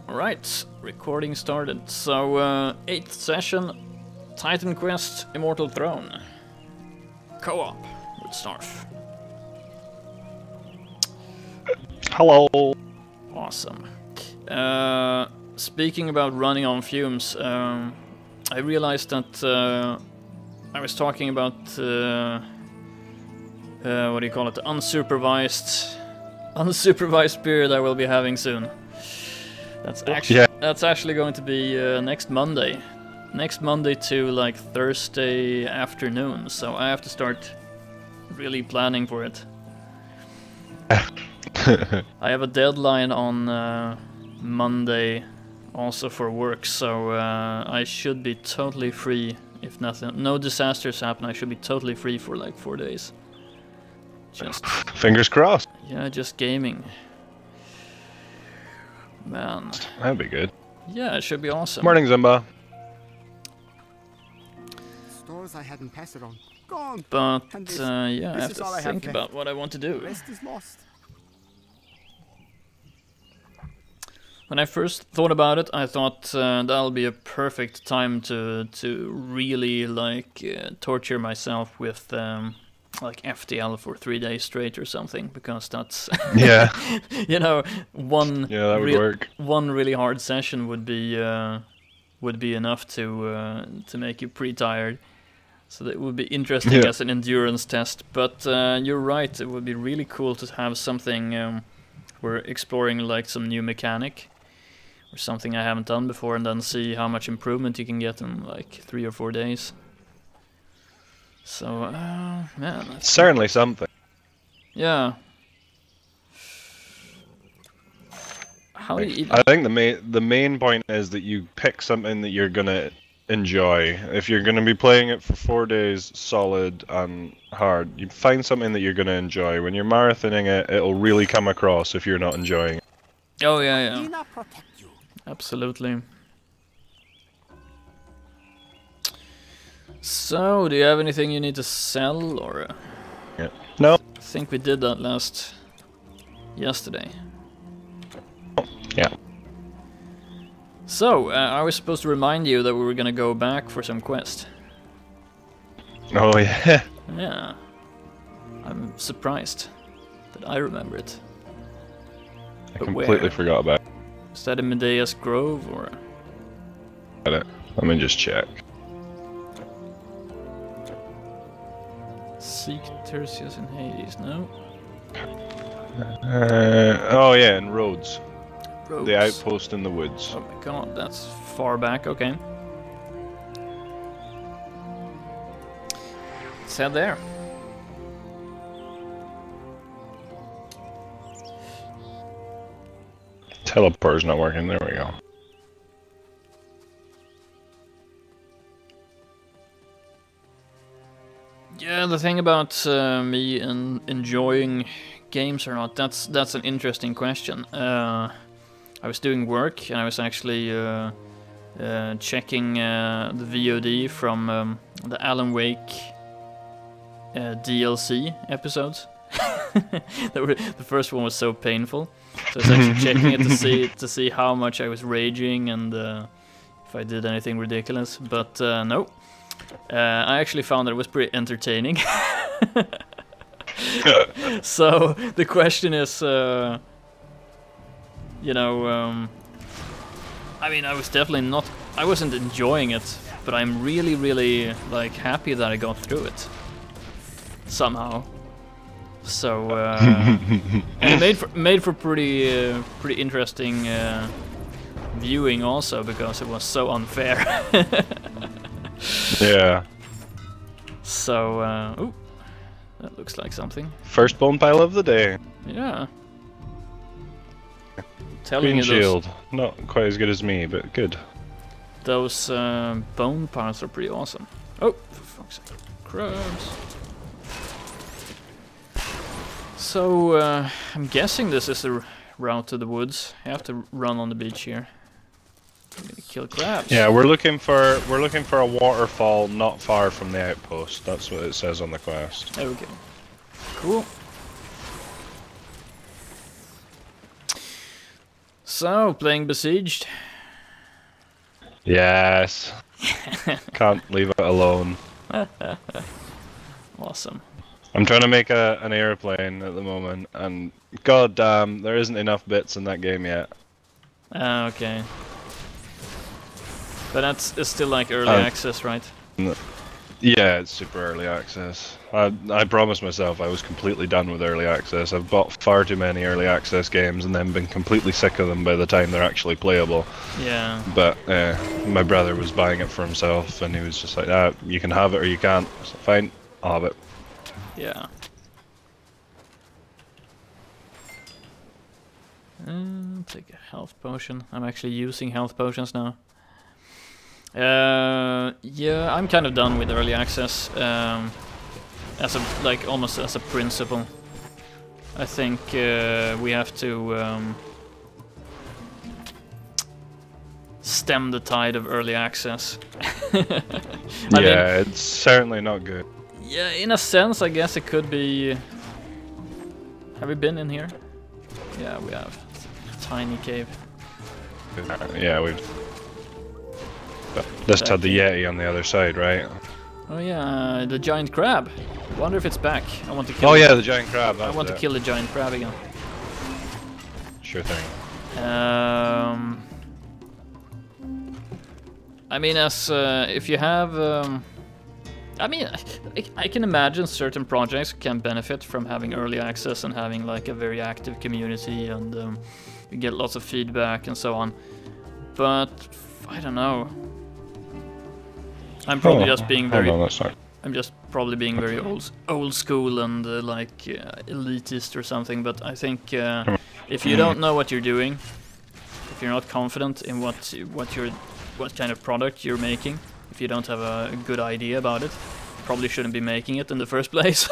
Alright, recording started. So, 8th session, Titan Quest, Immortal Throne. Co-op with Snarf. Hello. Awesome. Speaking about running on fumes, I realized that I was talking about, what do you call it, the unsupervised period I will be having soon. That's actually going to be next Monday. Next Monday to like Thursday afternoon, so I have to start really planning for it. I have a deadline on Monday also for work, so I should be totally free if no disasters happen. I should be totally free for like 4 days. Just fingers crossed. Yeah, just gaming. Man. That'd be good. Yeah, it should be awesome. Morning, Zimba. Stores I hadn't passed it on. Gone. But yeah, I have to think about what I want to do. The rest is lost. When I first thought about it, I thought that'll be a perfect time to really like torture myself with like FTL for 3 days straight or something, because that's yeah, you know, one really hard session would be enough to make you pretty tired. So that would be interesting as an endurance test. But you're right, it would be really cool to have something we're exploring, like some new mechanic or something I haven't done before, and then see how much improvement you can get in like 3 or 4 days. So, man, that's certainly something. Yeah. How do you even... I think the main point is that you pick something that you're gonna enjoy. If you're gonna be playing it for 4 days solid and hard, you find something that you're gonna enjoy. When you're marathoning it, it'll really come across if you're not enjoying it. Oh yeah, yeah. Absolutely. So, do you have anything you need to sell, or? Yeah. No. I think we did that yesterday. Yeah. So, I was supposed to remind you that we were gonna go back for some quest. Oh yeah. Yeah. I'm surprised that I remember it. I completely forgot about it. Is that in Medea's Grove, or? Let me just check. Seek Tertius in Hades, no? Oh yeah, in Rhodes. Rhodes. The outpost in the woods. Oh my god, that's far back, okay. Let's head there. Teleporter's not working, there we go. Yeah, the thing about me and enjoying games or not, that's an interesting question. I was doing work and I was actually checking the VOD from the Alan Wake DLC episodes. The first one was so painful, so I was actually checking it to see how much I was raging and if I did anything ridiculous. But no. I actually found that it was pretty entertaining. So the question is, you know, I mean, I wasn't enjoying it, but I'm really like happy that I got through it somehow. So and it made for pretty interesting viewing also, because it was so unfair. Yeah. So, ooh, that looks like something. First bone pile of the day. Yeah. Telling Green you shield. Not quite as good as me, but good. Those bone piles are pretty awesome. Oh, for fuck's sake. Crabs. So, I'm guessing this is the route to the woods. I have to run on the beach here. I'm gonna kill crabs. Yeah, we're looking for a waterfall not far from the outpost. That's what it says on the quest. Okay. Cool. So, playing Besieged. Yes. Can't leave it alone. Awesome. I'm trying to make an airplane at the moment, and god damn, there isn't enough bits in that game yet. Okay. But it's still like early access, right? Yeah, it's super early access. I promised myself I was completely done with early access. I've bought far too many early access games and then been completely sick of them by the time they're actually playable. Yeah. But my brother was buying it for himself and he was just like, ah, you can have it or you can't. So fine, I'll have it. Yeah. Take a health potion. I'm actually using health potions now. Yeah, I'm kind of done with early access. As a almost as a principle. I think we have to stem the tide of early access. I mean, it's certainly not good. Yeah, in a sense, I guess it could be. Have we been in here? Yeah, we have. It's a tiny cave. Yeah, we've. Just had the Yeti on the other side, right? Oh yeah, the giant crab. Wonder if it's back. I want to kill. Oh yeah, the giant crab. I want to kill the giant crab again. Sure thing. I mean, as if you have, I mean, I can imagine certain projects can benefit from having early access and having like a very active community, and you get lots of feedback and so on. But I don't know. I'm probably just being very. I'm just probably being very old school and like elitist or something. But I think if you don't know what you're doing, if you're not confident in what kind of product you're making, if you don't have a good idea about it, probably shouldn't be making it in the first place.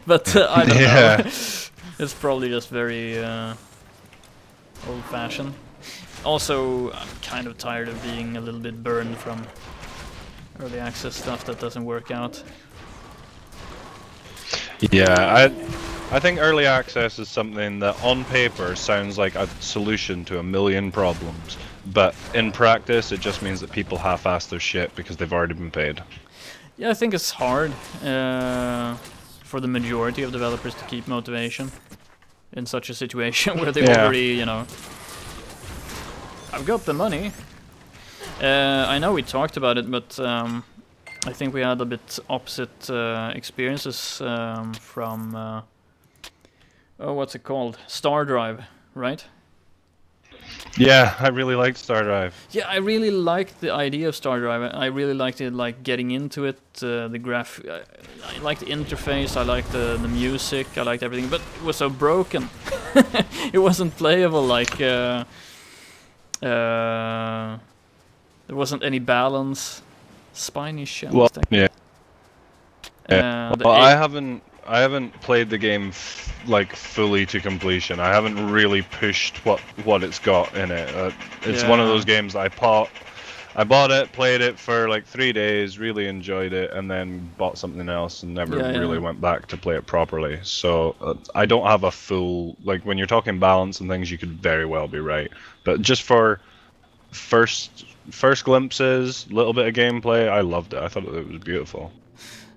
But I don't know. It's probably just very old-fashioned. Also, I'm kind of tired of being a little bit burned from early access stuff that doesn't work out. Yeah, I think early access is something that on paper sounds like a solution to a million problems, but in practice it just means that people half-ass their shit because they've already been paid. Yeah, I think it's hard for the majority of developers to keep motivation in such a situation where they already, you know, I've got the money. I know we talked about it, but I think we had a bit opposite experiences from oh, what's it called? Star Drive, right? Yeah, I really liked Star Drive. Yeah, I really liked the idea of Star Drive. I really liked it, like getting into it, the I liked the interface, I liked the music, I liked everything, but it was so broken. It wasn't playable, like there wasn't any balance. Spiny shell. Well, yeah. Well, I haven't played the game like fully to completion. I haven't really pushed what it's got in it. It's one of those games I bought it, played it for like 3 days, really enjoyed it, and then bought something else and never really went back to play it properly. So I don't have a full, like when you're talking balance and things, you could very well be right. But just for first glimpses, little bit of gameplay, I loved it. I thought it was beautiful.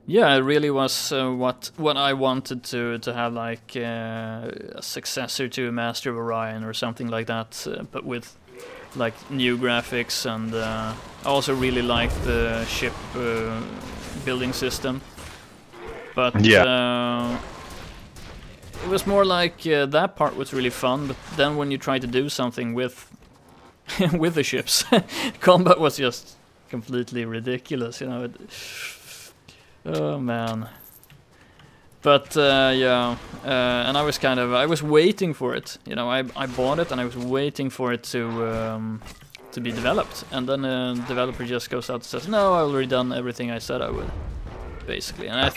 Yeah, it really was what I wanted to have, like a successor to Master of Orion or something like that, but with like new graphics, and I also really liked the ship building system. But it was more like that part was really fun, but then when you try to do something with with the ships, combat was just completely ridiculous, you know. Oh man. But and I was waiting for it, you know. I bought it and I was waiting for it to be developed, and then a developer just goes out and says, no, I've already done everything I said I would, basically. And I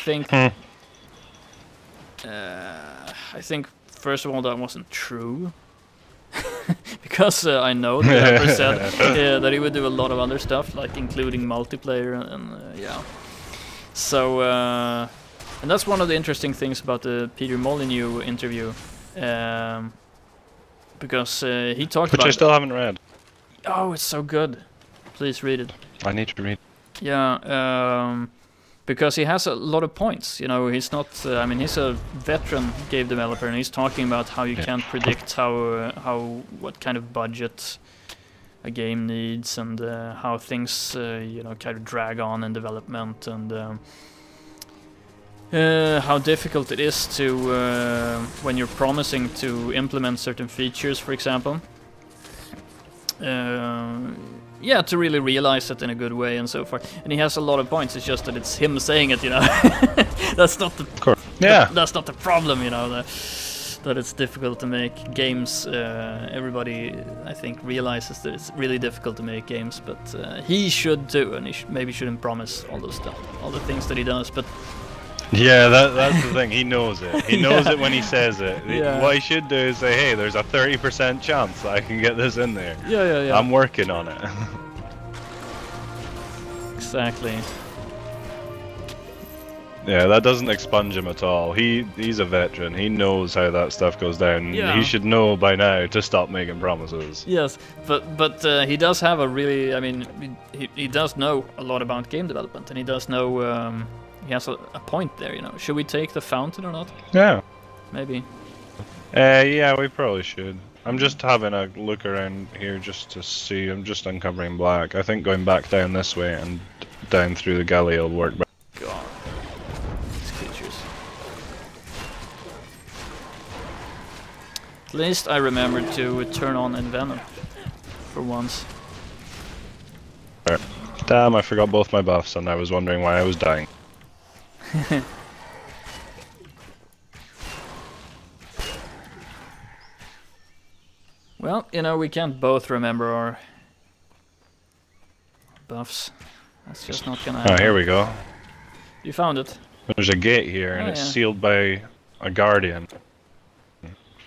think first of all that wasn't true. Because I know the developer said that he would do a lot of other stuff, like including multiplayer, and yeah. So and that's one of the interesting things about the Peter Molyneux interview. because he talked Which about. I still haven't read. Oh, it's so good! Please read it. I need to read. Yeah, because he has a lot of points. You know, he's not. I mean, he's a veteran game developer, and he's talking about how you can't predict what kind of budget a game needs, and how things you know, kind of drag on in development, and how difficult it is to when you're promising to implement certain features, for example. Yeah, to really realize it in a good way and so forth. And he has a lot of points. It's just that it's him saying it, you know. That's not the that's not the problem, you know. That it's difficult to make games. Everybody, I think, realizes that it's really difficult to make games, but he should too, and he maybe shouldn't promise all those stuff, all the things that he does. But yeah, that's the thing. He knows it. He knows it when he says it. Yeah. What he should do is say, "Hey, there's a 30% chance that I can get this in there. Yeah. I'm working on it." Exactly. Yeah, that doesn't expunge him at all. He's a veteran. He knows how that stuff goes down. Yeah. He should know by now to stop making promises. Yes, but he does have a really. I mean, he does know a lot about game development, and he does know. He has a point there, you know. Should we take the fountain or not? Yeah. Maybe. Yeah, we probably should. I'm just having a look around here just to see. I'm just uncovering black. I think going back down this way and down through the gully will work better. God. These creatures. At least I remembered to turn on Envenom. For once. Damn, I forgot both my buffs and I was wondering why I was dying. Well, you know, we can't both remember our buffs. That's just not gonna happen. Oh, here we go. You found it. There's a gate here and it's sealed by a guardian.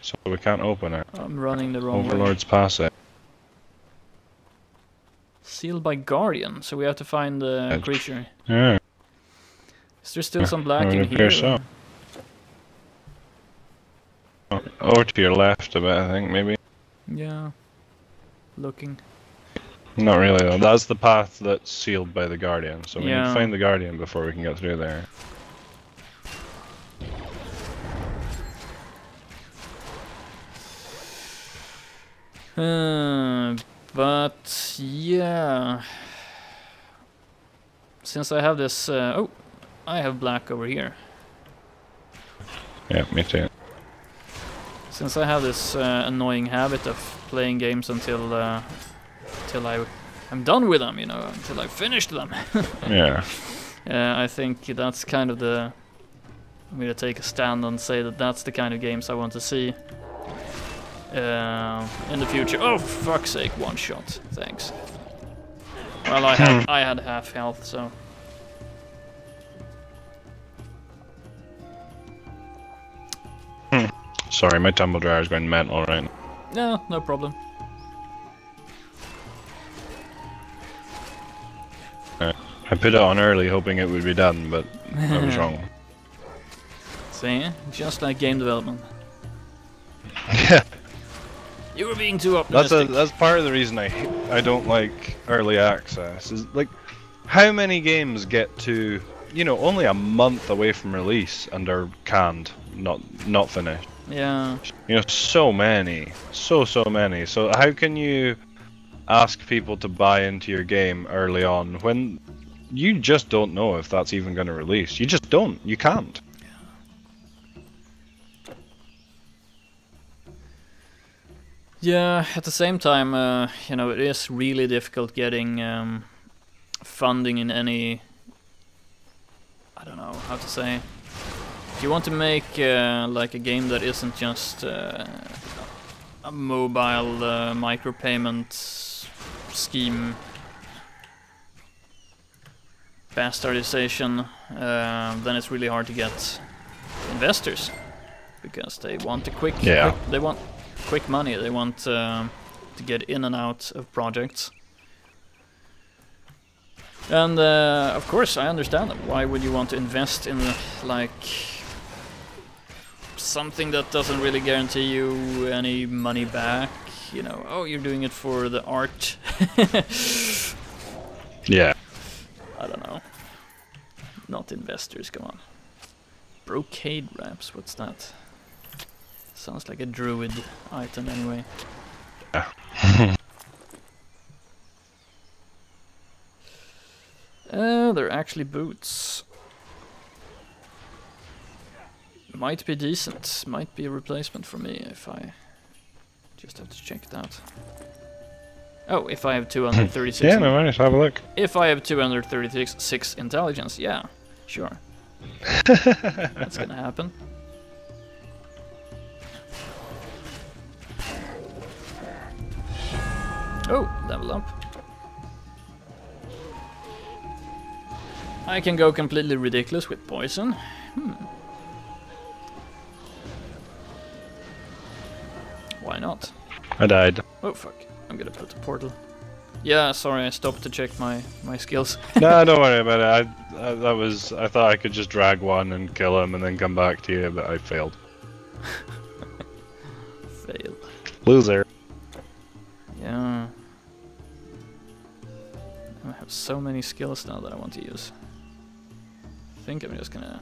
So we can't open it. I'm running the wrong way. Overlord's pass it. Sealed by guardian, so we have to find the creature. Yeah. Is there still some black in here? Appears so. Over to your left a bit, I think, maybe. Yeah. Looking. Not really, though. That's the path that's sealed by the Guardian, so we need to find the Guardian before we can get through there. But, yeah... Since I have this... oh! I have black over here. Yeah, me too. Since I have this annoying habit of playing games until I'm done with them, you know, until I finished them. Yeah. I think that's kind of the... I'm gonna take a stand and say that that's the kind of games I want to see in the future. Oh, for fuck's sake, one shot. Thanks. Well, I had half health, so... Sorry, my tumble dryer is going mental right now. No, no problem. I put it on early hoping it would be done, but I was wrong. See? Just like game development. Yeah. You were being too optimistic. That's part of the reason I don't like early access. Is like, how many games get to, you know, only a month away from release and are canned, not finished. Yeah. You know, so many. So many. So how can you ask people to buy into your game early on when you just don't know if that's even going to release? You just don't. You can't. Yeah, at the same time, you know, it is really difficult getting funding in any... I don't know how to say... If you want to make like a game that isn't just a mobile micropayment scheme bastardization, then it's really hard to get investors because they want a quick they want quick money. They want to get in and out of projects. And of course, I understand them. Why would you want to invest in like something that doesn't really guarantee you any money back. You know, oh, you're doing it for the art. Yeah. I don't know. Not investors, come on. Brocade wraps, what's that? Sounds like a druid item anyway. Yeah. They're actually boots. Might be decent. Might be a replacement for me if I just have to check it out. Oh, if I have 236. Yeah, no worries, have a look. If I have 236 intelligence, yeah, sure. That's gonna happen. Oh, level up. I can go completely ridiculous with poison. Why not? I died. Oh fuck, I'm gonna put the portal. Yeah, sorry, I stopped to check my skills. No, don't worry about it. I thought I could just drag one and kill him and then come back to you, but I failed. Fail. Loser. Yeah. I have so many skills now that I want to use. I think I'm just gonna...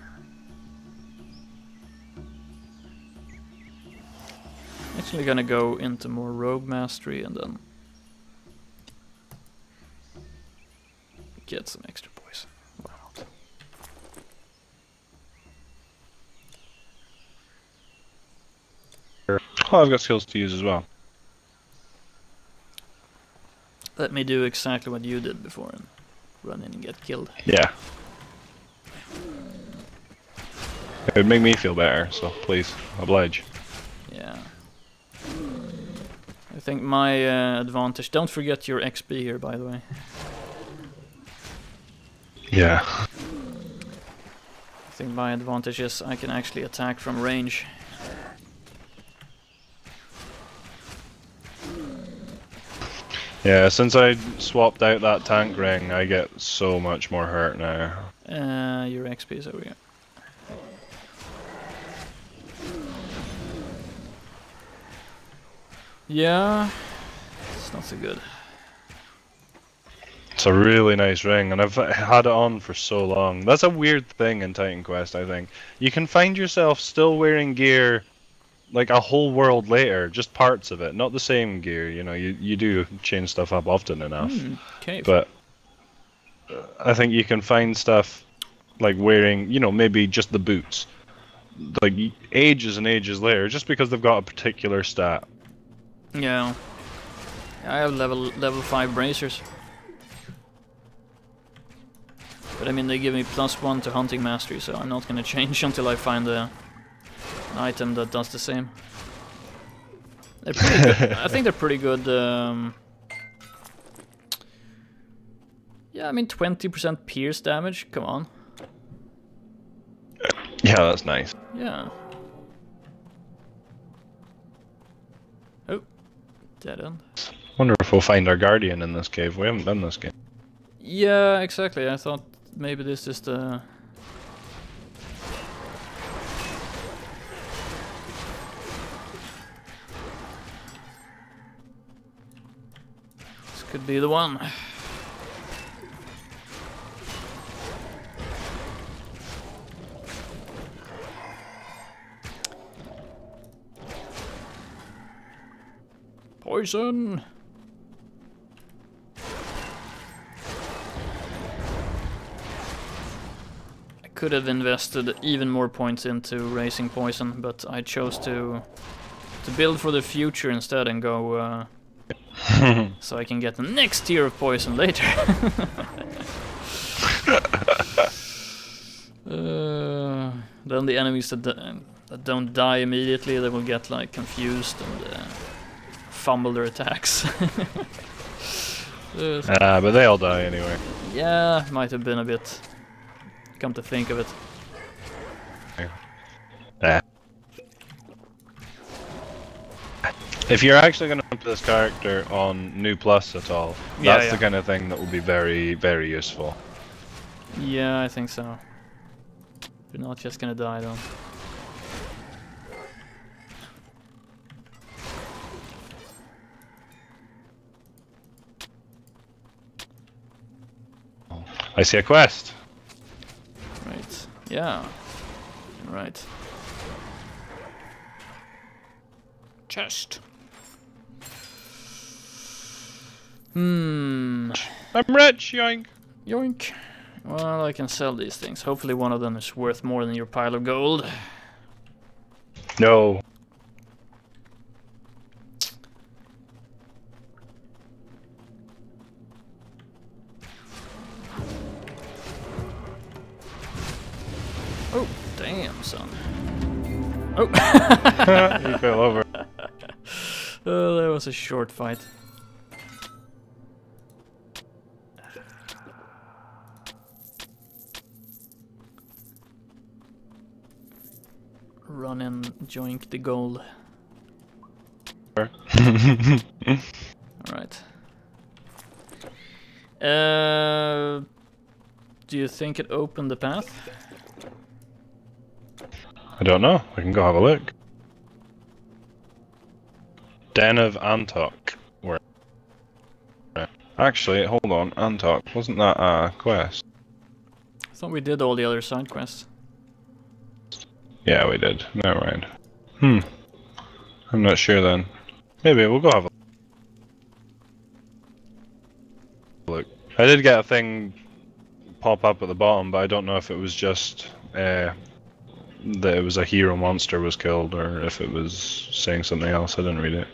Actually gonna go into more rogue mastery and then get some extra poison. Why not? Oh, I've got skills to use as well. Let me do exactly what you did before and run in and get killed. Yeah. It would make me feel better, so please, oblige. Yeah. I think my advantage... Don't forget your XP here, by the way. Yeah. I think my advantage is I can actually attack from range. Yeah, since I swapped out that tank ring, I get so much more hurt now. Your XP is over here. Yeah, it's not so good. It's a really nice ring, and I've had it on for so long. That's a weird thing in Titan Quest, I think. You can find yourself still wearing gear like a whole world later, just parts of it, not the same gear, you know, you do change stuff up often enough. Okay. But I think you can find stuff like wearing, you know, maybe just the boots, like ages and ages later, just because they've got a particular stat. Yeah. I have level 5 bracers. But I mean, they give me +1 to hunting mastery, so I'm not gonna change until I find an item that does the same. They're pretty good. I think they're pretty good. Yeah, I mean 20% pierce damage. Come on. Yeah, that's nice. Yeah. Oh, dead end. Wonder if we'll find our guardian in this cave. We haven't done this game. Yeah, exactly. I thought maybe this is the... This could be the one. Poison! I could have invested even more points into raising poison, but I chose to build for the future instead and go so I can get the next tier of poison later. Then the enemies that don't die immediately, they will get like confused and fumble their attacks. But they all die anyway. Yeah, might have been a bit. Come to think of it. Yeah. If you're actually going to put this character on New Plus at all, that's the kind of thing that will be very, very useful. Yeah, I think so. You're not just gonna die though. I see a quest. Right. Yeah. Right. Chest. I'm rich, yoink. Yoink. Well, I can sell these things. Hopefully one of them is worth more than your pile of gold. No. Oh, damn, son. Oh! He fell over. Oh, that was a short fight. Run and joink the gold. Alright. Do you think it opened the path? I don't know. I can go have a look. Den of Antok. Where? Actually, hold on. Antok. Wasn't that a quest? I thought we did all the other side quests. Yeah, we did. Never mind. I'm not sure then. Maybe we'll go have a look. I did get a thing pop up at the bottom, but I don't know if it was just that it was a hero monster was killed, or if it was saying something else. I didn't read it.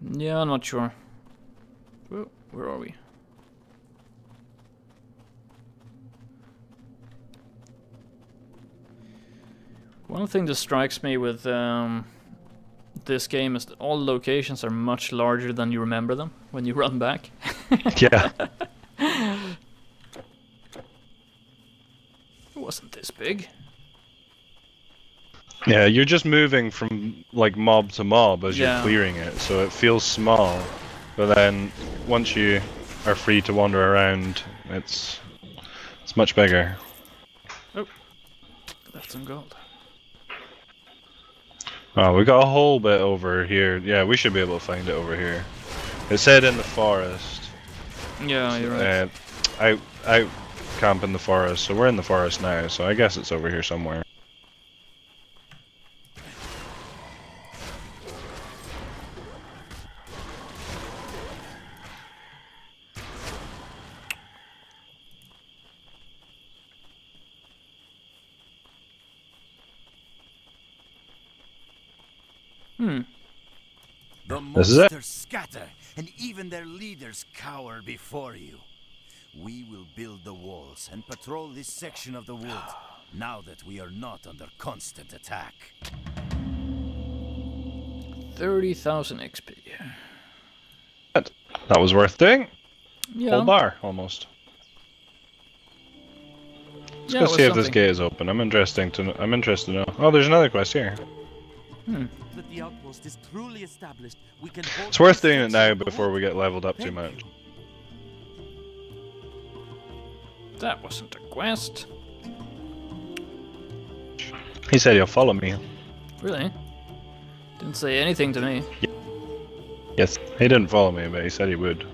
Yeah, I'm not sure. Whoa, where are we? One thing that strikes me with this game is that all locations are much larger than you remember them when you run back. Yeah. It wasn't this big. Yeah, you're just moving from like mob to mob as you're clearing it, so it feels small. But then once you are free to wander around, it's much bigger. Oh, left some gold. Oh, we got a whole bit over here. Yeah, we should be able to find it over here. It said in the forest. Yeah, you're right. Out camp in the forest, so we're in the forest now, so I guess it's over here somewhere. The This is it. monsters scatter, and even their leaders cower before you. We will build the walls and patrol this section of the wood, now that we are not under constant attack. 30,000 XP. That was worth doing. Yeah. Whole bar, almost. Let's go see if this gate is open. I'm interested to know. Oh, there's another quest here. That the outpost is truly established, we can It's worth doing it now before we get leveled up too much. That wasn't a quest. He said he'll follow me. Really? Didn't say anything to me. Yes, he didn't follow me, but he said he would.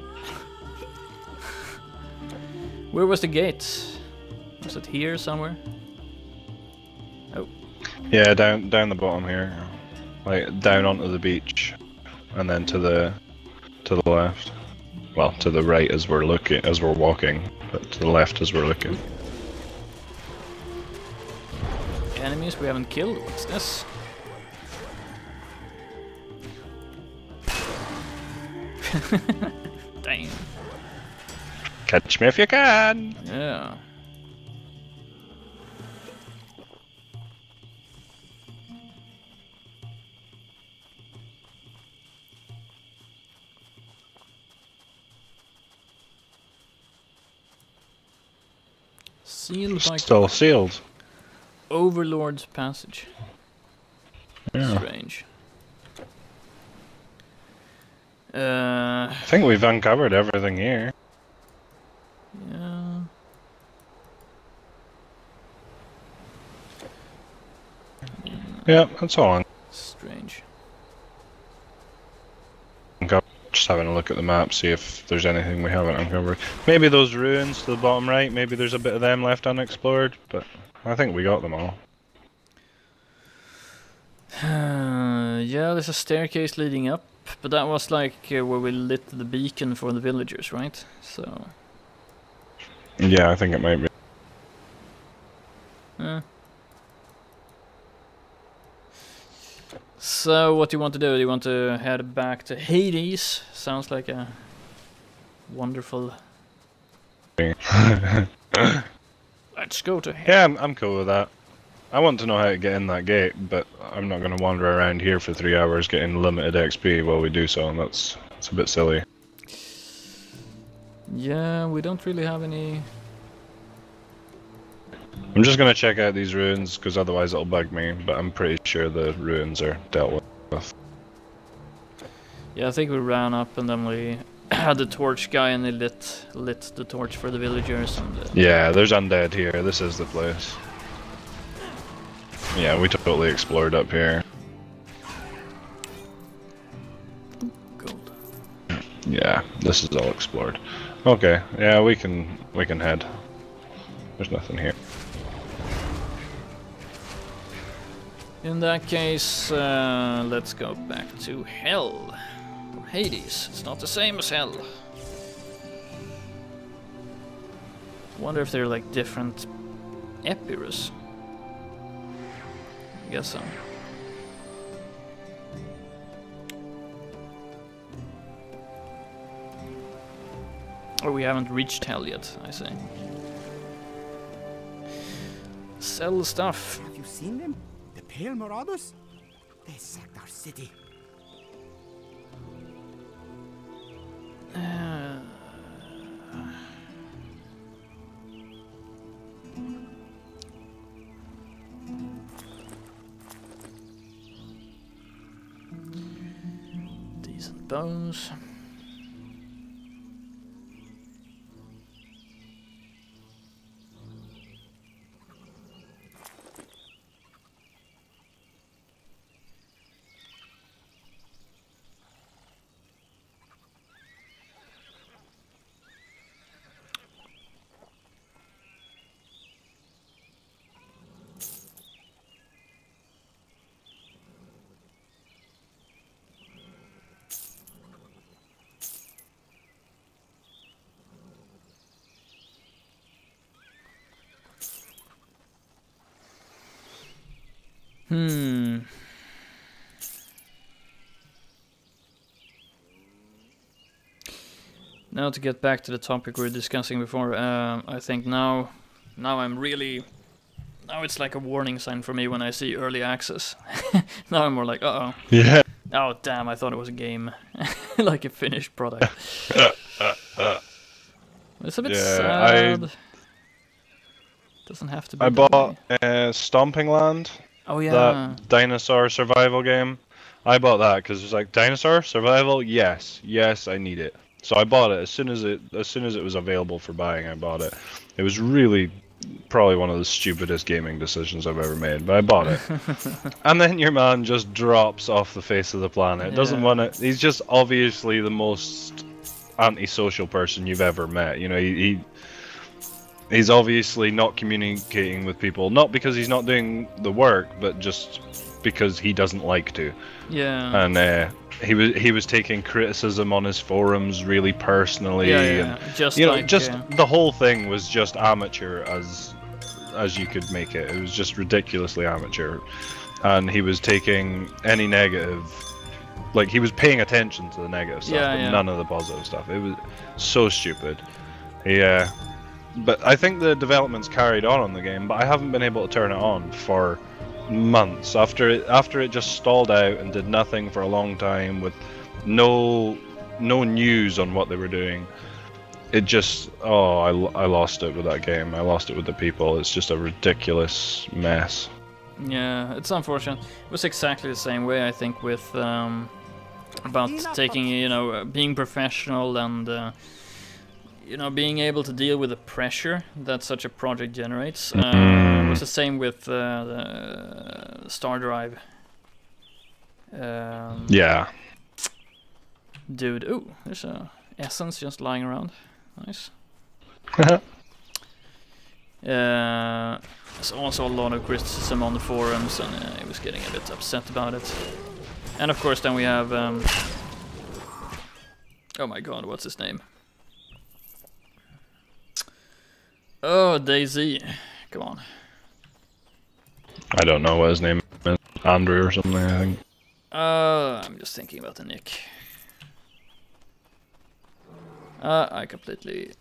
Where was the gate? Was it here somewhere? Oh. Yeah, down the bottom here, like down onto the beach, and then to the left. Well, to the right as we're walking, but to the left as we're looking. Enemies we haven't killed. What's this? Damn. Catch me if you can! Yeah. Sealed by Still sealed. Overlord's Passage. Yeah. Strange. I think we've uncovered everything here. Yeah. Yeah, that's all. Strange. Just having a look at the map, see if there's anything we haven't uncovered. Maybe those ruins to the bottom right, maybe there's a bit of them left unexplored, but I think we got them all. Yeah, there's a staircase leading up, but that was like where we lit the beacon for the villagers, right? So. Yeah, I think it might be. So, what do you want to do? Do you want to head back to Hades? Sounds like a wonderful. Let's go to Hades. Yeah, I'm cool with that. I want to know how to get in that gate, but I'm not going to wander around here for 3 hours getting limited XP while we do so, and that's a bit silly. Yeah, we don't really have any. I'm just going to check out these ruins, because otherwise it'll bug me, but I'm pretty sure the ruins are dealt with. Yeah, I think we ran up and then we had the torch guy and they lit the torch for the villagers. And yeah, there's undead here. This is the place. Yeah, we totally explored up here. Gold. Yeah, this is all explored. Okay, yeah, we can head. There's nothing here. In that case, let's go back to Hell. Or Hades. It's not the same as Hell. Wonder if they're like different Epirus. I guess so. Or we haven't reached Hell yet, I say. Sell stuff. Have you seen them? The Pale Marauders? They sacked our city. Decent bones. Now to get back to the topic we were discussing before, I think now I'm really... Now it's like a warning sign for me when I see early access. Now I'm more like, uh-oh. Yeah. Oh, damn, I thought it was a game. Like a finished product. It's a bit sad. Doesn't have to be. I bought Stomping Land. Oh, yeah. That dinosaur survival game. I bought that because it's like, dinosaur survival? Yes. Yes, I need it. So I bought it as soon as it was available for buying. I bought it. It was really probably one of the stupidest gaming decisions I've ever made, but I bought it. And then your man just drops off the face of the planet. Doesn't want to. He's just obviously the most antisocial person you've ever met. You know, he's obviously not communicating with people, not because he's not doing the work, but just because he doesn't like to. Yeah. And he was taking criticism on his forums really personally, and just you know, like, just the whole thing was just amateur as you could make it. It was just ridiculously amateur, and he was taking any negative, like he was paying attention to the negative stuff, but none of the positive stuff. It was so stupid. Yeah, but I think the development's carried on the game, but I haven't been able to turn it on for months after it just stalled out and did nothing for a long time with no news on what they were doing. It just I lost it with that game. I lost it with the people. It's just a ridiculous mess. Yeah, it's unfortunate. It was exactly the same way, I think, with about taking, you know, being professional and you know, being able to deal with the pressure that such a project generates. It was the same with the Star Drive. Yeah. dude. Ooh, there's a essence just lying around. Nice. There's also a lot of criticism on the forums, and he was getting a bit upset about it. And of course, then we have oh my god, what's his name? Oh, DayZ. Come on. I don't know what his name is. Andrew or something, I think. I'm just thinking about the nick. I completely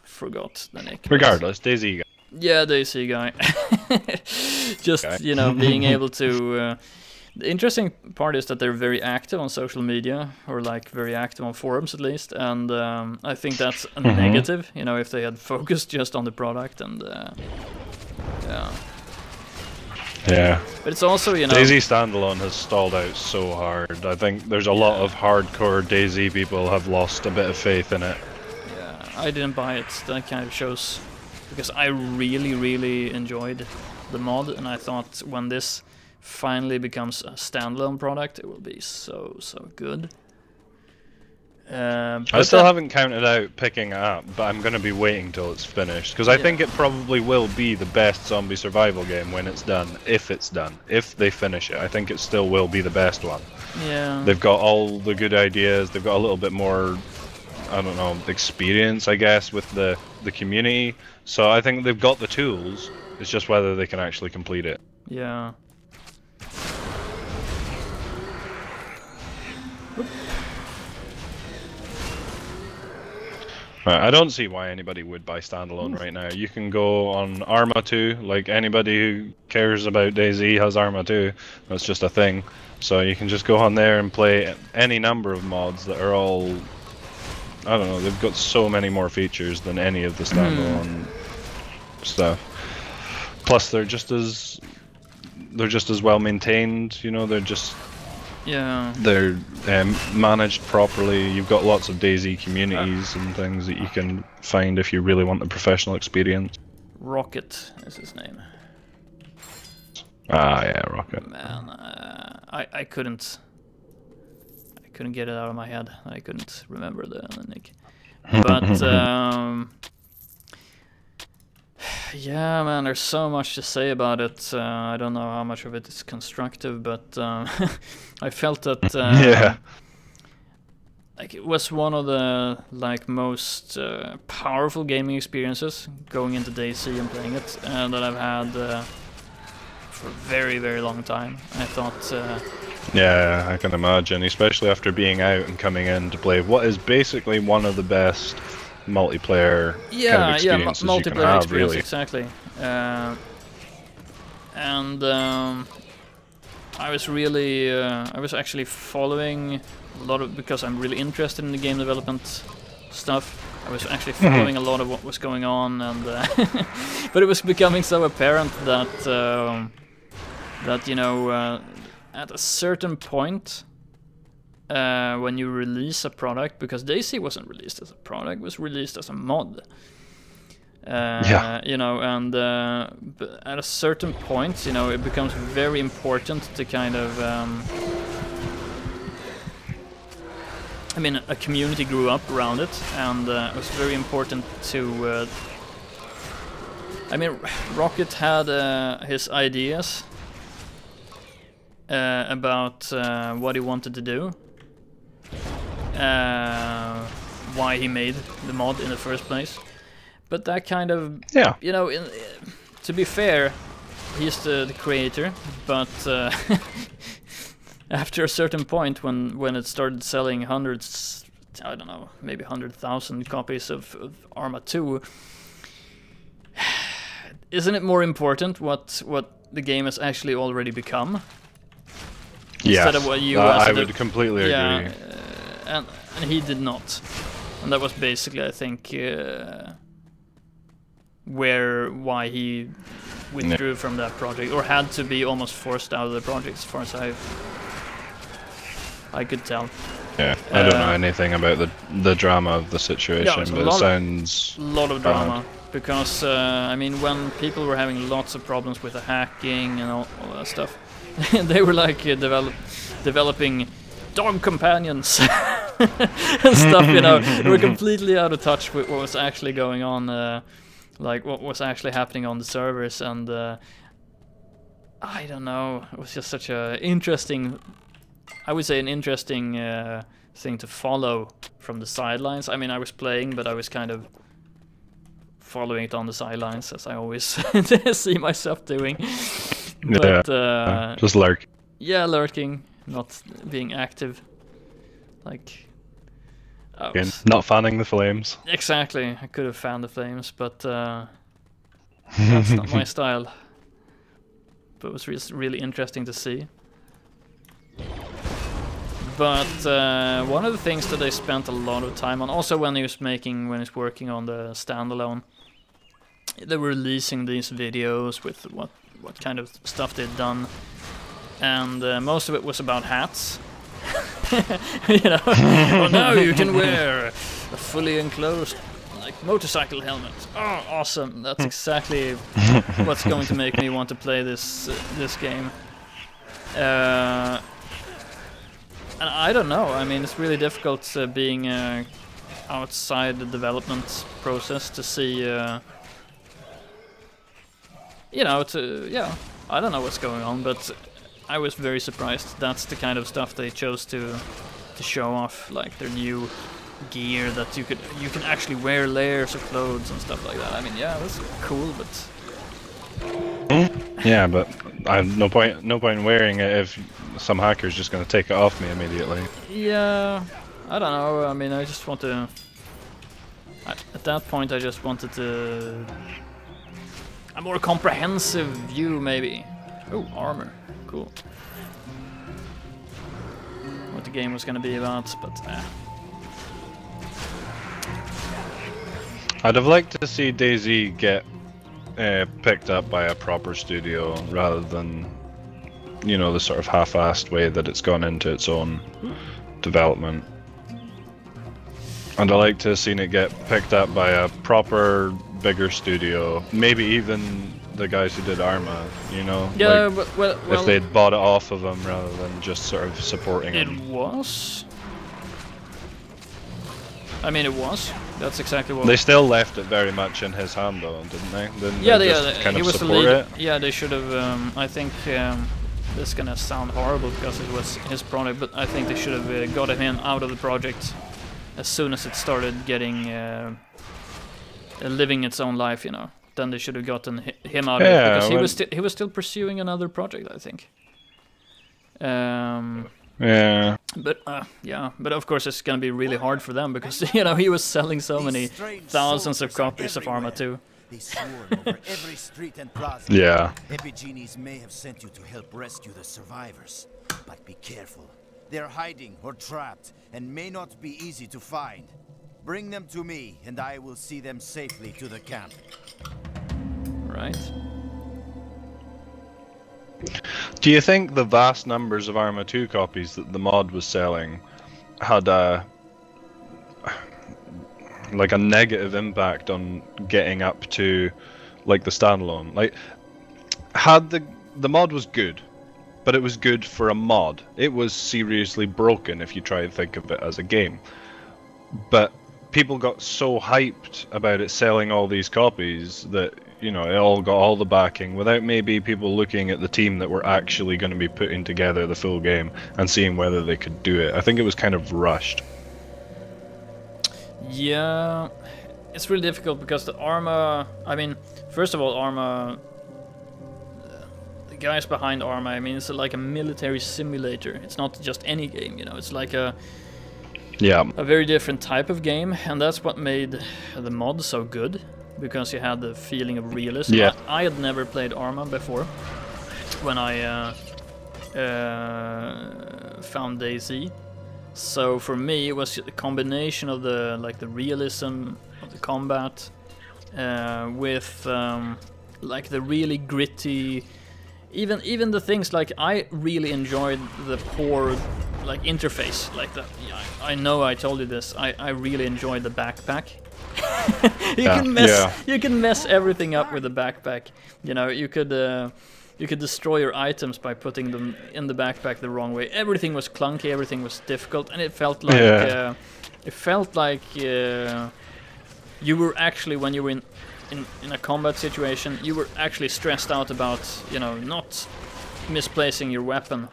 forgot the nick. Regardless, DayZ guy. Yeah, DayZ guy. Just, you know, being able to... the interesting part is that they're very active on social media, or like very active on forums at least, and I think that's a negative, you know, if they had focused just on the product, and yeah. Yeah. But it's also, you know... DayZ standalone has stalled out so hard. I think there's a lot of hardcore DayZ people have lost a bit of faith in it. Yeah, I didn't buy it. That kind of shows, because I really enjoyed the mod, and I thought when this finally becomes a standalone product, it will be so good. I still haven't counted out picking it up, but I'm going to be waiting till it's finished, because I think it probably will be the best zombie survival game when it's done, if it's done. If they finish it, I think it still will be the best one. Yeah. They've got all the good ideas, they've got a little bit more, I don't know, experience, I guess, with the community. So I think they've got the tools, it's just whether they can actually complete it. Yeah. I don't see why anybody would buy standalone right now. You can go on Arma 2, like anybody who cares about DayZ has Arma 2. That's just a thing. So you can just go on there and play any number of mods that are all... I don't know, they've got so many more features than any of the standalone stuff. Plus they're just as well maintained, you know, they're just... Yeah. They're managed properly. You've got lots of DayZ communities and things that you can find if you really want the professional experience. Rocket is his name. Ah, yeah, Rocket. Man, I couldn't get it out of my head. I couldn't remember the nick. But yeah, man, there's so much to say about it. I don't know how much of it is constructive, but I felt that yeah, like it was one of the like most powerful gaming experiences going into DayZ and playing it that I've had for a very long time. I thought. Yeah, I can imagine, especially after being out and coming in to play what is basically one of the best multiplayer kind of experiences multiplayer you can have, experience, really. Exactly. And I was really, I was actually following a lot of, because I'm really interested in the game development stuff. I was actually following a lot of what was going on, and but it was becoming so apparent that that, you know, at a certain point, when you release a product, because DayZ wasn't released as a product, it was released as a mod. You know, and but at a certain point, you know, it becomes very important to kind of... I mean, a community grew up around it, and it was very important to... I mean, Rocket had his ideas about what he wanted to do, why he made the mod in the first place, but that kind of, you know, to be fair, he's the creator, but after a certain point, when it started selling hundreds, I don't know, maybe 100,000 copies of Arma 2, isn't it more important what the game has actually already become? Yes, instead of what you I would completely agree. And he did not, and that was basically, I think, why he withdrew from that project, or had to be almost forced out of the project, as far as I could tell. Yeah, I don't know anything about the drama of the situation, but it sounds a lot of drama. Because I mean, when people were having lots of problems with the hacking and all that stuff, they were like developing dog companions and stuff, you know. We're completely out of touch with what was actually going on, like what was actually happening on the servers, and I don't know, it was just such a interesting, I would say an interesting thing to follow from the sidelines. I mean, I was playing, but I was kind of following it on the sidelines, as I always see myself doing. But, just lurk. Yeah, lurking, not being active. Like, Again, not fanning the flames. Exactly, I could have fanned the flames, but that's not my style. But it was really interesting to see. But one of the things that I spent a lot of time on, also when he was working on the standalone, they were releasing these videos with what kind of stuff they'd done, and most of it was about hats. You know, well, now you can wear a fully enclosed like motorcycle helmet. Oh, awesome! That's exactly what's going to make me want to play this game. And I don't know. I mean, it's really difficult being outside the development process to see. You know, I don't know what's going on, but I was very surprised. That's the kind of stuff they chose to show off, like their new gear that you can actually wear layers of clothes and stuff like that. I mean, yeah, that's cool, but yeah, but I have no point in wearing it if some hacker's just going to take it off me immediately. Yeah, I don't know. I mean, I just want to. At that point, I just wanted to a more comprehensive view, maybe. Oh, armor, cool. What the game was going to be about, but. I'd have liked to see DayZ get picked up by a proper studio rather than, you know, the sort of half-assed way that it's gone into its own development. And I'd like to have seen it get picked up by a proper, bigger studio. Maybe even the guys who did Arma, you know? Yeah, like, well, if they'd bought it off of them rather than just sort of supporting it. him. It was? I mean, it was. That's exactly what. They still left it very much in his hand, though, didn't they? Didn't yeah, they yeah. just kind he of was the support lead. it? Yeah, they should have. I think this is gonna sound horrible because it was his product, but I think they should have got him out of the project as soon as it started getting living its own life. You know, then they should have gotten him out of it because he was still pursuing another project, I think. Yeah. But yeah, but of course it's gonna be really hard for them because you know he was selling so many thousands of copies of Arma 2. They swarm over every street and plaza. Yeah. Epigenes may have sent you to help rescue the survivors, but be careful. They're hiding or trapped and may not be easy to find. Bring them to me, and I will see them safely to the camp. Right. Do you think the vast numbers of Arma 2 copies that the mod was selling had a negative impact on getting up to like the standalone? Like, had the mod was good, but it was good for a mod. It was seriously broken if you try and think of it as a game. But people got so hyped about it selling all these copies that, you know, it all got all the backing without maybe people looking at the team that were actually going to be putting together the full game and seeing whether they could do it. I think it was kind of rushed. Yeah, it's really difficult because the Arma, I mean, first of all, Arma, the guys behind Arma, I mean, it's like a military simulator. It's not just any game, you know, it's like a very different type of game, and that's what made the mod so good. Because you had the feeling of realism. Yeah. I had never played Arma before when I found DayZ. So for me, it was a combination of the realism of the combat with like the really gritty. Even the things like I really enjoyed the poor like interface like that. Yeah, I know I told you this. I really enjoyed the backpack. You can mess everything up with the backpack. You know, you could you could destroy your items by putting them in the backpack the wrong way. Everything was clunky, everything was difficult, and it felt like you were actually, when you were in a combat situation, you were actually stressed out about, you know, not misplacing your weapon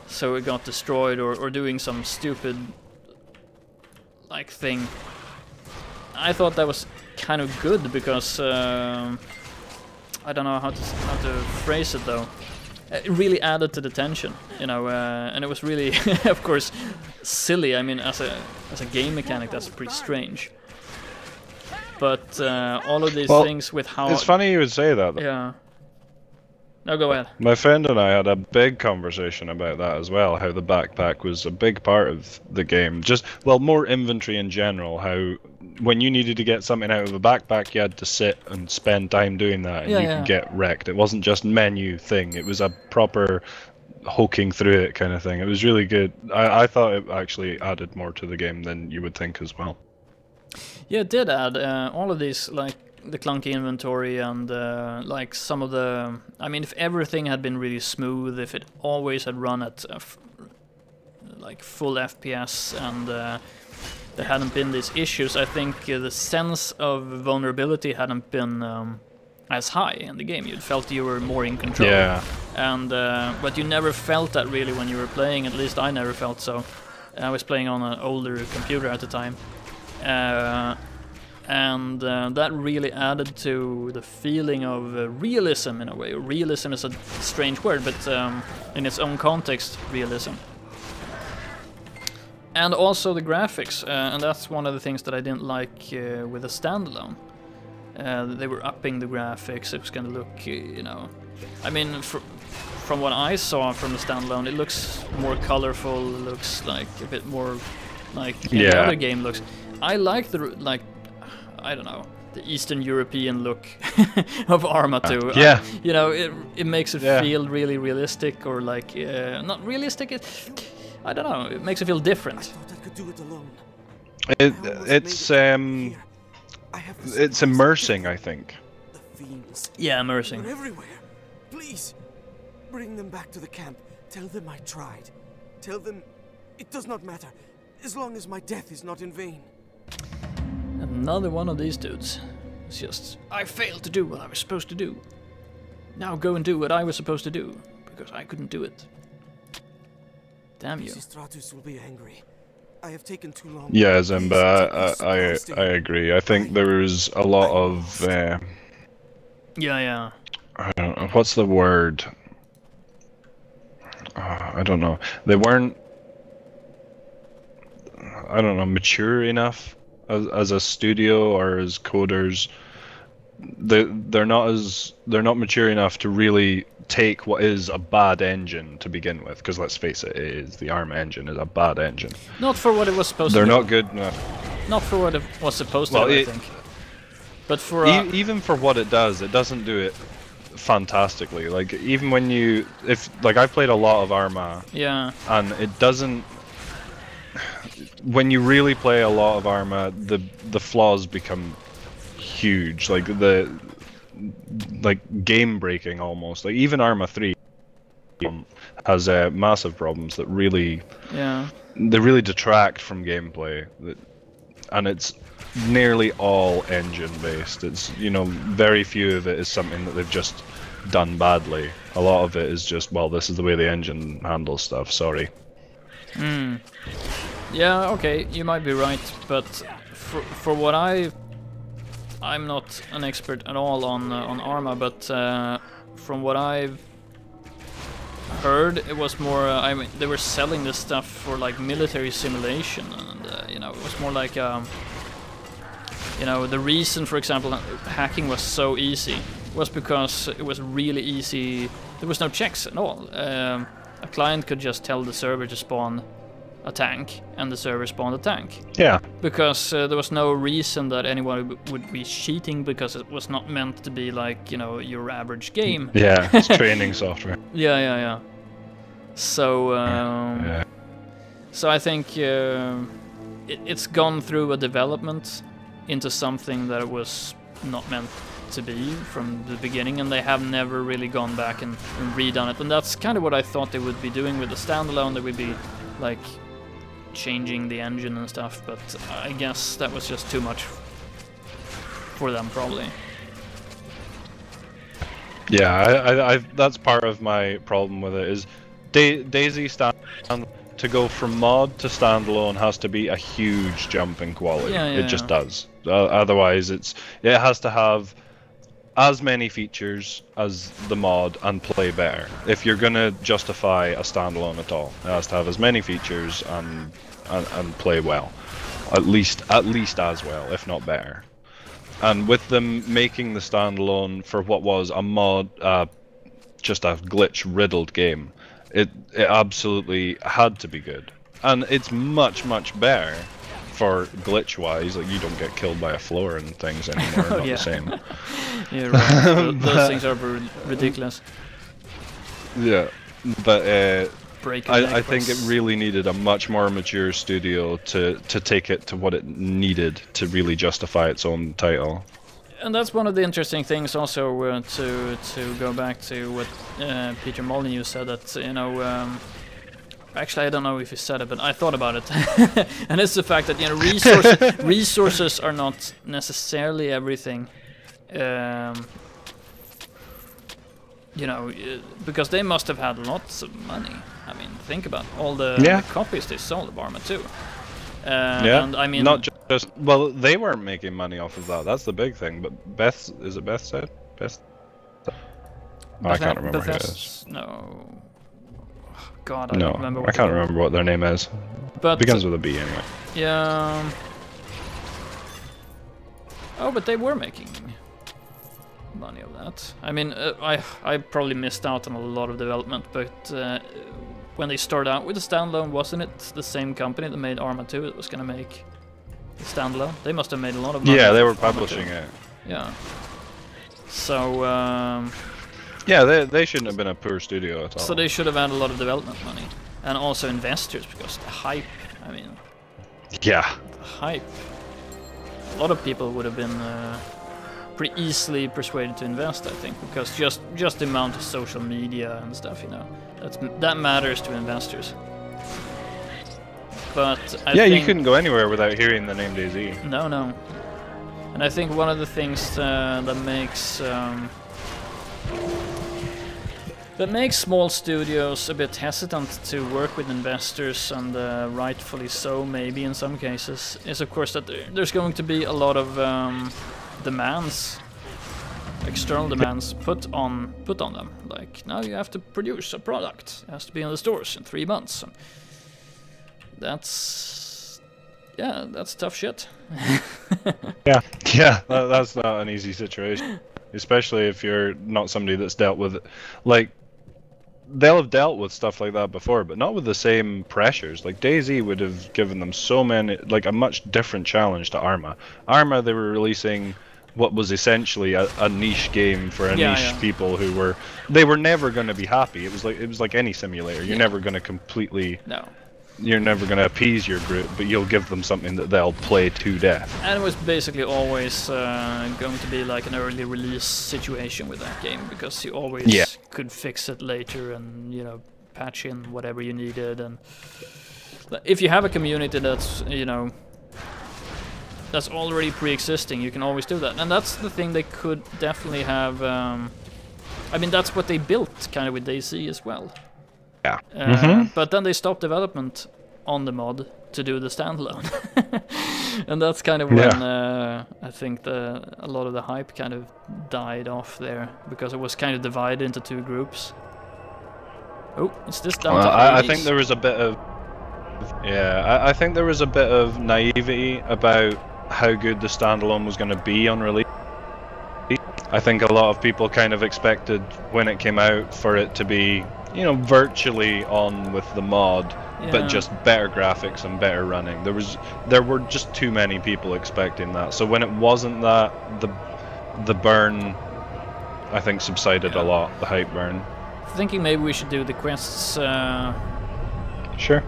so it got destroyed, or doing some stupid like thing. I thought that was kind of good because I don't know how to phrase it though. It really added to the tension, you know, and it was really, of course, silly. I mean, as a game mechanic, that's pretty strange. But all of these things with how... It's funny you would say that. Yeah. No, go ahead. My friend and I had a big conversation about that as well, how the backpack was a big part of the game. Just, well, more inventory in general, how when you needed to get something out of the backpack, you had to sit and spend time doing that, and you could get wrecked. It wasn't just menu thing, it was a proper hulking through it kind of thing. It was really good. I thought it actually added more to the game than you would think as well. Yeah, it did add all of these, like the clunky inventory and like some of the... I mean, if everything had been really smooth, if it always had run at like full FPS and there hadn't been these issues, I think the sense of vulnerability hadn't been as high in the game. You felt you were more in control. Yeah. And but you never felt that really when you were playing. At least I never felt so. I was playing on an older computer at the time. And that really added to the feeling of realism in a way. Realism is a strange word, but in its own context, realism. And also the graphics, and that's one of the things that I didn't like with the standalone. They were upping the graphics. It was going to look, you know... I mean, from what I saw from the standalone, it looks more colorful, it looks like a bit more like any other game looks. I like the, like, I don't know, the Eastern European look of Arma 2. Yeah. You know, it makes it feel really realistic, or like, not realistic, I don't know, it makes it feel different. I thought I could do it alone. It's immersing, I think. The fiends. Yeah, immersing. They're everywhere. Please, bring them back to the camp. Tell them I tried. Tell them it does not matter, as long as my death is not in vain. Another one of these dudes. It's just, I failed to do what I was supposed to do. Now go and do what I was supposed to do, because I couldn't do it. Damn you. Stratus will be angry. I have taken too long. Yeah, Zimba, I agree. I think there was a lot of... yeah. I don't know, what's the word? I don't know. They weren't... I don't know, mature enough as a studio or as coders. They're not mature enough to really take what is a bad engine to begin with, because let's face it, the ARM engine is a bad engine. Not for what it was supposed to do. They're not good enough. Not for what it was supposed to do, I think. But for even for what it doesn't do it fantastically. Like, even when you... like, I've played a lot of Arma. Yeah. And it doesn't... When you really play a lot of Arma, the flaws become huge. Like game breaking almost. Like even Arma 3 has massive problems that really they really detract from gameplay. And it's nearly all engine based. It's, you know, very few of it is something that they've just done badly. A lot of it is just, well, this is the way the engine handles stuff. Sorry. Yeah, okay, you might be right, but for what I'm not an expert at all on Arma, but from what I've heard, it was more. I mean, they were selling this stuff for like military simulation, and you know, it was more like you know, the reason, for example, hacking was so easy was because it was really easy. There was no checks at all. A client could just tell the server to spawn a tank, and the server spawned a tank. Yeah. Because there was no reason that anyone would be cheating, because it was not meant to be like, you know, your average game. Yeah, it's training software. Yeah. So, so I think it's gone through a development into something that it was not meant to be from the beginning, and they have never really gone back and redone it. And that's kind of what I thought they would be doing with the standalone. They would be like changing the engine and stuff, but I guess that was just too much for them, probably. Yeah, I that's part of my problem with it is DayZ to go from mod to standalone has to be a huge jump in quality. It just does. Otherwise, it has to have as many features as the mod and play better. If you're gonna justify a standalone at all, it has to have as many features and play well, at least as well, if not better. And with them making the standalone for what was a mod, just a glitch-riddled game, it absolutely had to be good. And it's much better for glitch-wise. Like, you don't get killed by a floor and things anymore. Not the same. Yeah, right. Those things are ridiculous. Yeah, but I think it really needed a much more mature studio to take it to what it needed to really justify its own title. And that's one of the interesting things also, to go back to what Peter Molyneux said, that, you know, actually I don't know if he said it, but I thought about it. And it's the fact that, you know, resources are not necessarily everything. You know, because they must have had lots of money. I mean, think about all the copies they sold of Arma 2. And I mean, not just, well, they weren't making money off of that. That's the big thing. But Beth, is it Beth said? Beth? Oh, I can't remember who it is. No. God, I don't remember. I can't remember what their name is. But it begins with a B anyway. Yeah. Oh, but they were making money of that. I mean, I probably missed out on a lot of development, but when they started out with the standalone, wasn't it the same company that made Arma 2 that was going to make the standalone? They must have made a lot of money. Yeah, they were publishing it. Yeah. So yeah, they shouldn't have been a poor studio at all. So they should have had a lot of development money, and also investors, because the hype. I mean, yeah, the hype. A lot of people would have been pretty easily persuaded to invest, I think, because just the amount of social media and stuff, you know, that matters to investors. But I think, you couldn't go anywhere without hearing the name DayZ. No. And I think one of the things that makes small studios a bit hesitant to work with investors, and rightfully so, maybe in some cases, is of course that there's going to be a lot of demands, external demands put on them. Like, now you have to produce a product, it has to be in the stores in 3 months. And that's tough shit. Yeah, that's not an easy situation, especially if you're not somebody that's dealt with it. Like, they'll have dealt with stuff like that before, but not with the same pressures. Like, DayZ would have given them so many, like, a much different challenge to Arma. Arma, they were releasing what was essentially a niche game for a niche people who were never going to be happy. It was like any simulator. You're never going to completely. No. You're never going to appease your group, but you'll give them something that they'll play to death. And it was basically always going to be like an early release situation with that game, because you always could fix it later and, you know, patch in whatever you needed. And if you have a community that's, you know, that's already pre-existing, you can always do that. And that's the thing they could definitely have. I mean, that's what they built kind of with DayZ as well. Yeah. But then they stopped development on the mod to do the standalone. And that's kind of when I think a lot of the hype kind of died off there, because it was kind of divided into two groups. Oh, it's this down to I think there was a bit of I think there was a bit of naivety about how good the standalone was going to be on release. I think a lot of people kind of expected when it came out for it to be, you know, virtually on with the mod, but just better graphics and better running. There were just too many people expecting that. So when it wasn't that, the burn, I think, subsided a lot, the hype burn. Thinking maybe we should do the quests. Sure.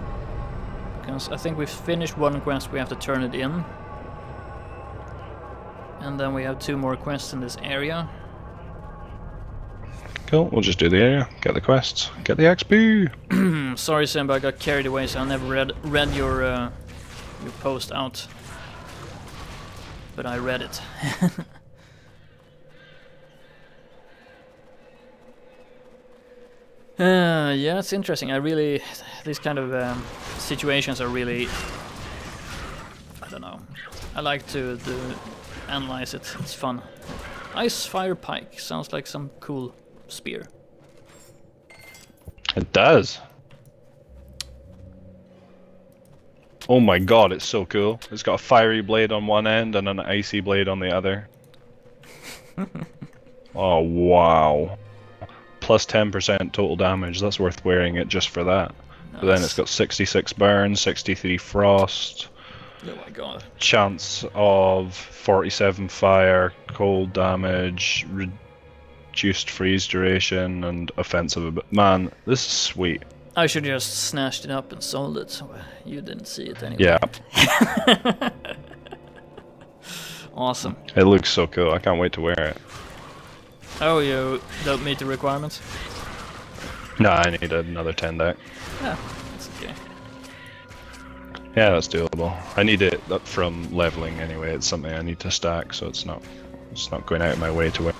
Because I think we've finished one quest, we have to turn it in. And then we have 2 more quests in this area. Cool, we'll just do the area, get the quests, get the XP! Sorry Simba, I got carried away, so I never read your post out. But I read it. Yeah, it's interesting. These kind of situations are really, I don't know. I like to analyze it. It's fun. Ice Fire Pike sounds like some cool spear. It does. Oh my god, it's so cool. It's got a fiery blade on one end and an icy blade on the other. Oh wow. Plus 10% total damage, that's worth wearing it just for that. Nice. But then it's got 66 burn, 63 frost. Oh my god. Chance of 47 fire, cold damage, reduced freeze duration, and offensive. Man, this is sweet. I should just snatched it up and sold it, so you didn't see it anyway. Yeah. Awesome. It looks so cool, I can't wait to wear it. Oh, you don't meet the requirements? No, I need another 10 deck. Yeah, that's okay. Yeah, that's doable. I need it up from leveling anyway. It's something I need to stack, so it's not going out of my way to wear.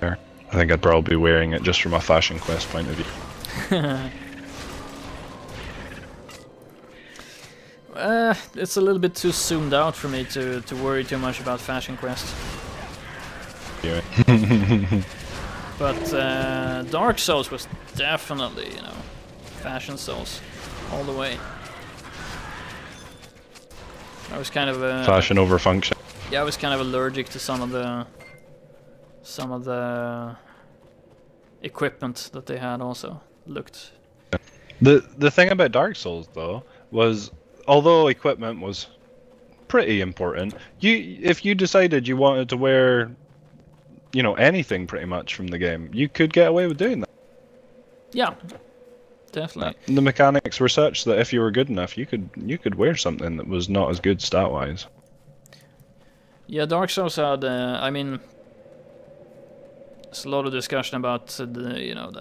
I think I'd probably be wearing it just from a fashion quest point of view. It's a little bit too zoomed out for me to worry too much about Fashion Quest. But Dark Souls was definitely, you know, Fashion Souls all the way. I was kind of fashion over function. Yeah, I was kind of allergic to some of the equipment that they had also looked. The thing about Dark Souls though was, although equipment was pretty important, if you decided you wanted to wear, you know, anything pretty much from the game, you could get away with doing that. Yeah, definitely. The mechanics were such that if you were good enough, you could wear something that was not as good stat-wise. Yeah, Dark Souls had, I mean, there's a lot of discussion about a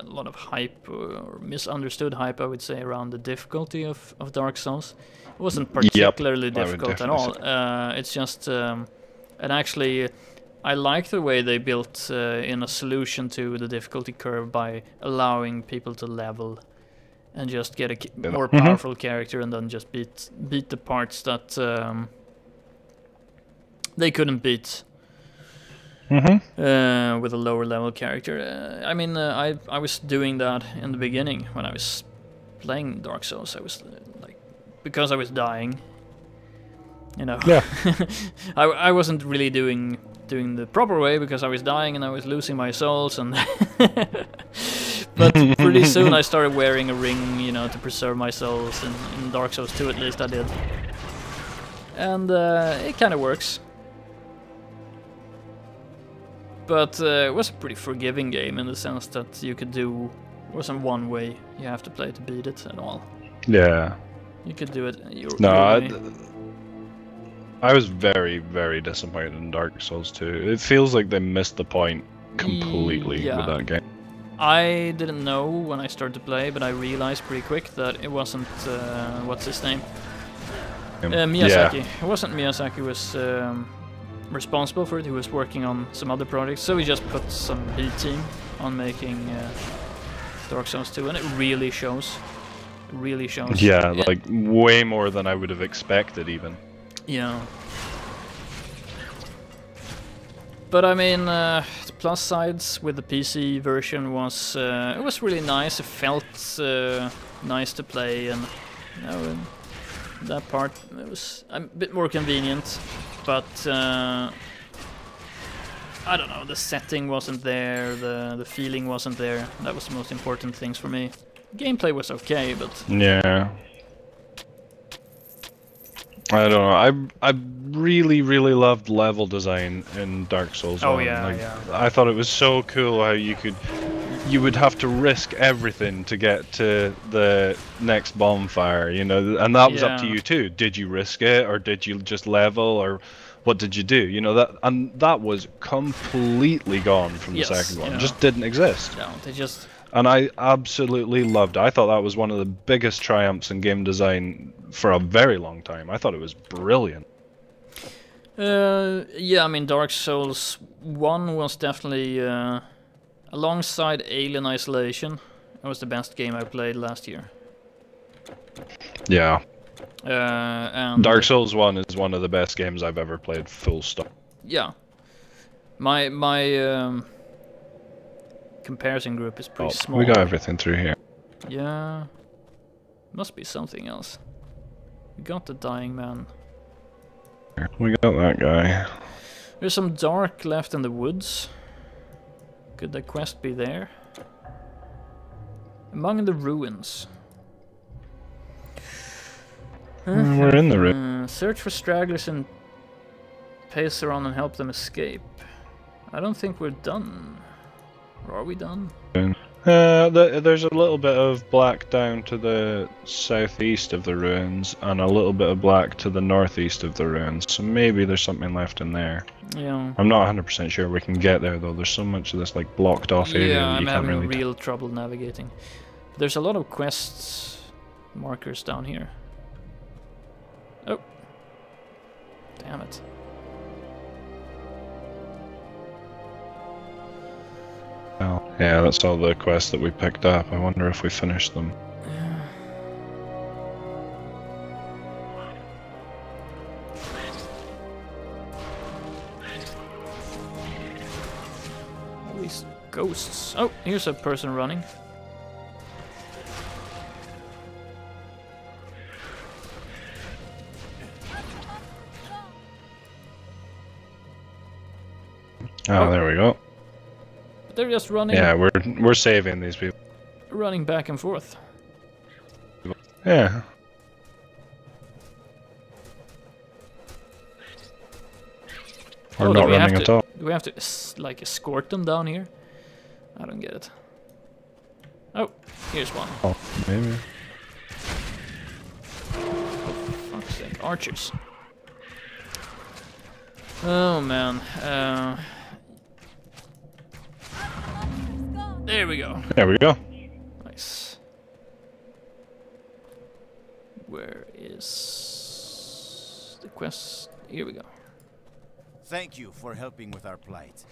lot of hype or misunderstood hype, I would say, around the difficulty of Dark Souls. It wasn't particularly difficult at all. It's just, and actually, I like the way they built in a solution to the difficulty curve by allowing people to level and just get a more powerful character and then just beat the parts that they couldn't beat. With a lower level character. I mean, I was doing that in the beginning when I was playing Dark Souls. I was like, because I was dying, you know. Yeah. I wasn't really doing the proper way because I was dying and I was losing my souls and. But pretty soon I started wearing a ring, you know, to preserve my souls. In Dark Souls 2 at least I did, and it kind of works. But it was a pretty forgiving game in the sense that you could do... It wasn't one way you have to play to beat it at all. Yeah. You could do it your way. I was very, very disappointed in Dark Souls 2. It feels like they missed the point completely with that game. I didn't know when I started to play, but I realized pretty quick that it wasn't... what's his name? Miyazaki. Yeah. It wasn't Miyazaki, it was... responsible for it. He was working on some other projects, so we just put some B team on making Dark Souls 2, and it really shows. It really shows. Yeah, like way more than I would have expected, even. Yeah. But I mean, the plus sides with the PC version was it was really nice. It felt nice to play, and you know, that part it was a bit more convenient. But I don't know, the setting wasn't there, the feeling wasn't there. That was the most important things for me. Gameplay was okay, but... Yeah. I don't know, I really, really loved level design in Dark Souls 1. Oh yeah, like, I thought it was so cool how you could you would have to risk everything to get to the next bonfire, you know, and that was up to you too. Did you risk it, or did you just level, or what did you do? You know, that was completely gone from the second one. It just didn't exist. No, they just... And I absolutely loved it. I thought that was one of the biggest triumphs in game design for a very long time. I thought it was brilliant. Yeah, I mean, Dark Souls 1 was definitely, alongside Alien Isolation, it was the best game I played last year. Yeah. And Dark Souls 1 is one of the best games I've ever played, full stop. Yeah. My comparison group is pretty small. We got everything through here. Yeah. Must be something else. We got the Dying Man. We got that guy. There's some dark left in the woods. Could the quest be there? Among the ruins. We're in the ruins. Search for stragglers and pace around and help them escape. I don't think we're done. Or are we done? There's a little bit of black down to the southeast of the ruins, and a little bit of black to the northeast of the ruins. So maybe there's something left in there. Yeah. I'm not 100% sure we can get there though. There's so much of this like blocked off area. Yeah, that I'm you can't having really real trouble navigating. There's a lot of quests markers down here. Oh. Damn it. Well, yeah, that's all the quests that we picked up. I wonder if we finished them. All these ghosts. Oh, here's a person running. Oh, there we go. They're just running. Yeah, we're saving these people. Running back and forth. Yeah. Or not running at all. Do we have to like escort them down here? I don't get it. Oh, here's one. Oh, maybe. Oh, fuck's sake, archers. Oh man. There we go. There we go. Nice. Where is the quest? Here we go. Thank you for helping with our plight.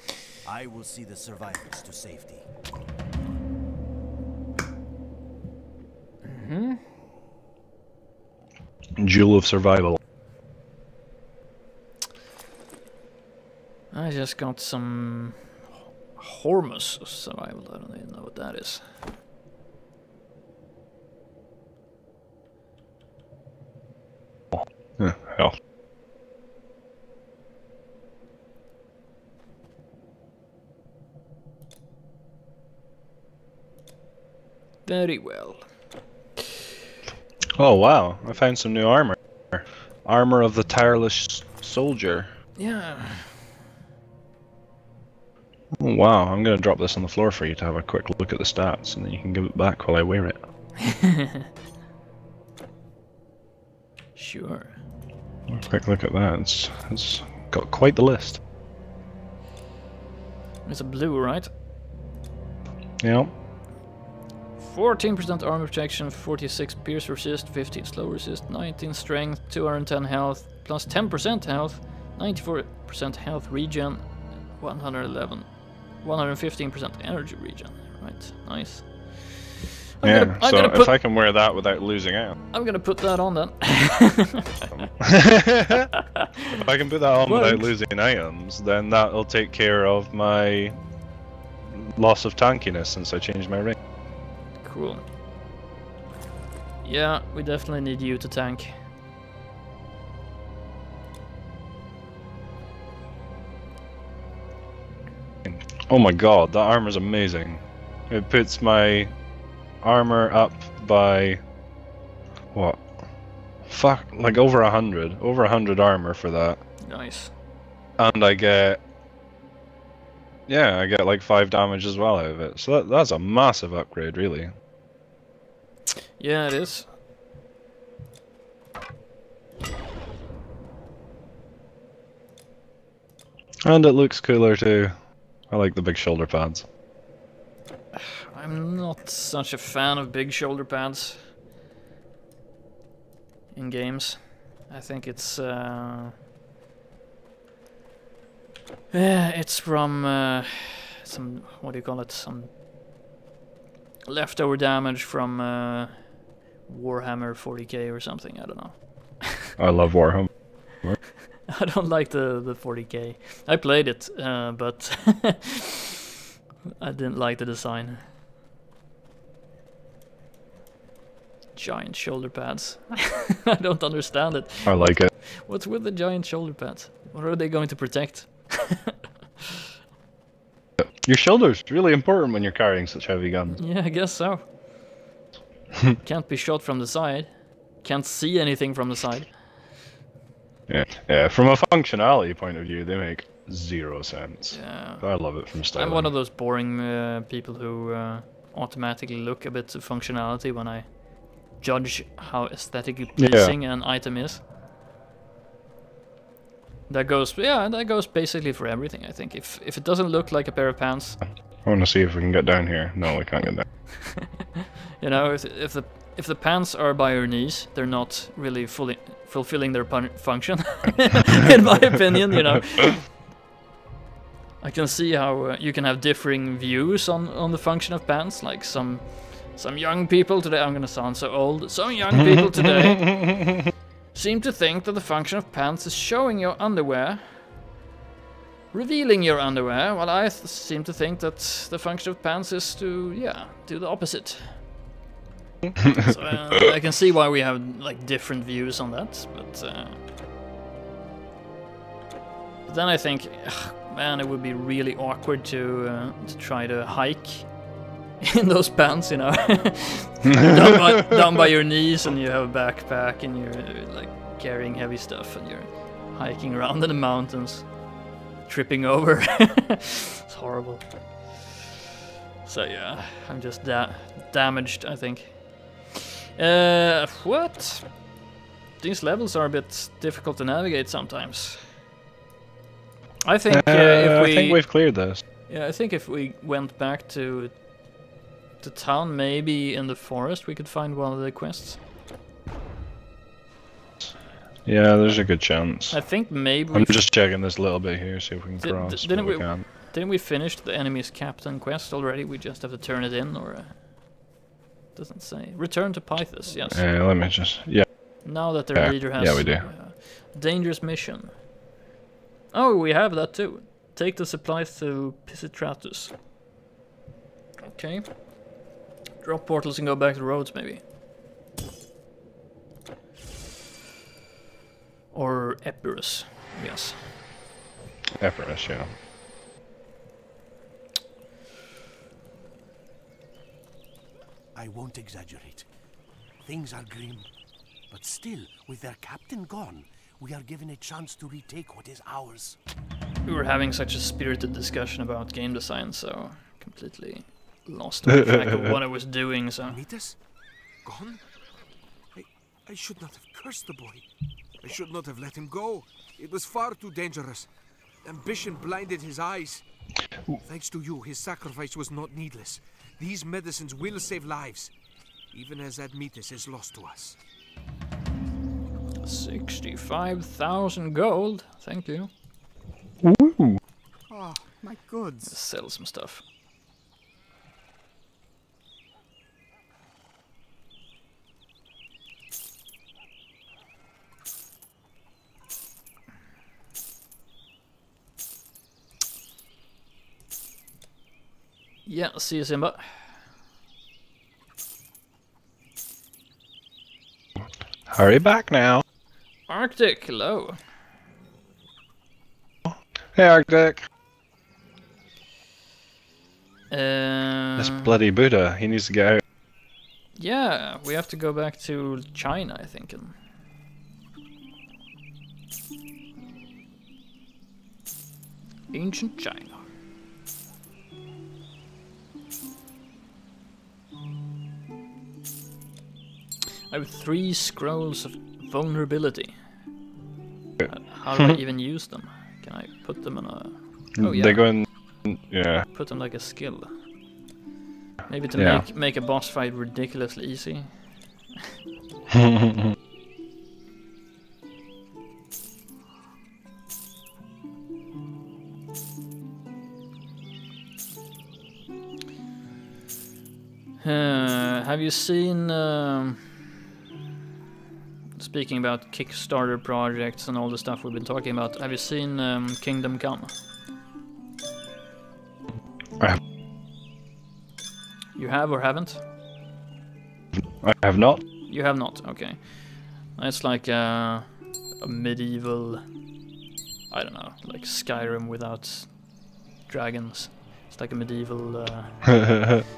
I will see the survivors to safety. Jewel of survival. I just got some Hormus of survival. I don't even know what that is. Yeah, hell. Very well. Oh wow, I found some new armor. Armor of the Tireless Soldier. Yeah. Oh, wow, I'm gonna drop this on the floor for you to have a quick look at the stats, and then you can give it back while I wear it. Sure. A quick look at that. It's got quite the list. It's a blue, right? Yeah. 14% armor protection, 46 pierce resist, 15 slow resist, 19 strength, 210 health, plus 10% health, 94% health regen, 111, 115% energy regen. Right, nice. Yeah, so if I can wear that without losing out. I'm gonna put that on then. If I can put that on without losing items, then that'll take care of my loss of tankiness since I changed my ring. Cool. Yeah, we definitely need you to tank. Oh my god, that armor's amazing. It puts my armor up by what? Fuck, like over 100. Over 100 armor for that. Nice. And I get Yeah, I get like 5 damage as well out of it. So that's a massive upgrade, really. Yeah, it is. And it looks cooler too. I like the big shoulder pads. I'm not such a fan of big shoulder pads in games. I think it's from some, what do you call it? Some leftover damage from Warhammer 40k or something. I don't know. I love Warhammer. I don't like the 40k. I played it, but I didn't like the design. Giant shoulder pads. I don't understand it. I like it. What's with the giant shoulder pads? What are they going to protect? Your shoulder's really important when you're carrying such heavy guns. Yeah, I guess so. Can't be shot from the side. Can't see anything from the side. Yeah. From a functionality point of view, they make 0 sense. Yeah. But I love it from styling. I'm one of those boring people who automatically look a bit to functionality when I judge how aesthetically pleasing an item is. That goes basically for everything, I think. If it doesn't look like a pair of pants, I want to see if we can get down here. No, we can't get down. you know, if the pants are by your knees, they're not really fully fulfilling their function, in my opinion. You know, I can see how you can have differing views on the function of pants. Like some young people today, I'm gonna sound so old. Some young people today seem to think that the function of pants is showing your underwear, revealing your underwear, while I seem to think that the function of pants is to, do the opposite. So I can see why we have like different views on that, but then I think, man, it would be really awkward to try to hike in those pants, you know. down by your knees, and you have a backpack, and you're like carrying heavy stuff, and you're hiking around in the mountains, tripping over. It's horrible. So yeah, I'm just damaged, I think. What? These levels are a bit difficult to navigate sometimes. I think if we... I think we've cleared this. Yeah, I think if we went back to the town, maybe in the forest, we could find one of the quests. Yeah, there's a good chance. I think maybe... I'm just checking this little bit here, see if we can cross. Didn't we finish the enemy's captain quest already? We just have to turn it in, or... doesn't say. Return to Pythus, yes. Let me just... Yeah. Now that their leader has... Yeah, we do. Dangerous mission. Oh, we have that too. Take the supplies to Pisistratus. Okay. Drop portals and go back to Rhodes, maybe. Or Epirus, yes. Epirus, yeah. I won't exaggerate. Things are grim. But still, with their captain gone, we are given a chance to retake what is ours. We were having such a spirited discussion about game design, so completely lost track of what I was doing, so... Mitas? Gone? I should not have cursed the boy. I should not have let him go. It was far too dangerous. Ambition blinded his eyes. Thanks to you, his sacrifice was not needless. These medicines will save lives, even as Admetus is lost to us. 65,000 gold. Thank you. Ooh. Oh, my goods. Let's sell some stuff. Yeah, see you, Simba. Hurry back now. Arctic, hello. Hey, Arctic. Uh, This bloody Buddha, he needs to get out. Yeah, we have to go back to China, I think. And ancient China. I have 3 scrolls of vulnerability. How do I even use them? Can I put them in a... Oh yeah. They go in... Yeah. Put them like a skill. Maybe to make a boss fight ridiculously easy. Have you seen... speaking about Kickstarter projects and all the stuff we've been talking about, have you seen Kingdom Come? I have. You have or haven't? I have not. You have not, okay. It's like a medieval... I don't know, like Skyrim without dragons. It's like a medieval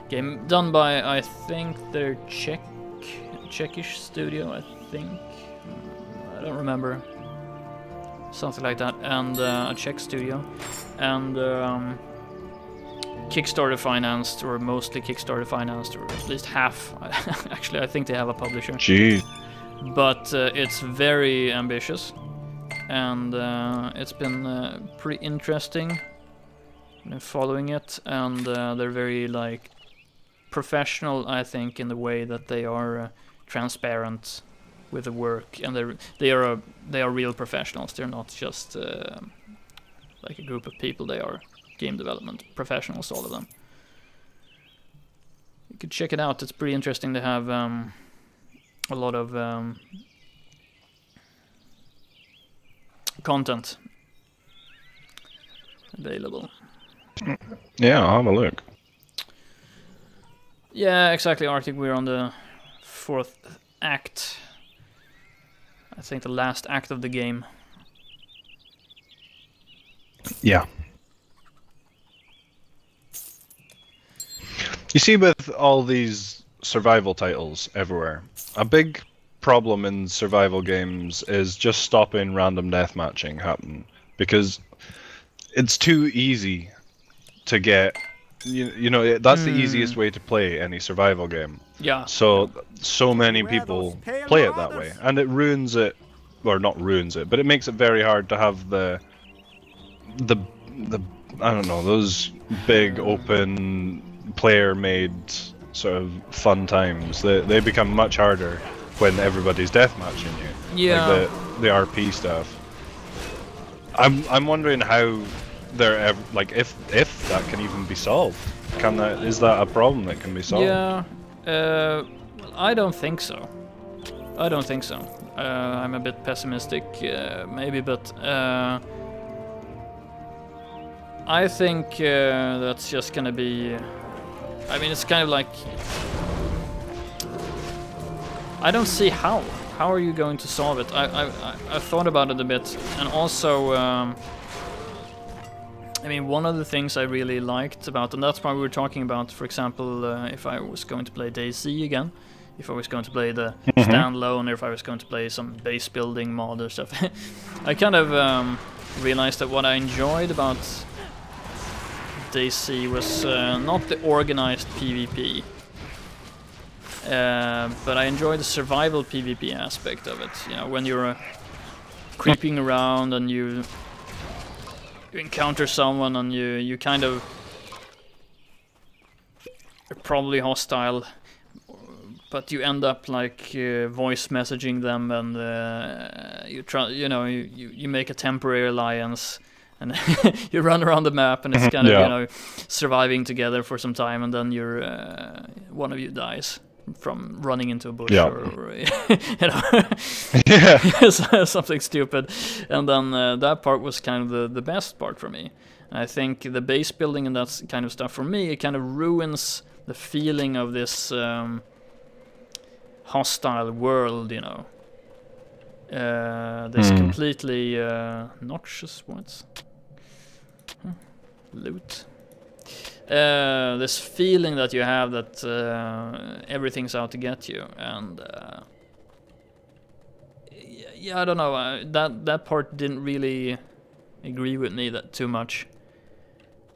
game done by, I think, their Czechish studio, I think. I don't remember. Something like that. And a Czech studio. And Kickstarter financed, or mostly Kickstarter financed, or at least half. Actually, I think they have a publisher. Gee. But it's very ambitious. And it's been pretty interesting following it. And they're very, like, professional, I think, in the way that they are transparent with the work, and they are real professionals. They're not just like a group of people. They are game development professionals, all of them. You could check it out. It's pretty interesting. They have a lot of content available. Yeah, I'll have a look. Yeah, exactly, Arctic. We're on the 4th act. I think the last act of the game. Yeah. You see, with all these survival titles everywhere, a big problem in survival games is just stopping random deathmatching happening, because it's too easy to get. You know, that's the easiest way to play any survival game. Yeah. So many people play it that way, and it ruins it, or not ruins it, but it makes it very hard to have the I don't know, those big open player-made sort of fun times. They become much harder when everybody's deathmatching you. Yeah. Like the RP stuff. I'm wondering how they're ever, like, if that can even be solved. Is that a problem that can be solved? Yeah, I don't think so. I don't think so. I'm a bit pessimistic, maybe, but I think that's just gonna be. I mean, it's kind of like, I don't see how. How are you going to solve it? I've thought about it a bit, and also. I mean, one of the things I really liked about, and that's why we were talking about, for example, if I was going to play DayZ again, if I was going to play the standalone, or if I was going to play some base building mod or stuff, I kind of realized that what I enjoyed about DayZ was not the organized PvP, but I enjoyed the survival PvP aspect of it. You know, when you're creeping around and you encounter someone and you kind of are probably hostile, but you end up like voice messaging them, and you make a temporary alliance, and you run around the map, and it's kind of, you know, surviving together for some time, and then you're one of you dies from running into a bush, or you know, something stupid, and then that part was kind of the best part for me. And I think the base building and that kind of stuff, for me, it kind of ruins the feeling of this hostile world, you know. This completely noxious loot. This feeling that you have that everything's out to get you, and yeah, I don't know. That part didn't really agree with me that too much.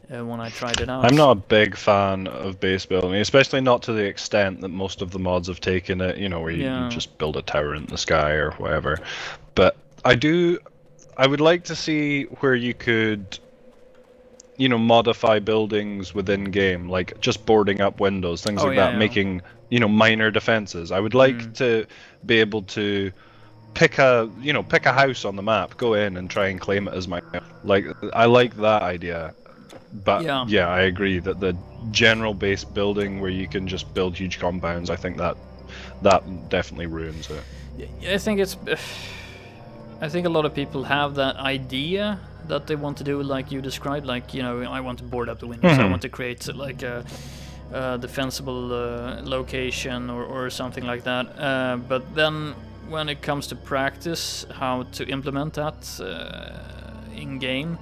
when I tried it out. I'm not a big fan of base building, especially not to the extent that most of the mods have taken it, you know, where you just build a tower in the sky or whatever. But I would like to see where you could, you know, modify buildings within game, like just boarding up windows, things like that, making, you know, minor defenses. I would like to be able to pick a house on the map, go in and try and claim it as my own. Like, I like that idea. But yeah, I agree that the general base building where you can just build huge compounds, I think that definitely ruins it. I think a lot of people have that idea that they want to do like you described, like, you know, I want to board up the windows, I want to create like a defensible location or something like that. But then when it comes to practice, how to implement that in game,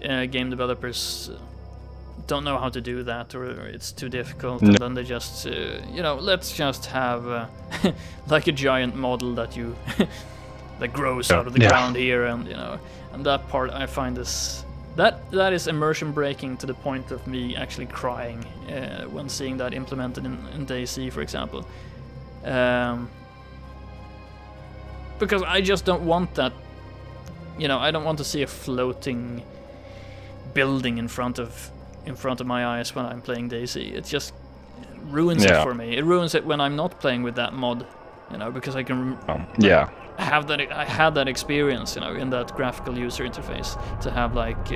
game developers don't know how to do that, or it's too difficult, and then they just, you know, let's just have like a giant model that you that grows out of the ground here, and you know, and that part I find is that is immersion breaking to the point of me actually crying when seeing that implemented in DayZ, for example, because I just don't want that. You know, I don't want to see a floating building in front of my eyes when I'm playing DayZ. It just ruins it for me. It ruins it when I'm not playing with that mod, you know, because I can I had that experience, you know, in that graphical user interface, to have like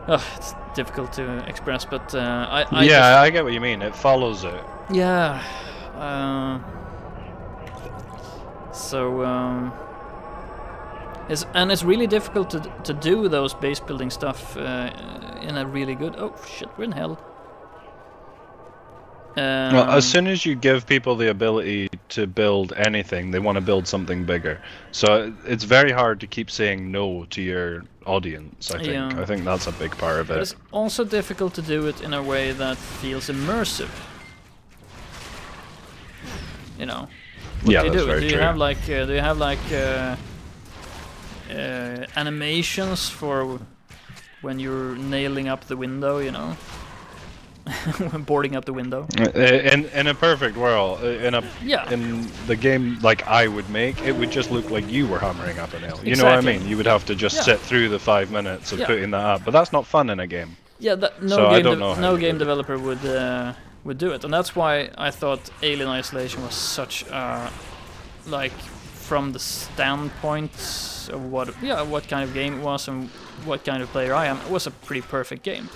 it's difficult to express, but I get what you mean. It follows it. Yeah. It's really difficult to do those base building stuff in a really good... Oh shit, we're in hell. Well, as soon as you give people the ability to build anything, they want to build something bigger. So it's very hard to keep saying no to your audience, I think. Yeah. I think that's a big part of it. But it's also difficult to do it in a way that feels immersive. You know. What do you do? Do you have like animations for when you're nailing up the window, you know? Boarding up the window. In a perfect world, in the game like I would make, it would just look like you were hammering up a nail. You know what I mean? You would have to just sit through the 5 minutes of putting that up, but that's not fun in a game. Yeah, no game developer would do it, and that's why I thought Alien Isolation was such like, from the standpoint of what kind of game it was and what kind of player I am, it was a pretty perfect game.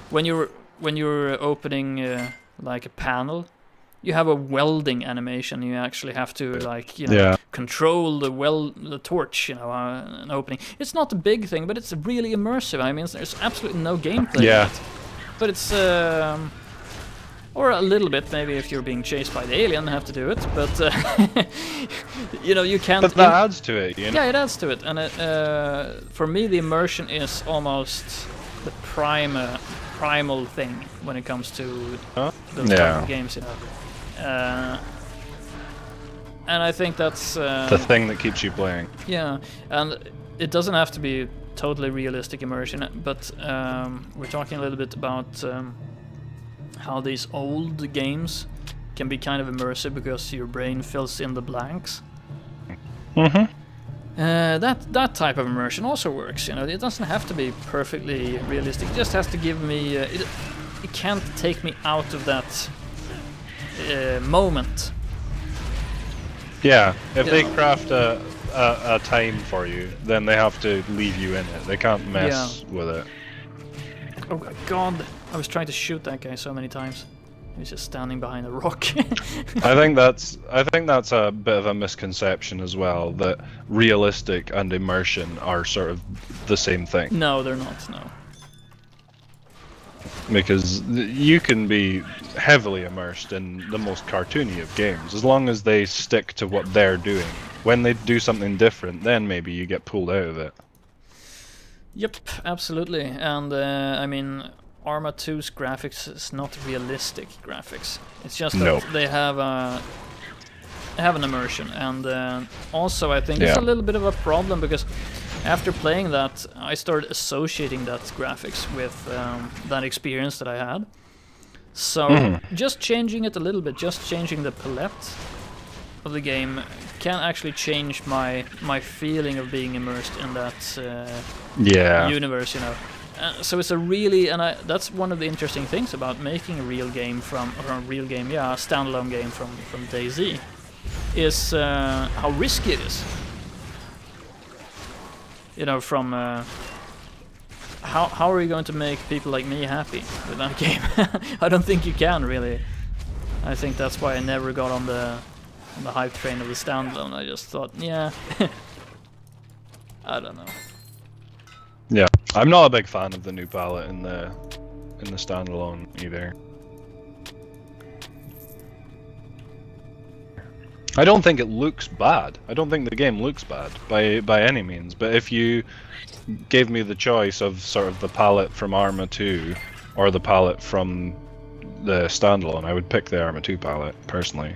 When you're opening like a panel, you have a welding animation. You actually have to, like, you know, control the torch, you know, an opening. It's not a big thing, but it's really immersive. I mean, there's absolutely no gameplay in it, but it's or a little bit, maybe if you're being chased by the alien, have to do it, but you know, you can't. But that adds to it, you know? Yeah, it adds to it, and for me, the immersion is almost the primal thing when it comes to those type of games, you know. And I think that's the thing that keeps you playing. Yeah, and it doesn't have to be totally realistic immersion, but we're talking a little bit about how these old games can be kind of immersive because your brain fills in the blanks. That type of immersion also works, you know. It doesn't have to be perfectly realistic. It just has to give me it can't take me out of that moment. Yeah, if they craft a time for you, then they have to leave you in it. They can't mess with it. Oh my god, I was trying to shoot that guy so many times. He's just standing behind a rock. I think that's a bit of a misconception as well, that realistic and immersion are sort of the same thing. No, they're not, no. Because you can be heavily immersed in the most cartoony of games, as long as they stick to what they're doing. When they do something different, then maybe you get pulled out of it. Yep, absolutely. And I mean, Arma 2's graphics is not realistic graphics. It's just that they have an immersion, and also I think it's a little bit of a problem because after playing that, I started associating that graphics with that experience that I had. So just changing it a little bit, just changing the palette of the game can actually change my feeling of being immersed in that universe, you know. So it's a really, that's one of the interesting things about making a real game a standalone game from DayZ, is how risky it is. You know, from how are you going to make people like me happy with that game? I don't think you can really. I think that's why I never got on the hype train of the standalone. I just thought, yeah, I don't know. Yeah, I'm not a big fan of the new palette in the standalone either. I don't think it looks bad. I don't think the game looks bad by any means. But if you gave me the choice of sort of the palette from Arma 2 or the palette from the standalone, I would pick the Arma 2 palette personally.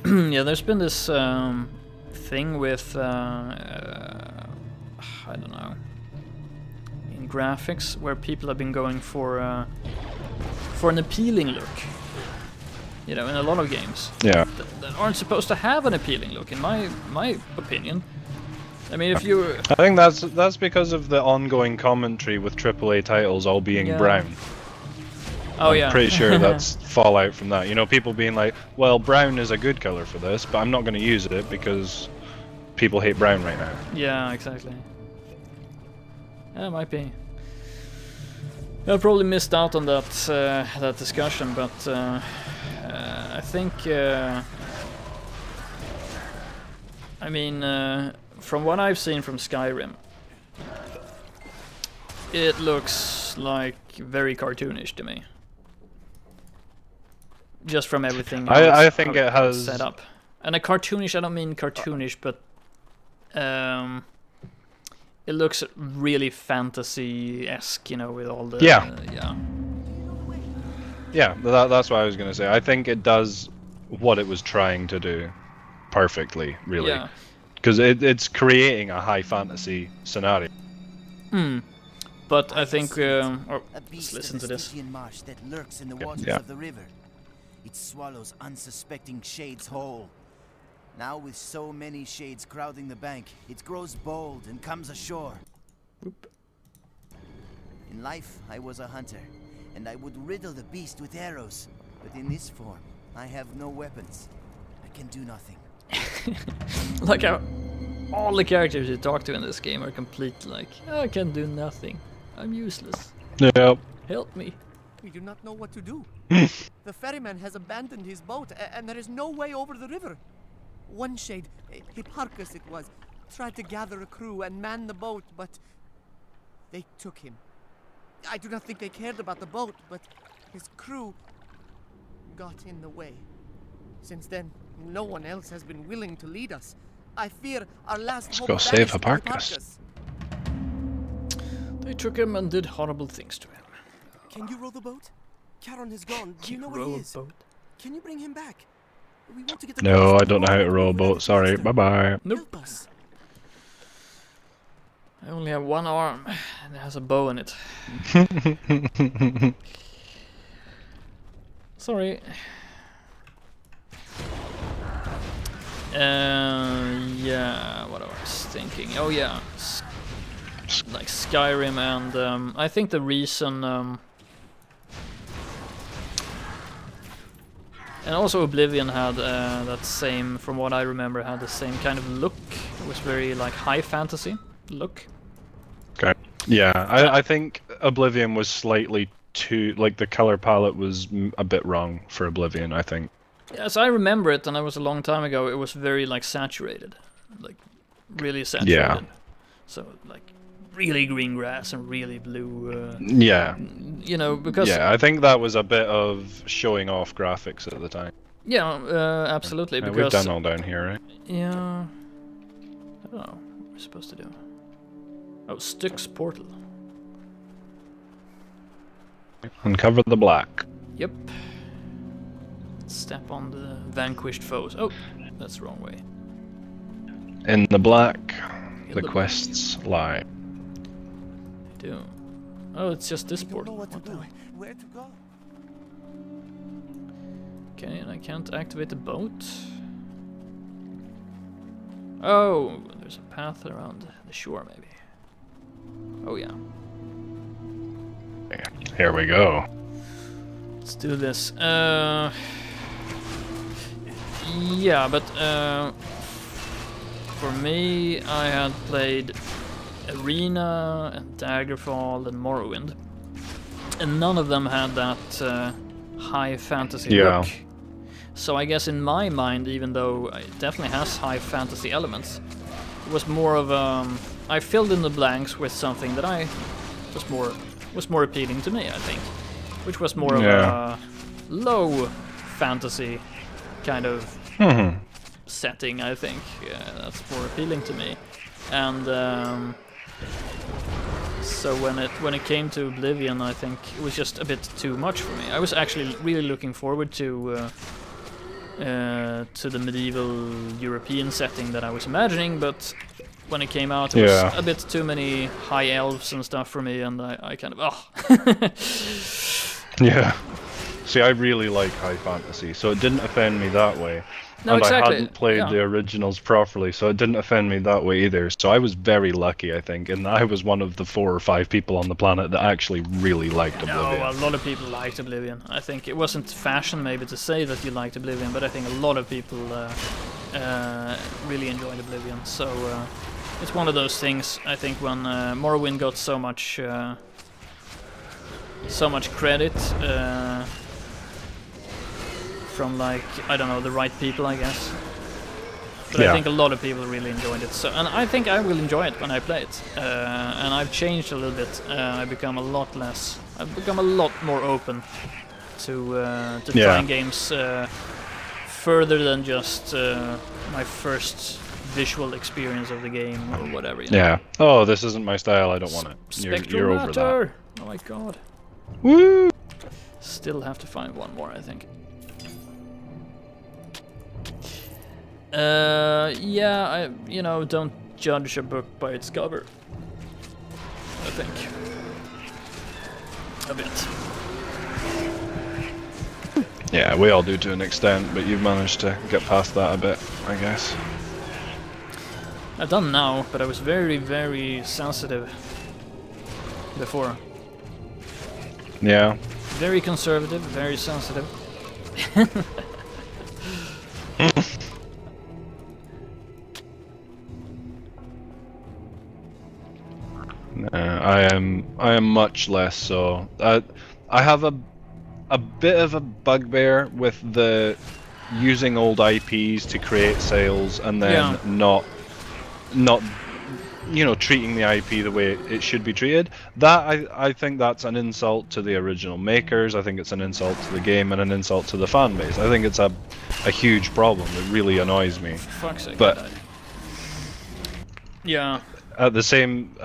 Yeah, there's been this thing with I don't know, in graphics, where people have been going for an appealing look. You know, in a lot of games. Yeah. That aren't supposed to have an appealing look, in my opinion. I mean, if you... I think that's because of the ongoing commentary with AAA titles all being brown. Oh, I'm pretty sure that's fallout from that. You know, people being like, well, brown is a good color for this, but I'm not going to use it because people hate brown right now. Yeah, exactly. Yeah, it might be. I probably missed out on that that discussion, but I think I mean, from what I've seen from Skyrim, it looks like very cartoonish to me. Just from everything I think it has set up. And a cartoonish, I don't mean cartoonish, but it looks really fantasy-esque, you know, with all the... Yeah, that's what I was going to say. I think it does what it was trying to do perfectly, really. Yeah. Because it's creating a high fantasy scenario. But I think... let's listen to this. Marsh that lurks in the waters of the river. It swallows unsuspecting shades whole. Now with so many shades crowding the bank, it grows bold and comes ashore. Whoop. In life, I was a hunter, and I would riddle the beast with arrows. But in this form, I have no weapons. I can do nothing. Like how all the characters you talk to in this game are complete, like, I can do nothing. I'm useless. Yep. Help me. We do not know what to do. The ferryman has abandoned his boat, and there is no way over the river. One shade, Hipparchus it was, tried to gather a crew and man the boat, but they took him. I do not think they cared about the boat, but his crew got in the way. Since then, no one else has been willing to lead us. I fear our last hope Let's go save Hipparchus. They took him and did horrible things to him. Can you row the boat? Charon has gone. Do you know where he is? Can you bring him back? We want to get the No, I don't know how to row a boat. Sorry. Bye-bye. Nope. I only have one arm, and it has a bow in it. Sorry. Yeah, what I was thinking. Oh yeah, like Skyrim, and I think the reason, and also Oblivion had that same, from what I remember, had the same kind of look. It was very like high fantasy look. Okay. Yeah, I think Oblivion was slightly too, like the color palette was a bit wrong for Oblivion, I think. Yes, I remember it, and it was a long time ago. It was very like saturated, like really saturated. Yeah. So like really green grass and really blue. Yeah. You know, because yeah, I think that was a bit of showing off graphics at the time. Yeah, absolutely. Yeah, because we've done all down here, right? Yeah. I don't know what we're supposed to do. Oh, Styx portal. Uncover the black. Yep. Step on the vanquished foes. Oh, that's the wrong way. In the black. the quests lie. They do. Oh, it's just this I don't board. know what to do. Where to go? Okay, and I can't activate the boat. Oh, there's a path around the shore, maybe. Oh yeah. Here we go. Let's do this. Yeah, but for me, I had played Arena and Daggerfall and Morrowind, and none of them had that high fantasy look. So I guess in my mind, even though it definitely has high fantasy elements, it was more of I filled in the blanks with something that I was more appealing to me, I think, which was more of a low fantasy kind of setting. I think that's more appealing to me, and so when it came to Oblivion, I think it was just a bit too much for me. I was actually really looking forward to the medieval European setting that I was imagining, but when it came out, it was a bit too many high elves and stuff for me, and I kind of Yeah. See, I really like high fantasy, so it didn't offend me that way. No, and exactly. I hadn't played the originals properly, so it didn't offend me that way either. So I was very lucky, I think, and I was one of the 4 or 5 people on the planet that actually really liked Oblivion. No, a lot of people liked Oblivion. I think it wasn't fashion maybe to say that you liked Oblivion, but I think a lot of people really enjoyed Oblivion. So it's one of those things. I think when Morrowind got so much credit from, like, I don't know, the right people, I guess. But I think a lot of people really enjoyed it. So, and I think I will enjoy it when I play it. And I've changed a little bit. I've become a lot more open to trying games further than just my first visual experience of the game or whatever. You know? Yeah. Oh, this isn't my style. I don't want it. You're over that. Oh my god. Woo! Still have to find one more, I think. Yeah, you know, don't judge a book by its cover, I think. A bit. Yeah, we all do to an extent, but you've managed to get past that a bit, I guess. I've done now, but I was very, very sensitive before. Yeah. Very conservative, very sensitive. I am much less so. I have a bit of a bugbear with the using old IPs to create sales and then not you know, treating the IP the way it should be treated. That I think that's an insult to the original makers. I think it's an insult to the game and an insult to the fan base. I think it's a huge problem. It really annoys me. For fuck's sake, but yeah. At the same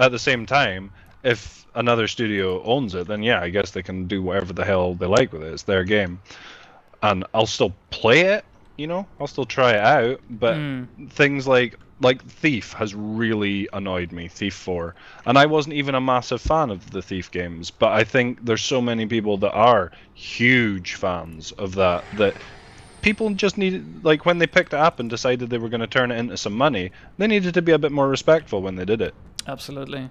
time, if another studio owns it, then yeah, I guess they can do whatever the hell they like with it. It's their game, and I'll still play it. You know, I'll still try it out. But things like Thief has really annoyed me. Thief 4, and I wasn't even a massive fan of the Thief games, but I think there's so many people that are huge fans of that people just needed, like, when they picked it up and decided they were going to turn it into some money, they needed to be a bit more respectful when they did it. Absolutely.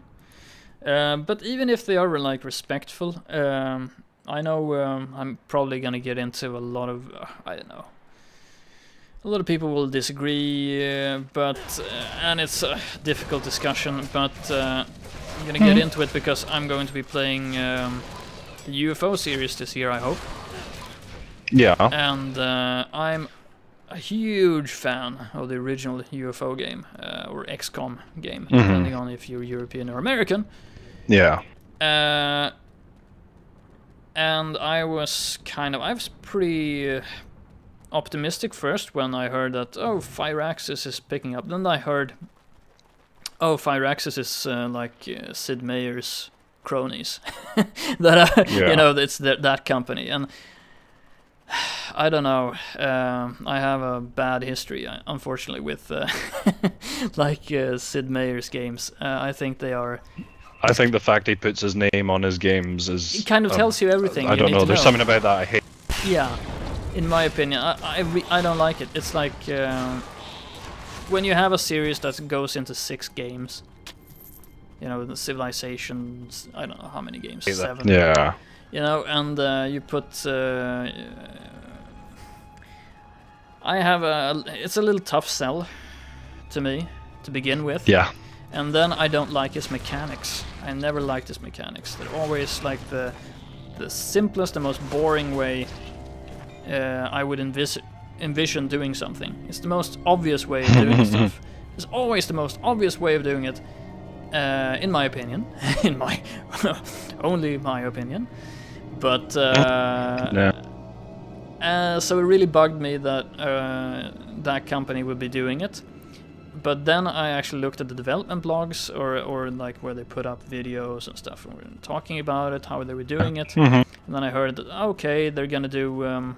But even if they are, like, respectful, I know I'm probably going to get into a lot of, I don't know, a lot of people will disagree, but and it's a difficult discussion, but I'm going to get into it because I'm going to be playing the UFO series this year, I hope. Yeah. And I'm a huge fan of the original UFO game, or XCOM game, depending on if you're European or American. Yeah. And I was pretty optimistic first when I heard that, oh, Firaxis is picking up. Then I heard, oh, Firaxis is like Sid Meier's cronies. That you know, it's that company, and I don't know. I have a bad history, unfortunately, with like Sid Meier's games. I think they are. I think the fact he puts his name on his games is. It kind of tells you everything. I don't know. There's something about that I hate. Yeah, in my opinion, I don't like it. It's like when you have a series that goes into 6 games. You know, the Civilizations. I don't know how many games. 7. Yeah. You know, and you put. It's a little tough sell to me to begin with. Yeah. And then I don't like his mechanics. I never liked his mechanics. They're always like the simplest, the most boring way I would envision doing something. It's the most obvious way of doing stuff. It's always the most obvious way of doing it, in my opinion. In my only my opinion. But so it really bugged me that that company would be doing it. But then I actually looked at the development blogs or like where they put up videos and stuff, and we were talking about it, how they were doing it. And then I heard that okay, they're gonna do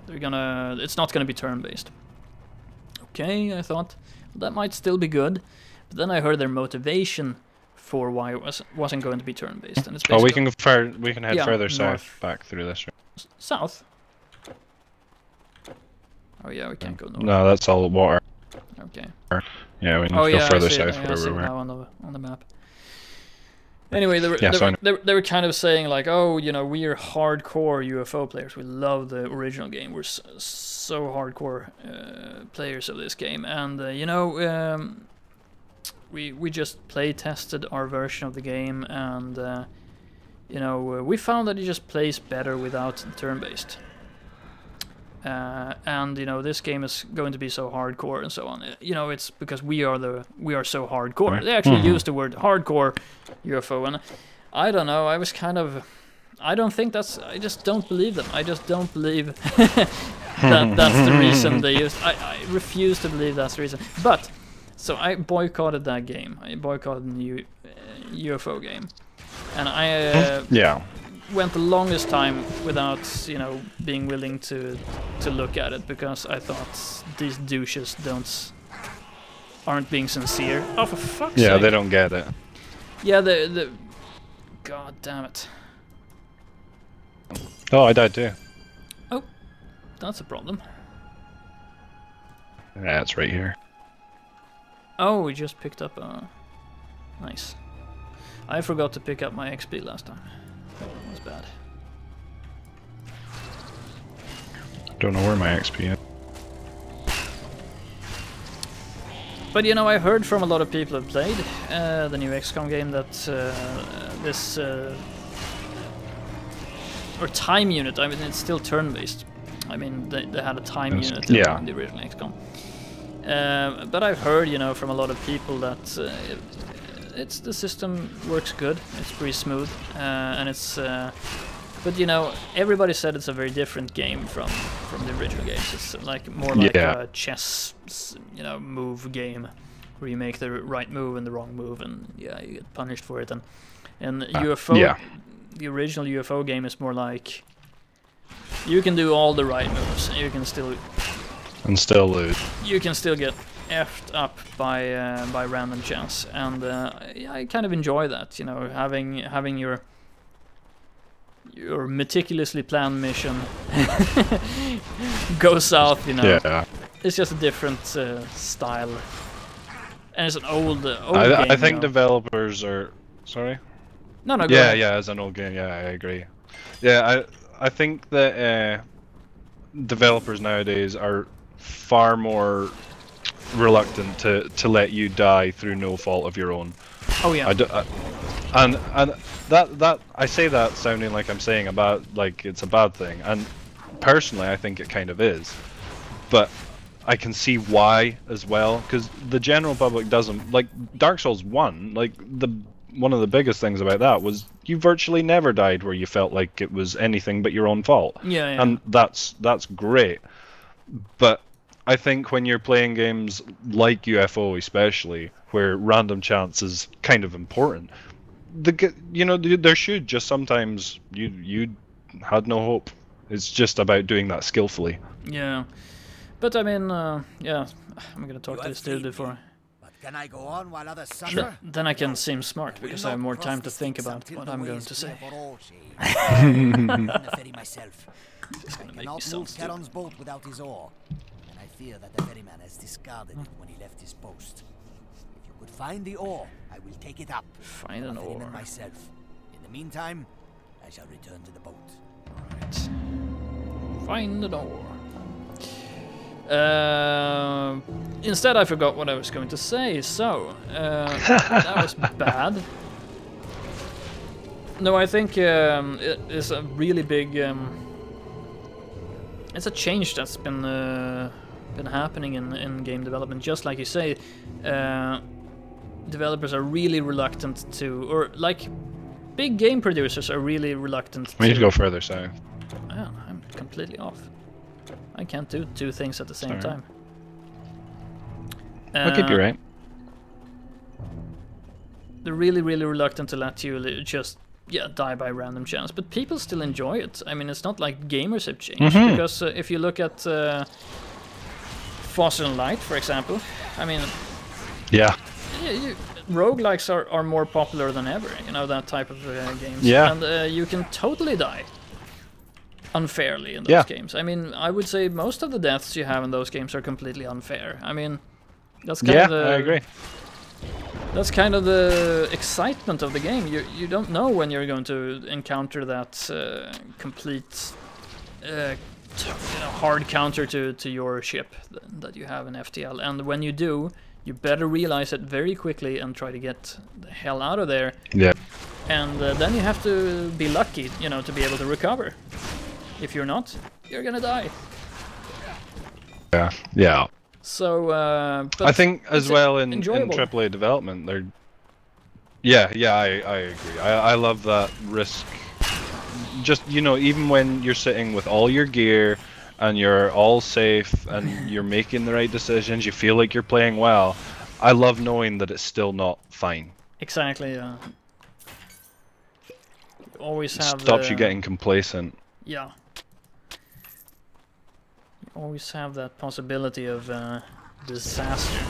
it's not gonna be turn-based. Okay, I thought that might still be good. But then I heard their motivation for why it wasn't going to be turn-based, and it's we can head further north. south back through this. South? Oh yeah, we can't go north. No, that's all water. Okay. Yeah, we need to go further south I where see we were. now on the map. Anyway, they were kind of saying like, oh, you know, we are hardcore UFO players. We love the original game. We're so hardcore players of this game, and you know. We just play tested our version of the game, and you know, we found that it just plays better without turn-based. And you know, this game is going to be so hardcore and so on. You know, it's because we are so hardcore. They actually used the word hardcore UFO, and I don't know. I just don't believe them. I just don't believe that's the reason they used. I refuse to believe that's the reason. But. So I boycotted that game. I boycotted the new UFO game, and I went the longest time without, you know, being willing to look at it, because I thought these douches aren't being sincere. Oh, for fuck's sake! Yeah, they don't get it. Yeah, the God damn it! Oh, I died too. Oh, that's a problem. Yeah, it's right here. Oh, we just picked up a... Nice. I forgot to pick up my XP last time. That was bad. Don't know where my XP is. But you know, I heard from a lot of people who played the new XCOM game that this... or time unit, I mean, it's still turn-based. I mean, they had a time unit in the original XCOM. But I've heard, you know, from a lot of people that the system works good. It's pretty smooth, and it's. But you know, everybody said it's a very different game from the original games. It's like more like a chess, you know, move game, where you make the right move and the wrong move, and you get punished for it. And UFO, the original UFO game is more like you can do all the right moves, and you can still. And still lose. You can still get effed up by random chance, and I kind of enjoy that. You know, having your meticulously planned mission go south. You know, it's just a different style, and it's an old game. I think developers are sorry. No, go ahead. Yeah, it's an old game. Yeah, I agree. Yeah, I think that developers nowadays are far more reluctant to let you die through no fault of your own. Oh yeah. And that I say that sounding like I'm saying like it's a bad thing, and personally I think it kind of is, but I can see why as well, because the general public doesn't like Dark Souls 1. Like one of the biggest things about that was you virtually never died where you felt like it was anything but your own fault. Yeah. And that's great. But I think when you're playing games like UFO especially, where random chance is kind of important, there should just sometimes you had no hope It's just about doing that skillfully. Yeah, but I mean, yeah, I'm gonna talk to this dude before. Can I go on while others suffer? Then I can seem smart because I have more time to think about what I'm going to say. Myself. I cannot move Charon's boat without his oar, and I fear that the ferryman has discarded it when he left his post. If you could find the oar, I will take it up. Find an oar myself. In the meantime, I shall return to the boat. Alright. Find an oar. Instead I forgot what I was going to say, so that was bad. No, I think it is a really big it's a change that's been happening in game development. Just like you say, developers are really reluctant to, or like big game producers are really reluctant We need to go further south. Oh, I'm completely off. I can't do two things at the same time. I'll keep you right. They're really, really reluctant to let you just, die by random chance. But people still enjoy it. I mean, it's not like gamers have changed. Because if you look at Faster Than Light, for example, I mean... Yeah. Roguelikes are more popular than ever, you know, that type of games. Yeah. And you can totally die unfairly in those games. I mean, I would say most of the deaths you have in those games are completely unfair. I mean, that's kind of the... I agree. That's kind of the excitement of the game. You don't know when you're going to encounter that complete hard counter to your ship that you have in FTL. And when you do, you better realize it very quickly and try to get the hell out of there. Yeah. And then you have to be lucky, you know, to be able to recover. If you're not, you're gonna die. Yeah. So, but I think as well in enjoyable. AAA development, they're... I agree. I love that risk. Just, you know, even when you're sitting with all your gear and you're all safe and you're making the right decisions, you feel like you're playing well, I love knowing that it's still not fine. Exactly, You always have... It stops you getting complacent. Yeah. You always have that possibility of disaster.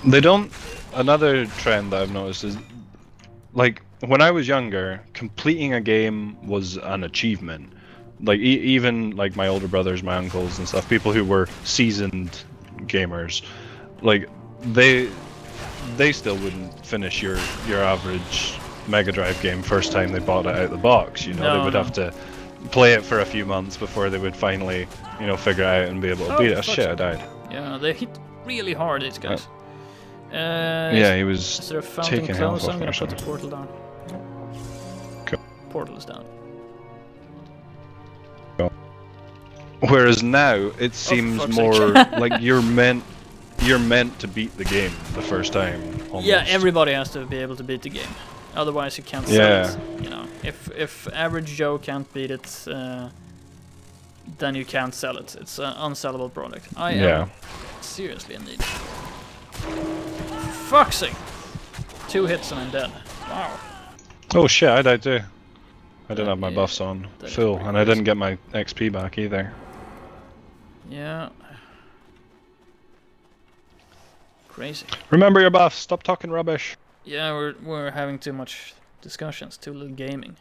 They don't... Another trend that I've noticed is, like, when I was younger, completing a game was an achievement. Like, even, like, my older brothers, my uncles and stuff, people who were seasoned gamers, like, they still wouldn't finish your average Mega Drive game first time they bought it out of the box, you know. They would have to play it for a few months before they would finally, you know, figure it out and be able to beat it. Shit, I died. Yeah, they hit really hard, these guys. Yeah, he was is there a fountain taking close? health I'm gonna off put the portal down. Cool. Portal is down. Whereas now it seems more like you're meant to beat the game the first time. Almost. Yeah, everybody has to be able to beat the game. Otherwise you can't sell it. You know, if average Joe can't beat it, then you can't sell it. It's an unsellable product. I am seriously in need. Fuck's sake! 2 hits and I'm dead. Wow. Oh shit, I died too. I didn't have my buffs on full, and I didn't get my XP back either. Yeah. Crazy. Remember your buffs, stop talking rubbish. Yeah, we're having too much discussions, too little gaming.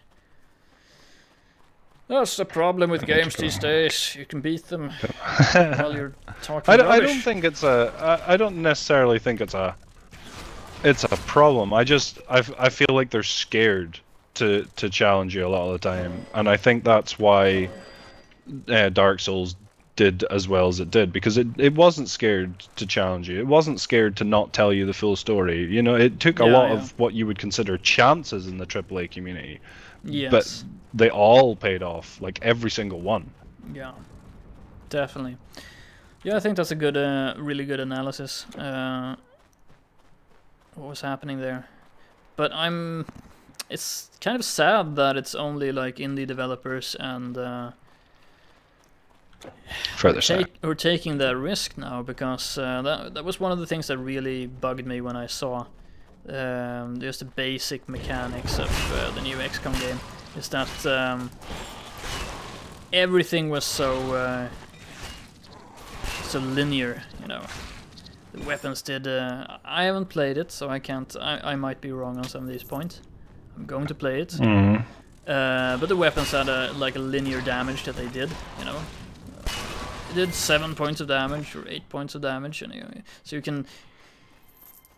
That's the problem with games these days. You can beat them while you're talking rubbish. I don't think it's I don't necessarily think it's a problem. I feel like they're scared to challenge you a lot of the time, and I think that's why Dark Souls did as well as it did, because it wasn't scared to challenge you. It wasn't scared to not tell you the full story. You know, it took a lot of what you would consider chances in the AAA community. Yes. But they all paid off, like every single one. Yeah, definitely. Yeah, I think that's a good, really good analysis. What was happening there? But it's kind of sad that it's only like indie developers and who are taking that risk now, because that was one of the things that really bugged me when I saw just the basic mechanics of the new XCOM game, is that everything was so linear, you know. The weapons did. I haven't played it, so I can't. I might be wrong on some of these points. I'm going to play it, but the weapons had like a linear damage that they did, you know. It did 7 points of damage or 8 points of damage, anyway. So you can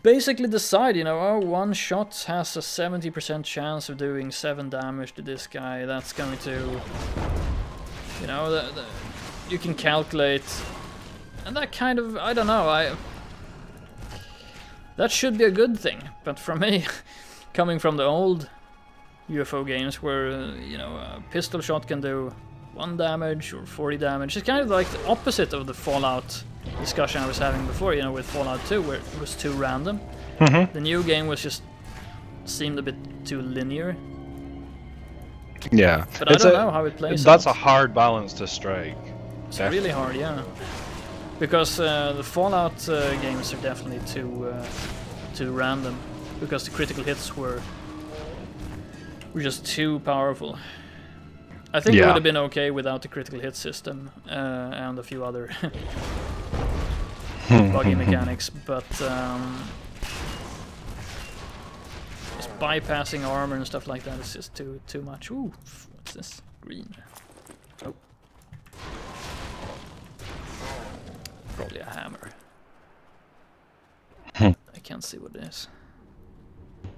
basically decide, you know, oh, one shot has a 70% chance of doing 7 damage to this guy. That's going to, you know, you can calculate, and that kind of, I don't know, that should be a good thing. But for me, coming from the old UFO games where, you know, a pistol shot can do 1 damage or 40 damage, it's kind of like the opposite of the Fallout discussion I was having before, you know, with Fallout 2, where it was too random. The new game was just seemed a bit too linear. Yeah, but I don't know how it plays. That's a hard balance to strike. It's really hard, yeah. Because the Fallout games are definitely too random, because the critical hits were just too powerful. I think it would have been okay without the critical hit system and a few other buggy mechanics, but just bypassing armor and stuff like that is just too much. Ooh, what's this? Green. Oh. Probably a hammer. I can't see what it is.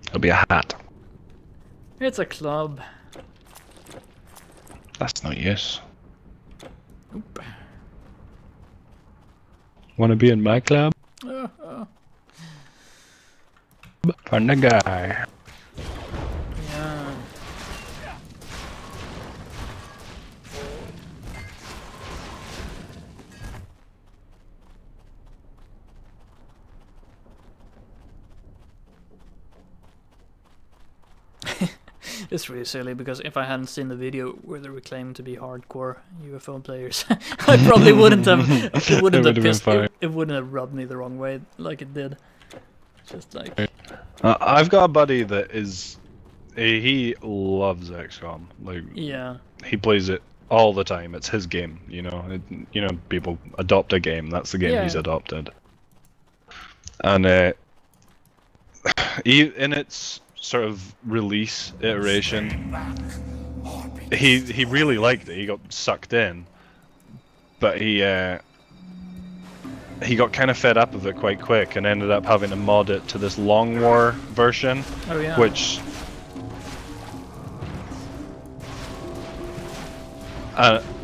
It'll be a hat. It's a club. That's no use. Oop. Wanna be in my club? Fun guy. Yeah. It's really silly, because if I hadn't seen the video where they were claimed to be hardcore UFO players, I probably wouldn't have. It wouldn't have pissed. It wouldn't have rubbed me the wrong way like it did. Just like. I've got a buddy that is. He loves XCOM. Like. Yeah. He plays it all the time. It's his game. You know. People adopt a game. That's the game he's adopted. And in its sort of release iteration, he really liked it. He got sucked in, but he got kind of fed up of it quite quick and ended up having to mod it to this Long War version, which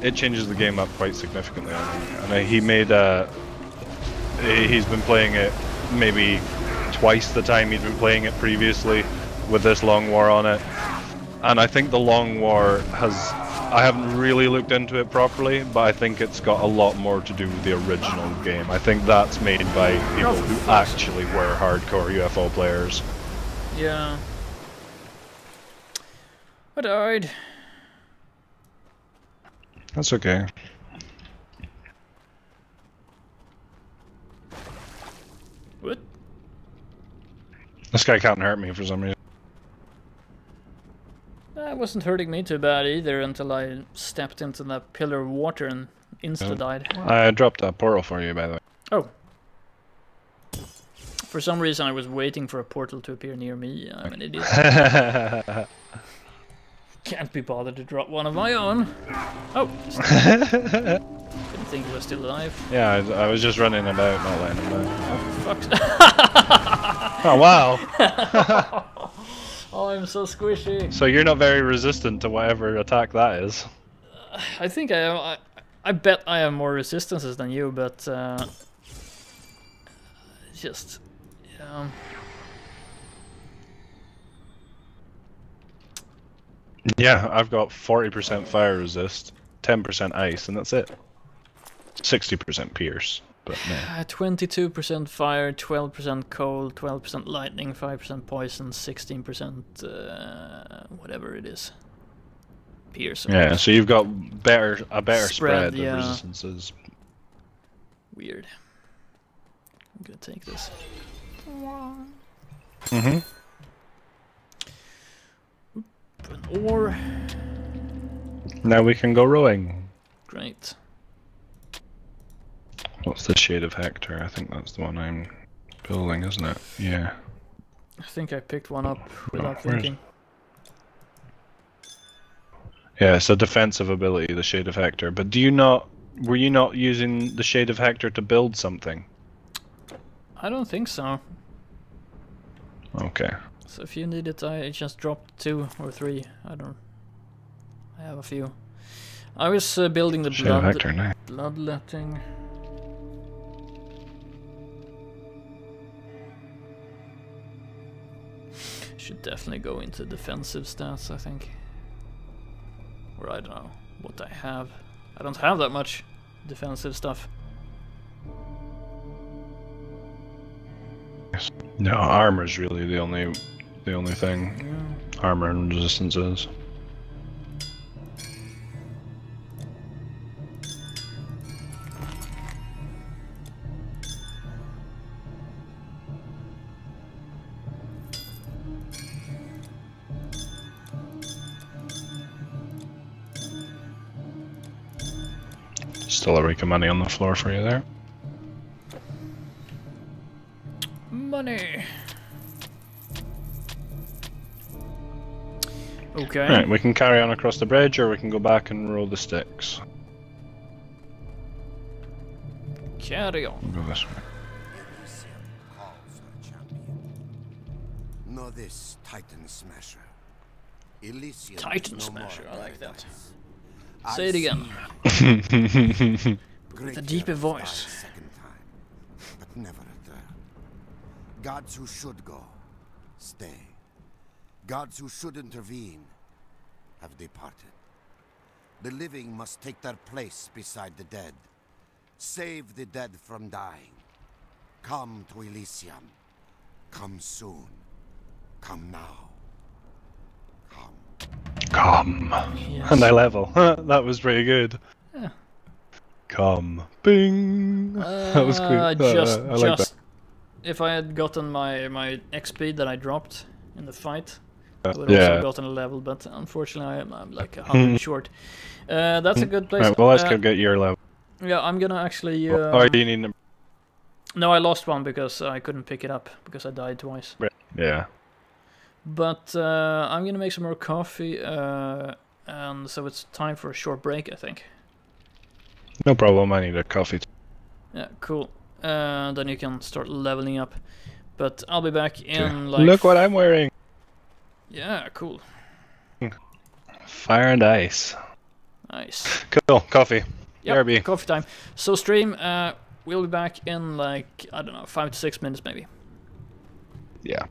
it changes the game up quite significantly. And he made he's been playing it maybe twice the time he'd been playing it previously, with this Long War on it. And I think the Long War I haven't really looked into it properly, but I think it's got a lot more to do with the original game. I think that's made by people who actually were hardcore UFO players. Yeah. I died. That's okay. What? This guy can't hurt me for some reason. That wasn't hurting me too bad either until I stepped into that pillar of water and insta-died. I dropped a portal for you, by the way. Oh. For some reason I was waiting for a portal to appear near me. I'm an idiot. Can't be bothered to drop one of my own. Oh. Didn't think he was still alive. Yeah, I was just running about, not letting him out. Oh, fuck. Oh, wow. Oh, I'm so squishy. So you're not very resistant to whatever attack that is. I think I am. I bet I have more resistances than you, but just yeah, I've got 40% fire resist, 10% ice, and that's it. 60% pierce. But 22% fire, 12% cold, 12% lightning, 5% poison, 16% whatever it is. Pierce. Yeah, so you've got a better spread of yeah. resistances. Weird. I'm gonna take this. Mm-hmm. An ore. Now we can go rowing. Great. What's the Shade of Hector? I think that's the one I'm building, isn't it? Yeah. I think I picked one up without where is thinking. Yeah, it's a defensive ability, the Shade of Hector. But do you not... Were you not using the Shade of Hector to build something? I don't think so. Okay. So if you need it, I just dropped 2 or 3. I have a few. I was building the Shade of Hector, nice. bloodletting. Should definitely go into defensive stats, I think. Or I don't know what I have. I don't have that much defensive stuff. No, armor's really the only thing. Yeah. Armor and resistances. Still a rake of money on the floor for you there. Money. Okay. Right, we can carry on across the bridge, or we can go back and roll the sticks. Carry on. We'll go this way. Elysium calls her champion. Know this, Titan Smasher. Elysium Titan is no Smasher, more I like that. paradise. Say it again. Great With a deeper heroes voice. die a second time, but never a third. Gods who should go, stay. Gods who should intervene have departed. The living must take their place beside the dead. Save the dead from dying. Come to Elysium. Come soon. Come now. Come. Come. Yes. And I level. That was pretty good. Yeah. Come. Bing. That was cool. I like that. If I had gotten my XP that I dropped in the fight, I would also have gotten a level, but unfortunately I'm like 100 short. That's a good place. Right, well, let's go get your level. Yeah, I'm gonna actually... oh, do you need them? No, I lost one because I couldn't pick it up, because I died twice. Yeah. But I'm gonna make some more coffee, and so it's time for a short break, I think. No problem, I need a coffee. Yeah, cool. Then you can start leveling up. But I'll be back in like... Look what I'm wearing! Yeah, cool. Fire and ice. Nice. Cool, coffee. Yep, BRB. coffee time. So stream, we'll be back in like, I don't know, 5 to 6 minutes maybe. Yeah.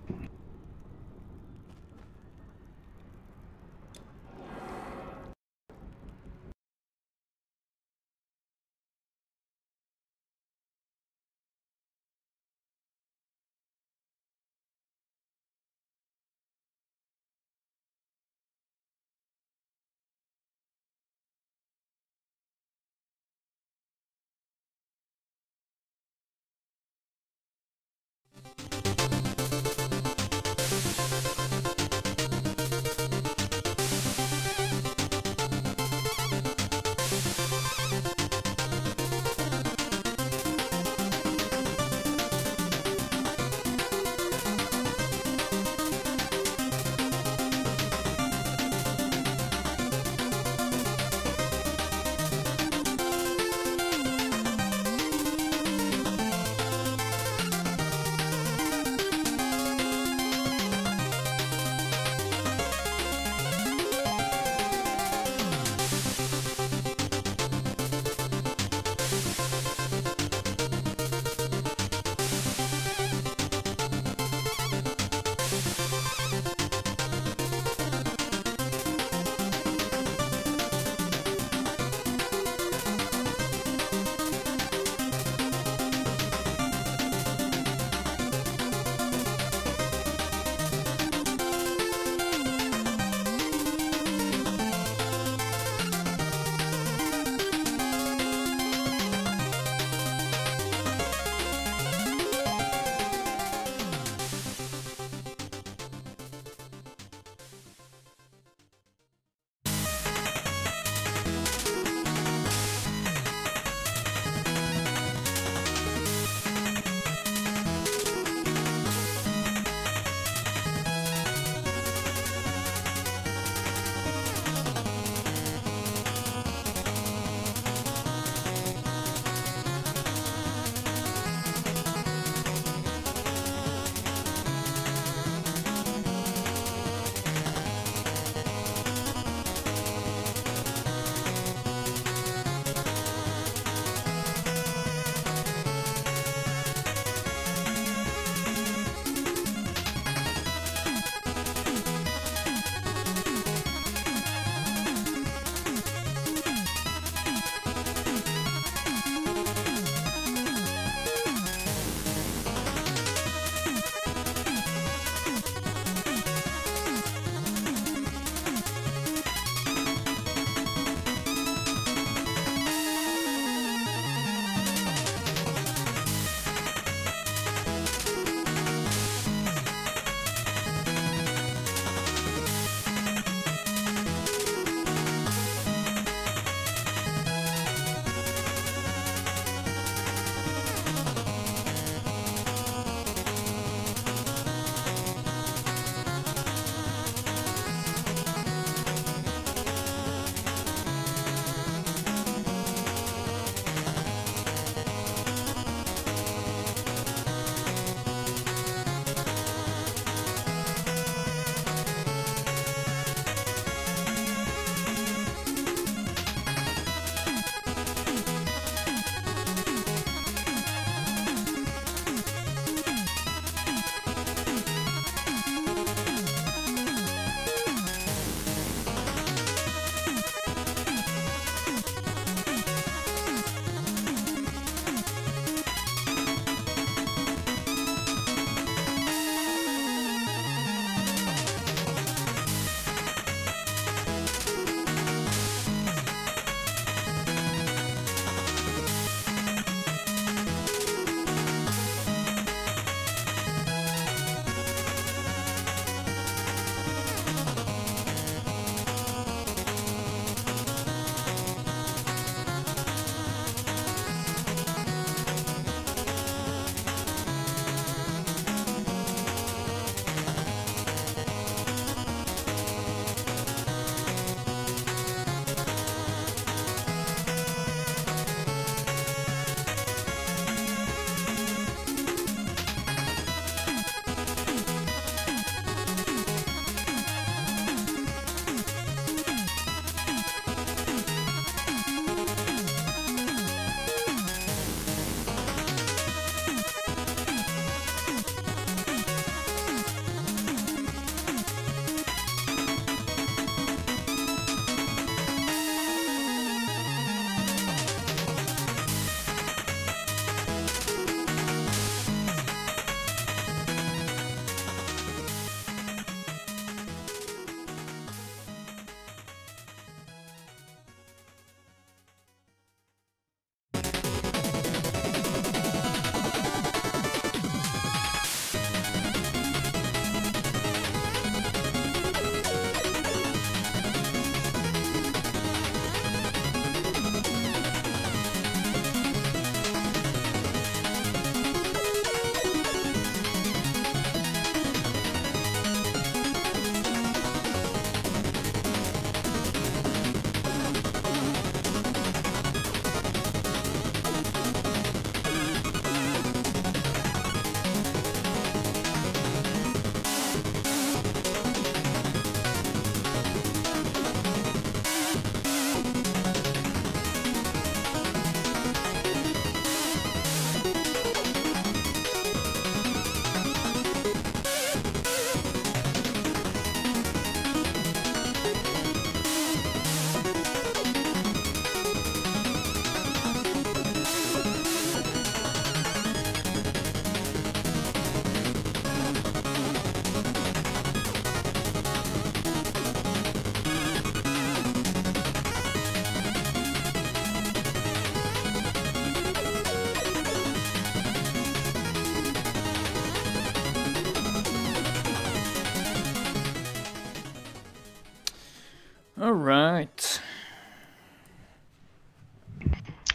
All right.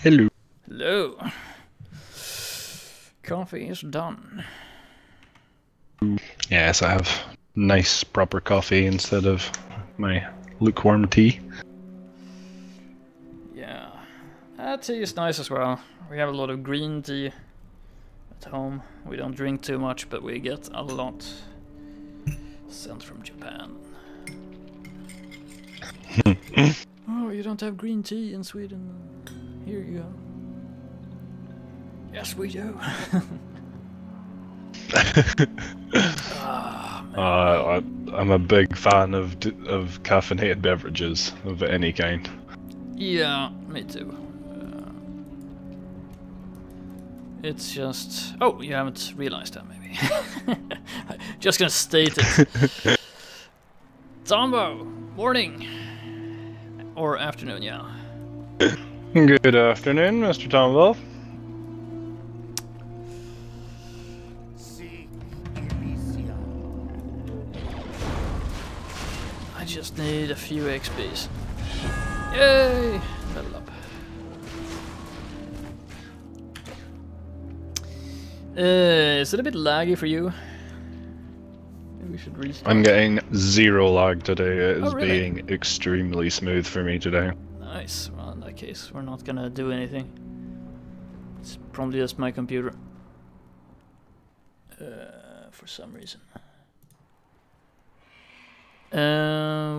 Hello. Hello. Coffee is done. Yes, I have nice proper coffee instead of my lukewarm tea. Yeah. Tea is nice as well. We have a lot of green tea at home. We don't drink too much, but we get a lot sent from Japan. Oh, you don't have green tea in Sweden? Here you go. Yes, we do. I'm a big fan of caffeinated beverages of any kind. Yeah, me too. It's just... Oh, you haven't realized that, maybe. Just gonna state it. Tombo, morning. Or afternoon, yeah. Good afternoon, Mr. Tombo. I just need a few XPs. Yay! Level up. Is it a bit laggy for you? Maybe we should restart. I'm getting 0 lag today. It is really? being extremely smooth for me today. Nice. Well, in that case, we're not gonna do anything. It's probably just my computer. For some reason.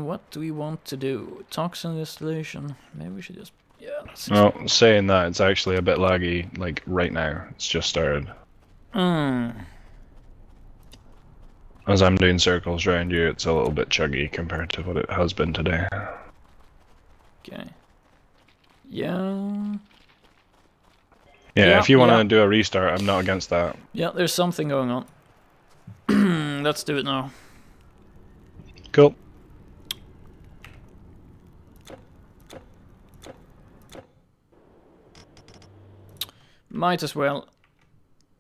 What do we want to do? Toxin distillation. Maybe we should just... Yeah, that's... Well, saying that, it's actually a bit laggy, like, right now. It's just started. As I'm doing circles around you, it's a little bit chuggy compared to what it has been today. Okay. Yeah... Yeah, if you want to do a restart, I'm not against that. Yeah, there's something going on. Let's do it now. Cool. Might as well.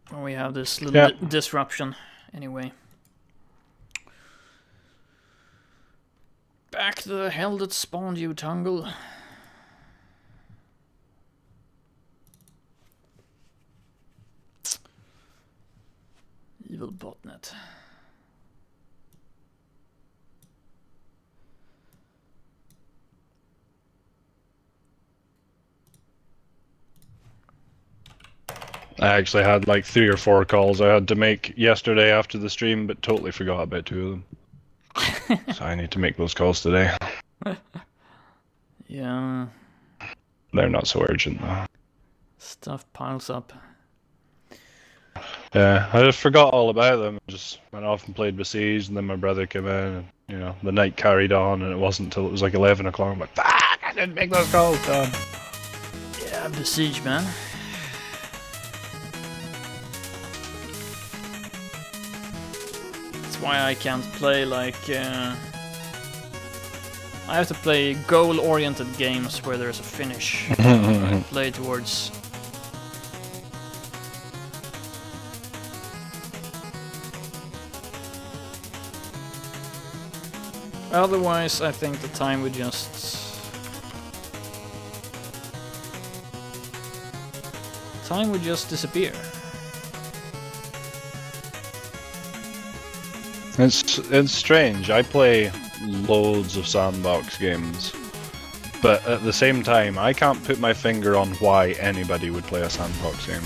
When we have this little disruption. Anyway. Back to the hell that spawned you, Tungle. Evil botnet. I actually had like 3 or 4 calls I had to make yesterday after the stream, but totally forgot about 2 of them. So I need to make those calls today. Yeah. They're not so urgent though. Stuff piles up. Yeah, I just forgot all about them. Just went off and played Besiege, and then my brother came in, and you know, the night carried on, and it wasn't until it was like 11 o'clock. I'm like, fuck, I didn't make those calls. Yeah, Besiege, man. That's why I can't play like... I have to play goal-oriented games where there's a finish. I play towards... Otherwise, I think the time would just... Time would just disappear. It's strange. I play loads of sandbox games, but at the same time, I can't put my finger on why anybody would play a sandbox game.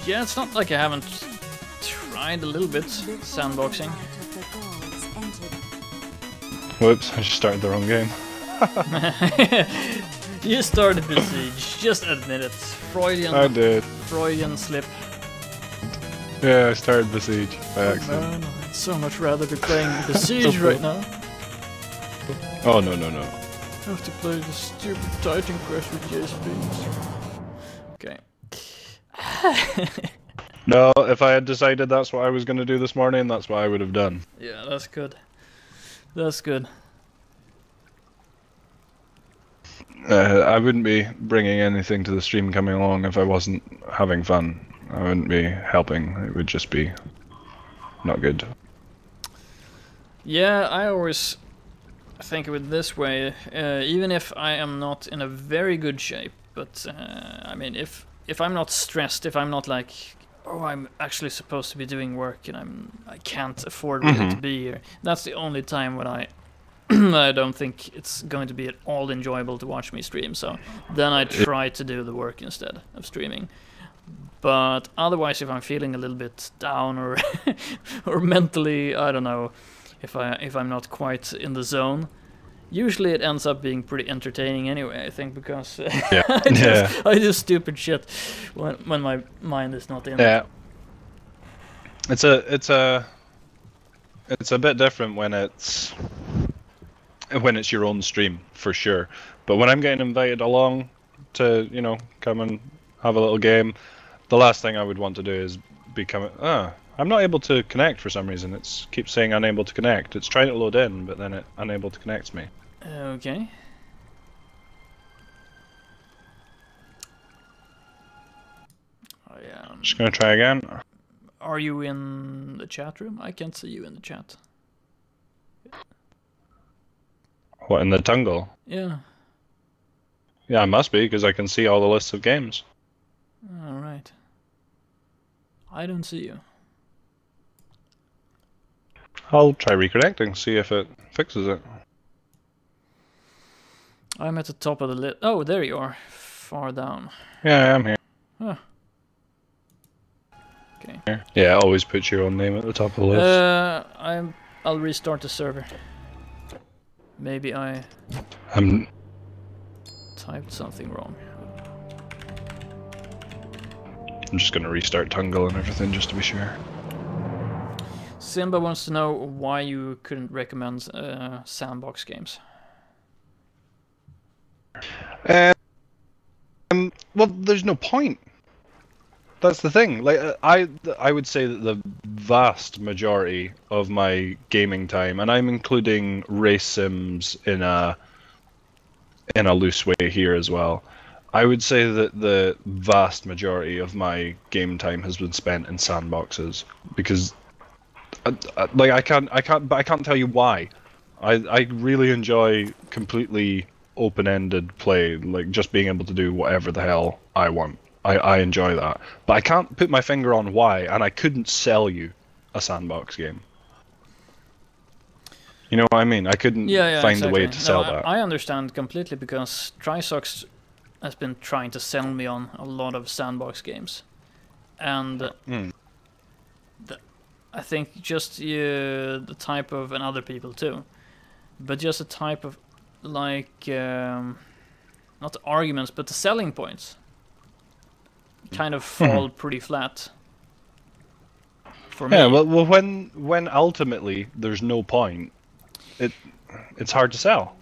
Yeah, it's not like I haven't tried a little bit sandboxing. Whoops, I just started the wrong game. You started Besiege, just admit it. Freudian. I did. Freudian slip. Yeah, I started Besiege by accident. Man, I'd so much rather be playing Besiege right now. Oh, no, no, no. I have to play the stupid Titan Quest with Jason Beans. Okay. No, if I had decided that's what I was going to do this morning, that's what I would have done. Yeah, that's good. That's good. I wouldn't be bringing anything to the stream coming along if I wasn't having fun. I wouldn't be helping. It would just be not good. Yeah, I always think of it this way. Even if I am not in a very good shape, but I mean, if I'm not stressed, if I'm not like, oh, I'm actually supposed to be doing work and I can't afford really to be here. That's the only time when I I don't think it's going to be at all enjoyable to watch me stream. So then I try to do the work instead of streaming. But otherwise, if I'm feeling a little bit down or or mentally, I don't know, if I'm not quite in the zone, usually it ends up being pretty entertaining anyway, I think, because I do stupid shit when my mind is not in it. It's a bit different when it's your own stream, for sure. But when I'm getting invited along to, you know, come and have a little game, the last thing I would want to do is become, I'm not able to connect for some reason. It keeps saying unable to connect. It's trying to load in, but then it unable to connect me. Okay. Just gonna try again. Are you in the chat room? I can't see you in the chat. What, in the Tungle? Yeah. Yeah, I must be, because I can see all the lists of games. Alright. I don't see you. I'll try reconnecting, see if it fixes it. I'm at the top of the list. Oh, there you are. Far down. Yeah, I'm here. Huh. Okay. Yeah, always put your own name at the top of the list. I'll restart the server. Maybe I typed something wrong. I'm just gonna restart Tungle and everything just to be sure. Simba wants to know why you couldn't recommend sandbox games. Well, there's no point. That's the thing. Like, I would say that the vast majority of my gaming time, and I'm including race sims in a loose way here as well, I would say that the vast majority of my game time has been spent in sandboxes, because I can't tell you why. I really enjoy completely open-ended play, like just being able to do whatever the hell I want. I enjoy that, but I can't put my finger on why, and I couldn't sell you a sandbox game. You know what I mean? I couldn't find a way to sell that. I understand completely, because Trisox has been trying to sell me on a lot of sandbox games, and I think just the type of, and other people too, but just the type of, like, not the arguments, but the selling points kind of fall pretty flat for me. Yeah, well, when ultimately there's no point, it's hard to sell.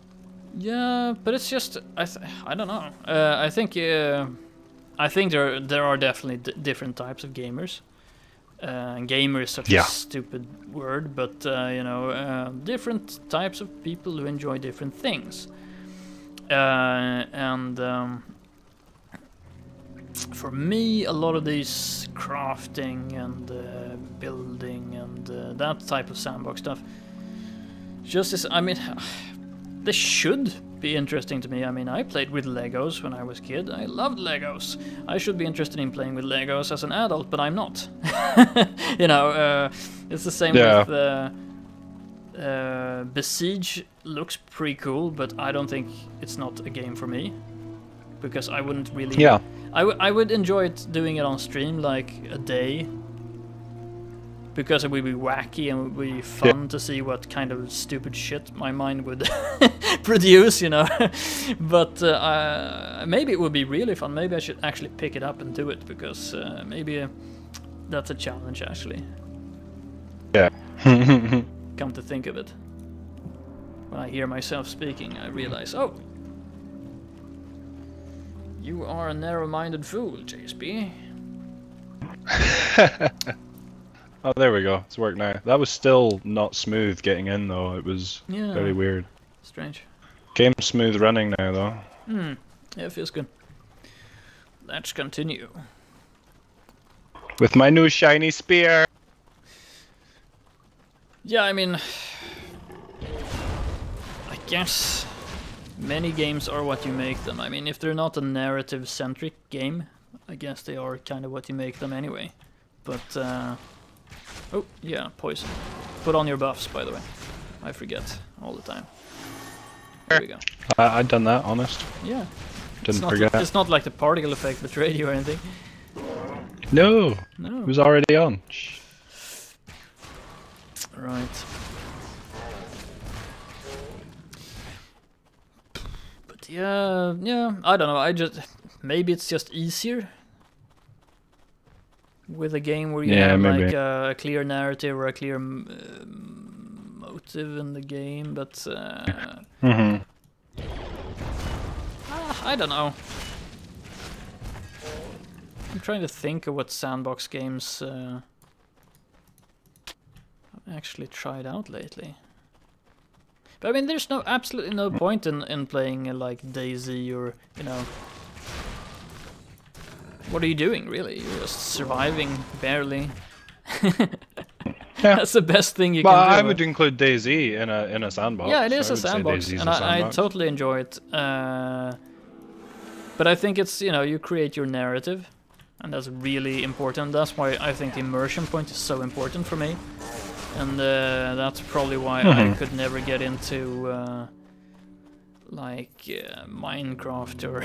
Yeah, but it's just I don't know. I think there are definitely different types of gamers. Gamer is such a stupid word, but you know, different types of people who enjoy different things. For me, a lot of these crafting and building and that type of sandbox stuff, I mean, this should be interesting to me. I mean, I played with Legos when I was a kid. I loved Legos. I should be interested in playing with Legos as an adult, but I'm not. You know, it's the same with Besiege. Looks pretty cool, but I don't think it's not a game for me, because I wouldn't really. Yeah. I would enjoy doing it on stream, like a day, because it would be wacky and it would be fun to see what kind of stupid shit my mind would produce, you know. But maybe it would be really fun. Maybe I should actually pick it up and do it, because maybe that's a challenge, actually. Yeah. Come to think of it, when I hear myself speaking, I realize, oh, you are a narrow-minded fool, JSP. Oh, there we go. It's worked now. That was still not smooth getting in, though. It was very weird. Strange. Game's smooth running now, though. Yeah, it feels good. Let's continue. With my new shiny spear. Yeah, I mean, I guess many games are what you make them. I mean, if they're not a narrative-centric game, I guess they are kind of what you make them anyway. But, oh, yeah, poison. Put on your buffs, by the way. I forget all the time. There we go. I'd done that, honest. Yeah. Didn't forget. It's not like the particle effect betrayed you or anything. No! No. It was already on. Right. But yeah, I don't know, maybe it's just easier with a game where you have maybe. like a clear narrative or a clear motive in the game, but I don't know. I'm trying to think of what sandbox games I've actually tried out lately. But I mean, there's absolutely no point in playing like DayZ or, you know... What are you doing, really? You're just surviving, barely. Yeah. That's the best thing you can do. I would include DayZ in a sandbox. Yeah, it is a sandbox, and I totally enjoy it. But I think it's, you know, you create your narrative, and that's really important. That's why I think the immersion point is so important for me. And that's probably why I could never get into like Minecraft or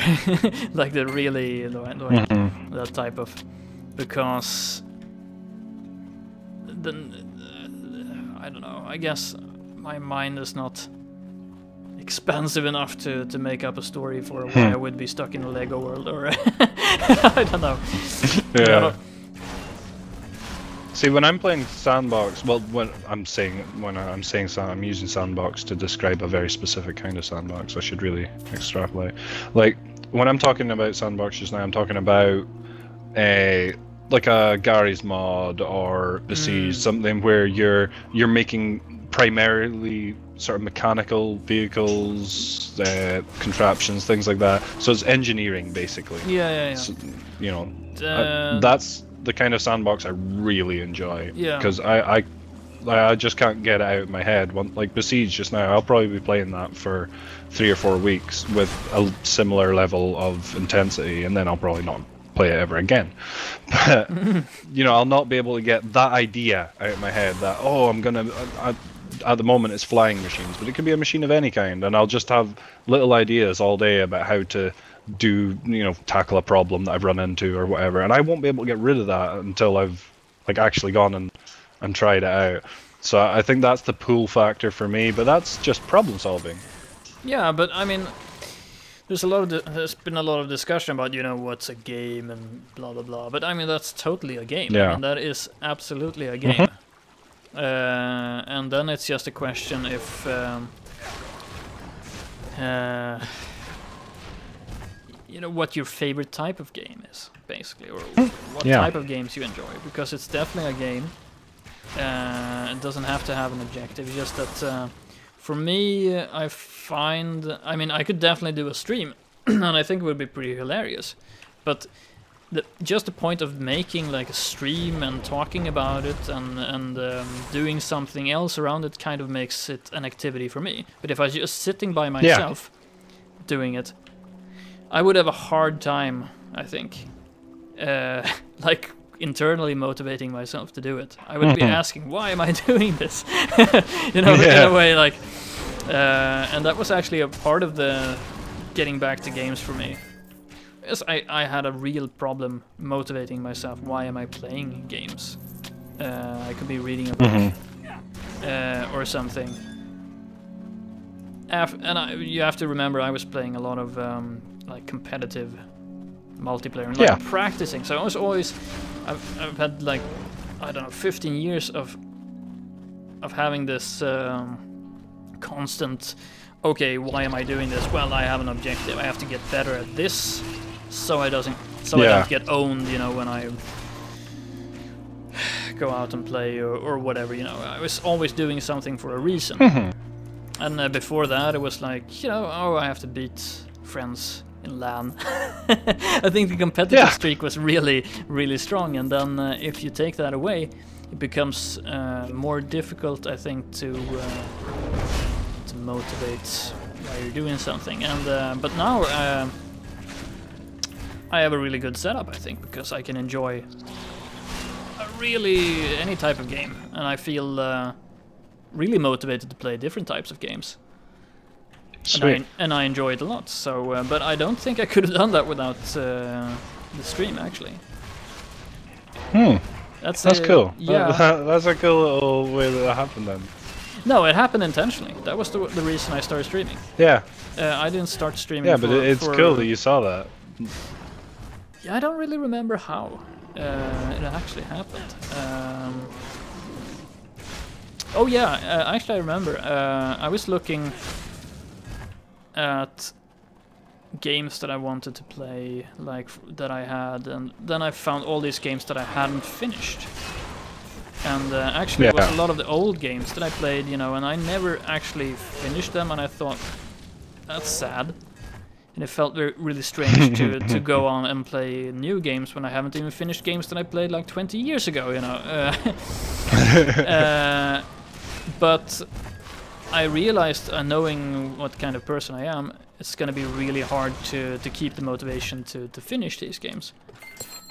like the really that type of, because then I don't know, I guess my mind is not expansive enough to make up a story for why I would be stuck in a Lego world, or I don't know. Yeah. See, when I'm playing sandbox, well, I'm using sandbox to describe a very specific kind of sandbox. I should really extrapolate. Like when I'm talking about sandbox just now, I'm talking about like a Gary's mod or Besiege, something where you're making primarily sort of mechanical vehicles, contraptions, things like that. So it's engineering basically. Yeah. So, you know, that's the kind of sandbox I really enjoy. Yeah. Because I just can't get it out of my head. Like Besiege just now, I'll probably be playing that for 3 or 4 weeks with a similar level of intensity, and then I'll probably not play it ever again. But you know, I'll not be able to get that idea out of my head that, oh, I'm gonna at the moment it's flying machines, but it could be a machine of any kind, and I'll just have little ideas all day about how to tackle a problem that I've run into or whatever, and I won't be able to get rid of that until I've like actually gone and tried it out. So I think that's the pull factor for me, but that's just problem solving. Yeah, but I mean, there's been a lot of discussion about, you know, what's a game and blah blah blah, but I mean, that's totally a game. Yeah. I mean, that is absolutely a game. And then it's just a question if you know, what your favorite type of game is, basically, or what type of games you enjoy, because it's definitely a game. It doesn't have to have an objective, it's just that for me, I find, I mean, I could definitely do a stream, and I think it would be pretty hilarious, but just the point of making like a stream and talking about it and doing something else around it kind of makes it an activity for me. But if I was just sitting by myself doing it, I would have a hard time, I think, like internally motivating myself to do it. I would be asking, why am I doing this? You know, in a way, like, and that was actually a part of the getting back to games for me. Yes, I had a real problem motivating myself. Why am I playing games? I could be reading a book or something. You have to remember, I was playing a lot of like competitive multiplayer and like practicing. So I was always, I've had like, I don't know, 15 years of having this constant. Okay, why am I doing this? Well, I have an objective. I have to get better at this. So I don't get owned, you know, when I go out and play or whatever, you know. I was always doing something for a reason. And before that, it was like, you know, I have to beat friends in LAN. I think the competitive streak was really, really strong. And then if you take that away, it becomes more difficult, I think, to motivate while you're doing something. And but now I have a really good setup, I think, because I can enjoy really any type of game, and I feel really motivated to play different types of games. And I enjoy it a lot. So, but I don't think I could have done that without the stream, actually. That's cool. Yeah, that's a cool little way that happened then. No, it happened intentionally. That was the reason I started streaming. Yeah. I didn't start streaming. Yeah, but it's cool that you saw that. Yeah, I don't really remember how it actually happened. Oh yeah, actually I remember. I was looking at games that I wanted to play, like that I had, and then I found all these games that I hadn't finished. And actually it was a lot of the old games that I played, you know, and I never actually finished them, and I thought, that's sad. And it felt really strange to go on and play new games when I haven't even finished games that I played like 20 years ago, you know. But I realized, knowing what kind of person I am, it's going to be really hard to keep the motivation to finish these games.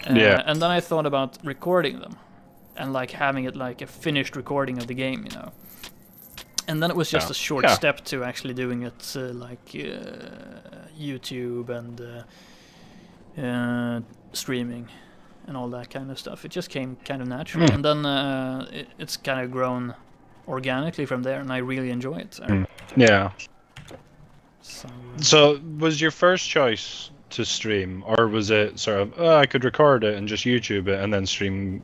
And then I thought about recording them, and like having it like a finished recording of the game, you know. And then it was just a short step to actually doing it like YouTube and streaming and all that kind of stuff. It just came kind of naturally, and then it's kind of grown organically from there, and I really enjoy it. Yeah. So was your first choice to stream, or was it sort of, I could record it and just YouTube it, and then stream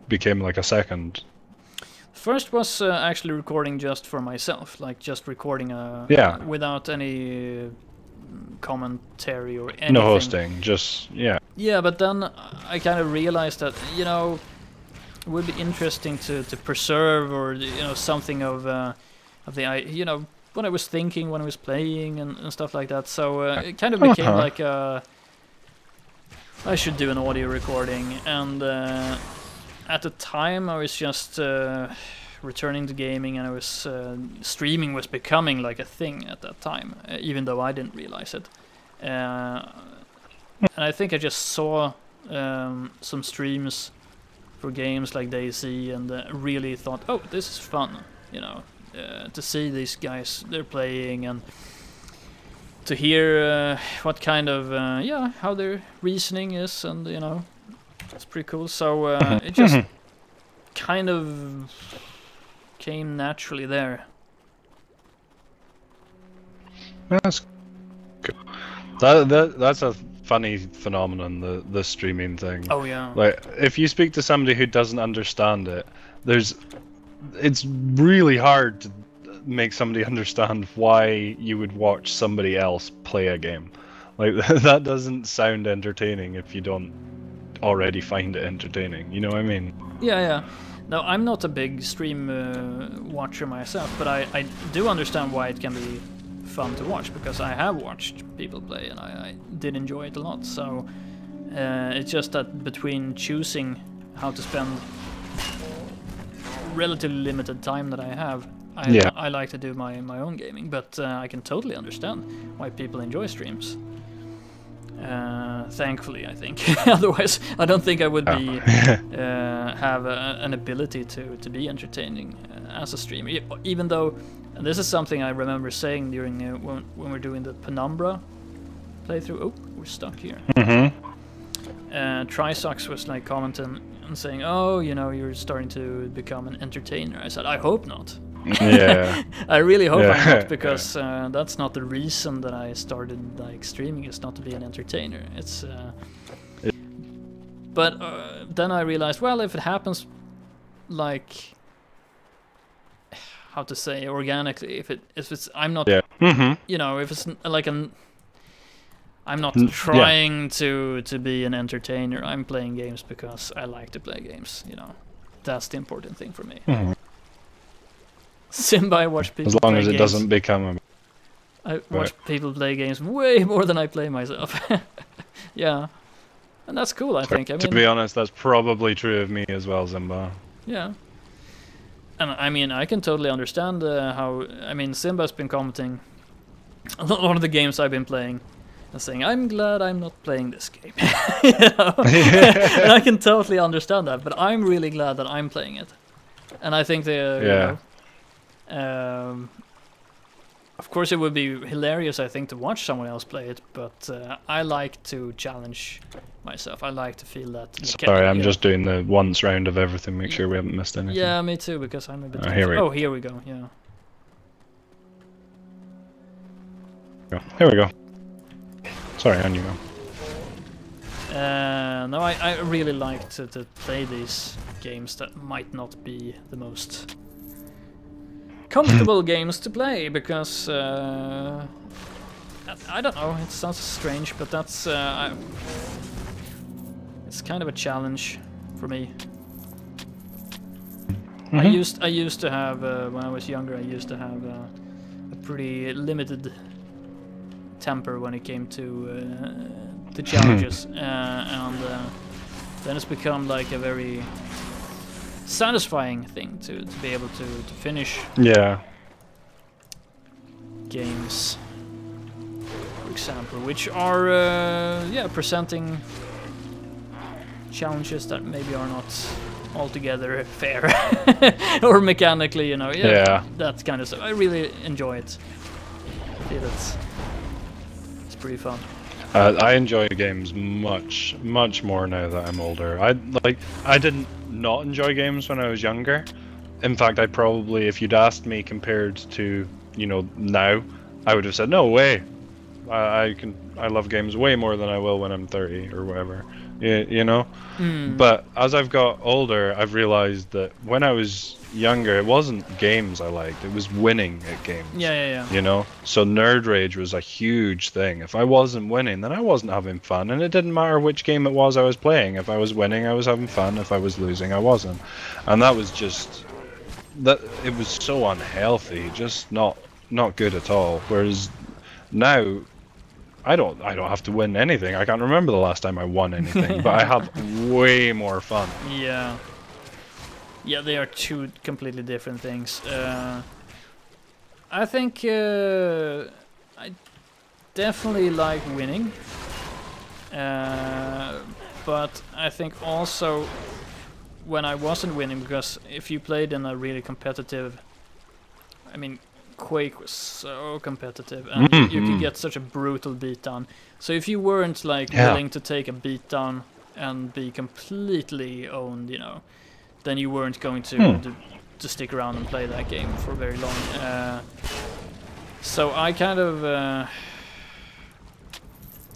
became like a second? First was actually recording just for myself, like just recording without any commentary or anything. No hosting, just Yeah, but then I kind of realized that, you know, it would be interesting to preserve, or you know, something of the, you know, what I was thinking when I was playing and stuff like that. So it kind of became like I should do an audio recording, and at the time I was just returning to gaming, and I was streaming was becoming like a thing at that time, even though I didn't realize it. And I think I just saw some streams for games like DayZ, and really thought, oh, this is fun, you know, to see these guys they're playing, and to hear what kind of how their reasoning is, and you know, it's pretty cool. So it just kind of came naturally there. That's good. That's a funny phenomenon, the streaming thing. Oh yeah. Like, if you speak to somebody who doesn't understand it, it's really hard to make somebody understand why you would watch somebody else play a game. Like, that doesn't sound entertaining if you don't already find it entertaining. You know what I mean? Yeah. No, I'm not a big stream watcher myself, but I do understand why it can be fun to watch, because I have watched people play, and I did enjoy it a lot. So it's just that between choosing how to spend relatively limited time that I have, I like to do my own gaming, but I can totally understand why people enjoy streams. Thankfully, I think. Otherwise, I don't think I would be have an ability to be entertaining as a streamer. Even though, and this is something I remember saying during when we're doing the Penumbra playthrough. Oh, we're stuck here. Trisox was like commenting and saying, "Oh, you know, you're starting to become an entertainer." I said, "I hope not." Yeah. I really hope I'm not, because that's not the reason that I started like streaming. Is not to be an entertainer. It's but then I realized, well, if it happens like, how to say, organically, if it's I'm not you know, if it's like I'm not trying to be an entertainer. I'm playing games because I like to play games, you know. That's the important thing for me. Simba, I watch people as long play as it games. doesn't become I watch people play games way more than I play myself. Yeah, and that's cool. I think. I mean, to be honest, that's probably true of me as well, Simba. Yeah. And I mean, I can totally understand how... I mean, Simba's been commenting on one of the games I've been playing and saying, I'm glad I'm not playing this game. You know? And I can totally understand that, but I'm really glad that I'm playing it. And I think you know, of course it would be hilarious, I think, to watch someone else play it, but I like to challenge myself. I like to feel that. Sorry, I'm just doing the once round of everything, make sure we haven't missed anything. Yeah, me too, because I'm a bit... here we go, yeah. Here we go. Sorry, on you go. No, I really like to play these games that might not be the most comfortable games to play, because I don't know, it sounds strange, but that's it's kind of a challenge for me. I used to have when I was younger, I used to have a pretty limited temper when it came to the challenges, and then it's become like a very satisfying thing to be able to finish games, for example, which are presenting challenges that maybe are not altogether fair or mechanically, you know, that kind of stuff. I really enjoy it. I feel it's pretty fun. I enjoy games much more now that I'm older. I didn't not enjoy games when I was younger. In fact, I probably, if you'd asked me compared to, you know, now, I would have said no way. I love games way more than I will when I'm 30 or whatever. You know. But as I've got older, I've realized that when I was younger, it wasn't games I liked, it was winning at games. Yeah. You know? So nerd rage was a huge thing. If I wasn't winning, then I wasn't having fun, and it didn't matter which game it was I was playing. If I was winning, I was having fun. If I was losing, I wasn't. And that was just... it was so unhealthy, just not good at all. Whereas now, I don't have to win anything. I can't remember the last time I won anything, but I have way more fun. Yeah. Yeah, they are two completely different things. I think I definitely like winning, but I think also when I wasn't winning, because if you played in a really competitive, I mean, Quake was so competitive, and you could get such a brutal beatdown. So if you weren't like willing to take a beatdown and be completely owned, you know, then you weren't going to stick around and play that game for very long. So I kind of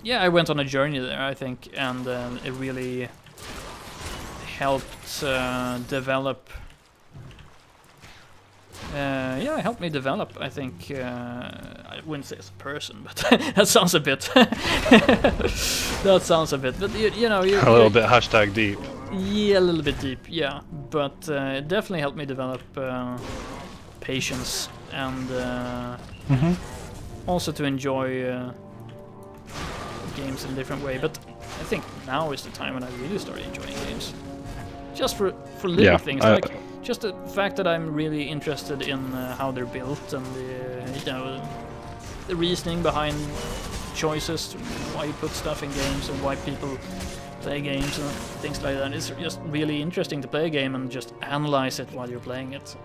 I went on a journey there, I think, and it really helped develop. It helped me develop, I think. I wouldn't say as a person, but that sounds a bit. That sounds a bit, but you know, a little bit hashtag deep. Yeah, a little bit deep. Yeah, but it definitely helped me develop patience and also to enjoy games in a different way. But I think now is the time when I really started enjoying games, just for little things like. Just the fact that I'm really interested in how they're built and the reasoning behind choices, why you put stuff in games and why people play games and things like that. It's just really interesting to play a game and just analyze it while you're playing it,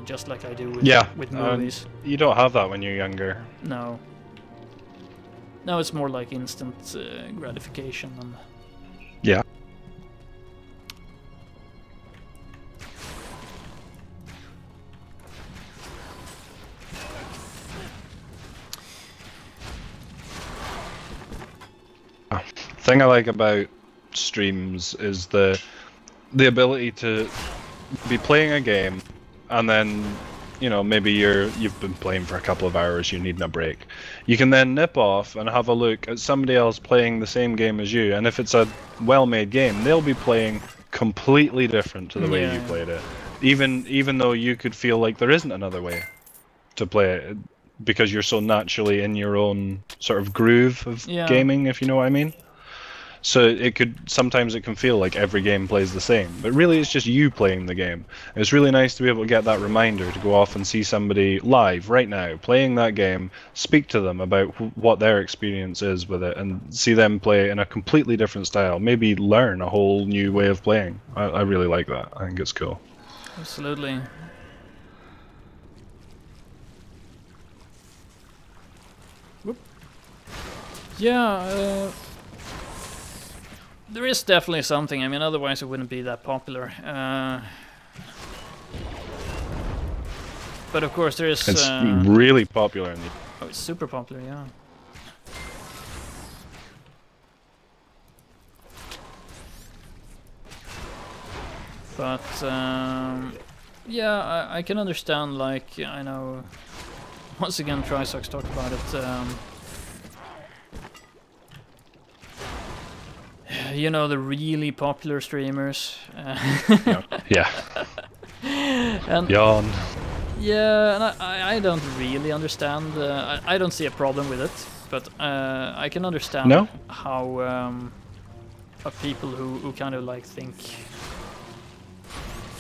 just like I do with movies. You don't have that when you're younger. No. Now it's more like instant gratification. And yeah. Thing I like about streams is the ability to be playing a game, and then, you know, maybe you've been playing for a couple of hours, you're needing a break. You can then nip off and have a look at somebody else playing the same game as you, and if it's a well-made game, they'll be playing completely different to the way you played it. Even though you could feel like there isn't another way to play it, because you're so naturally in your own sort of groove of gaming, if you know what I mean. So sometimes it can feel like every game plays the same, but really it's just you playing the game. And it's really nice to be able to get that reminder to go off and see somebody live right now playing that game, speak to them about what their experience is with it, and see them play in a completely different style. Maybe learn a whole new way of playing. I really like that. I think it's cool. Absolutely. Whoop. Yeah. There is definitely something. I mean, otherwise it wouldn't be that popular. But of course there is... It's really popular in the... Oh, it's super popular, yeah. But, yeah, I can understand, like, I know... Once again, Trisox talked about it. You know, the really popular streamers. Yeah. And Yawn. yeah, and I don't really understand. I don't see a problem with it, but I can understand how people who kind of like think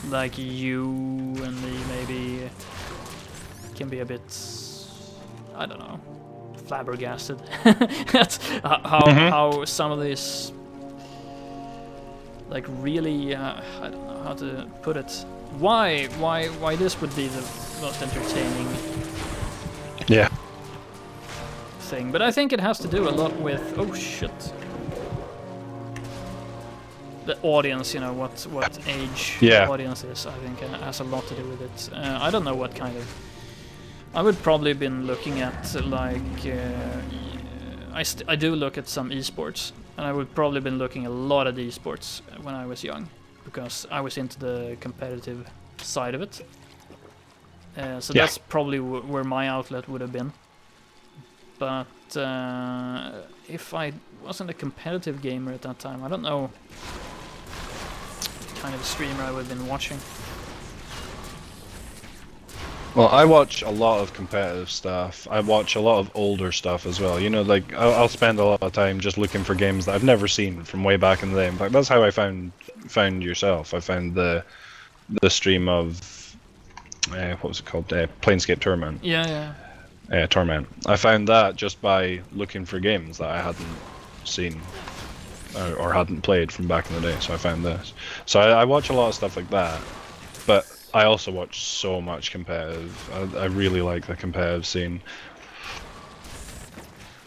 like you and me maybe can be a bit, I don't know, flabbergasted. That's how some of these, like, really I don't know how to put it. Why this would be the most entertaining thing? But I think it has to do a lot with, oh shit, the audience. You know, what age the audience is. I think has a lot to do with it. I don't know what kind of. I would probably have been looking at like I do look at some esports, and I would probably been looking a lot at esports when I was young, because I was into the competitive side of it. So that's probably where my outlet would have been. But if I wasn't a competitive gamer at that time, I don't know what kind of streamer I would have been watching. Well, I watch a lot of competitive stuff. I watch a lot of older stuff as well. You know, like, I'll spend a lot of time just looking for games that I've never seen from way back in the day. In fact, that's how I found yourself. I found the stream of what was it called? Planescape Torment. Yeah. Torment. I found that just by looking for games that I hadn't seen or hadn't played from back in the day. So I found this. So I watch a lot of stuff like that, but I also watch so much competitive. I really like the competitive scene.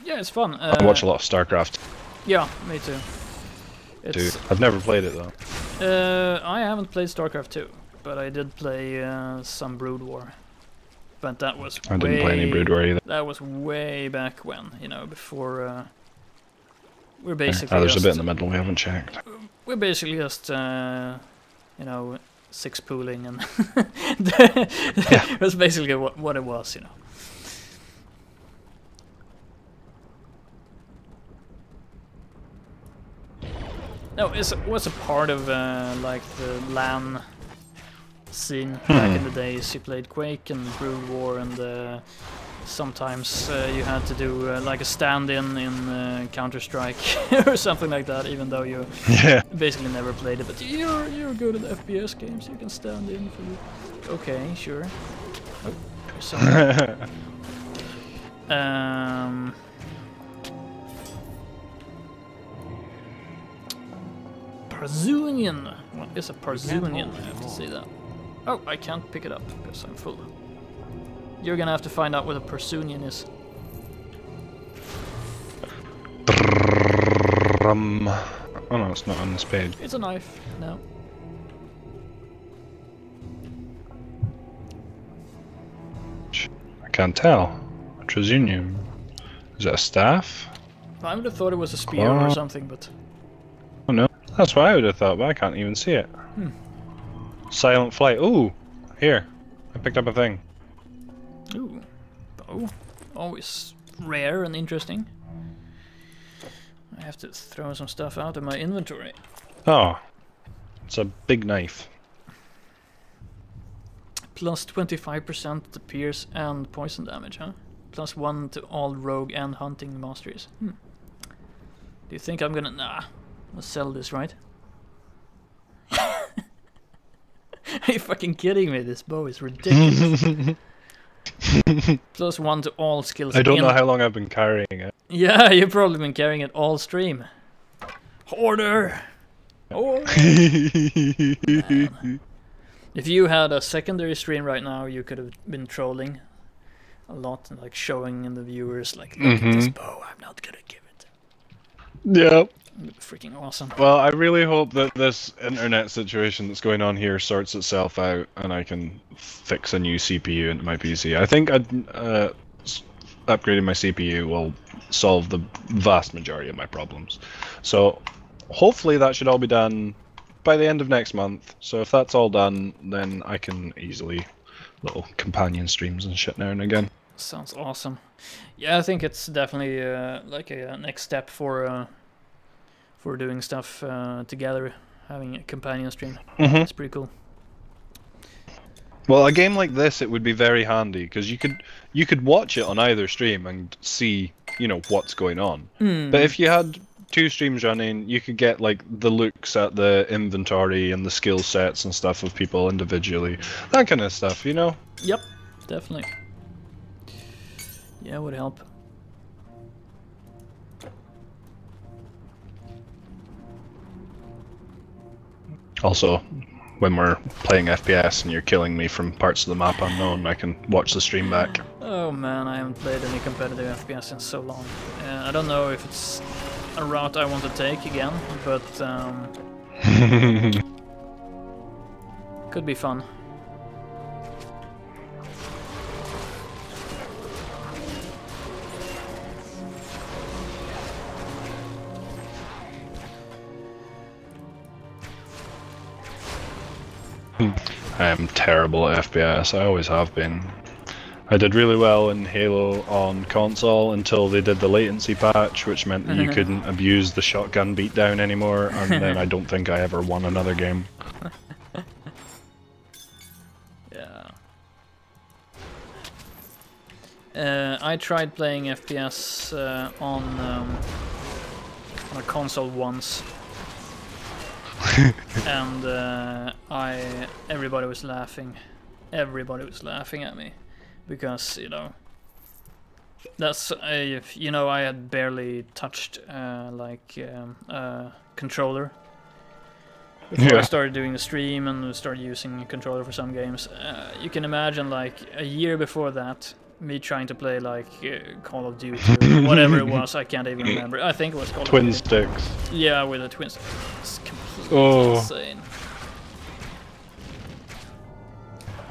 Yeah, it's fun. I watch a lot of StarCraft. Yeah, me too. I've never played it though. I haven't played StarCraft 2, but I did play some Brood War. But that was I didn't play any Brood War either. That was way back when, you know, before we're basically there's a bit in the middle we haven't checked. We're basically just you know, six pooling, and that's basically what it was, you know. No, it was a part of like the LAN scene back in the days. You played Quake and Brood War, and sometimes you had to do like a stand-in in Counter-Strike or something like that, even though you basically never played it. But you're good at FPS games, you can stand in for. Okay, sure. Oh, sorry. Parzunian. What is a Parzunian? I have to say that. Oh, I can't pick it up because I'm full. You're gonna have to find out what a Parzunian is. Oh no, it's not on this page. It's a knife. No. I can't tell. Parzunian. Is it a staff? I would have thought it was a spear or something, but. Oh no, that's what I would have thought, but I can't even see it. Silent flight. Ooh, here. I picked up a thing. Ooh. Oh. Always rare and interesting. I have to throw some stuff out of my inventory. Oh. It's a big knife. Plus 25% to pierce and poison damage, huh? Plus 1 to all rogue and hunting masteries. Do you think I'm gonna... Nah. Let's sell this, right? Are you fucking kidding me? This bow is ridiculous. +1 to all skills. I don't know how long I've been carrying it. Yeah, you've probably been carrying it all stream. Hoarder! If you had a secondary stream right now, you could have been trolling a lot and like showing in the viewers like, look at this bow, I'm not gonna give it. Yeah. Freaking awesome. Well, I really hope that this internet situation that's going on here sorts itself out and I can fix a new CPU into my PC. I think upgrading my CPU will solve the vast majority of my problems. So hopefully that should all be done by the end of next month. So if that's all done, then I can easily little companion streams and shit now and again. Sounds awesome. Yeah, I think it's definitely like a next step for doing stuff together, having a companion stream. It's pretty cool. Well, a game like this, it would be very handy because you could watch it on either stream and see, you know, what's going on. But if you had 2 streams running, you could get like the looks at the inventory and the skill sets and stuff of people individually, that kind of stuff, you know. Yep, definitely. Yeah, it would help. Also, when we're playing FPS and you're killing me from parts of the map unknown, I can watch the stream back. Oh man, I haven't played any competitive FPS in so long. I don't know if it's a route I want to take again, but could be fun. I am terrible at FPS, I always have been. I did really well in Halo on console until they did the latency patch, which meant that you couldn't abuse the shotgun beatdown anymore, and then I don't think I ever won another game. Yeah. I tried playing FPS on a console once. And everybody was laughing. Everybody was laughing at me because, you know, that's you know, I had barely touched a controller before I started doing the stream and started using a controller for some games. You can imagine, like, a year before that, me trying to play like Call of Duty or whatever it was. I can't even remember. I think it was Call of Duty. Twin sticks. Yeah, with the twin sticks. It's completely insane.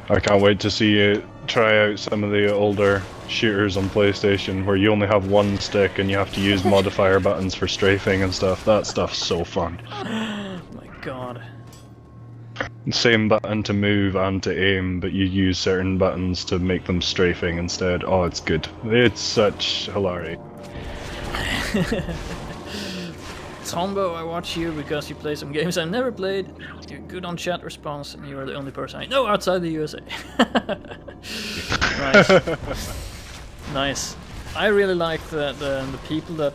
I can't wait to see you try out some of the older shooters on PlayStation where you only have one stick and you have to use modifier buttons for strafing and stuff. That stuff's so fun. My god. Same button to move and to aim, but you use certain buttons to make them strafing instead. Oh, it's good. It's such hilarity. Tombo, I watch you because you play some games I've never played. You're good on chat response, and you're the only person I know outside the USA. Nice. Nice. I really like the people that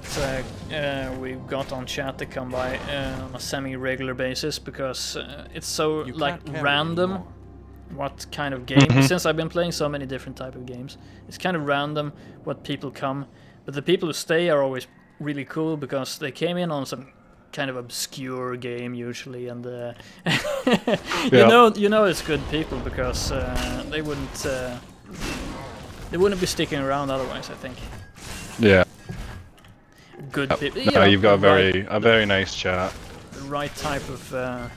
we've got on chat to come by on a semi-regular basis, because it's so like random what kind of game. Since I've been playing so many different type of games, it's kind of random what people come, but the people who stay are always really cool because they came in on some kind of obscure game usually, and you know it's good people because they wouldn't be sticking around otherwise, I think. Yeah. Good people. No, you've got a very nice chat. The right type of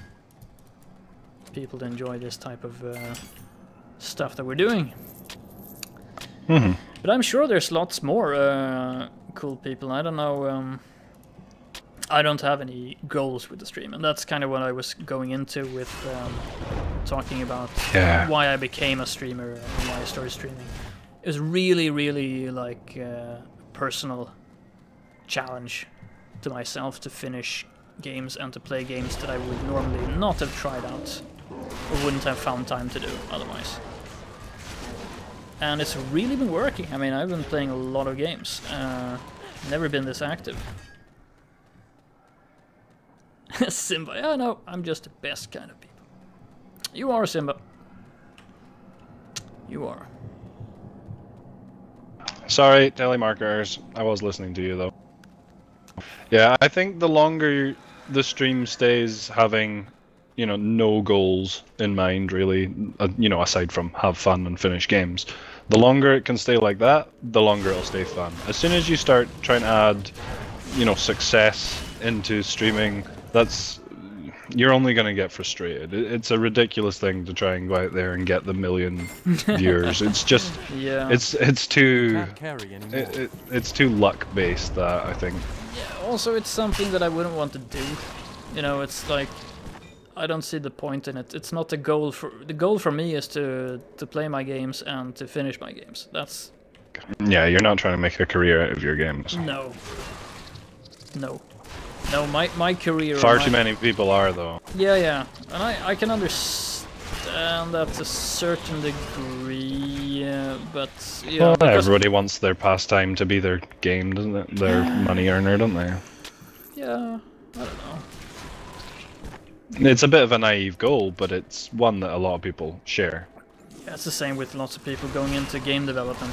people to enjoy this type of stuff that we're doing. But I'm sure there's lots more cool people. I don't know. I don't have any goals with the stream, and that's kind of what I was going into with talking about why I became a streamer and why I started streaming. It was really, really like a personal challenge to myself to finish games and to play games that I would normally not have tried out or wouldn't have found time to do otherwise. And it's really been working. I mean, I've been playing a lot of games. Never been this active. Simba, yeah, no, I'm just the best kind of people. You are, Simba. You are. Sorry, telemarketers. I was listening to you though. Yeah, I think the longer the stream stays having, you know, no goals in mind really, you know, aside from have fun and finish games, the longer it can stay like that, the longer it'll stay fun. As soon as you start trying to add, you know, success into streaming, you're only going to get frustrated. It's a ridiculous thing to try and go out there and get the million viewers. It's just, yeah. It's too, it's too luck based, that I think. Yeah. Also, it's something that I wouldn't want to do. You know, it's like, I don't see the point in it. It's not the goal for me is to play my games and to finish my games. That's. Yeah, you're not trying to make a career out of your games. No. No. No, my career... Far too many people are, though. Yeah, yeah. And I can understand that to a certain degree, but... Yeah, well, everybody wants their pastime to be their game, doesn't it? Their money earner, don't they? Yeah, I don't know. It's a bit of a naive goal, but it's one that a lot of people share. Yeah, it's the same with lots of people going into game development.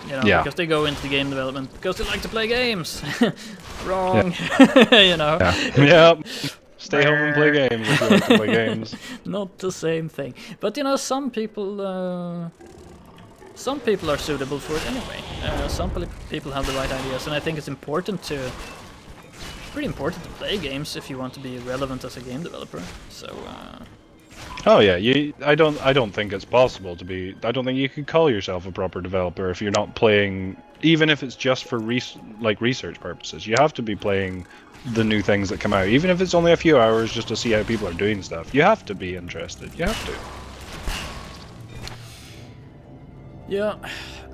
You know, yeah. Because they go into game development because they like to play games. Wrong. Yeah. You know. Yeah. Yep. Stay home and play games if you like to play games. Not the same thing. But you know, some people are suitable for it anyway. Some people have the right ideas, and I think it's important to. Pretty important to play games if you want to be relevant as a game developer. So. Oh yeah, I don't think it's possible to be. I don't think you could call yourself a proper developer if you're not playing, even if it's just for research purposes. You have to be playing the new things that come out, even if it's only a few hours just to see how people are doing stuff. You have to be interested. You have to. Yeah,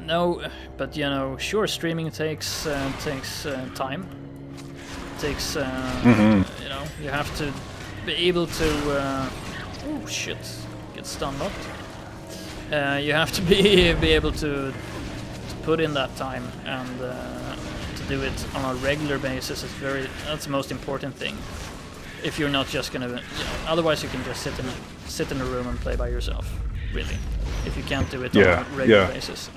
no, but you know, sure, streaming takes time. Takes you know, you have to be able to. Oh shit! Get stun locked. You have to be able to put in that time and to do it on a regular basis. That's the most important thing. If you're not just gonna, you know, otherwise you can just sit in a room and play by yourself. Really, if you can't do it on a regular basis.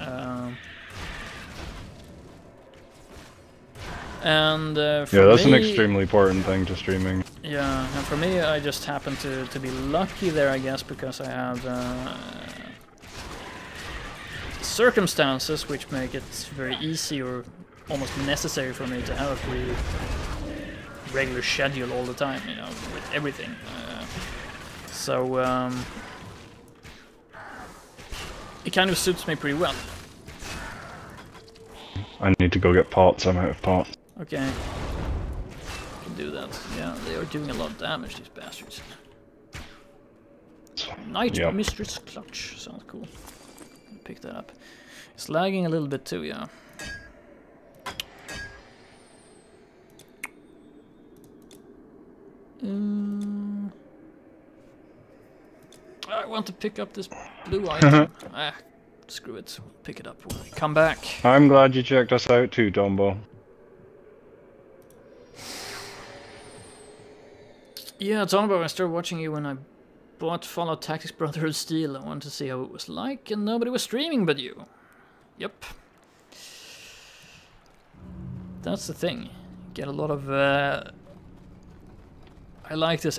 And for that's me, an extremely important thing to streaming. Yeah, and for me, I just happen to be lucky there, I guess, because I have circumstances which make it very easy or almost necessary for me to have a pretty regular schedule all the time, you know, with everything. So it kind of suits me pretty well. I need to go get pots. I'm out of pots. Okay. Can do that. Yeah, they are doing a lot of damage, these bastards. Night Mistress Clutch. Sounds cool. Pick that up. It's lagging a little bit too, yeah. I want to pick up this blue item. Screw it. Pick it up when we come back. I'm glad you checked us out too, Dombo. Yeah, Tombo, I started watching you when I bought Fallout Tactics Brotherhood of Steel. I wanted to see how it was like, and nobody was streaming but you. Yep. That's the thing. Get a lot of... I like this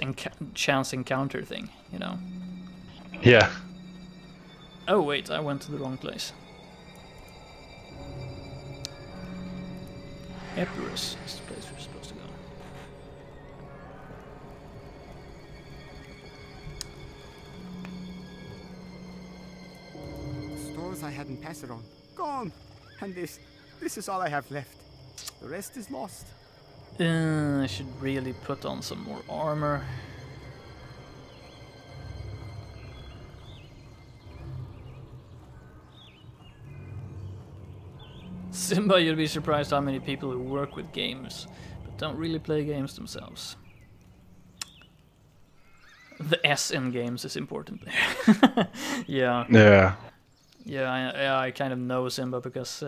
chance encounter thing, you know? Yeah. Oh wait, I went to the wrong place. Epirus is the place we're supposed to go. Stores I hadn't passed it on. Gone! And this is all I have left. The rest is lost. I should really put on some more armor. Simba, you'd be surprised how many people who work with games, but don't really play games themselves. The S in games is important there. Yeah. Yeah. Yeah, I kind of know Simba because,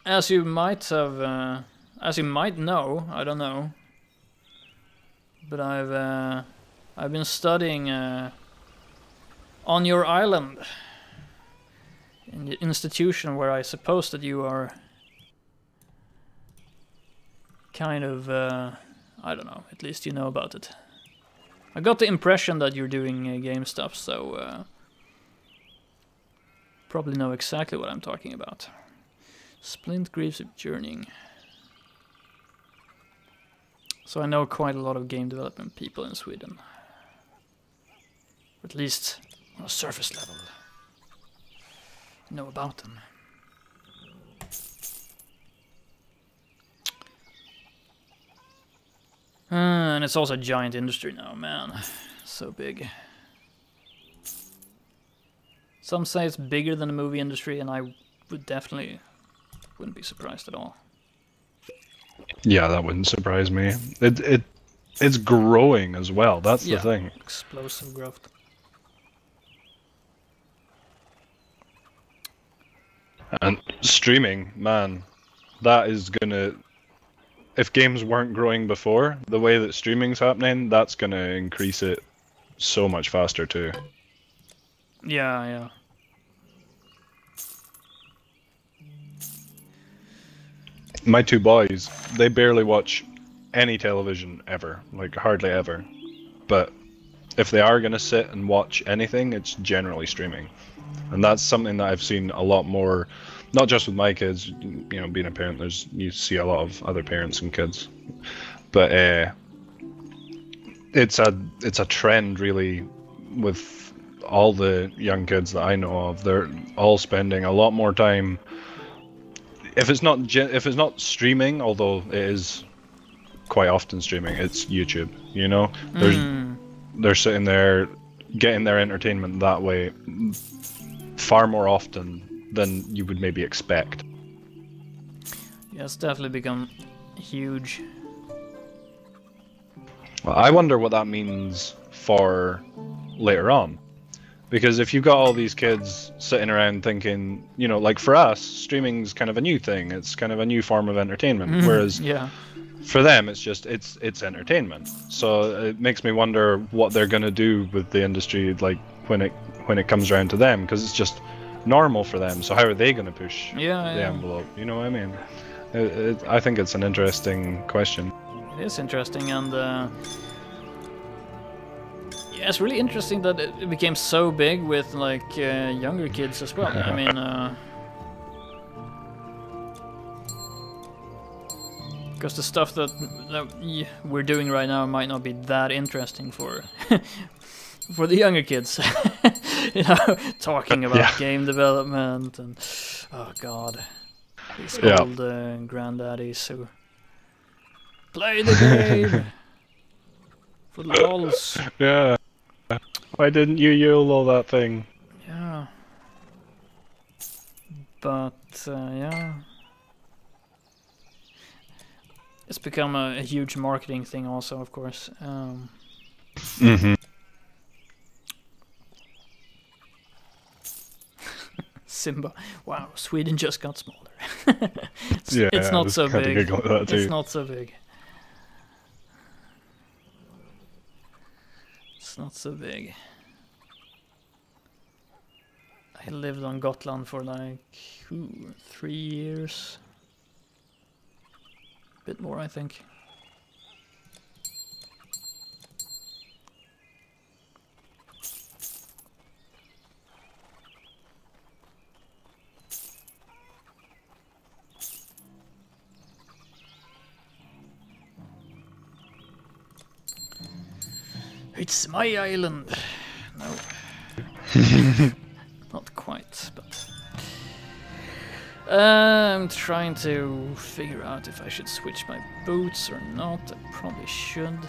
as you might know, I don't know, But I've been studying on your island in the institution where I suppose that you are kind of I don't know, at least you know about it. I got the impression that you're doing game stuff, so probably know exactly what I'm talking about. Splint Grieves of Journeying. So I know quite a lot of game development people in Sweden. At least on a surface level. Know about them. And it's also a giant industry now, man. So big. Some say it's bigger than the movie industry, and I would definitely wouldn't be surprised at all. Yeah, that wouldn't surprise me. It's growing as well. That's the thing. Explosive growth. And streaming, man, that is gonna. If games weren't growing before, the way that streaming's happening, that's gonna increase it so much faster too. Yeah, yeah. My two boys, they barely watch any television ever, like hardly ever. But if they are gonna sit and watch anything, it's generally streaming. And that's something that I've seen a lot more, not just with my kids, you know, being a parent, you see a lot of other parents and kids. But it's a trend really with all the young kids that I know of. They're all spending a lot more time. If it's not streaming, although it is quite often streaming, it's YouTube. You know, they're sitting there getting their entertainment that way far more often than you would maybe expect. Yeah, it's definitely become huge. Well, I wonder what that means for later on. Because if you've got all these kids sitting around thinking, you know, like for us, streaming's kind of a new thing. It's kind of a new form of entertainment. Whereas for them, it's entertainment. So it makes me wonder what they're going to do with the industry, like when it comes around to them, because it's just normal for them. So how are they going to push the envelope? You know what I mean? I think it's an interesting question. It is interesting, and yeah, it's really interesting that it became so big with like younger kids as well. I mean, because the stuff that we're doing right now might not be that interesting for for the younger kids. You know, talking about game development and oh god, these old granddaddies who play the game for the lols. Yeah. Why didn't you YOLO that thing? Yeah. But yeah, it's become a huge marketing thing also, of course. Simba. Wow, Sweden just got smaller. It's not so big. It's not so big. It's not so big. I lived on Gotland for like 3 years. A bit more, I think. It's my island. No. Not quite, but I'm trying to figure out if I should switch my boots or not. I probably should.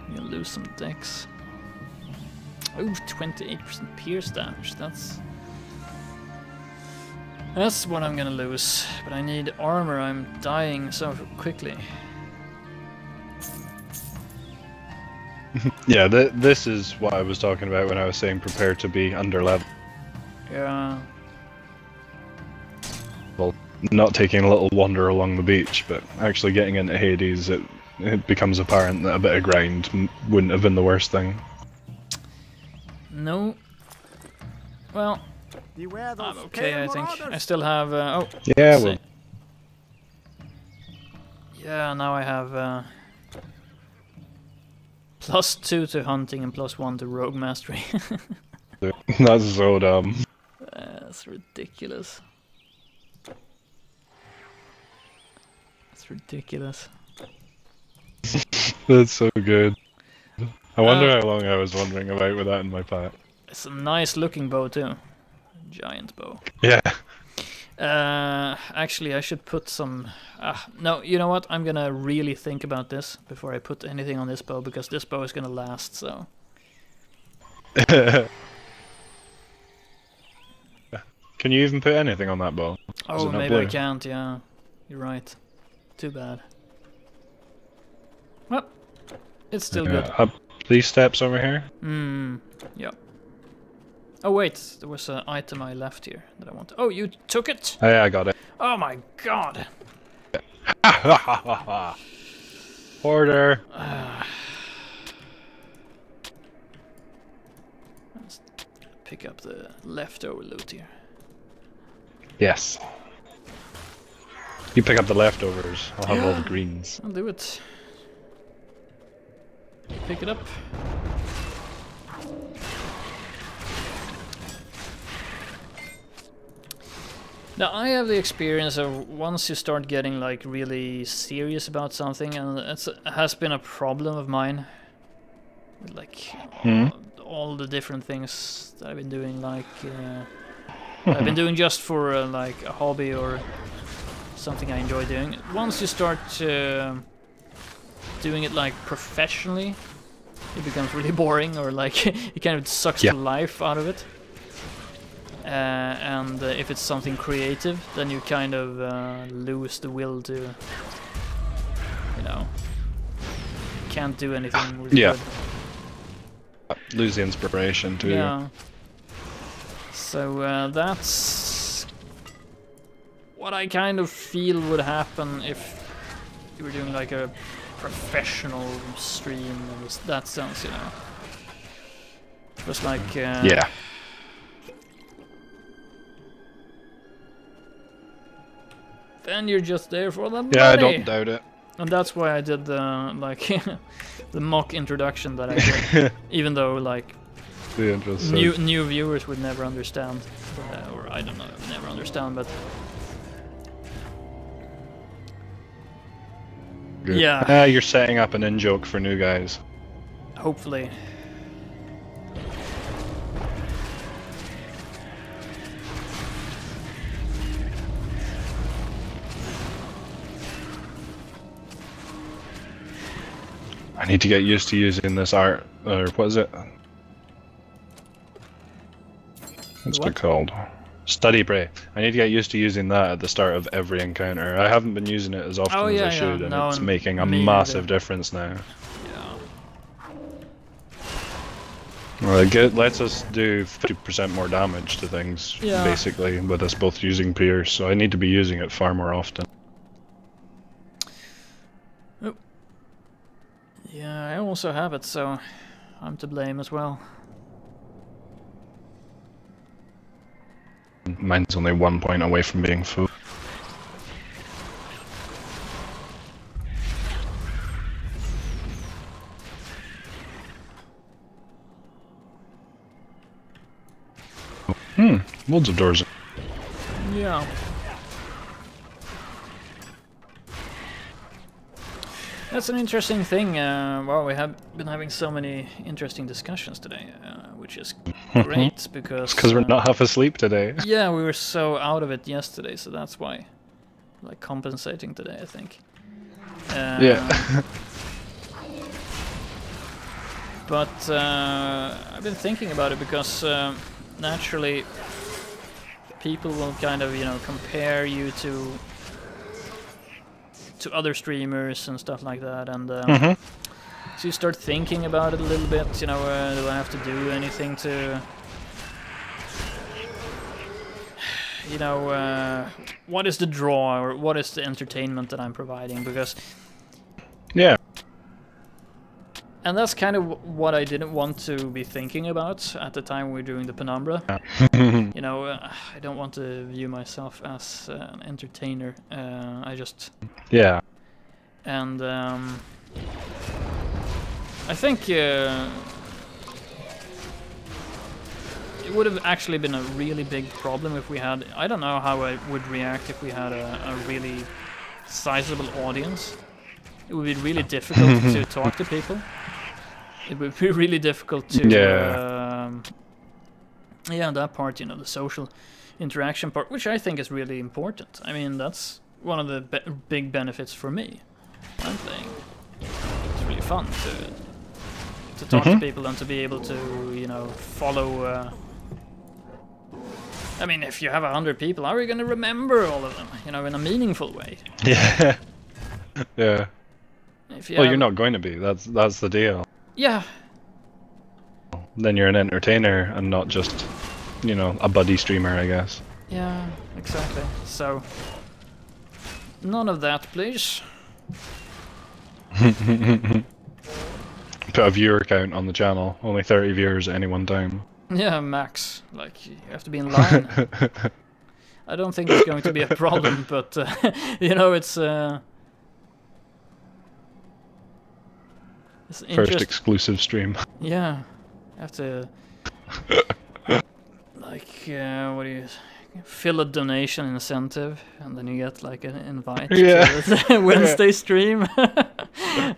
I'm gonna lose some decks. Oh, 28% pierce damage. That's what I'm gonna lose. But I need armor. I'm dying so quickly. Yeah, this is what I was talking about when I was saying prepare to be under level. Yeah. Well, not taking a little wander along the beach, but actually getting into Hades, it becomes apparent that a bit of grind wouldn't have been the worst thing. No. Well, I'm okay, I think. I still have... oh, yeah, well. Yeah, now I have... +2 to hunting and +1 to rogue mastery. That's so dumb. That's ridiculous. That's ridiculous. That's so good. I wonder how long I was wondering about with that in my pack. It's a nice looking bow too. Giant bow. Yeah. Actually, I should put some... no, you know what? I'm gonna really think about this before I put anything on this bow, because this bow is gonna last, so... Can you even put anything on that bow? Oh, maybe I can't, yeah. You're right. Too bad. Well, it's still good. Up these steps over here? Yeah. Oh wait, there was an item I left here that I wanted. Oh, you took it? Oh, yeah, I got it. Oh my god! Order! Let's pick up the leftover loot here. Yes. You pick up the leftovers, I'll have all the greens. I'll do it. Pick it up. Now I have the experience of once you start getting like really serious about something, and it has been a problem of mine. With, like all the different things that I've been doing, like I've been doing just for like a hobby or something I enjoy doing. Once you start doing it like professionally, it becomes really boring, or like it kind of sucks the life out of it. And if it's something creative, then you kind of lose the will to, you know, can't do anything really good. Lose the inspiration too. Yeah. So that's what I kind of feel would happen if you were doing like a professional stream in that sense, you know. It was like yeah. Then you're just there for the money. Yeah, I don't doubt it. And that's why I did the like the mock introduction that I did, even though like new viewers would never understand, or I don't know, never understand, but good. Yeah. You're setting up an in-joke for new guys. Hopefully. I need to get used to using this art, or what is it? What's it called? Study Bray. I need to get used to using that at the start of every encounter. I haven't been using it as often as I should, and it's making a massive difference now. Well, it lets us do 50% more damage to things, basically, with us both using Pierce, so I need to be using it far more often. Yeah, I also have it, so I'm to blame as well. Mine's only 1 point away from being full. Loads of doors. Yeah. That's an interesting thing. Well, we have been having so many interesting discussions today, which is great because... Because we're not half asleep today. Yeah, we were so out of it yesterday, so that's why. Like compensating today, I think. Yeah. But I've been thinking about it because naturally people will kind of, you know, compare you to other streamers and stuff like that, and so you start thinking about it a little bit, you know, do I have to do anything to, you know, what is the draw, or what is the entertainment that I'm providing, because And that's kind of what I didn't want to be thinking about at the time we were doing the Penumbra. You know, I don't want to view myself as an entertainer. I just... Yeah. And I think it would have actually been a really big problem if we had... I don't know how I would react if we had a really sizable audience. It would be really difficult to talk to people. It would be really difficult to... Yeah, that part, you know, the social interaction part, which I think is really important. I mean, that's one of the big benefits for me. I'm playing. It's really fun to talk to people and to be able to, you know, follow... I mean, if you have 100 people, how are you going to remember all of them, you know, in a meaningful way? Yeah. Yeah. If you well, you're not going to be. That's the deal. Yeah. Then you're an entertainer and not just, you know, a buddy streamer, I guess. Yeah, exactly. So, none of that, please. Put a viewer count on the channel. Only 30 viewers at any one time. Yeah, max. Like, you have to be in line. I don't think it's going to be a problem, but, you know, it's first exclusive stream. Yeah, have to like what do you fill a donation incentive, and then you get like an invite to the Wednesday stream.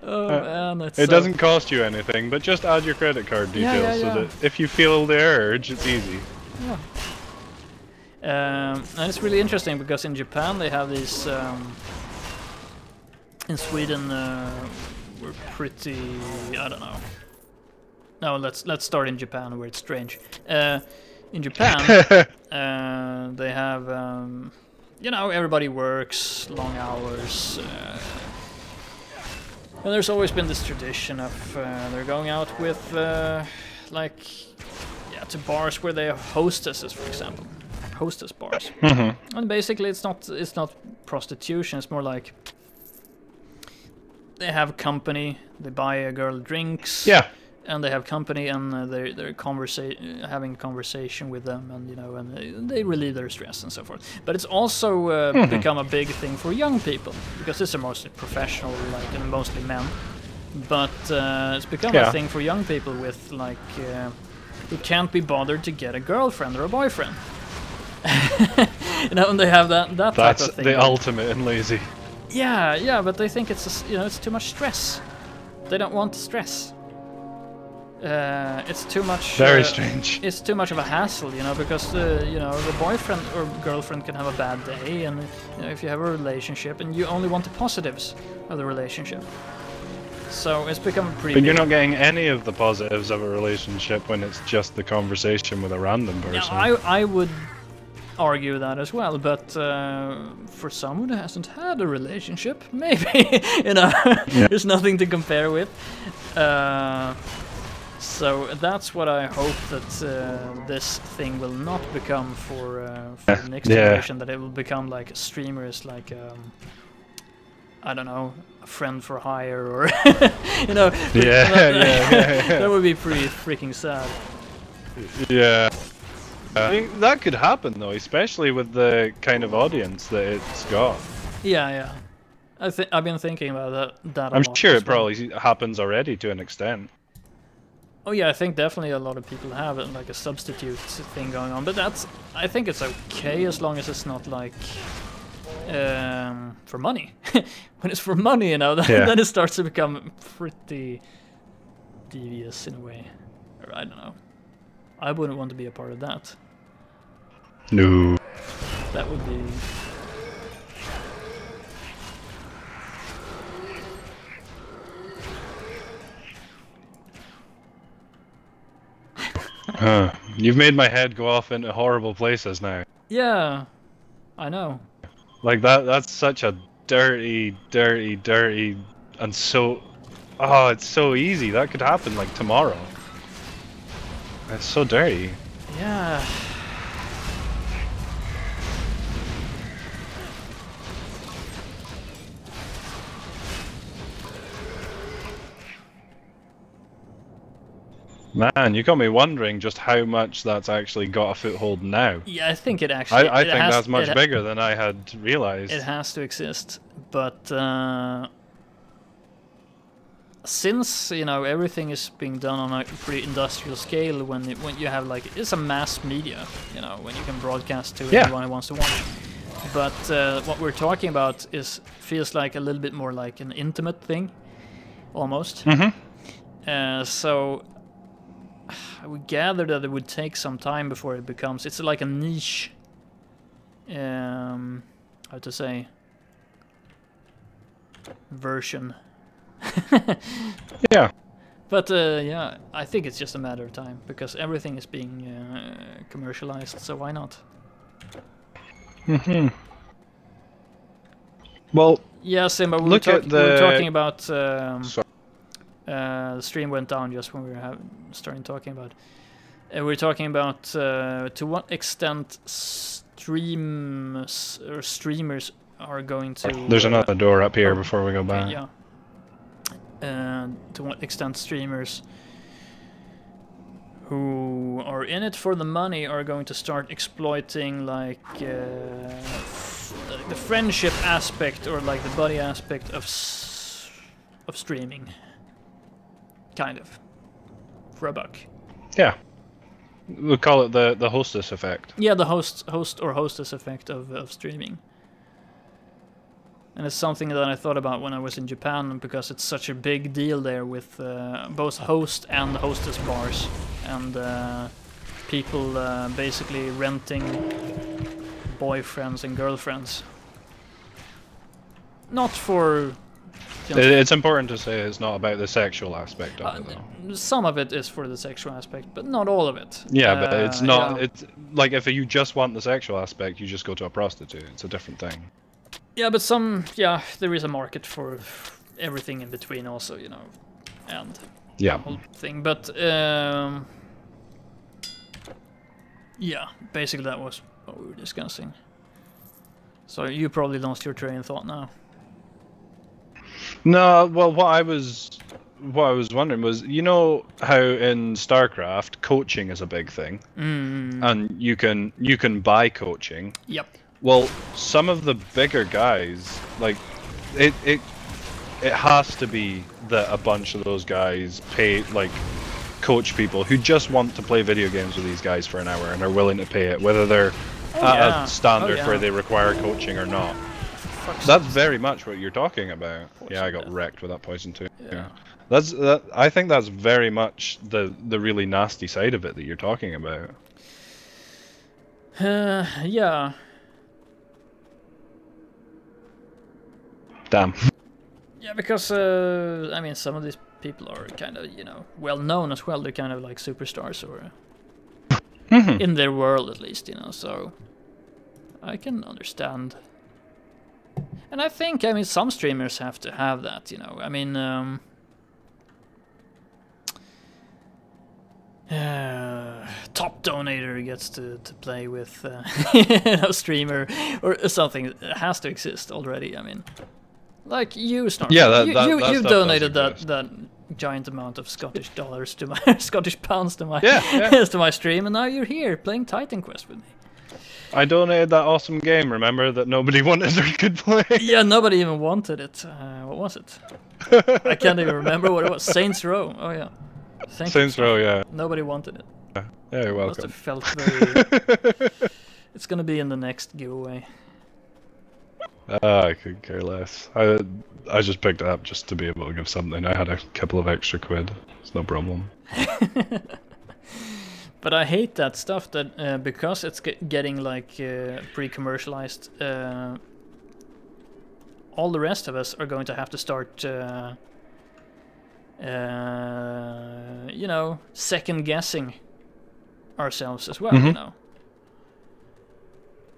Oh man, it doesn't cost you anything, but just add your credit card details so that if you feel the urge, it's easy. Yeah. And it's really interesting because in Japan they have these. In Sweden. We're pretty... I don't know. No, let's start in Japan where it's strange. In Japan, they have, you know, everybody works long hours. And there's always been this tradition of they're going out with, like, yeah, to bars where they have hostesses, for example, hostess bars. And basically, it's not prostitution. It's more like. They have company. They buy a girl drinks. Yeah. And they have company, and they're having conversation with them, and you know, and they relieve their stress and so forth. But it's also become a big thing for young people because these are mostly professional, like, and mostly men. But it's become a thing for young people with like who can't be bothered to get a girlfriend or a boyfriend. You know, and they have that type of thing. That's the ultimate in lazy. Yeah, but they think it's you know, it's too much stress. They don't want stress. It's too much. Very strange. It's too much of a hassle, you know, because you know, the boyfriend or girlfriend can have a bad day, and you know, if you have a relationship and you only want the positives of the relationship, so it's become pretty. But you're not getting any of the positives of a relationship when it's just the conversation with a random person. Yeah, I would argue that as well, but for someone who hasn't had a relationship, maybe you know, there's nothing to compare with. So that's what I hope that this thing will not become for the next generation. That it will become like streamers, like I don't know, a friend for hire, or you know. That would be pretty freaking sad. Yeah. I think that could happen though, especially with the kind of audience that it's got. Yeah. I've been thinking about that. I'm sure it probably happens already to an extent. Oh yeah, I think definitely a lot of people have it, like a substitute thing going on. But I think it's okay as long as it's not like for money. When it's for money, you know, then it starts to become pretty devious in a way. Or I don't know. I wouldn't want to be a part of that. No. That would be... You've made my head go off into horrible places now. Yeah, I know. Like that's such a dirty, and so... Oh, it's so easy. That could happen like tomorrow. It's so dirty. Yeah. Man, you got me wondering just how much that's actually got a foothold now. Yeah, I think it actually. I think that's much bigger than I had realized. It has to exist, but since everything is being done on a pretty industrial scale, when you have it's a mass media, when you can broadcast to anyone who wants to watch. But what we're talking about feels like a little bit more like an intimate thing, almost. So I would gather that it would take some time before it becomes. It's like a niche. How to say? Version. Yeah. But yeah, I think it's just a matter of time because everything is being commercialized. So why not? Well, yeah, Simba. We were talking about. The stream went down just when we were starting talking about. We were talking about to what extent streamers are going to. There's another door up here before we go back. Yeah. To what extent streamers who are in it for the money are going to start exploiting the friendship aspect or the buddy aspect of streaming. Kind of. For a buck. Yeah. We'll call it the hostess effect. Yeah, the host or hostess effect of streaming. And it's something that I thought about when I was in Japan because it's such a big deal there with both host and hostess bars. And people basically renting boyfriends and girlfriends. Not for... It's important to say it's not about the sexual aspect of it, though. Some of it is for the sexual aspect, but not all of it. Yeah, but it's not. Yeah. It's like if you just want the sexual aspect, you just go to a prostitute. It's a different thing. Yeah, but there is a market for everything in between, also, and the whole thing. But yeah, basically that was what we were discussing. So you probably lost your train of thought now. No, well, what I was wondering was, how in StarCraft coaching is a big thing, and you can buy coaching. Yep. Well, some of the bigger guys, it has to be that a bunch of those guys pay coach people who just want to play video games with these guys for an hour and are willing to pay it, whether they're at a standard where they require coaching or not. That's very much what you're talking about. Yeah, I got wrecked with that poison too. Yeah. I think that's very much the really nasty side of it that you're talking about. Yeah. Damn. Yeah, because I mean, some of these people are kind of well known as well. They're kind of like superstars or in their world at least, so I can understand. And I think, some streamers have to have that, I mean, top donator gets to play with streamer or something. It has to exist already. I mean, like you, SnarfFu. Yeah, you donated that giant amount of Scottish dollars to my Scottish pounds to my to my stream, and now you're here playing Titan Quest with me. I donated that awesome game, remember, that nobody wanted or could play? Yeah, nobody even wanted it. What was it? I can't even remember what it was. Saints Row. Oh, yeah. Saints Row, yeah. Nobody wanted it. Yeah, you're welcome. Must have felt very... It's gonna be in the next giveaway. I could care less. I just picked it up just to be able to give something. I had a couple of extra quid. It's no problem. But I hate that stuff that because it's getting pre-commercialized. All the rest of us are going to have to start, second guessing ourselves as well.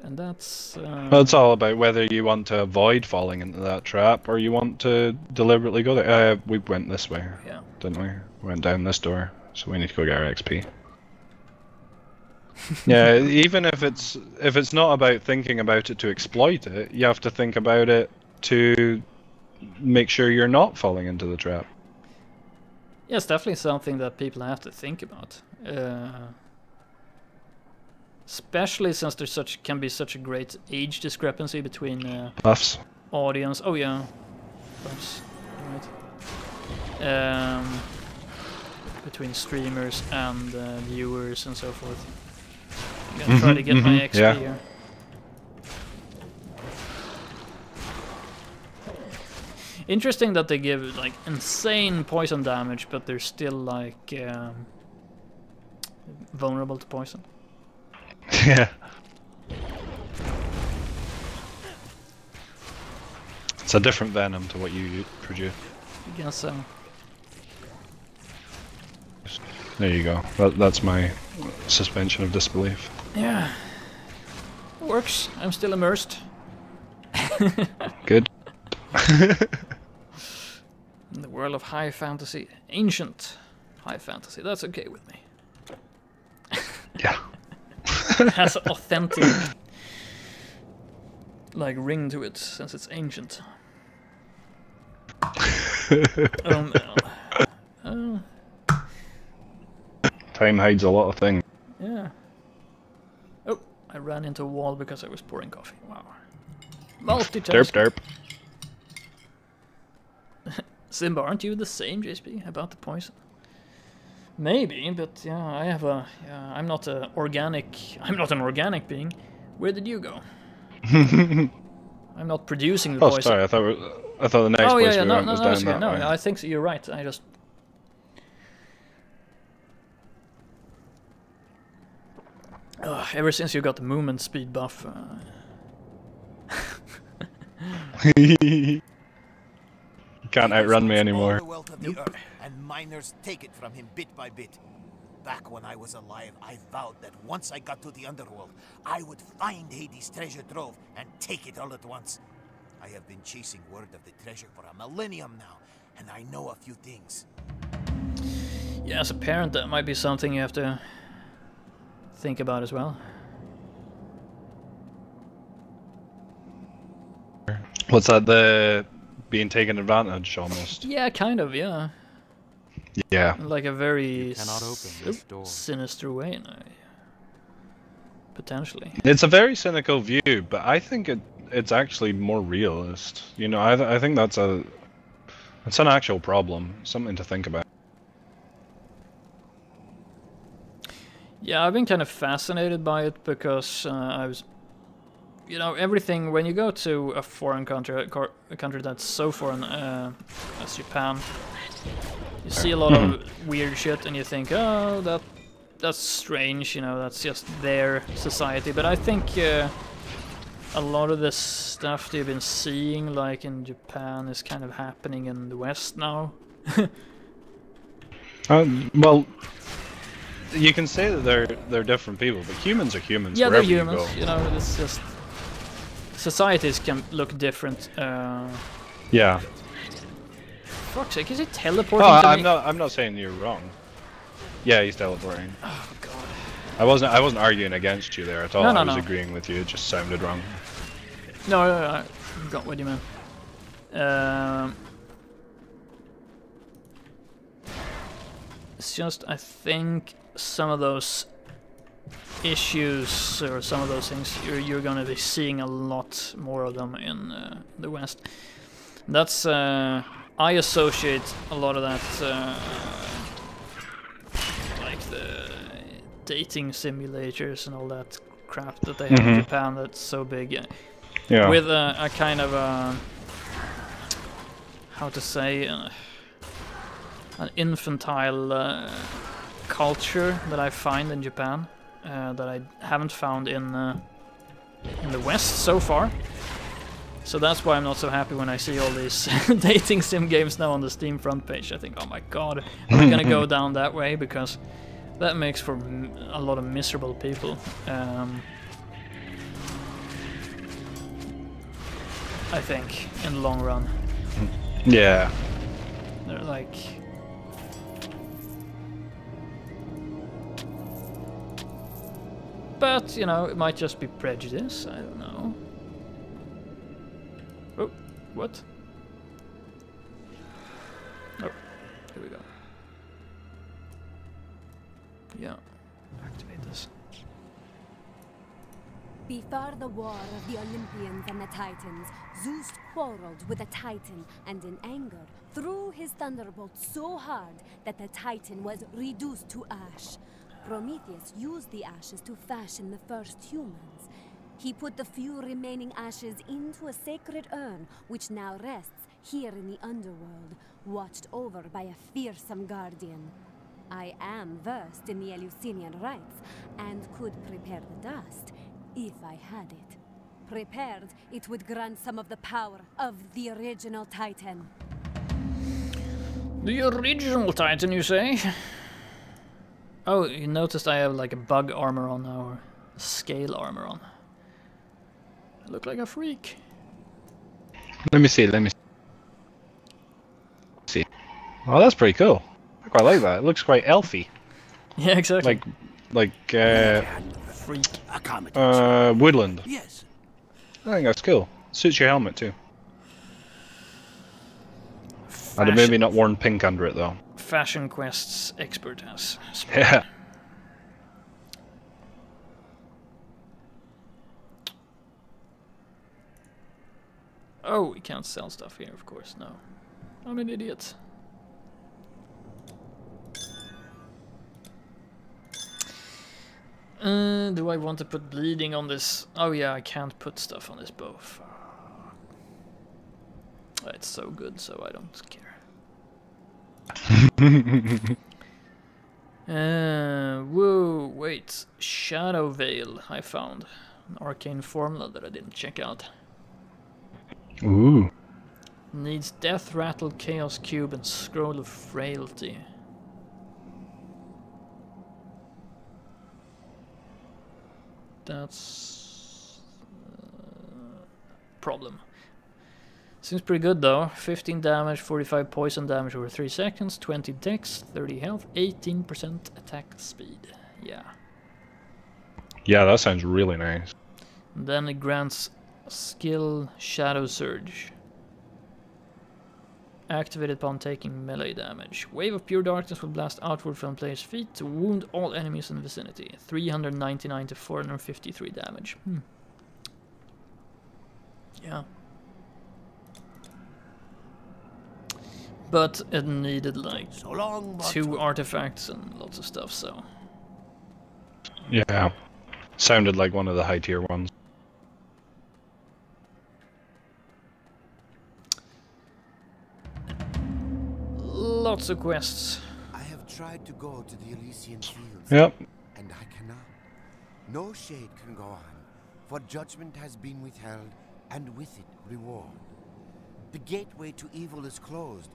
And that's. Well, it's all about whether you want to avoid falling into that trap or you want to deliberately go there. We went this way, didn't we? We went down this door, so we need to go get our XP. Yeah, even if it's not about thinking about it to exploit it, you have to think about it to make sure you're not falling into the trap. Yeah, it's definitely something that people have to think about. Especially since there's can be such a great age discrepancy between buffs. Audience. Oh yeah, buffs. Right. Between streamers and viewers and so forth. I'm gonna try to get my XP here. Interesting that they give like insane poison damage, but they're still like vulnerable to poison. Yeah. It's a different venom to what you produce. I guess so. There you go. That's my suspension of disbelief. Yeah. It works. I'm still immersed. Good. In the world of high fantasy. Ancient high fantasy. That's okay with me. Yeah. It has an authentic like ring to it since it's ancient. Time hides a lot of things. Yeah. Oh, I ran into a wall because I was pouring coffee. Wow. Multitasking. Derp derp. Simba, aren't you the same, JSP, about the poison? Maybe, but yeah, I have a. Yeah, I'm not an organic being. Where did you go? I'm not producing the poison. Oh, sorry. I thought the next place we went was down that way. No, I think so, you're right. I just. Ever since you got the movement speed buff. You can't outrun me anymore. Nope. And miners take it from him bit by bit. Back when I was alive, I vowed that once I got to the underworld, I would find Hades' treasure trove and take it all at once. I have been chasing word of the treasure for a millennium now, and I know a few things. Yeah, as a parent, that might be something you have to think about as well. What's that? The being taken advantage almost. Yeah, kind of. Yeah. Yeah. Like a very sinister way, potentially. It's a very cynical view, but I think it's actually more realist. You know, I think that's an actual problem, something to think about. Yeah, I've been kind of fascinated by it because I was, you know, everything when you go to a foreign country, a country that's so foreign as Japan, you see a lot of weird shit, and you think, oh, that's strange, you know, that's just their society. But I think a lot of this stuff that you've been seeing, like in Japan, is kind of happening in the West now. Well, you can say that they're different people, but humans are humans. Yeah, they're wherever humans. You know, it's just societies can look different. Yeah. Fuck's sake, is he teleporting to me? I'm not saying you're wrong. Yeah, he's teleporting. Oh god. I wasn't arguing against you there at all. No, I was agreeing with you. It just sounded wrong. No, I got what you meant. It's just, I think some of those issues or some of those things you're gonna be seeing a lot more of them in the West. That's I associate a lot of that like the dating simulators and all that crap that they have in Japan that's so big. Yeah. With a kind of how to say an infantile culture that I find in Japan that I haven't found in the West so far. So that's why I'm not so happy when I see all these dating sim games now on the Steam front page. I think, oh my god, am I gonna go down that way? Because that makes for a lot of miserable people. I think, in the long run. Yeah. They're like... But, you know, it might just be prejudice, I don't know. Oh, what? Oh, here we go. Yeah. Activate this. Before the war of the Olympians and the Titans, Zeus quarreled with a Titan and in anger threw his thunderbolt so hard that the Titan was reduced to ash. Prometheus used the ashes to fashion the first humans. He put the few remaining ashes into a sacred urn, which now rests here in the underworld, watched over by a fearsome guardian. I am versed in the Eleusinian rites and could prepare the dust if I had it. Prepared, it would grant some of the power of the original Titan. The original Titan, you say? Oh, you noticed I have like a bug armor on now, or scale armor on. I look like a freak. Let me see, Oh, that's pretty cool. I quite like that. It looks quite elfy. Yeah, exactly. Freak. Woodland. Yes. I think that's cool. Suits your helmet too. I'd have maybe not worn pink under it though. Fashion Quest's expert has. Yeah. Oh, we can't sell stuff here, of course, no. I'm an idiot. Do I want to put bleeding on this? Oh yeah, I can't put stuff on this bow. It's so good, so I don't care. Whoa, wait. Shadow Veil I found. An arcane formula that I didn't check out. Ooh. Needs Death Rattle, Chaos Cube, and Scroll of Frailty. That's problem. Seems pretty good though. 15 damage, 45 poison damage over 3 seconds, 20 dex, 30 health, 18% attack speed. Yeah. Yeah, that sounds really nice. And then it grants skill Shadow Surge. Activated upon taking melee damage. Wave of pure darkness will blast outward from player's feet to wound all enemies in the vicinity. 399 to 453 damage. Yeah. But it needed like 2 artifacts and lots of stuff, so... Yeah. Sounded like one of the high tier ones. Lots of quests. I have tried to go to the Elysian fields. Yep. And I cannot. No shade can go on, for judgment has been withheld, and with it reward. The gateway to evil is closed,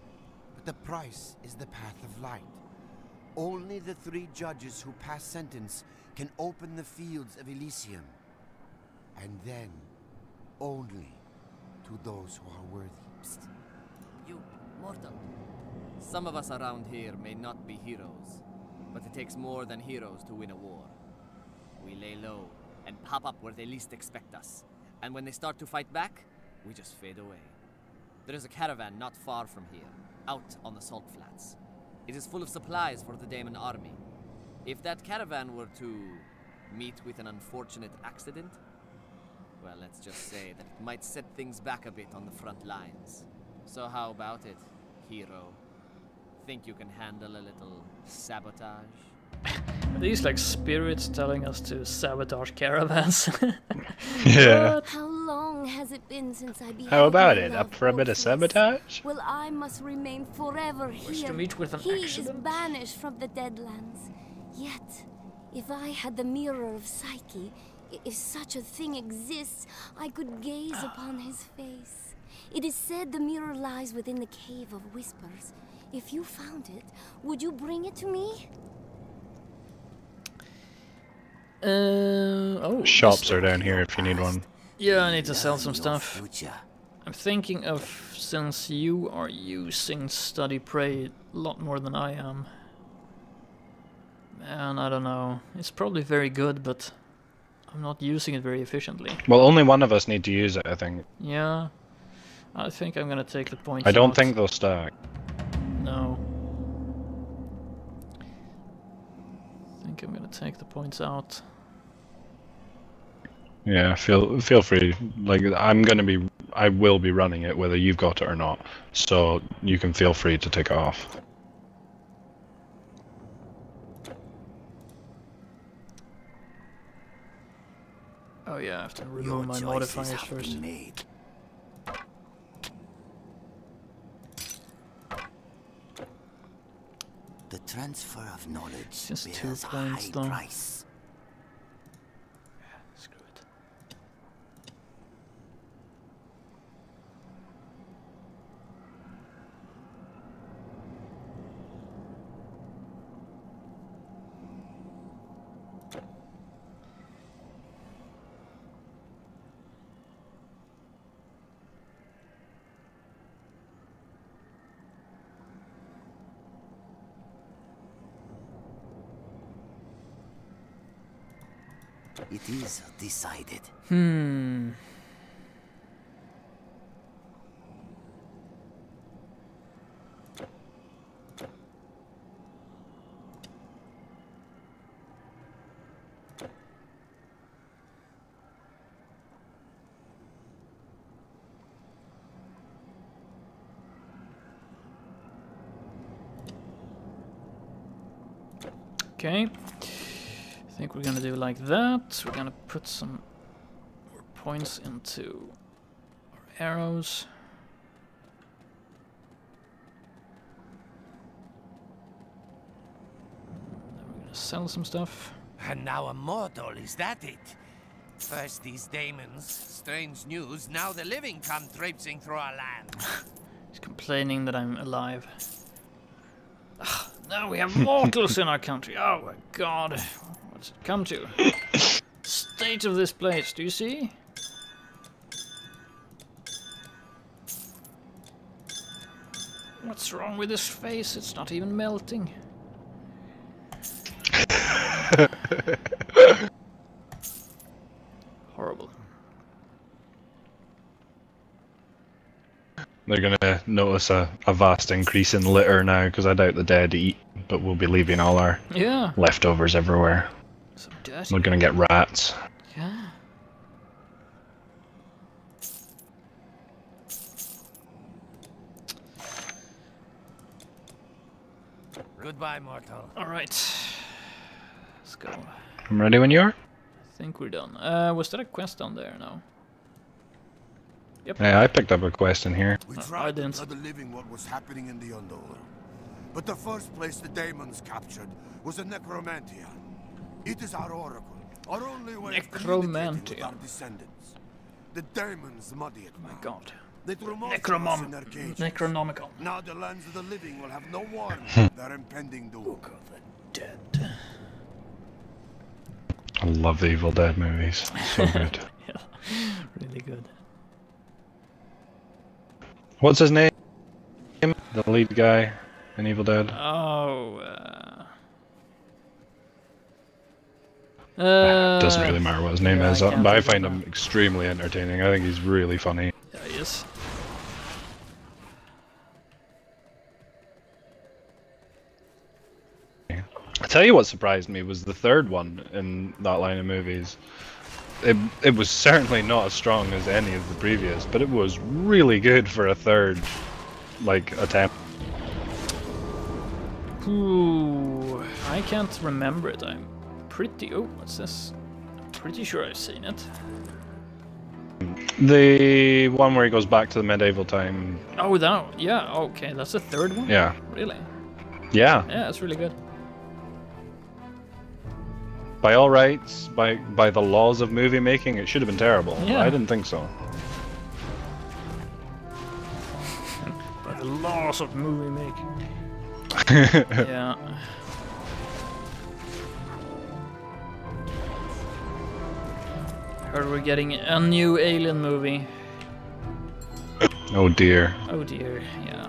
but the price is the path of light. Only the 3 judges who pass sentence can open the fields of Elysium. And then, only to those who are worthy. Psst. You, mortal. Some of us around here may not be heroes, but it takes more than heroes to win a war. We lay low and pop up where they least expect us, and when they start to fight back, we just fade away. There is a caravan not far from here, out on the salt flats. It is full of supplies for the Daemon army. If that caravan were to meet with an unfortunate accident, well, let's just say that it might set things back a bit on the front lines. So how about it, hero? Think you can handle a little sabotage? Are these like spirits telling us to sabotage caravans? Yeah. But how long has it been since I beheld How about my it? loved Up for a bit of Orpheus? sabotage? Well, I must remain forever here. to meet with an he accident? is banished from the Deadlands. Yet, if I had the mirror of Psyche, if such a thing exists, I could gaze upon his face. It is said the mirror lies within the Cave of Whispers. If you found it, would you bring it to me? Shops are down here if you need one. Yeah, I need to sell some stuff. I'm thinking of, since you are using Study Prey a lot more than I am. Man, I don't know. It's probably very good, but I'm not using it very efficiently. Well, only one of us need to use it, I think. Yeah. I think I'm gonna take the points I don't out. think they'll stack. No. I think think I'm gonna take the points out. Yeah, feel free. Like I will be running it whether you've got it or not. So you can feel free to take it off. Oh yeah, I have to remove my modifiers first. The transfer of knowledge just 2 bears points high though. price. Screw it. It is decided. Okay. I think we're gonna do like that. We're gonna put some more points into our arrows. Then we're gonna sell some stuff. And now immortal, is that it? First these demons, strange news, now the living come traipsing through our land. He's complaining that I'm alive. Ugh, now we have mortals in our country. Oh my god. What's it come to? State of this place, do you see? What's wrong with this face? It's not even melting. Horrible. They're gonna notice a vast increase in litter now because I doubt the dead eat, but we'll be leaving all our leftovers everywhere. So dirty. We're gonna get rats. Yeah. Goodbye, mortal. Alright. Let's go. I'm ready when you are. I think we're done. Was there a quest down there? No. Yep. Yeah, I picked up a quest in here. We tried to tell the living what was happening in the underworld. But the first place the demons captured was a necromantia. It is our oracle, our only way of communicating with our descendants. The demons muddy it. Oh my god. They threw most of us in their cages. Necronomical. Now the lands of the living will have no warning of their impending doom. Book of the Dead. I love the Evil Dead movies. So good. Yeah, really good. What's his name? The lead guy in Evil Dead? Oh, doesn't really matter what his name is, but I find him extremely entertaining. I think he's really funny. Yeah, he is. I tell you what surprised me was the third one in that line of movies. It was certainly not as strong as any of the previous, but it was really good for a third, like, attempt. Ooh, I can't remember it. I'm pretty... Oh, what's this? I'm pretty sure I've seen it. The one where he goes back to the medieval time. Oh, that... Yeah, okay, that's the third one? Yeah. Really? Yeah. Yeah, it's really good. By all rights, by the laws of movie making, it should have been terrible. Yeah. I didn't think so. By the laws of movie making. Yeah. Heard we're getting a new Alien movie. Oh dear. Oh dear, yeah.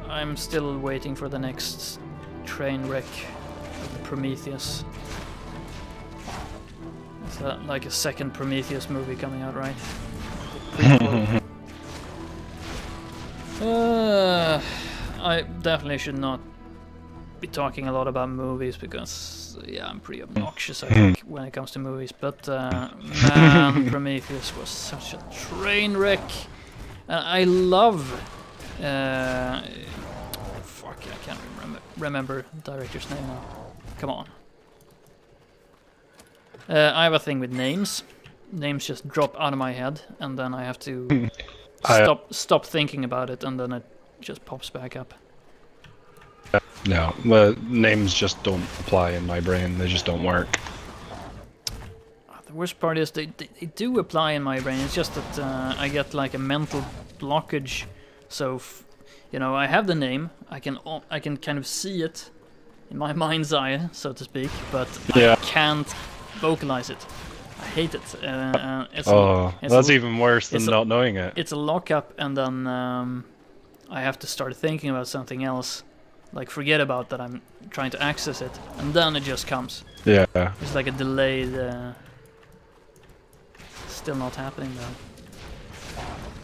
I'm still waiting for the next train wreck of Prometheus. Is that like a second Prometheus movie coming out, right? I definitely should not be talking a lot about movies because because yeah, I'm pretty obnoxious, I think, when it comes to movies. But man, Prometheus was such a train wreck. I love. Fuck, I can't remember the director's name now. Come on. I have a thing with names. Names just drop out of my head, and then I have to stop thinking about it, and then it just pops back up. No, well, names just don't apply in my brain. They just don't work. The worst part is they do apply in my brain. It's just that I get like a mental blockage. So, you know, I have the name. I can kind of see it in my mind's eye, so to speak, but I can't vocalize it. I hate it. That's even worse than not knowing it. It's a lockup, and then I have to start thinking about something else. Like, forget about that I'm trying to access it, and then it just comes. Yeah. It's like a delayed... still not happening, though.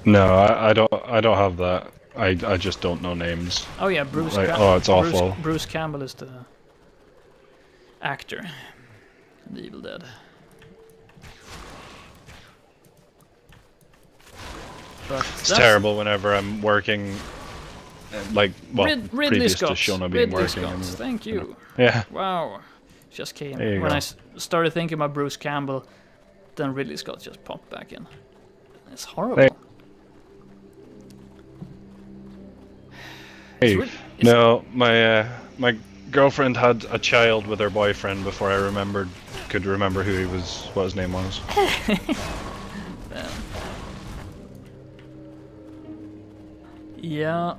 No, I don't have that. I just don't know names. Oh yeah, Bruce it's awful. Bruce Campbell is the actor in The Evil Dead. But it's terrible whenever I'm working, like, well, previous to Shona being working. Thank you. Yeah. Wow. Just came. When I started thinking about Bruce Campbell, then Ridley Scott just popped back in. It's horrible. Hey. No, my girlfriend had a child with her boyfriend before I could remember what his name was. Yeah.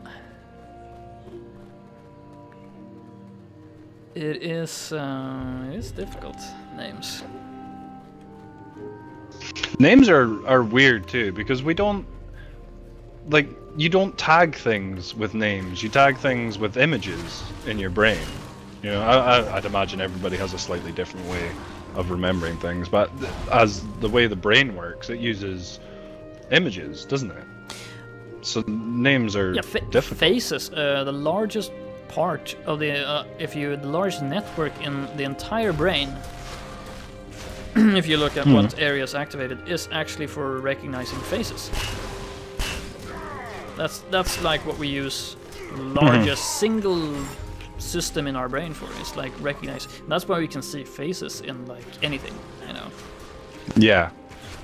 It is difficult. Names. Names are weird too, because we don't, like, you don't tag things with names. You tag things with images in your brain. You know, I'd imagine everybody has a slightly different way of remembering things, but as the way the brain works, it uses images, doesn't it? So names are difficult. Faces. The largest part of the largest network in the entire brain, if you look at what areas activated, is actually for recognizing faces. That's like what we use largest single system in our brain for. It's like recognize. That's why we can see faces in like anything, you know. Yeah.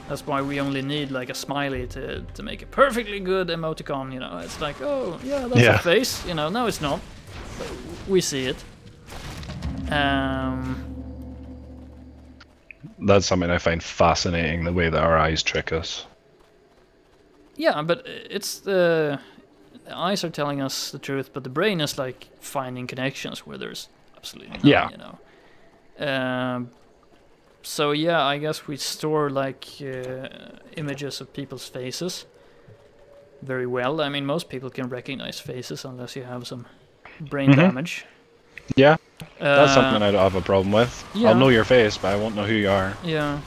That's why we only need like a smiley to make a perfectly good emoticon, you know. It's like, oh yeah, that's a face, you know. No, it's not. But we see it. That's something I find fascinating, the way that our eyes trick us. Yeah, but it's the eyes are telling us the truth, but the brain is like finding connections where there's absolutely none, you know. So yeah, I guess we store like images of people's faces very well. I mean, most people can recognize faces unless you have some brain damage. Yeah, that's something I don't have a problem with. Yeah. I'll know your face, but I won't know who you are. Yeah,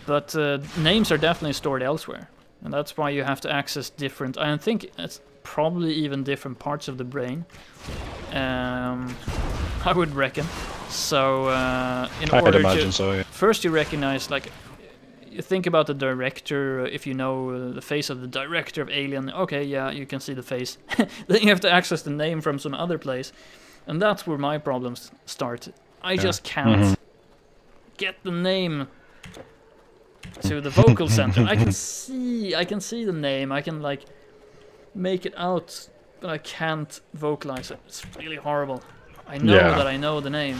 but names are definitely stored elsewhere. And that's why you have to access different... I think it's probably even different parts of the brain. I would reckon. So, I'd imagine so, yeah. First you recognize, like... You think about the director, if you know the face of the director of Alien. Okay, yeah, you can see the face. Then you have to access the name from some other place. And that's where my problems start. I just can't get the name... to the vocal center. I can see the name. I can like make it out, but I can't vocalize it. It's really horrible. I know that I know the name.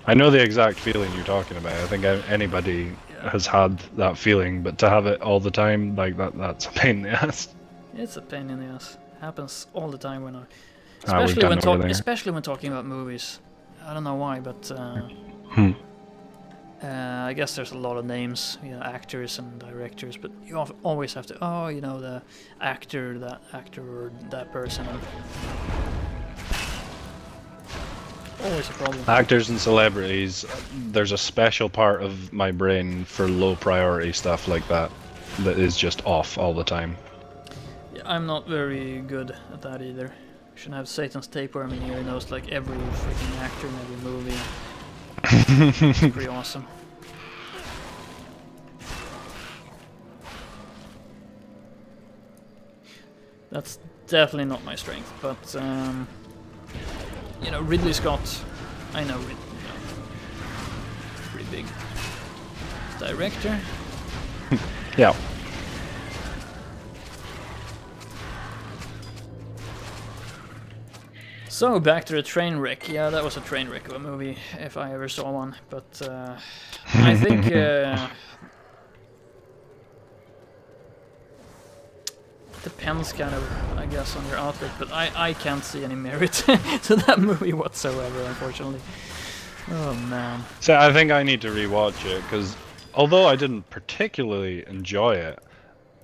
I know the exact feeling you're talking about. I think anybody has had that feeling, but to have it all the time, like that's a pain in the ass. It's a pain in the ass. It happens all the time when especially when talking about movies. I don't know why, but I guess there's a lot of names, you know, actors and directors, but you always have to, you know, the actor, that actor, or that person. Always a problem. Actors and celebrities, there's a special part of my brain for low priority stuff like that is just off all the time. Yeah, I'm not very good at that either. Should have Satan's tapeworm in here. He knows like every freaking actor in every movie. It's pretty awesome. That's definitely not my strength, but you know, Ridley Scott, I know, pretty big director. Yeah. So back to the train wreck. Yeah, that was a train wreck of a movie if I ever saw one. But I think depends kind of, I guess, on your outlook. But I can't see any merit to that movie whatsoever, unfortunately. Oh man. So I think I need to rewatch it because although I didn't particularly enjoy it,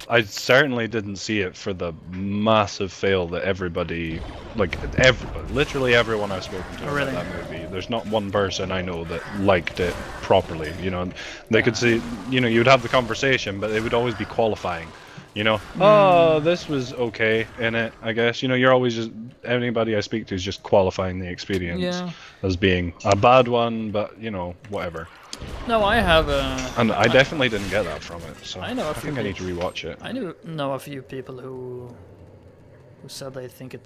I certainly didn't see it for the massive fail that everybody, like literally everyone I've spoken to about that movie, there's not one person I know that liked it properly, you know. They could see, you know, you'd have the conversation, but they would always be qualifying, you know. Oh, this was okay in it, I guess. You know, you're always just, anybody I speak to is just qualifying the experience as being a bad one, but, you know, whatever. No, I have and I definitely didn't get that from it, so I think I need to rewatch it. I know a few people who said they think it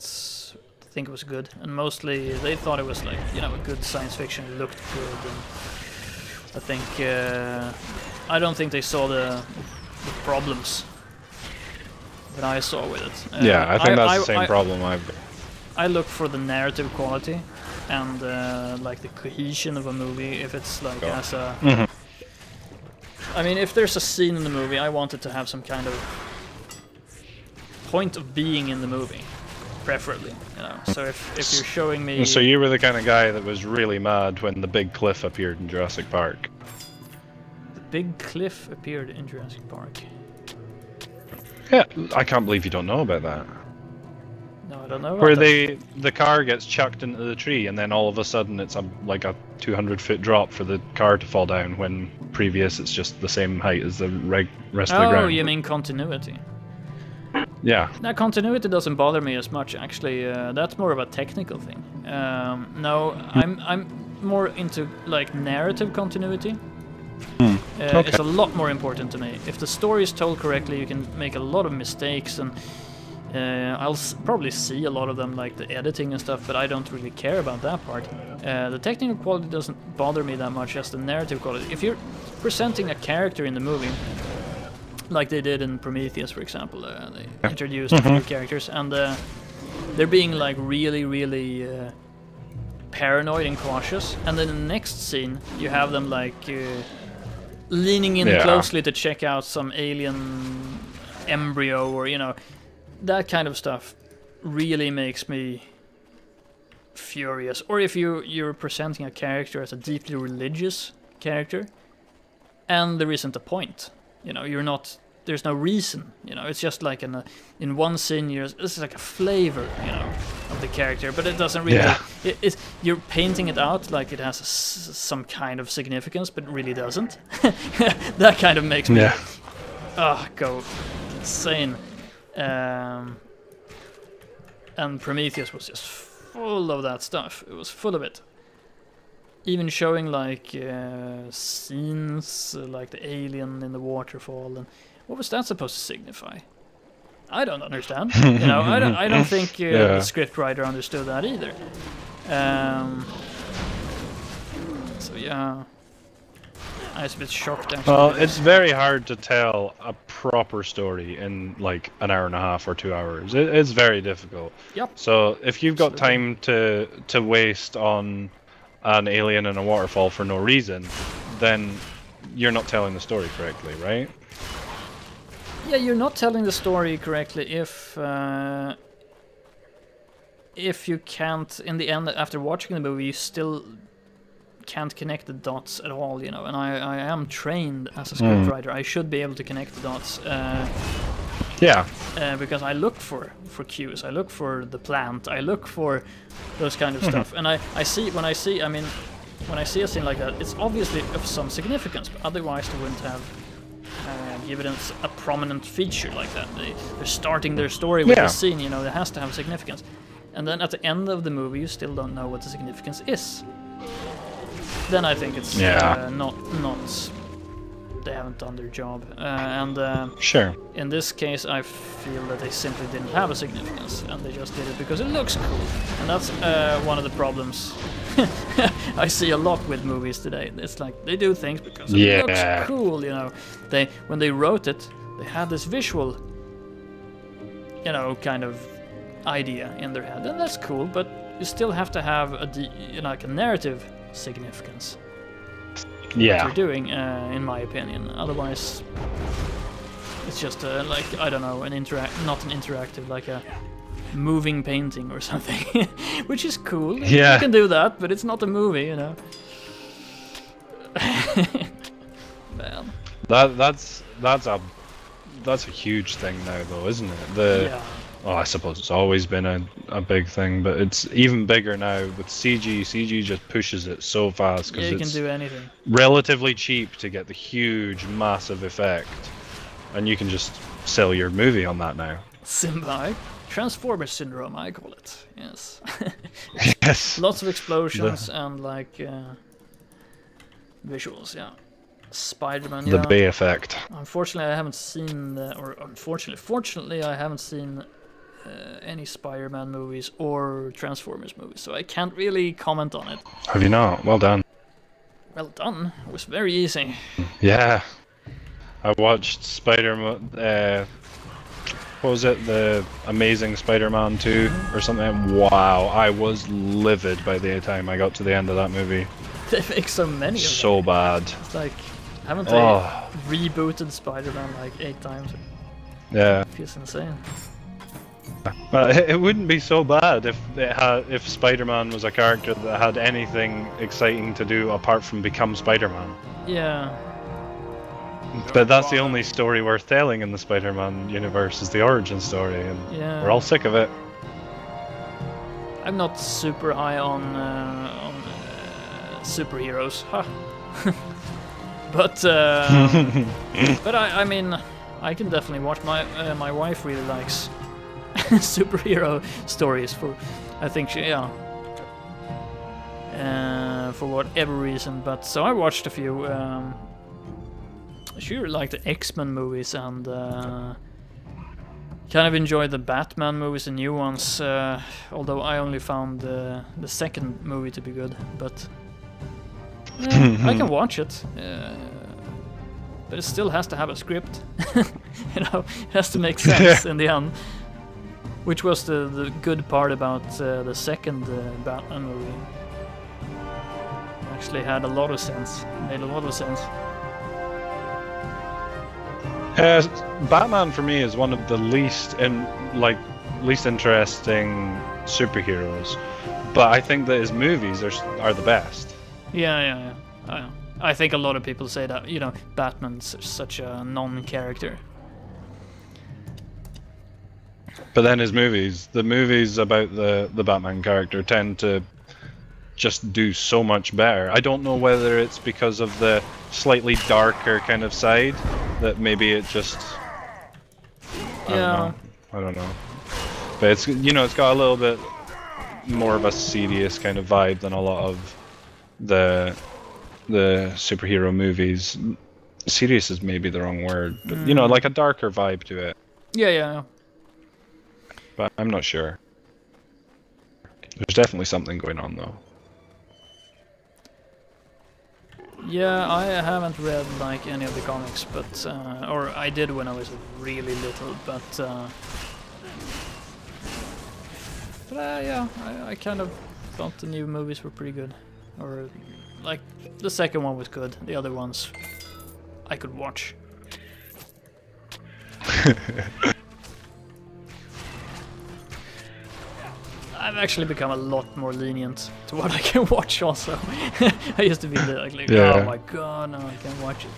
was good, and mostly they thought it was like, you know, a good science fiction, it looked good, and I think I don't think they saw the problems that I saw with it. Yeah, I think that's the same problem I've got. I look for the narrative quality and like the cohesion of a movie. If it's like as a, I mean, if there's a scene in the movie, I want it to have some kind of point of being in the movie, preferably. You know, so if you're showing me. So you were the kind of guy that was really mad when the big cliff appeared in Jurassic Park. The big cliff appeared in Jurassic Park. Yeah, I can't believe you don't know about that. No, I don't know. Where the car gets chucked into the tree, and then all of a sudden it's like a 200-foot drop for the car to fall down. When previous it's just the same height as the rest of the ground. Oh, you mean continuity? Yeah. That continuity doesn't bother me as much. Actually, that's more of a technical thing. No, I'm more into like narrative continuity. Okay. It's a lot more important to me. If the story is told correctly, you can make a lot of mistakes, and I'll probably see a lot of them, like the editing and stuff, but I don't really care about that part. The technical quality doesn't bother me that much as the narrative quality. If you're presenting a character in the movie, like they did in Prometheus, for example, they introduced a few characters, and they're being like really paranoid and cautious, and then in the next scene you have them like leaning in closely to check out some alien embryo, or you know, that kind of stuff really makes me furious. Or if you're presenting a character as a deeply religious character and there isn't a point, you know, there's no reason, you know, it's just like in one scene this is like a flavor, you know, of the character, but it doesn't really you're painting it out like it has some kind of significance, but it really doesn't. That kind of makes me go insane. And Prometheus was just full of that stuff. It was full of it. Even showing like scenes like the alien in the waterfall, and what was that supposed to signify? I don't understand. You know, I don't think the scriptwriter understood that either. So yeah, I was a bit shocked actually. Well, it's very hard to tell a proper story in like an hour and a half or 2 hours. It's very difficult. Yep. So if you've got time to waste on an alien in a waterfall for no reason, then you're not telling the story correctly, right? Yeah, you're not telling the story correctly if you can't, in the end, after watching the movie, you still can't connect the dots at all, you know. And I am trained as a scriptwriter. I should be able to connect the dots. Because I look for cues. I look for the plant. I look for those kind of stuff. And when I see a scene like that, it's obviously of some significance. But otherwise, they wouldn't have given it a prominent feature like that. They're starting their story with a scene. You know, it has to have significance. and then at the end of the movie you still don't know what the significance is, then I think it's not they haven't done their job. Sure. In this case, I feel that they simply didn't have a significance, and they just did it because it looks cool. And that's one of the problems I see a lot with movies today. It's like they do things because it looks cool, you know. When they wrote it, they had this visual, you know, kind of idea in their head, and that's cool. But you still have to have like a narrative significance. What you're doing, in my opinion. Otherwise, it's just like, I don't know, not an interactive, like a moving painting or something, which is cool. Yeah, you can do that, but it's not a movie, you know. Man. That's a huge thing now, though, isn't it? Oh, I suppose it's always been a big thing, but it's even bigger now with CG. CG just pushes it so fast because you can do anything. Relatively cheap to get the huge, massive effect, and you can just sell your movie on that now. Simba, Transformer syndrome, I call it. Yes. Yes. Lots of explosions and like visuals. Yeah. Spider-Man. The Bay effect. Unfortunately, I haven't seen, fortunately, I haven't seen any Spider-Man movies or Transformers movies, so I can't really comment on it. Have you not? Well done. Well done. It was very easy. Yeah. I watched Spider-Man, what was it? The Amazing Spider-Man 2 or something? Wow, I was livid by the time I got to the end of that movie. They make so many of them. So bad. It's like, haven't they rebooted Spider-Man like 8 times? Yeah. It feels insane. Well, it wouldn't be so bad if Spider-Man was a character that had anything exciting to do apart from become Spider-Man. Yeah. But that's the only story worth telling in the Spider-Man universe, is the origin story, and we're all sick of it. I'm not super high on superheroes, but I mean, I can definitely watch. My wife really likes superhero stories. I think she for whatever reason. But so I watched a few. She really liked the X-Men movies and kind of enjoyed the Batman movies, the new ones. Although I only found the second movie to be good, but. I can watch it, but it still has to have a script. You know, it has to make sense in the end. Which was the good part about the second Batman movie. Actually had a lot of sense. Made a lot of sense. Batman for me is one of the least interesting superheroes, but I think that his movies are the best. Yeah. I think a lot of people say that, you know, Batman's such a non-character. But then his movies, the movies about the Batman character tend to just do so much better. I don't know whether it's because of the slightly darker kind of side that maybe it just... I don't know. But it's, you know, it's got a little bit more of a serious kind of vibe than a lot of the superhero movies. Serious is maybe the wrong word, but you know, like a darker vibe to it. Yeah. But I'm not sure. There's definitely something going on though. Yeah, I haven't read like any of the comics, but or I did when I was really little, but yeah, I kind of thought the new movies were pretty good. Or, like, the second one was good. The other ones, I could watch. I've actually become a lot more lenient to what I can watch also. I used to be like oh my god, no, I can't watch it.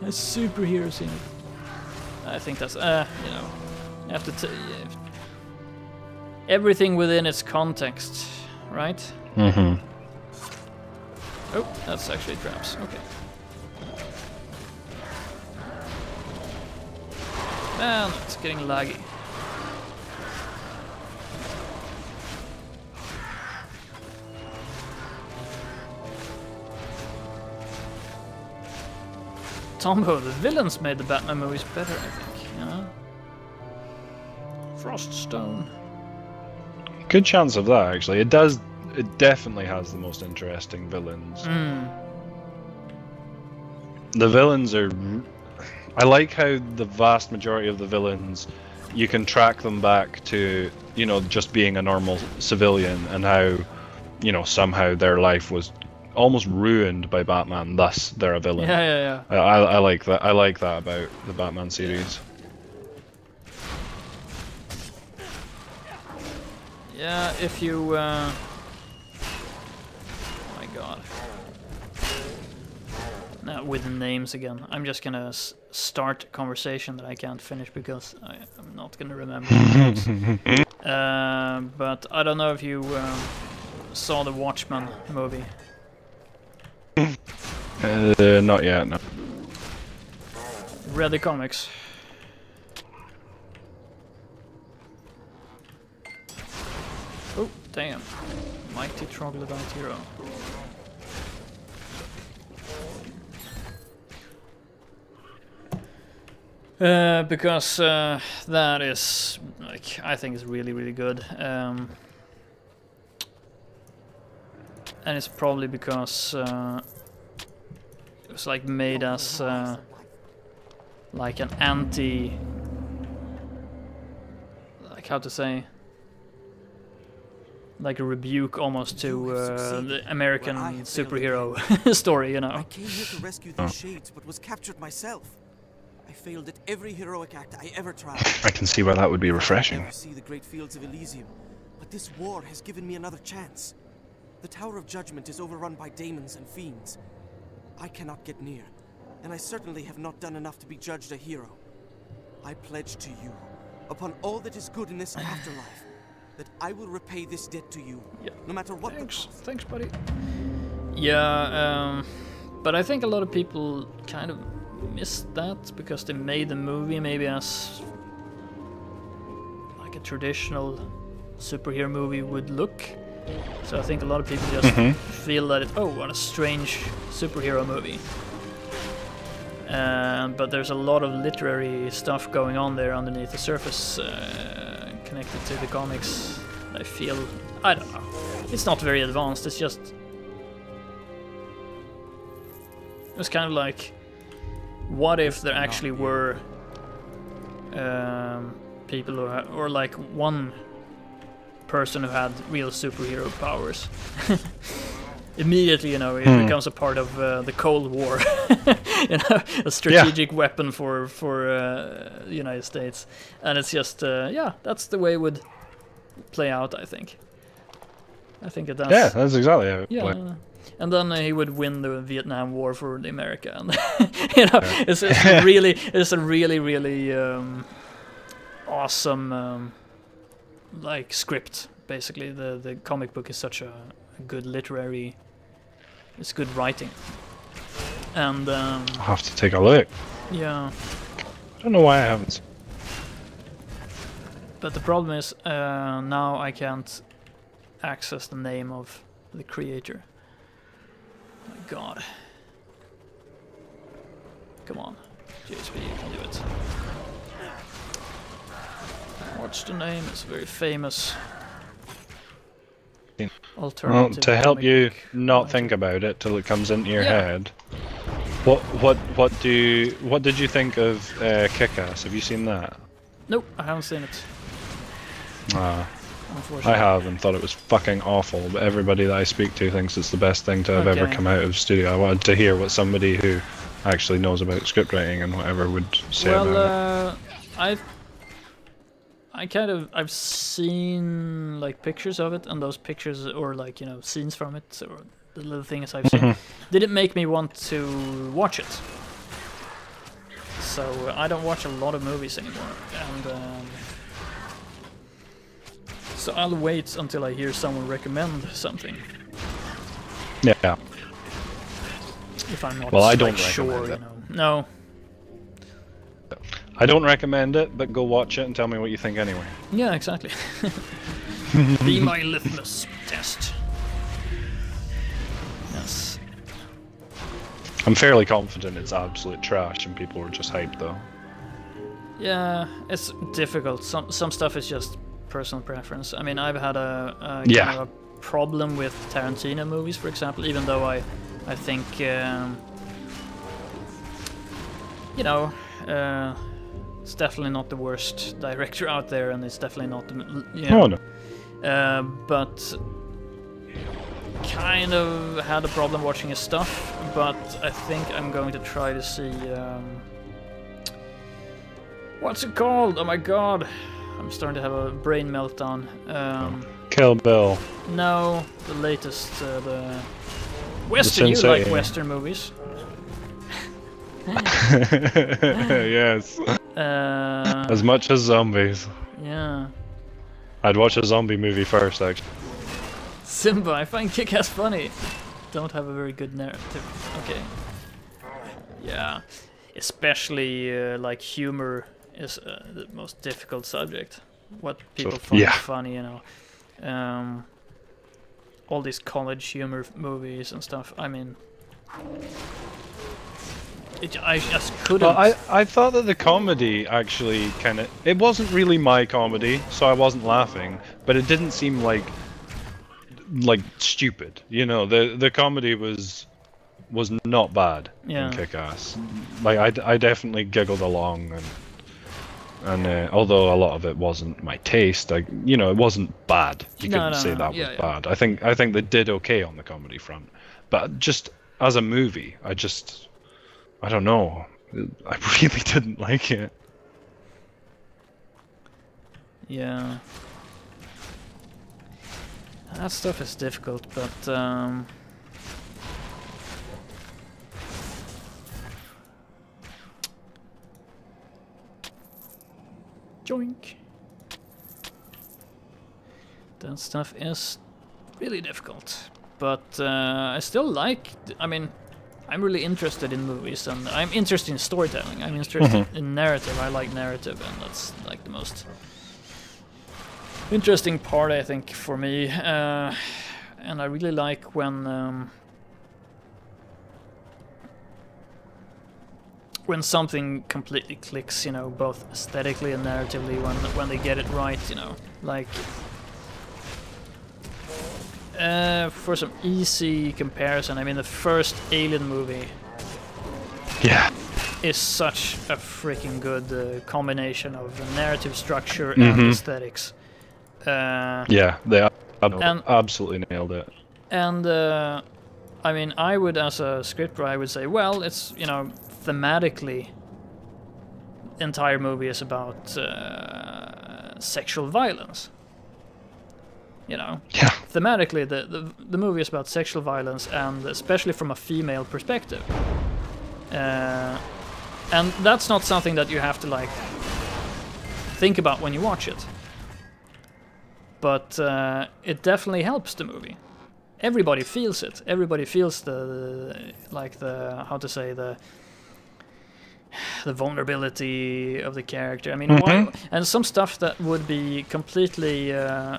There's superheroes in it. I think that's, you know, you have to everything within its context, right? Mm-hmm. Oh, that's actually traps. Okay. Man, it's getting laggy. Tombo, the villains made the Batman movies better, I think, you know? Froststone. Good chance of that, actually. It definitely has the most interesting villains. The villains are... I like how the vast majority of the villains, you can track them back to, you know, just being a normal civilian, and how, you know, somehow their life was almost ruined by Batman, thus they're a villain. Yeah. I like that. I like that about the Batman series. Yeah, if you... oh my god. Now with the names again. I'm just gonna start a conversation that I can't finish because I'm not gonna remember the names. But I don't know if you saw the Watchmen movie. Not yet, no. Read the comics. Oh, damn. Mighty Troglodyte hero. Because that is, like, I think it's really, really good. And it's probably because it was like made as like an anti, like how to say, like a rebuke almost to the American superhero story, you know. I came here to rescue these shades, but was captured myself. I failed at every heroic act I ever tried. I can see why that would be refreshing. I never see the great fields of Elysium, but this war has given me another chance. The Tower of Judgment is overrun by daemons and fiends. I cannot get near, and I certainly have not done enough to be judged a hero. I pledge to you, upon all that is good in this afterlife, that I will repay this debt to you, no matter what the cost. Thanks, buddy. Yeah, but I think a lot of people kind of missed that because they made the movie maybe as like a traditional superhero movie would look. So I think a lot of people just feel that oh, what a strange superhero movie. But there's a lot of literary stuff going on there underneath the surface connected to the comics. I feel, I don't know, it's not very advanced, it's just, it was kind of like, what if there actually were people who or like one person who had real superhero powers? Immediately, you know, it becomes a part of the Cold War, you know, a strategic weapon for the United States, and it's just yeah, that's the way it would play out. I think that's that's exactly how it would play. And then he would win the Vietnam War for the America, and you know, it's a really awesome like script. Basically, the comic book is such a good literary, it's good writing, and I'll have to take a look. Yeah, I don't know why I haven't. But the problem is now I can't access the name of the creator. My God, come on, JSP, you can do it. What's the name? It's very famous. Well, to help you not think about it till it comes into your head, what did you think of Kick-Ass? Have you seen that? Nope, I haven't seen it. I have and thought it was fucking awful, but everybody that I speak to thinks it's the best thing to have ever come out of studio. I wanted to hear what somebody who actually knows about script writing and whatever would say about it. I've seen like pictures of it, and those pictures, or like, you know, scenes from it, or the little things I've seen, didn't make me want to watch it. So I don't watch a lot of movies anymore, and so I'll wait until I hear someone recommend something. Yeah. If I'm not I don't sure, you know. No. I don't recommend it, but go watch it and tell me what you think anyway. Yeah, exactly. Be my litmus test. Yes. I'm fairly confident it's absolute trash and people were just hyped though. Yeah, it's difficult. Some stuff is just personal preference. I mean, I've had a kind of a problem with Tarantino movies, for example, even though I think you know, it's definitely not the worst director out there, and it's definitely not the, you know, no. But kind of had a problem watching his stuff. But I think I'm going to try to see what's it called? Oh my god, I'm starting to have a brain meltdown. Kill Bill. No, the latest, the Western. You like Western movies? Yes. As much as zombies. Yeah. I'd watch a zombie movie first, actually. Simba, I find Kick-Ass funny. Don't have a very good narrative. Okay. Yeah. Especially like humor is the most difficult subject. What people find funny, you know. All these college humor movies and stuff. I mean, I just couldn't. Well, I thought that the comedy actually kind of... It wasn't really my comedy, so I wasn't laughing, but it didn't seem like stupid. You know, the comedy was not bad in Kick-Ass. Like I definitely giggled along, and although a lot of it wasn't my taste, you know, it wasn't bad. You couldn't say that was bad. I think they did okay on the comedy front, but just as a movie, I don't know. I really didn't like it. Yeah. That stuff is difficult, but joink. That stuff is really difficult, but I still like. I mean, I'm really interested in movies, and I'm interested in storytelling. I'm interested in narrative. I like narrative, and that's like the most interesting part, I think, for me. And I really like when something completely clicks, you know, both aesthetically and narratively, when they get it right, you know, like. For some easy comparison, I mean, the first Alien movie is such a freaking good combination of narrative structure and aesthetics. Yeah, they absolutely nailed it. And I mean, I would, as a scriptwriter, I would say, well, it's, you know, thematically, the entire movie is about sexual violence. You know, thematically, the movie is about sexual violence, and especially from a female perspective. And that's not something that you have to like think about when you watch it. But it definitely helps the movie. Everybody feels it. Everybody feels the how to say, the vulnerability of the character. I mean, why? And some stuff that would be completely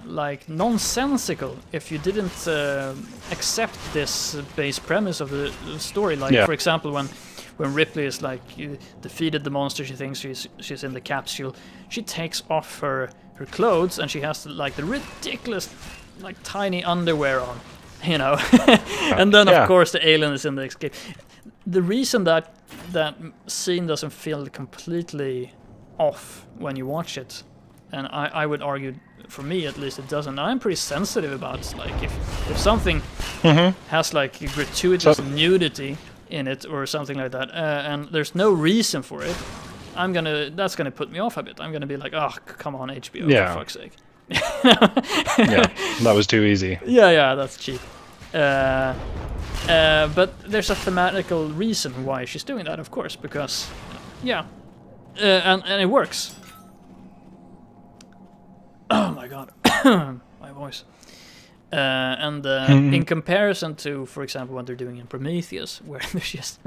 like nonsensical if you didn't accept this base premise of the story. Like, for example, when Ripley is like defeated the monster, she thinks she's in the capsule. She takes off her clothes, and she has like the ridiculous like tiny underwear on, you know. And then of course the alien is in the escape. The reason that scene doesn't feel completely off when you watch it, and I would argue, for me at least, it doesn't. I'm pretty sensitive about, like, if something has like gratuitous nudity in it or something like that, and there's no reason for it, that's gonna put me off a bit. I'm gonna be like, oh, come on, HBO, for fuck's sake. That was too easy. Yeah, that's cheap. But there's a thematical reason why she's doing that, of course, because, and it works. Oh my god, my voice. And in comparison to, for example, what they're doing in Prometheus, where there's just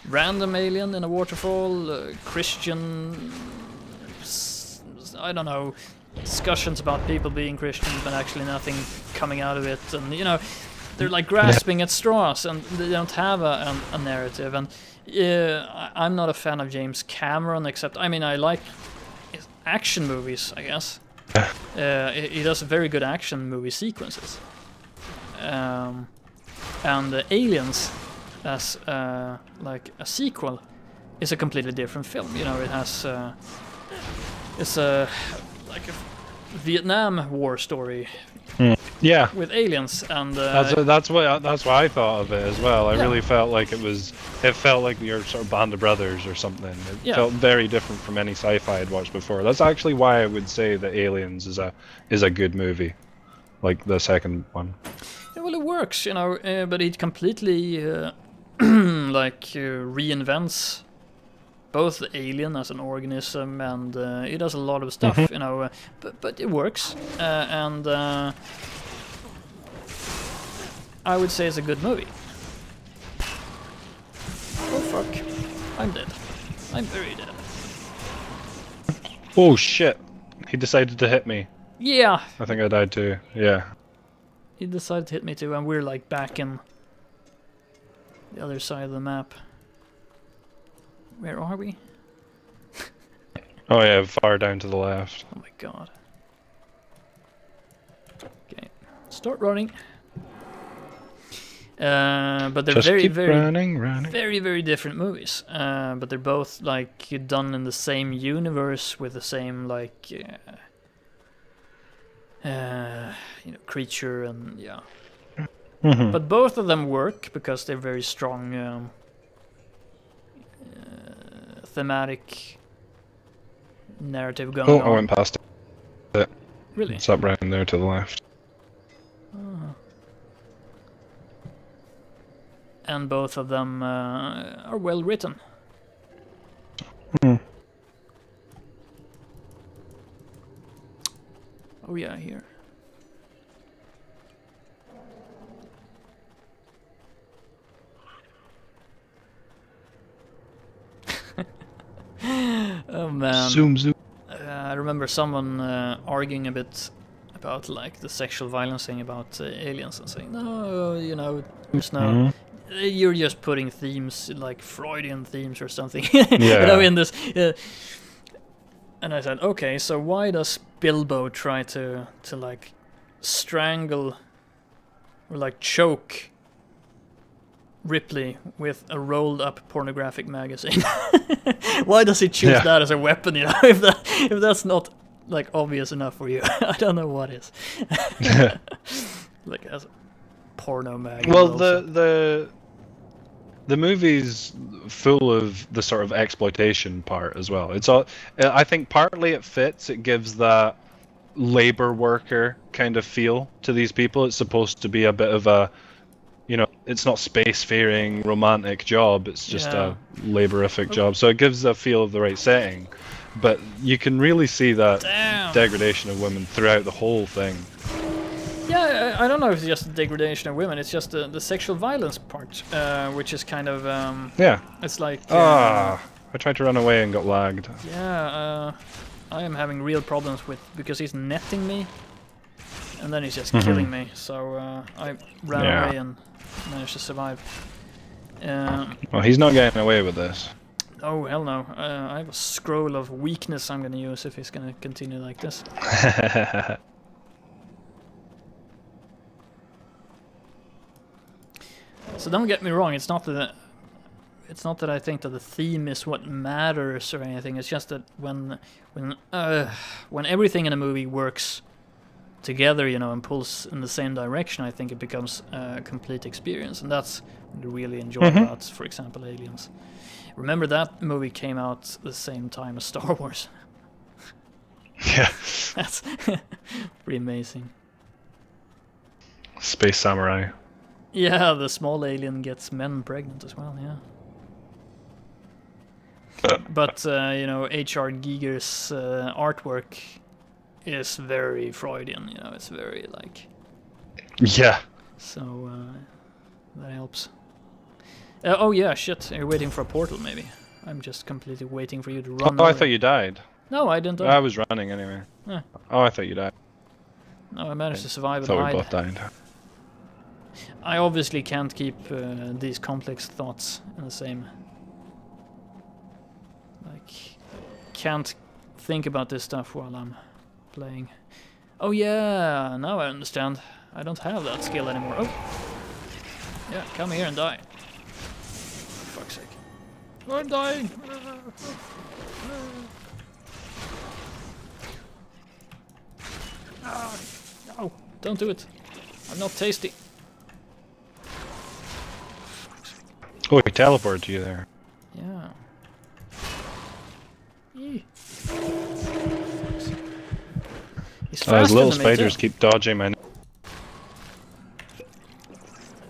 random alien in a waterfall, Christian, I don't know, discussions about people being Christian, but actually nothing coming out of it, and you know, they're like grasping at straws, and they don't have a narrative. And I'm not a fan of James Cameron, except I mean I like his action movies, I guess. He does very good action movie sequences. And Aliens, as like a sequel, is a completely different film. You know, it has it's a like a Vietnam War story. Yeah, with aliens, and that's what I thought of it as well. I really felt like it felt like your sort of Band of Brothers or something. It felt very different from any sci-fi I'd watched before. That's actually why I would say that Aliens is a good movie, like the second one. Yeah, well, it works, you know, but it completely like reinvents both the alien as an organism, and it does a lot of stuff, you know, but it works, and I would say it's a good movie. Oh fuck, I'm dead. I'm very dead. Oh shit, he decided to hit me. Yeah. I think I died too, yeah. He decided to hit me too, and we're like back in the other side of the map. Where are we? Oh yeah, far down to the left. Oh my god. Okay, start running. But they're just very, keep very, running. very, very different movies. But they're both like done in the same universe with the same like, you know, creature and yeah. But both of them work because they're very strong. Thematic narrative going on. Oh, I went past it. Really? It's up right there to the left. Oh. And both of them are well written. Oh yeah, here. Oh man. Zoom. I remember someone arguing a bit about like the sexual violence thing about aliens and saying, no, you know, there's no, you're just putting themes like Freudian themes or something, you know, in this. And I said, okay, so why does Bilbo try to like strangle or like choke Ripley with a rolled up pornographic magazine? Why does he choose that as a weapon, you know, if that's not like obvious enough for you? I don't know what is. Like as a porno magazine. Well, the movie's full of the sort of exploitation part as well. It's all, I think partly it fits, it gives that labor worker kind of feel to these people. It's supposed to be a bit of a, you know, it's not spacefaring romantic job, it's just a laborific job, so it gives a feel of the right setting, but you can really see that degradation of women throughout the whole thing. Yeah, I don't know if it's just the degradation of women, it's just the sexual violence part, which is kind of it's like I tried to run away and got lagged. I am having real problems with, because he's netting me and then he's just killing me, so I ran away and managed to survive. Well, he's not getting away with this. Oh, hell no. I have a scroll of weakness I'm going to use if he's going to continue like this. So don't get me wrong, it's not that I think that the theme is what matters or anything. It's just that when everything in a movie works together, you know, and pulls in the same direction, I think it becomes a complete experience, and that's what I really enjoy about, for example, Aliens. Remember that movie came out the same time as Star Wars. Yeah. That's pretty amazing. Space Samurai. Yeah, the small alien gets men pregnant as well, yeah. But, you know, H.R. Giger's artwork is very Freudian, you know, it's very, like... Yeah. So, that helps. Oh yeah, shit, you're waiting for a portal, maybe. I'm just completely waiting for you to run Oh, away. I thought you died. No, I didn't die. I was running anyway. Oh, I thought you died. No, I managed to survive and I thought hide. we both died. I obviously can't keep these complex thoughts in the same... Like, can't think about this stuff while I'm playing. Oh yeah, now I understand. I don't have that skill anymore. Oh! Yeah, come here and die. For fuck's sake. I'm dying! No, don't do it. I'm not tasty. Oh, he teleported you there. Yeah. Those little spiders keep dodging my...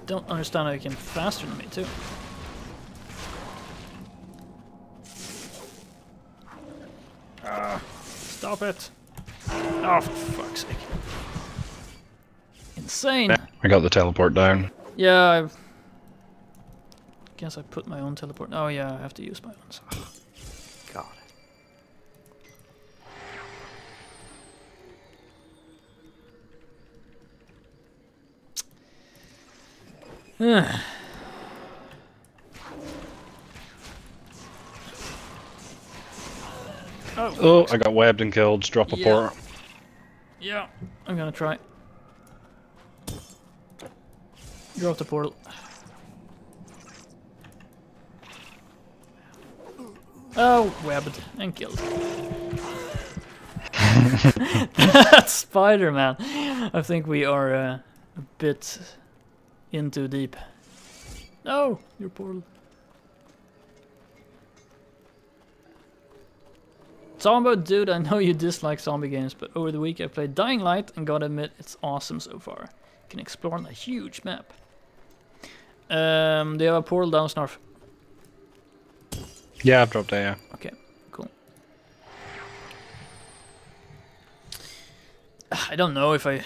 Don't understand how he can faster than me too. Stop it! Oh, for fuck's sake! Insane! I got the teleport down. Yeah, I guess I put my own teleport. Oh yeah, I have to use my own. So. God. Oh, I got webbed and killed. Just drop a port. Yeah, I'm gonna try. Drop the portal. Oh, webbed and killed. That's Spider-Man. I think we are a bit in too deep. No, your portal. Zombie dude, I know you dislike zombie games, but over the week I played Dying Light and gotta admit it's awesome so far. You can explore on a huge map. Do you have a portal down, Snarf? Yeah, I've dropped that, yeah. Okay, cool. I don't know if I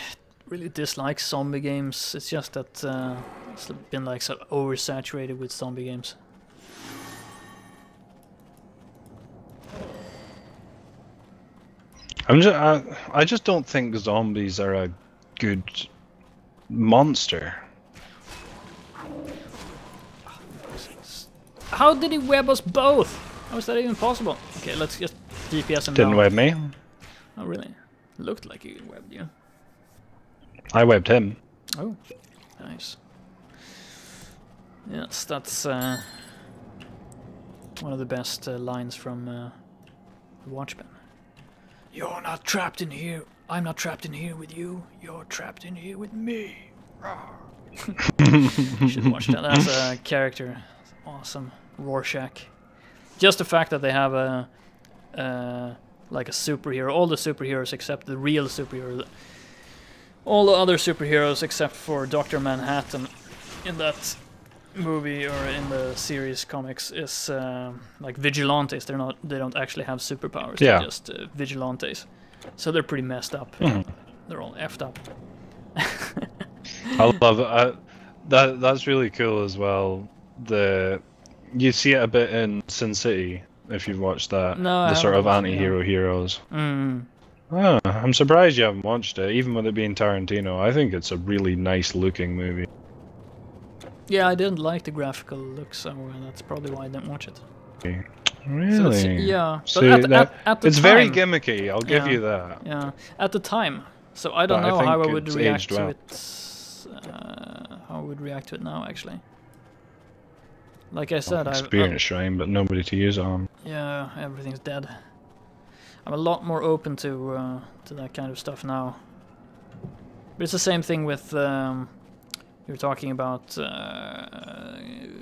really dislike zombie games. It's just that it's been like so oversaturated with zombie games. I just don't think zombies are a good monster. How did he web us both? How is that even possible? Okay, let's just DPS him Didn't down. web me. Oh really? Looked like he webbed you. I webbed him. Oh, nice. Yes, that's one of the best lines from Watchmen. You're not trapped in here. I'm not trapped in here with you. You're trapped in here with me. You should watch that. That's a character. It's awesome. Rorschach. Just the fact that they have a like a superhero. All the superheroes except the real superhero. All the other superheroes except for Dr. Manhattan in that movie or in the series comics is like vigilantes. They don't actually have superpowers. Yeah. They're just vigilantes. So they're pretty messed up. Mm. They're all effed up. I love it. That's really cool as well. You see it a bit in Sin City if you've watched that. No, the sort of anti-hero heroes. Mm. Oh, I'm surprised you haven't watched it, even with it being Tarantino. I think it's a really nice looking movie. Yeah, I didn't like the graphical look, so that's probably why I didn't watch it. Really? So yeah, but See, at the it's time, very gimmicky, I'll give you that. Yeah, at the time. So I don't know how I would react to it. How I would react to it now, actually. Like I said, Experience Shrine, but nobody to use it on. Yeah, everything's dead. I'm a lot more open to that kind of stuff now. But it's the same thing with you're talking about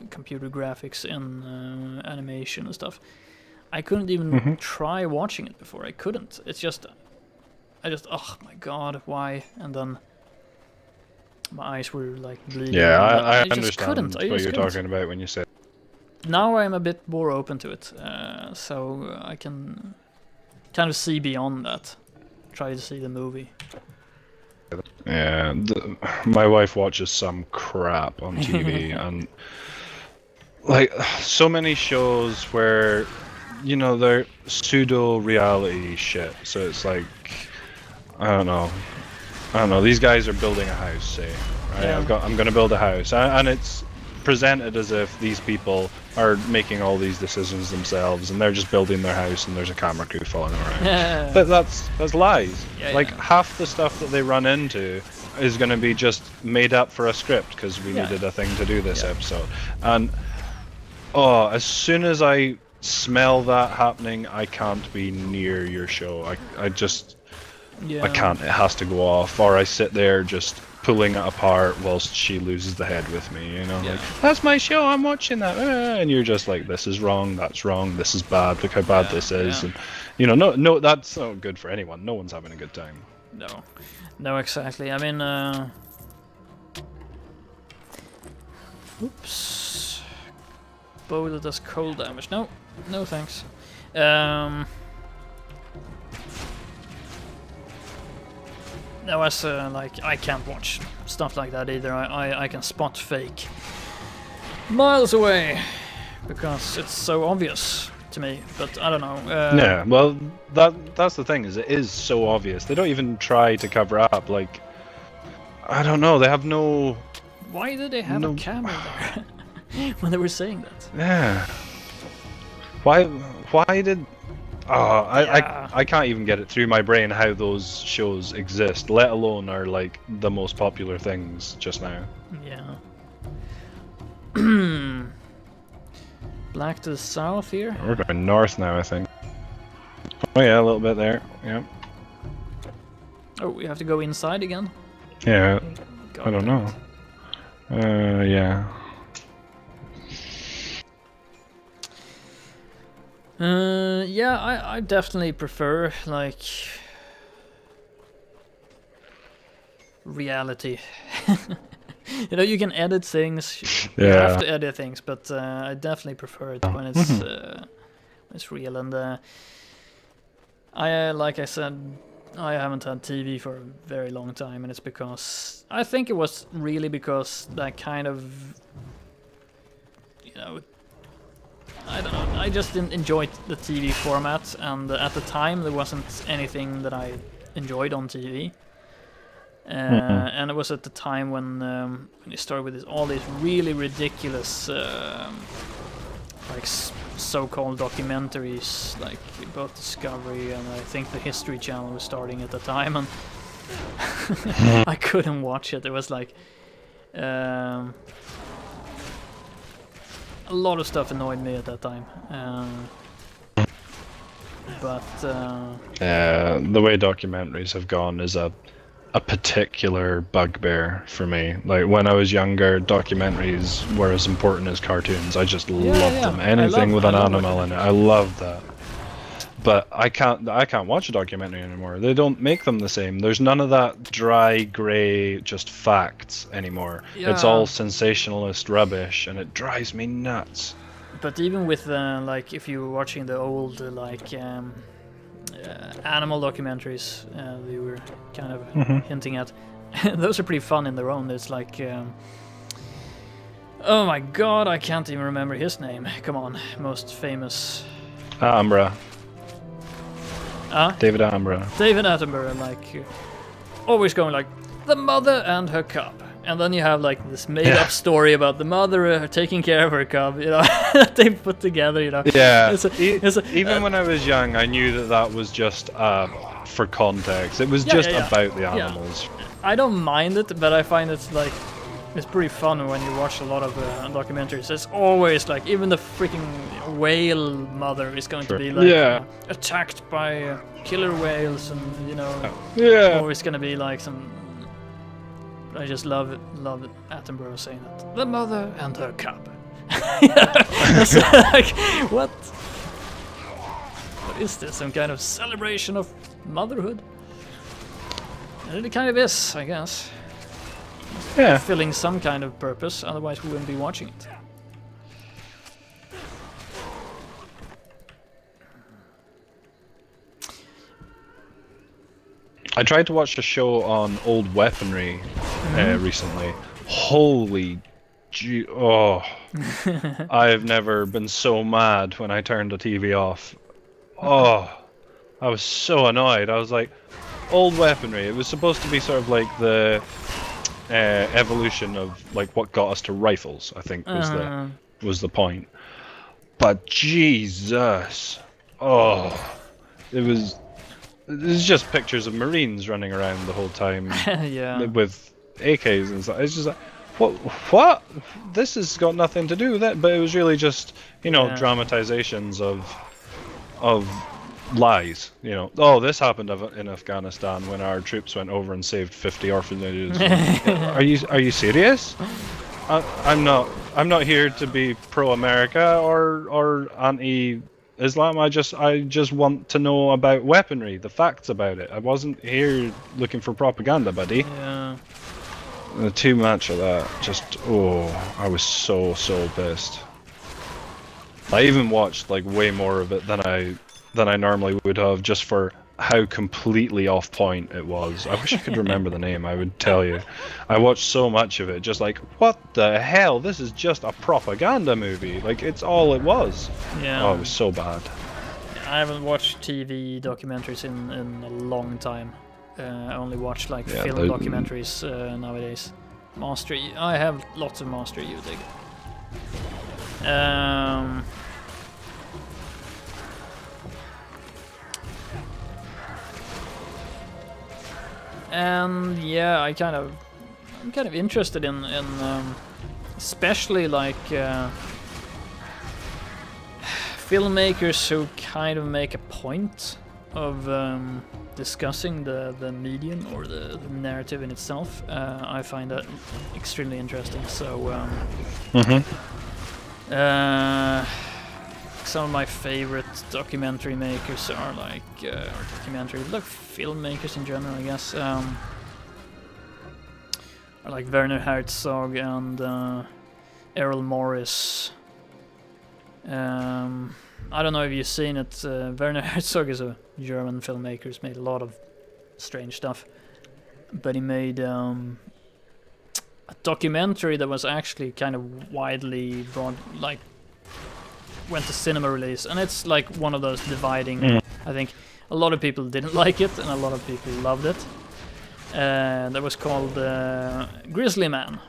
computer graphics in animation and stuff. I couldn't even try watching it before. I couldn't. It's just, oh my god, why? And then my eyes were like bleeding. Yeah, I understand what you're talking about when you say. Now I'm a bit more open to it, so I can kind of see beyond that. Try to see the movie. Yeah, my wife watches some crap on TV and like so many shows where, you know, they're pseudo reality shit. So it's like, I don't know, these guys are building a house, say, Right? I'm going to build a house, and it's presented as if these people are making all these decisions themselves, and they're just building their house, and there's a camera crew following around. But that's lies. Like half the stuff that they run into is going to be just made up for a script because we needed a thing to do this episode. And as soon as I smell that happening, I can't be near your show. I just I can't. It has to go off, or I sit there just pulling it apart whilst she loses the head with me, you know, like, that's my show, I'm watching that, and you're just like, this is wrong, that's wrong, this is bad, look how bad this is, and, you know, no, that's not good for anyone, no one's having a good time. No, exactly, I mean, oops, bow that does cold damage, no thanks, no, as like, I can't watch stuff like that either. I can spot fake miles away because it's so obvious to me. But I don't know. Yeah, well, that's the thing, is it is so obvious. They don't even try to cover up. Like, I don't know. They have no. Why did they have a camera there when they were saying that? Yeah. Why did? I can't even get it through my brain how those shows exist, let alone are like the most popular things just now. Yeah. Black to the south here. We're going north now, I think. Oh yeah, a little bit there. Yeah. Oh, we have to go inside again? Yeah. I don't know. Yeah. Yeah, I definitely prefer, like, reality. You know, you can edit things, you have to edit things, but I definitely prefer it when it's real. And like I said, I haven't had TV for a very long time, and it's because, I think it was really because that kind of, you know, I don't know, I just didn't enjoy the TV format, and at the time there wasn't anything that I enjoyed on TV. And it was at the time when you started with all these really ridiculous like so-called documentaries, like both Discovery and I think the History Channel was starting at the time, and I couldn't watch it. It was like a lot of stuff annoyed me at that time, but the way documentaries have gone is a particular bugbear for me. Like when I was younger, documentaries were as important as cartoons. I just loved them. Anything with an animal in it, I loved that. But I can't watch a documentary anymore. They don't make them the same. There's none of that dry, grey, just facts anymore. It's all sensationalist rubbish, and it drives me nuts. But even with like, if you were watching the old like animal documentaries, they were kind of hinting at, those are pretty fun in their own. It's like, oh my god, I can't even remember his name. Come on, most famous. Ambra. David Attenborough. David Attenborough, like, always going like, the mother and her cub. And then you have like this made-up story about the mother taking care of her cub, you know, that they put together, you know. Yeah, even when I was young, I knew that was just for context. It was just about the animals. Yeah. I don't mind it, but I find it's like, it's pretty fun when you watch a lot of documentaries. It's always like, even the freaking whale mother is going to be like attacked by killer whales, and you know, always going to be like some. I just love Attenborough saying that, the mother and her cub. It's like, what is this? Some kind of celebration of motherhood? And it kind of is, I guess. Yeah. Filling some kind of purpose, otherwise we wouldn't be watching it. I tried to watch a show on old weaponry recently. Holy I've never been so mad when I turned the TV off. I was so annoyed. I was like, old weaponry. It was supposed to be sort of like the evolution of like what got us to rifles. I think was the point. But Jesus, it was just pictures of Marines running around the whole time, with AKs and stuff. It's just like, what? This has got nothing to do with it. But it was really just, you know, dramatizations of lies. You know, oh, this happened in Afghanistan when our troops went over and saved 50 orphanages. Are you serious? I'm not here to be pro-America or anti-Islam. I just want to know about weaponry, the facts about it. I wasn't here looking for propaganda, buddy. Yeah. Too much of that. Just I was so pissed. I even watched like way more of it than I normally would have, just for how completely off point it was. I wish I could remember the name, I would tell you. I watched so much of it, just like, what the hell? This is just a propaganda movie. Like, it's all it was. Yeah. Oh, it was so bad. I haven't watched TV documentaries in a long time. I only watch like film documentaries nowadays. Master, I have lots of Master Udig. And yeah, I'm kind of interested in especially like filmmakers who kind of make a point of discussing the medium or the narrative in itself. I find that extremely interesting. So some of my favorite documentary makers are like filmmakers in general, I guess, are like Werner Herzog and Errol Morris. I don't know if you've seen it. Werner Herzog is a German filmmaker who's made a lot of strange stuff, but he made a documentary that was actually kind of widely broad, like went to cinema release, and it's like one of those dividing. I think a lot of people didn't like it, and a lot of people loved it. That was called Grizzly Man.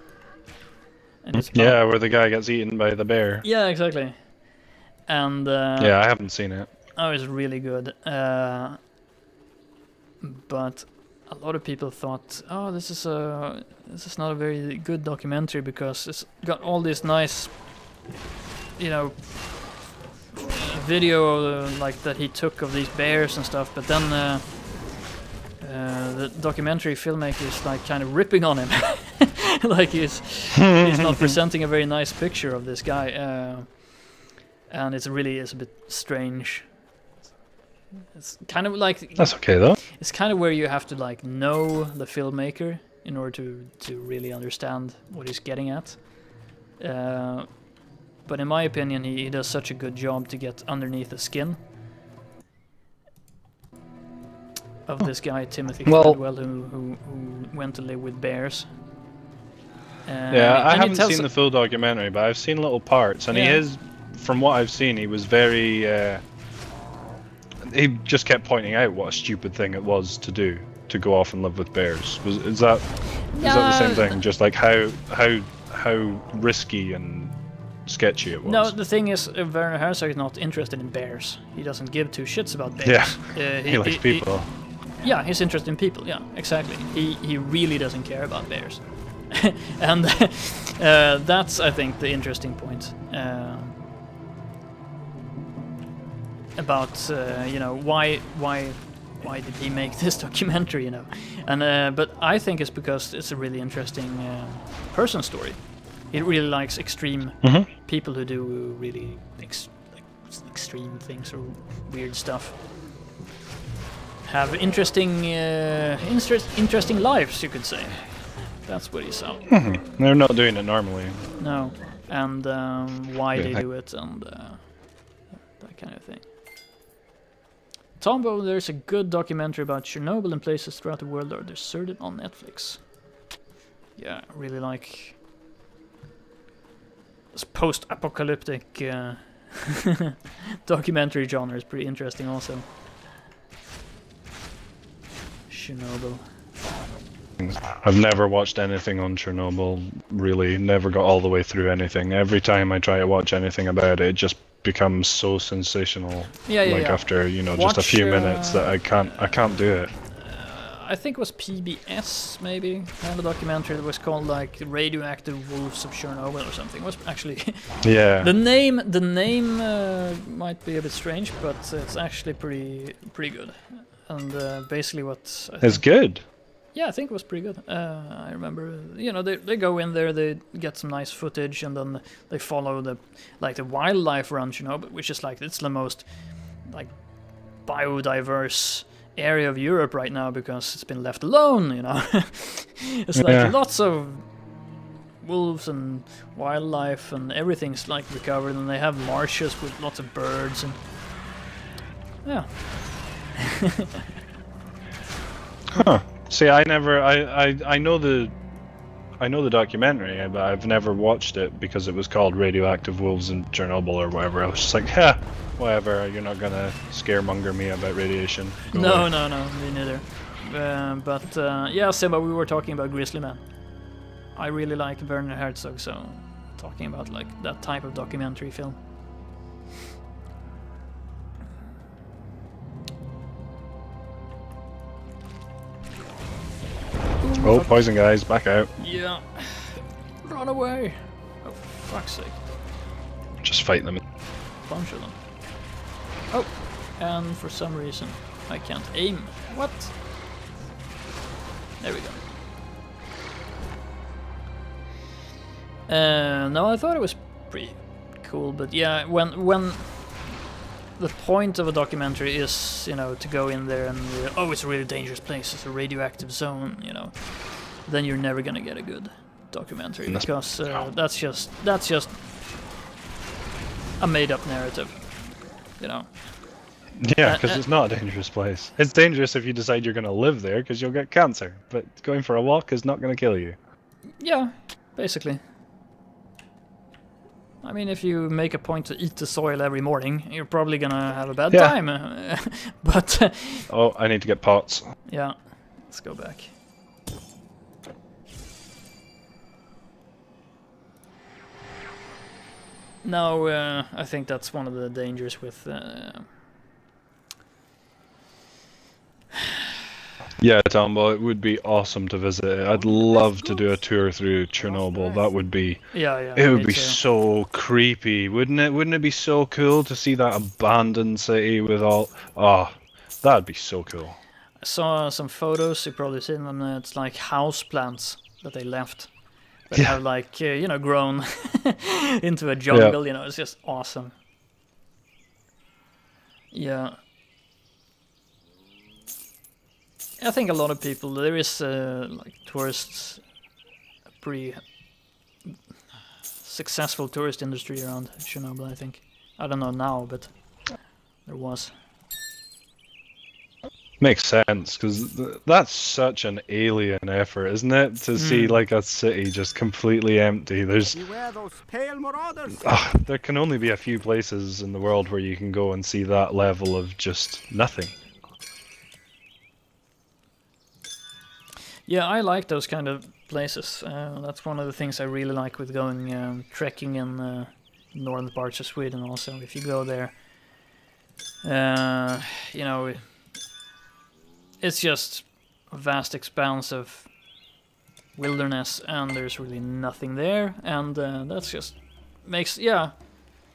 And it's where the guy gets eaten by the bear. Yeah, exactly. And yeah, I haven't seen it. Oh, it's really good. But a lot of people thought, oh, this is not a very good documentary because it's got all this nice, you know, video like that he took of these bears and stuff. But then the documentary filmmaker is like kind of ripping on him, like he's not presenting a very nice picture of this guy. And it really is a bit strange. It's kind of like... That's okay, though. It's kind of where you have to like know the filmmaker in order to really understand what he's getting at. But in my opinion, he does such a good job to get underneath the skin of this guy, Timothy Treadwell, who went to live with bears. Yeah, I haven't seen the full documentary, but I've seen little parts, and he is... From what I've seen, he was very... he just kept pointing out what a stupid thing it was to do, to go off and live with bears. Is that the same thing? Just like how risky and sketchy it was? No, the thing is, Werner Herzog is not interested in bears. He doesn't give two shits about bears. Yeah, he likes people. Yeah, he's interested in people, yeah, exactly. He really doesn't care about bears. And that's, I think, the interesting point. About you know, why did he make this documentary, you know? And but I think it's because it's a really interesting person story. He really likes extreme people who do really extreme things or weird stuff. Have interesting interesting lives, you could say. That's what he's out. They're not doing it normally. No, and why they do it and that kind of thing. Tombo, there's a good documentary about Chernobyl and places throughout the world that are deserted on Netflix. Yeah, I really like this post-apocalyptic documentary genre is pretty interesting also. Chernobyl. I've never watched anything on Chernobyl, really. Never got all the way through anything. Every time I try to watch anything about it, it just becomes so sensational. After, you know, just a few minutes that I can't do it. I think it was PBS, maybe, had a documentary that was called like Radioactive Wolves of Chernobyl or something. It was actually yeah. The name might be a bit strange, but it's actually pretty good. And basically what it's good. Yeah, I think it was pretty good. I remember, you know, they go in there, they get some nice footage, and then they follow the wildlife around Chernobyl, which is like, it's the most like biodiverse area of Europe right now because it's been left alone, you know. It's like lots of wolves and wildlife and everything's like recovered, and they have marshes with lots of birds and yeah. Huh. See, I know the documentary, but I've never watched it because it was called Radioactive Wolves in Chernobyl or whatever. I was just like, whatever, you're not gonna scaremonger me about radiation. No, me neither. Yeah, Seba, we were talking about Grizzly Man. I really like Werner Herzog, so talking about like that type of documentary film. Oh, poison guys, back out. Yeah. Run away. Oh, for fuck's sake. Just fight them. Bunch of them. Oh, and for some reason I can't aim. What? There we go. No, I thought it was pretty cool, but yeah, when the point of a documentary is, you know, to go in there and oh, it's a really dangerous place, it's a radioactive zone, you know, then you're never gonna get a good documentary because that's just a made-up narrative, you know. Yeah, because it's not a dangerous place. It's dangerous if you decide you're gonna live there because you'll get cancer, but going for a walk is not gonna kill you. Yeah, basically. I mean, if you make a point to eat the soil every morning, you're probably gonna have a bad time. But oh, I need to get pots. Yeah, let's go back. No, I think that's one of the dangers with. Yeah, Tombo, it would be awesome to visit it. I'd love to do a tour through Chernobyl. That would be... Yeah, it would be so creepy, wouldn't it? Wouldn't it be so cool to see that abandoned city with all... Oh, that'd be so cool. I saw some photos, you've probably seen them. It's like house plants that they left. That have like, you know, grown into a jungle, you know, it's just awesome. Yeah. I think a lot of people, there is like tourists, a pretty successful tourist industry around Chernobyl, I think. I don't know now, but there was. Makes sense, because that's such an alien effort, isn't it? To see like a city just completely empty. There's there can only be a few places in the world where you can go and see that level of just nothing. Yeah, I like those kind of places. That's one of the things I really like with going trekking in northern parts of Sweden also. If you go there, you know, it's just a vast expanse of wilderness and there's really nothing there. And that's just makes, yeah,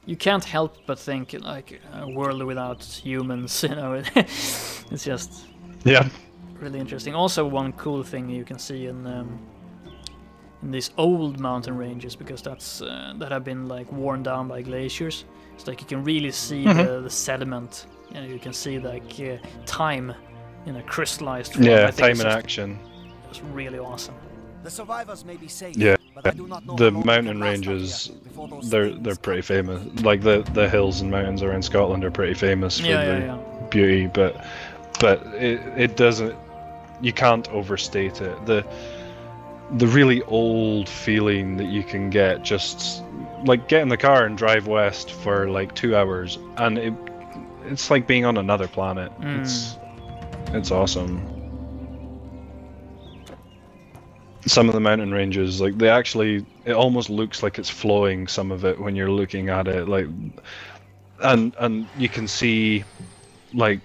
you can't help but think like a world without humans, you know. It's just... Yeah. Really interesting. Also, one cool thing you can see in these old mountain ranges, because that's that have been like worn down by glaciers. It's like you can really see the sediment. You know, you can see like time in a crystallized form. Yeah, time in action. It's really awesome. The survivors may be safe. Yeah, but I do not know the mountain ranges, they're pretty famous. Like the hills and mountains around Scotland are pretty famous for their beauty, but it doesn't. You can't overstate it. The really old feeling that you can get, just like get in the car and drive west for like 2 hours, and it's like being on another planet. It's awesome. some of the mountain ranges, like they actually, it almost looks like it's flowing, some of it, when you're looking at it, like, and you can see like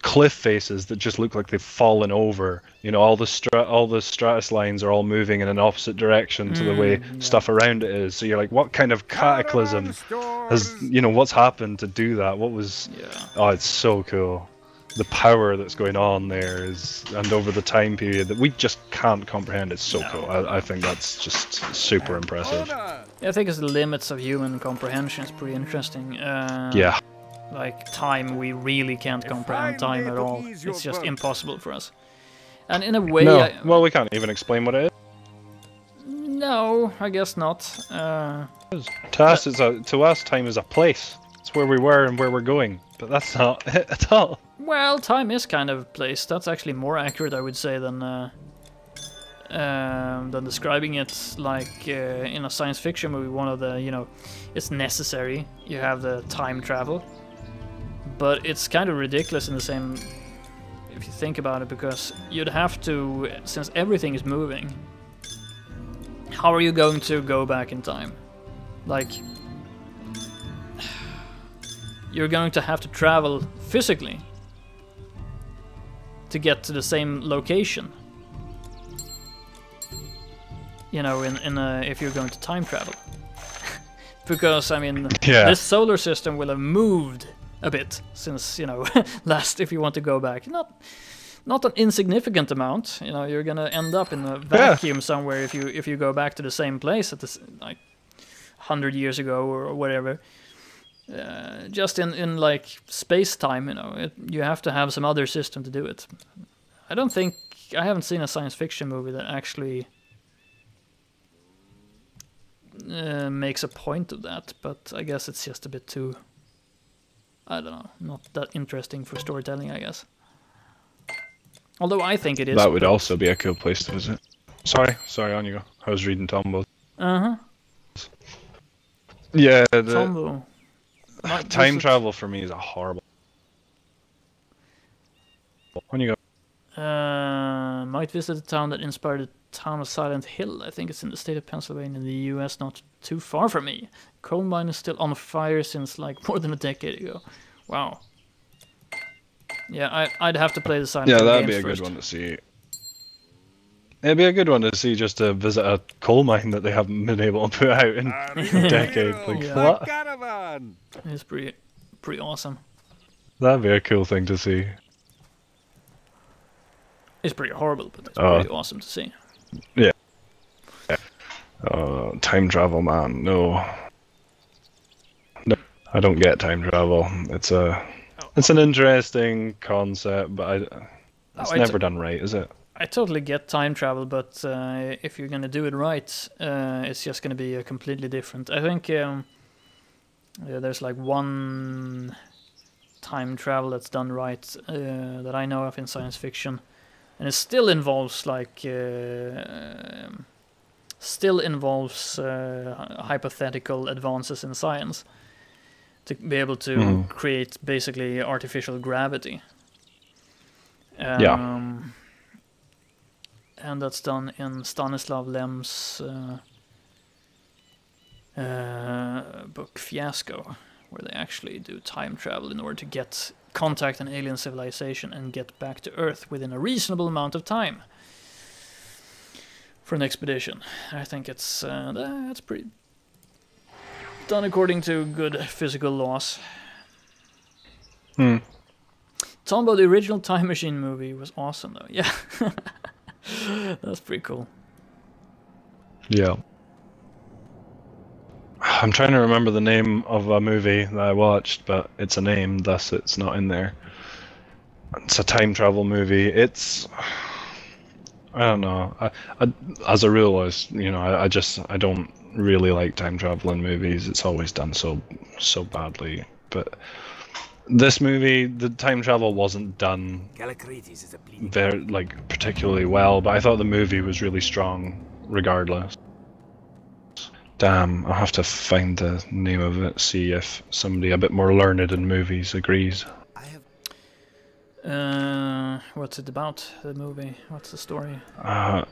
cliff faces that just look like they've fallen over. You know, all the stratus lines are all moving in an opposite direction to the way stuff around it is. So you're like, what kind of cataclysm has, you know, what's happened to do that? What was? Oh, it's so cool. The power that's going on there is, and over the time period that we just can't comprehend. It's so cool. I think that's just super impressive. Yeah, I think it's the limits of human comprehension is pretty interesting. Yeah. Like time, we really can't comprehend time at all. It's just impossible for us. And in a way, no. Well, we can't even explain what it is. No, I guess not. To us, time is a place. It's where we were and where we're going. But that's not it at all. Well, time is kind of a place. That's actually more accurate, I would say, than describing it like in a science fiction movie. One of the, you know, it's necessary. You have the time travel, but it's kind of ridiculous in the same, if you think about it, because you'd have to, since everything is moving, how are you going to go back in time? Like, you're going to have to travel physically to get to the same location. You know, if you're going to time travel. Because, I mean, this solar system will have moved a bit since, you know, last, if you want to go back. Not an insignificant amount. You know, you're gonna end up in a vacuum somewhere if you go back to the same place at this, like 100 years ago or whatever. Just in like space-time, you know, you have to have some other system to do it. I haven't seen a science fiction movie that actually makes a point of that, but I guess it's just a bit too, I don't know, not that interesting for storytelling, I guess. Although I think it is. That would also be a cool place to visit. Sorry, on you go. I was reading Tombo. Yeah, Tombo. Time travel for me is a horrible. On you go. Might visit a town that inspired the town of Silent Hill. I think it's in the state of Pennsylvania in the US, not too far from me. Coal mine is still on fire since like more than a decade ago. Wow. Yeah, I'd have to play the Silent Hill games that'd be a good one to see. It'd be a good one to see, just to visit a coal mine that they haven't been able to put out in a decade. Like, what? It's pretty awesome. That'd be a cool thing to see. It's pretty horrible, but it's pretty awesome to see. Yeah. Time travel, man. No, I don't get time travel. It's an interesting concept, but it's never done right, is it? I totally get time travel, but if you're gonna do it right, it's just gonna be completely different. I think there's like one time travel that's done right that I know of in science fiction, and it still involves like hypothetical advances in science to be able to create basically artificial gravity. And that's done in Stanislav Lem's book Fiasco, where they actually do time travel in order to contact an alien civilization and get back to Earth within a reasonable amount of time for an expedition. I think it's that's pretty done according to good physical laws. Tombo, the original Time Machine movie, was awesome though. Yeah. That's pretty cool. Yeah. I'm trying to remember the name of a movie that I watched, but it's a name, thus it's not in there. It's a time travel movie. It's... I don't know. I as a rule, I don't really like time travel in movies. It's always done so badly. But this movie, the time travel wasn't done very particularly well, but I thought the movie was really strong regardless. Damn, I'll have to find the name of it, see if somebody a bit more learned in movies agrees. What's it about? The movie? What's the story? I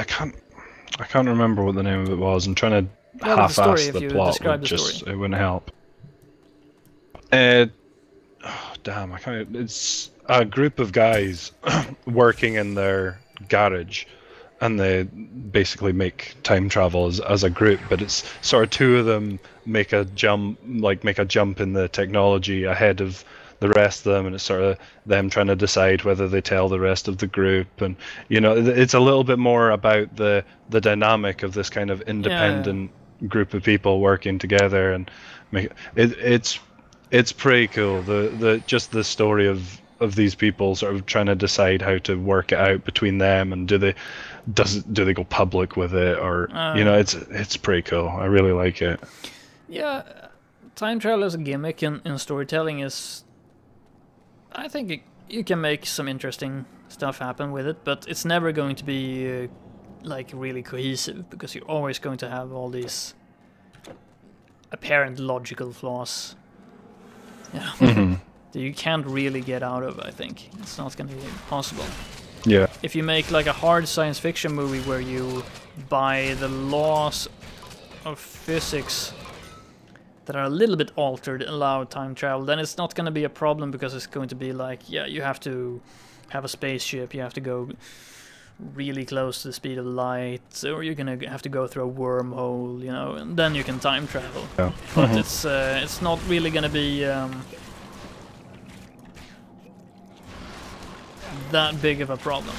can't remember what the name of it was. I'm trying to half-ass the plot, but just it wouldn't help. Damn, I can't. It's a group of guys working in their garage, and they basically make time travel as a group. But it's sort of two of them make a jump in the technology ahead of the rest of them, and it's sort of them trying to decide whether they tell the rest of the group. And you know, it's a little bit more about the dynamic of this kind of independent group of people working together, and it's pretty cool. Just the story of these people sort of trying to decide how to work it out between them, and do they go public with it, or you know, it's pretty cool. I really like it. Yeah, time travel as a gimmick in storytelling is, I think you can make some interesting stuff happen with it, but it's never going to be like really cohesive, because you're always going to have all these apparent logical flaws. Yeah, that you can't really get out of. I think it's not going to be possible. Yeah. If you make like a hard science fiction movie where you, by the laws of physics that are a little bit altered, allow time travel, then it's not going to be a problem, because it's going to be like, yeah, you have to have a spaceship, you have to go really close to the speed of light, or you're going to have to go through a wormhole, you know, and then you can time travel. Yeah. But it's not really going to be that big of a problem,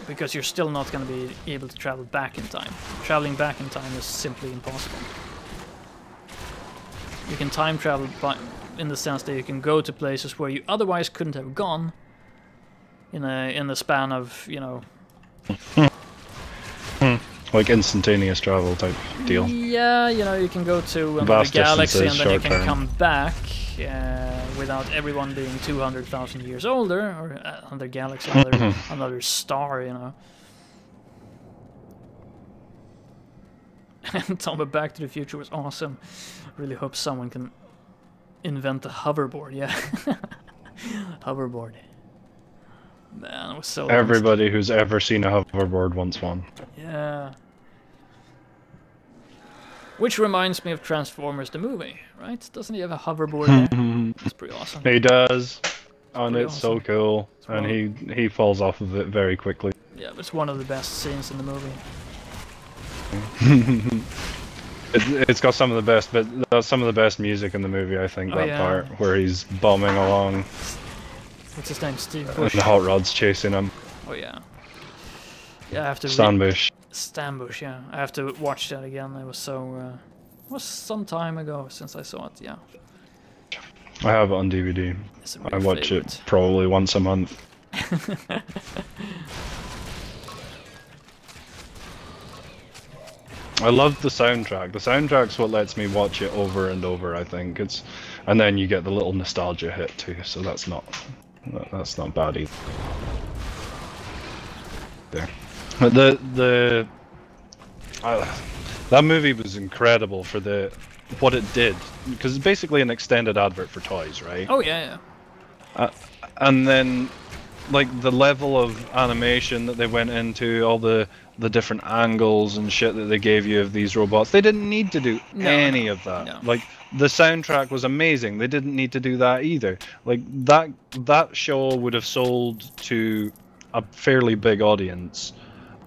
because you're still not going to be able to travel back in time. Traveling back in time is simply impossible. You can time travel in the sense that you can go to places where you otherwise couldn't have gone in the span of, you know, like instantaneous travel type deal. Yeah, you know, you can go to another galaxy and then you can come back without everyone being 200,000 years older, or another galaxy, another star, you know. And Tom, but Back to the Future was awesome. Really hope someone can invent a hoverboard. Yeah, hoverboard. Man, it was so. Everybody who's ever seen a hoverboard wants one. Yeah. Which reminds me of Transformers the movie, right? Doesn't he have a hoverboard there? It's pretty awesome. He does, and it's so cool. And he falls off of it very quickly. Yeah, it's one of the best scenes in the movie. It's got some of the best music in the movie, I think. Part where he's bombing along. What's his name? Steve Bush. And the hot rod's chasing him. Oh yeah. Yeah, I have to. Stanbush. Stanbush, yeah. I have to watch that again. It was so. It was some time ago since I saw it. Yeah. I have it on DVD. I watch it probably once a month. I love the soundtrack. The soundtrack's what lets me watch it over and over, I think. And then you get the little nostalgia hit too, so that's not bad either. There. But that movie was incredible for what it did, because it's basically an extended advert for toys, right? Oh yeah. And then, like, the level of animation that they went into, all the different angles and shit that they gave you of these robots, they didn't need to do any of that. No. Like, the soundtrack was amazing. They didn't need to do that either. Like, that show would have sold to a fairly big audience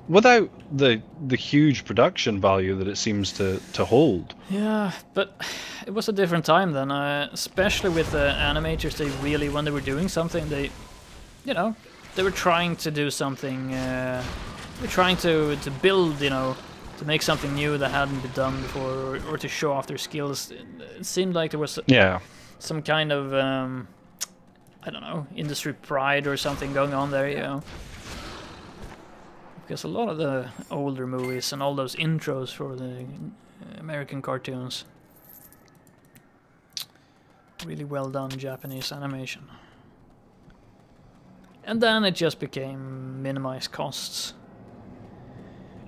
without the huge production value that it seems to hold. Yeah, but it was a different time then, especially with the animators. They really, when they were doing something, they were trying to do something. They're trying to build, you know, to make something new that hadn't been done before, or to show off their skills. It seemed like there was some kind of I don't know, industry pride or something going on there, you know. Because a lot of the older movies and all those intros for the American cartoons, really well done Japanese animation. And then it just became minimized costs.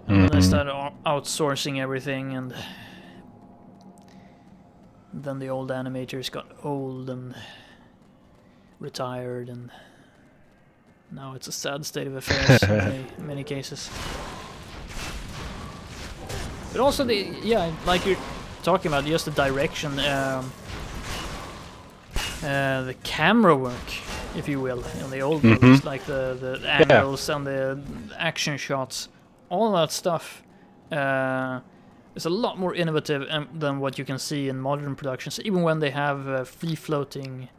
And then they started outsourcing everything and then the old animators got old and retired, and now it's a sad state of affairs in many cases. But also like you're talking about, just the direction, the camera work, if you will, in the old movies, like the angles and the action shots, all that stuff is a lot more innovative than what you can see in modern productions, even when they have free-floating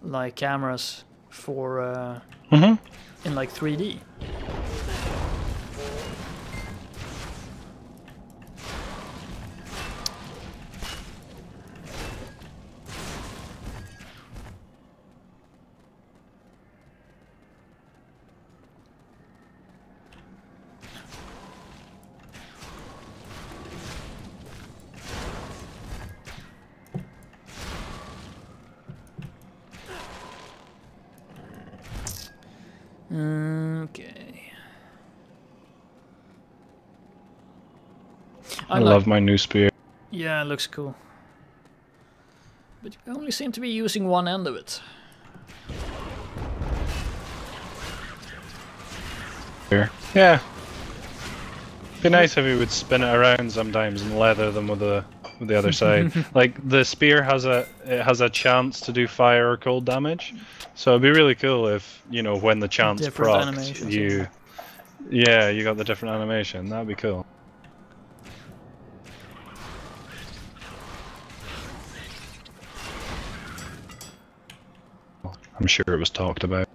like cameras for in like 3D. Okay. I love my new spear. Yeah, it looks cool. But you only seem to be using one end of it. Yeah. Be nice if we would spin it around sometimes and leather them with the other side. Like the spear has a chance to do fire or cold damage, so it'd be really cool if, you know, when the chance procs, you got the different animation. That'd be cool. I'm sure it was talked about.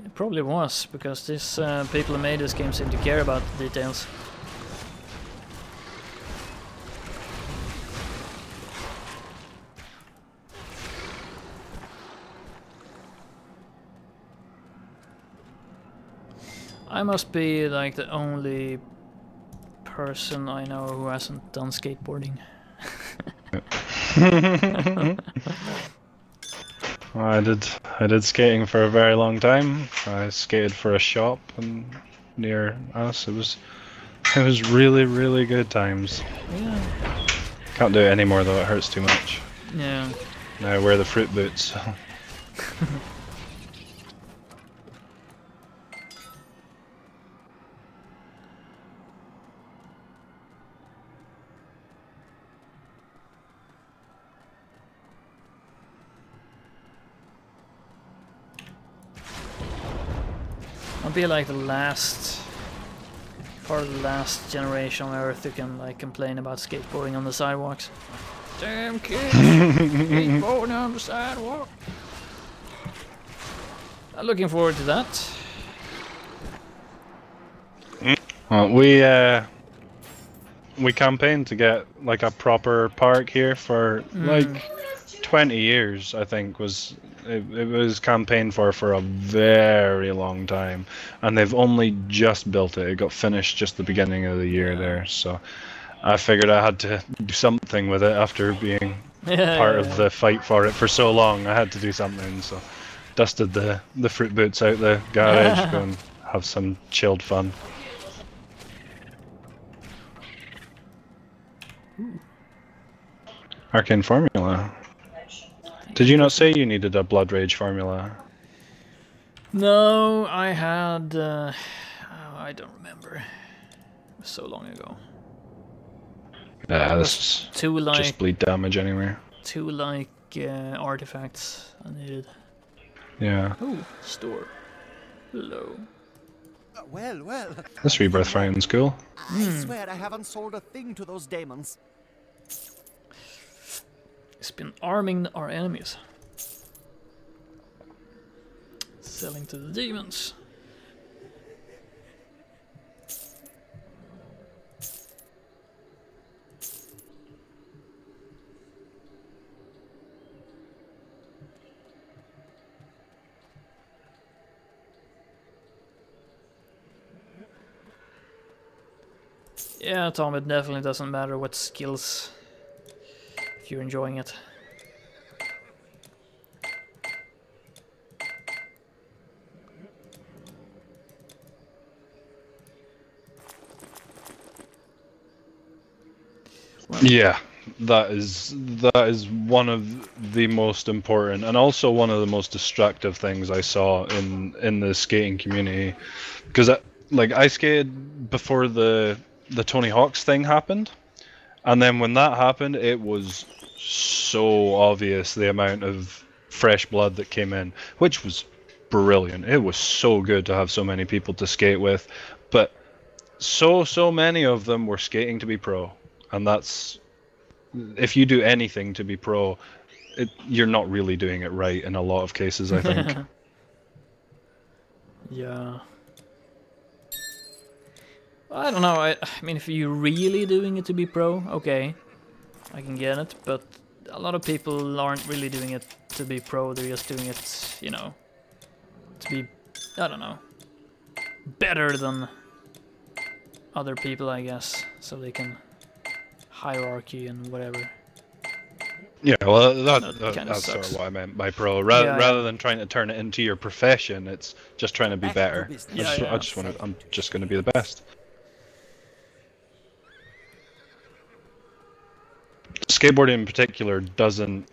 It probably was, because these people who made this game seem to care about the details. I must be like the only person I know who hasn't done skateboarding. I did skating for a very long time. I skated for a shop near us. It was really good times. Yeah. Can't do it anymore though, it hurts too much. Yeah. Now I wear the fruit boots. So. I'll be like the last generation on Earth who can like complain about skateboarding on the sidewalks. Damn kids, skateboarding on the sidewalk. I'm looking forward to that. Well, we campaigned to get like a proper park here for like 20 years, I think it was campaigned for a very long time, and they've only just built it. It got finished just the beginning of the year there, so I figured I had to do something with it after being part of the fight for it for so long. I had to do something, so dusted the fruit boots out the garage, go and have some chilled fun. Arcane formula. Did you not say you needed a Blood Rage formula? No, I had... I don't remember. It was so long ago. Yeah, this is just bleed damage anywhere. 2 artifacts I needed. Yeah. Oh, store. Hello. Well. This rebirth frighten's cool. I swear I haven't sold a thing to those demons. It's been arming our enemies. Selling to the demons. Yeah, Tom, it definitely doesn't matter what skills, if you're enjoying it. Yeah, that is one of the most important and also one of the most destructive things I saw in the skating community, because I skated before the Tony Hawk's thing happened, and then when that happened, it was so obvious the amount of fresh blood that came in, which was brilliant. It was so good to have so many people to skate with, but so many of them were skating to be pro, and that's, if you do anything to be pro, you're not really doing it right in a lot of cases, I think. Yeah. I don't know, I mean, if you're really doing it to be pro, okay, I can get it, but a lot of people aren't really doing it to be pro, they're just doing it, you know, to be, I don't know, better than other people, I guess, so they can hierarchy and whatever. Yeah, well, that's sort of what I meant by pro. Rather than trying to turn it into your profession, it's just trying to be better. I'm just going to be the best. Skateboarding in particular doesn't.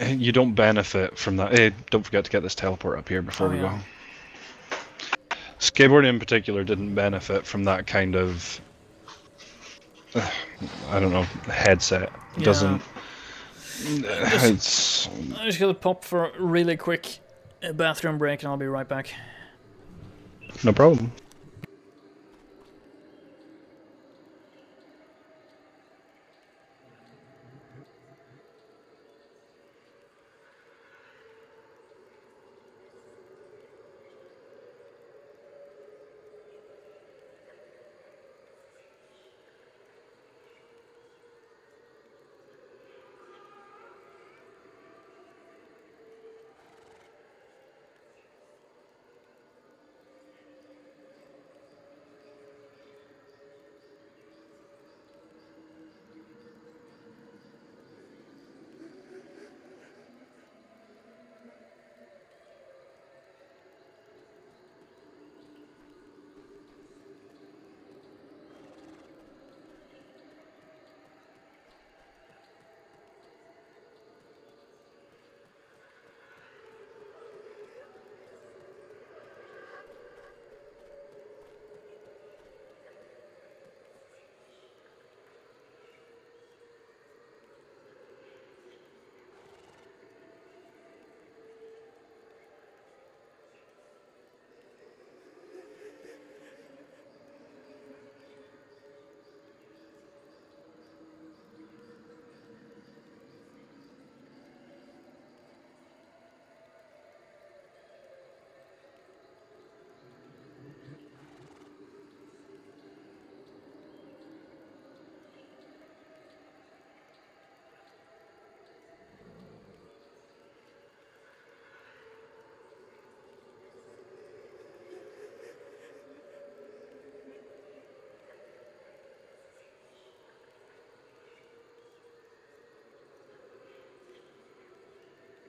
You don't benefit from that. Hey, don't forget to get this teleport up here before we go. Skateboarding in particular didn't benefit from that kind of, I don't know, headset. It doesn't. I'm just gonna pop for a really quick bathroom break and I'll be right back. No problem.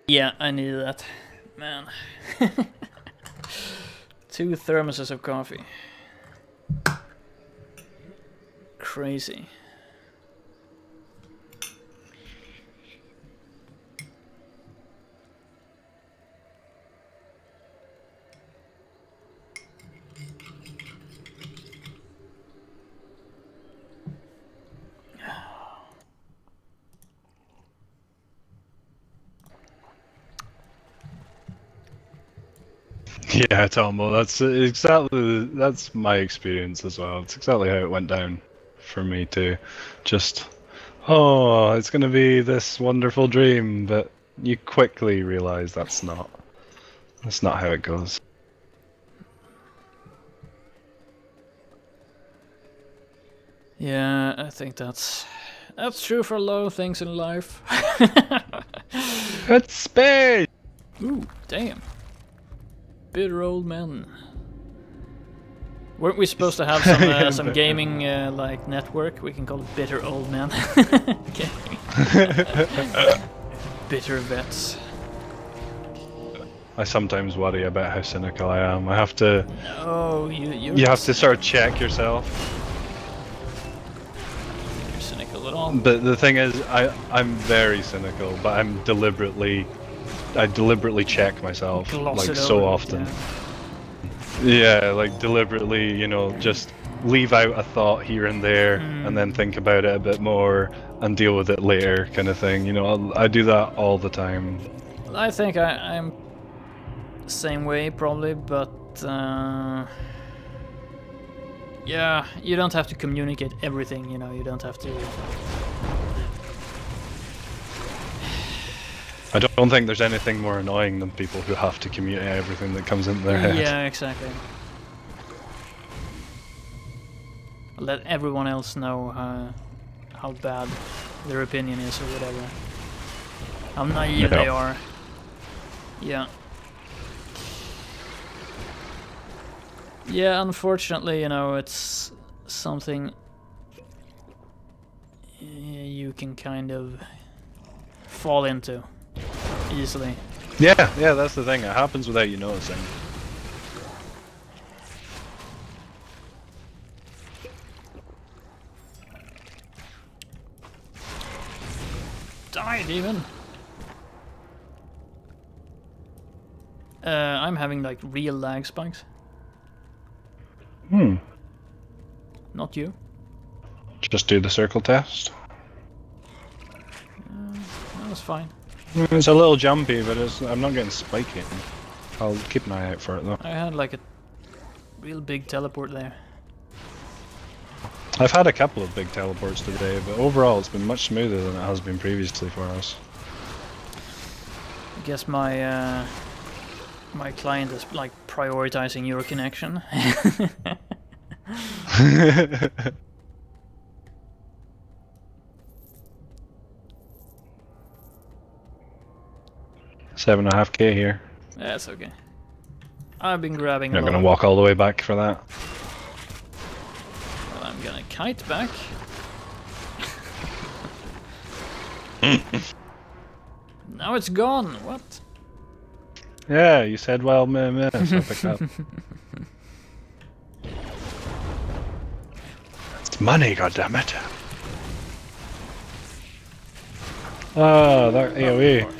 Yeah, I needed that, man. 2 thermoses of coffee. Crazy. Yeah, Tomo, that's my experience as well. It's exactly how it went down for me too. Just, oh, it's gonna be this wonderful dream, but you quickly realize that's not how it goes. Yeah, I think that's true for a lot of things in life. It's space! Ooh, damn. Bitter old men. Weren't we supposed to have some gaming like network? We can call it bitter old men. Okay. Bitter vets. I sometimes worry about how cynical I am. I have to. No, you have to sort of check yourself. You're cynical at all. But the thing is, I'm very cynical, but I deliberately check myself like so often. Yeah, like deliberately, you know, just leave out a thought here and there, and then think about it a bit more and deal with it later, kind of thing. You know, I do that all the time. I think I'm the same way probably, but yeah, you don't have to communicate everything. You know, you don't have to. I don't think there's anything more annoying than people who have to communicate everything that comes into their head. Yeah, exactly. Let everyone else know how bad their opinion is or whatever. How naive they are. Yeah. Yeah, unfortunately, you know, it's something you can kind of fall into easily. Yeah, that's the thing. It happens without you noticing. Die, demon! I'm having like real lag spikes. Not you. Just do the circle test. That was fine. It's a little jumpy, but I'm not getting spiky. I'll keep an eye out for it though. I had like a real big teleport there. I've had a couple of big teleports today, but overall it's been much smoother than it has been previously for us. I guess my my client is like prioritizing your connection. 7.5k here. That's okay. I've been grabbing. You're not gonna walk all the way back for that. Well, I'm gonna kite back. Now it's gone. What? Yeah, you said well, meh, so I picked up. It's money, goddammit. Oh, that AoE.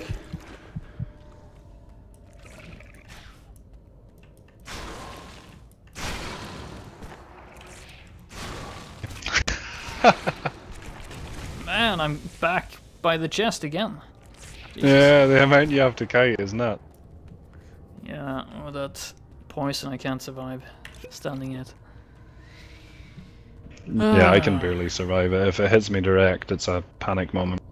Man, I'm back by the chest again. Jeez. Yeah, the amount you have to kite is nuts. Yeah, with that poison I can't survive standing it. Yeah, I can barely survive it. If it hits me direct, it's a panic moment.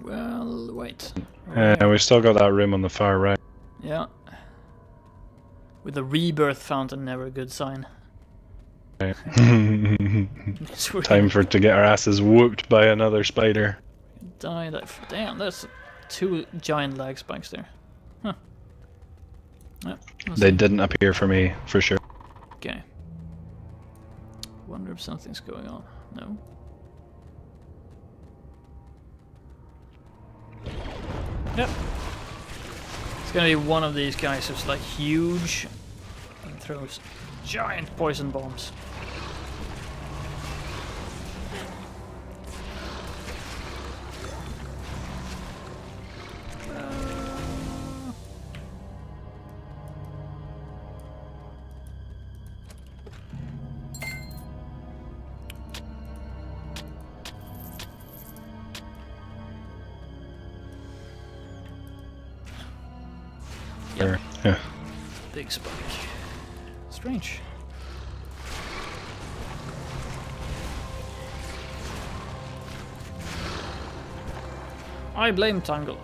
Well, wait. Yeah, we've still got that room on the far right. Yeah. With a rebirth fountain, never a good sign. Right. Time for it to get our asses whooped by another spider. Die that. Damn, there's 2 giant lag spikes there. Huh. Yeah, they didn't appear for me, for sure. Okay. Wonder if something's going on. No. Yep. It's gonna be one of these guys who's like huge and throws giant poison bombs. Yep. Yeah. Big spike. Strange. I blame Tangle.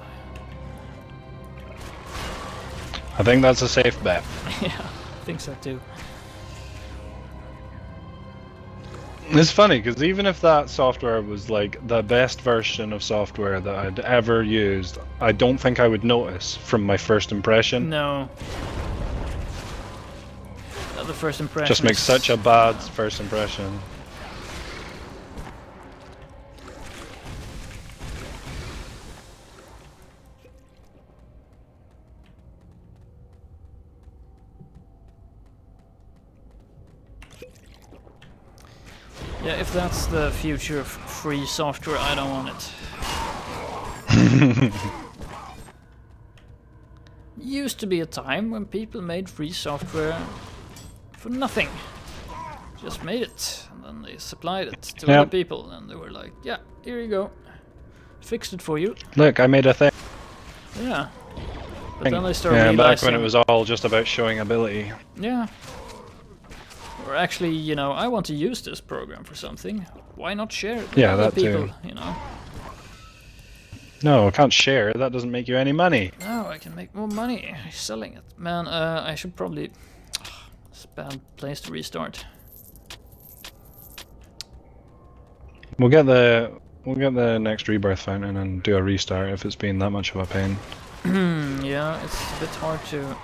I think that's a safe bet. Yeah, I think so too. It's funny, because even if that software was like the best version of software that I'd ever used, I don't think I would notice from my first impression. No. The first impression just makes such a bad first impression. Yeah, if that's the future of free software, I don't want it. Used to be a time when people made free software for nothing. Just made it, and then they supplied it to other people, and they were like, yeah, here you go. Fixed it for you. Look, I made a thing. Yeah. But then they started realizing... back when it was all just about showing ability. Yeah. Or actually, you know, I want to use this program for something. Why not share it with other people, you know? No, I can't share. That doesn't make you any money. No, I can make more money selling it. Man, I should probably... It's a bad place to restart. We'll get the next rebirth fountain and do a restart if it's been that much of a pain. Yeah, it's a bit hard to...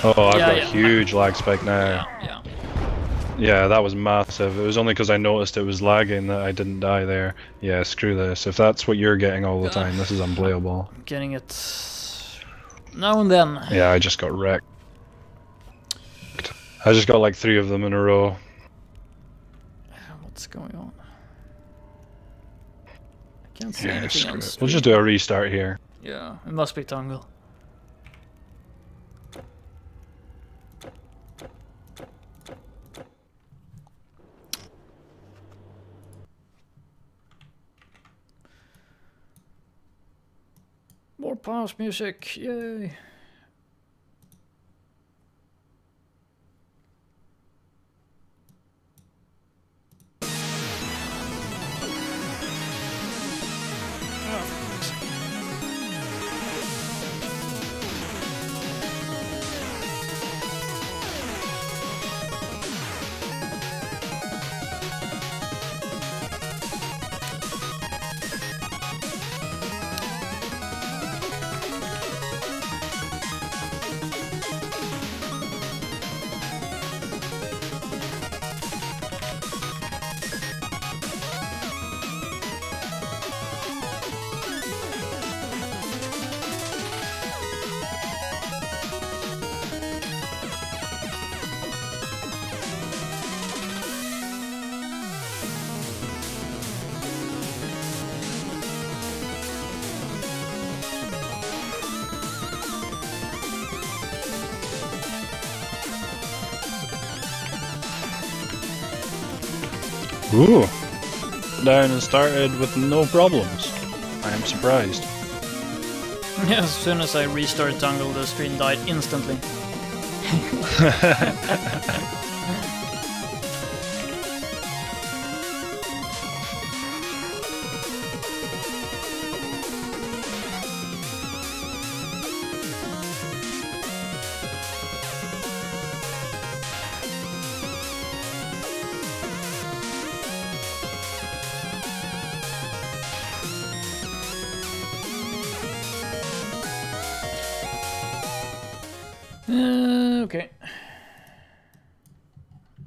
Oh, I've got a huge lag spike now. Yeah. Yeah, that was massive. It was only because I noticed it was lagging that I didn't die there. Yeah, screw this. If that's what you're getting all the time, this is unplayable. I'm getting it now and then. Yeah, I just got wrecked. I just got like 3 of them in a row. What's going on? I can't see anything else. We'll just do a restart here. Yeah, it must be Tungle. More pause music, yay! Ooh! Down and started with no problems. I am surprised. Yeah, as soon as I restarted Tungle, the stream died instantly. Okay.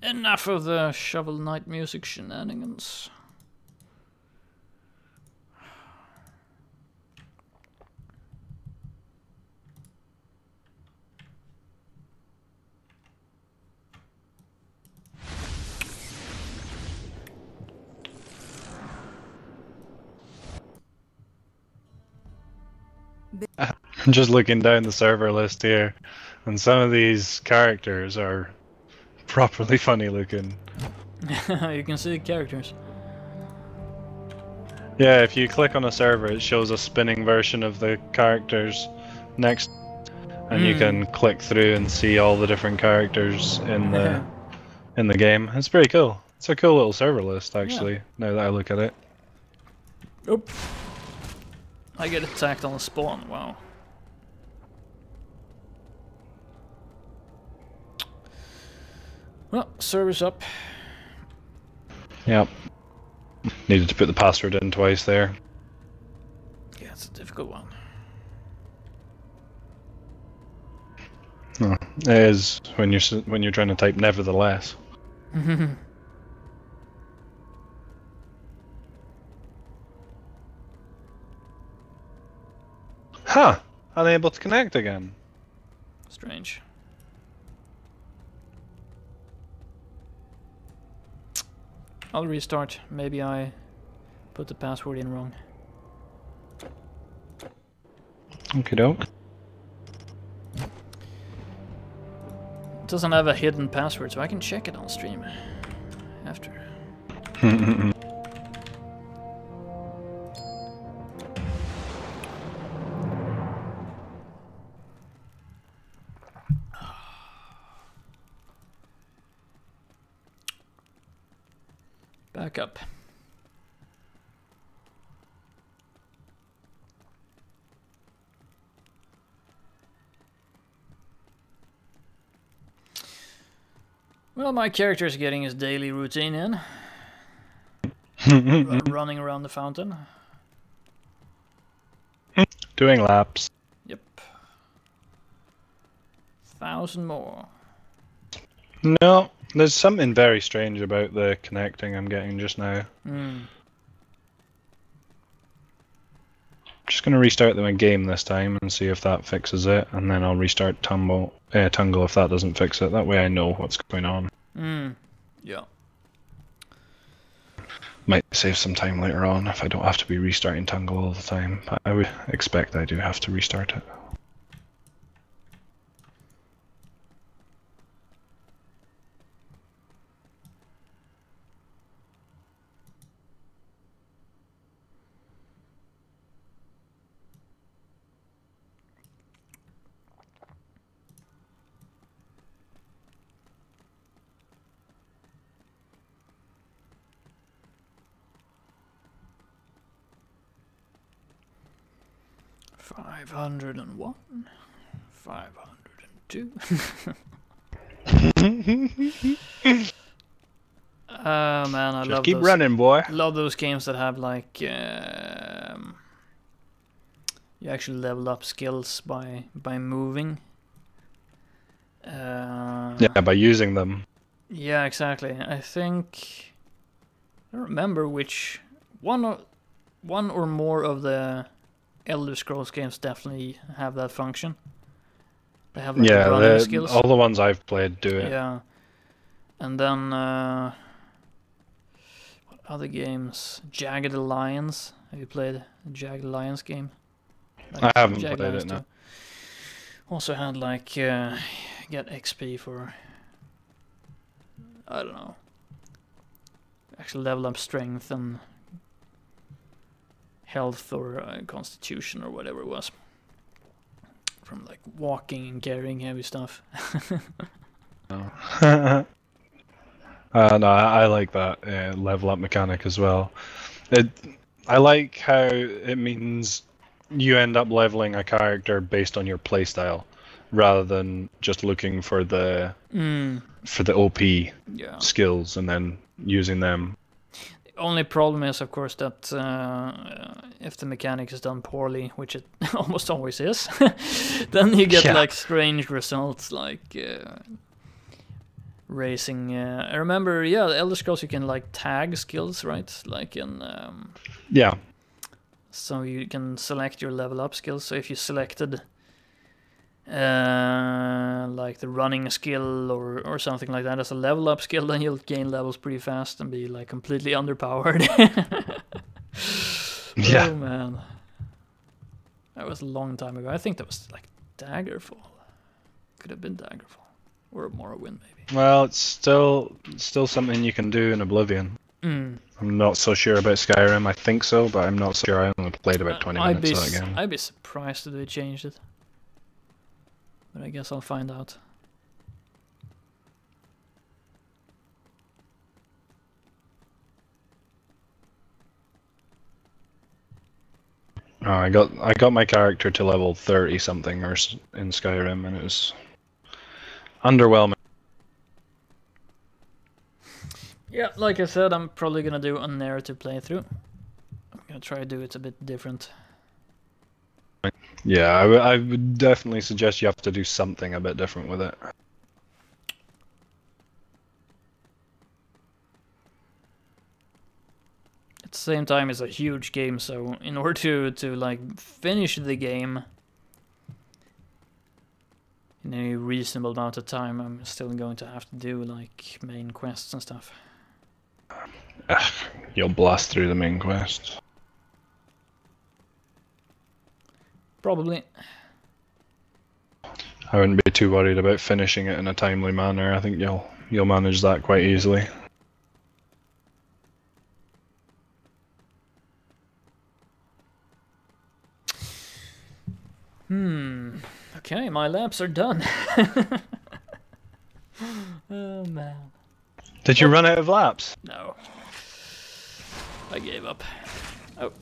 Enough of the Shovel Knight music shenanigans. I'm just looking down the server list here, and some of these characters are properly funny looking. You can see the characters. Yeah, if you click on a server, it shows a spinning version of the characters next, and you can click through and see all the different characters in the game. It's pretty cool. It's a cool little server list, actually. Now that I look at it. Oop. I get attacked on the spawn. Wow. Well, server's up. Yep. Needed to put the password in twice there. Yeah, it's a difficult one. Oh, it is when you're trying to type nevertheless. Huh! Unable to connect again. Strange. I'll restart. Maybe I put the password in wrong. Okie doke. It doesn't have a hidden password, so I can check it on stream after. Back up. Well, my character is getting his daily routine in. Running around the fountain. Doing laps. Yep. 1,000 more. No, there's something very strange about the connecting I'm getting just now. Just gonna restart the game this time and see if that fixes it, and then I'll restart Tungle if that doesn't fix it. That way I know what's going on. Yeah. Might save some time later on if I don't have to be restarting Tungle all the time, but I would expect I do have to restart it. $501, $502. Man, I Just love keep those, running, boy. love those games that have like you actually level up skills by moving. Yeah, by using them. Yeah, exactly. I think I don't remember which one or more of the Elder Scrolls games definitely have that function. They have like running skills. All the ones I've played do it. Yeah, and then what other games? Jagged Alliance. Have you played the Jagged Alliance game? Like I haven't played it, no. Also had like get XP for, I don't know, actually level up strength and health or constitution or whatever it was, from like walking and carrying heavy stuff. No, I like that level up mechanic as well. I like how it means you end up leveling a character based on your playstyle, rather than just looking for the OP skills and then using them. The only problem is, of course, that if the mechanic is done poorly, which it almost always is, then you get like strange results, like racing. I remember, the Elder Scrolls, you can like tag skills, right? Like in so you can select your level up skills. So if you selected like the running skill or something like that as a level up skill, then you'll gain levels pretty fast and be like completely underpowered. Yeah. Oh man, that was a long time ago. I think that was like Daggerfall. Could have been Daggerfall or Morrowind maybe. Well, it's still something you can do in Oblivion. I'm not so sure about Skyrim. I think so, but I'm not sure. I only played about 20 minutes of that game. I'd be surprised if they changed it. But I guess I'll find out. Oh, I got my character to level 30 something or in Skyrim, and it was underwhelming. Yeah, like I said, I'm probably gonna do a narrative playthrough. I'm gonna try to do it a bit different. Yeah, I would definitely suggest you have to do something a bit different with it. At the same time, it's a huge game, so in order to like finish the game in a reasonable amount of time, I'm still going to have to do like main quests and stuff. You'll blast through the main quest. Probably. I wouldn't be too worried about finishing it in a timely manner. I think you'll manage that quite easily. Okay, my laps are done. Oh man. Did you run out of laps? No. I gave up. Oh.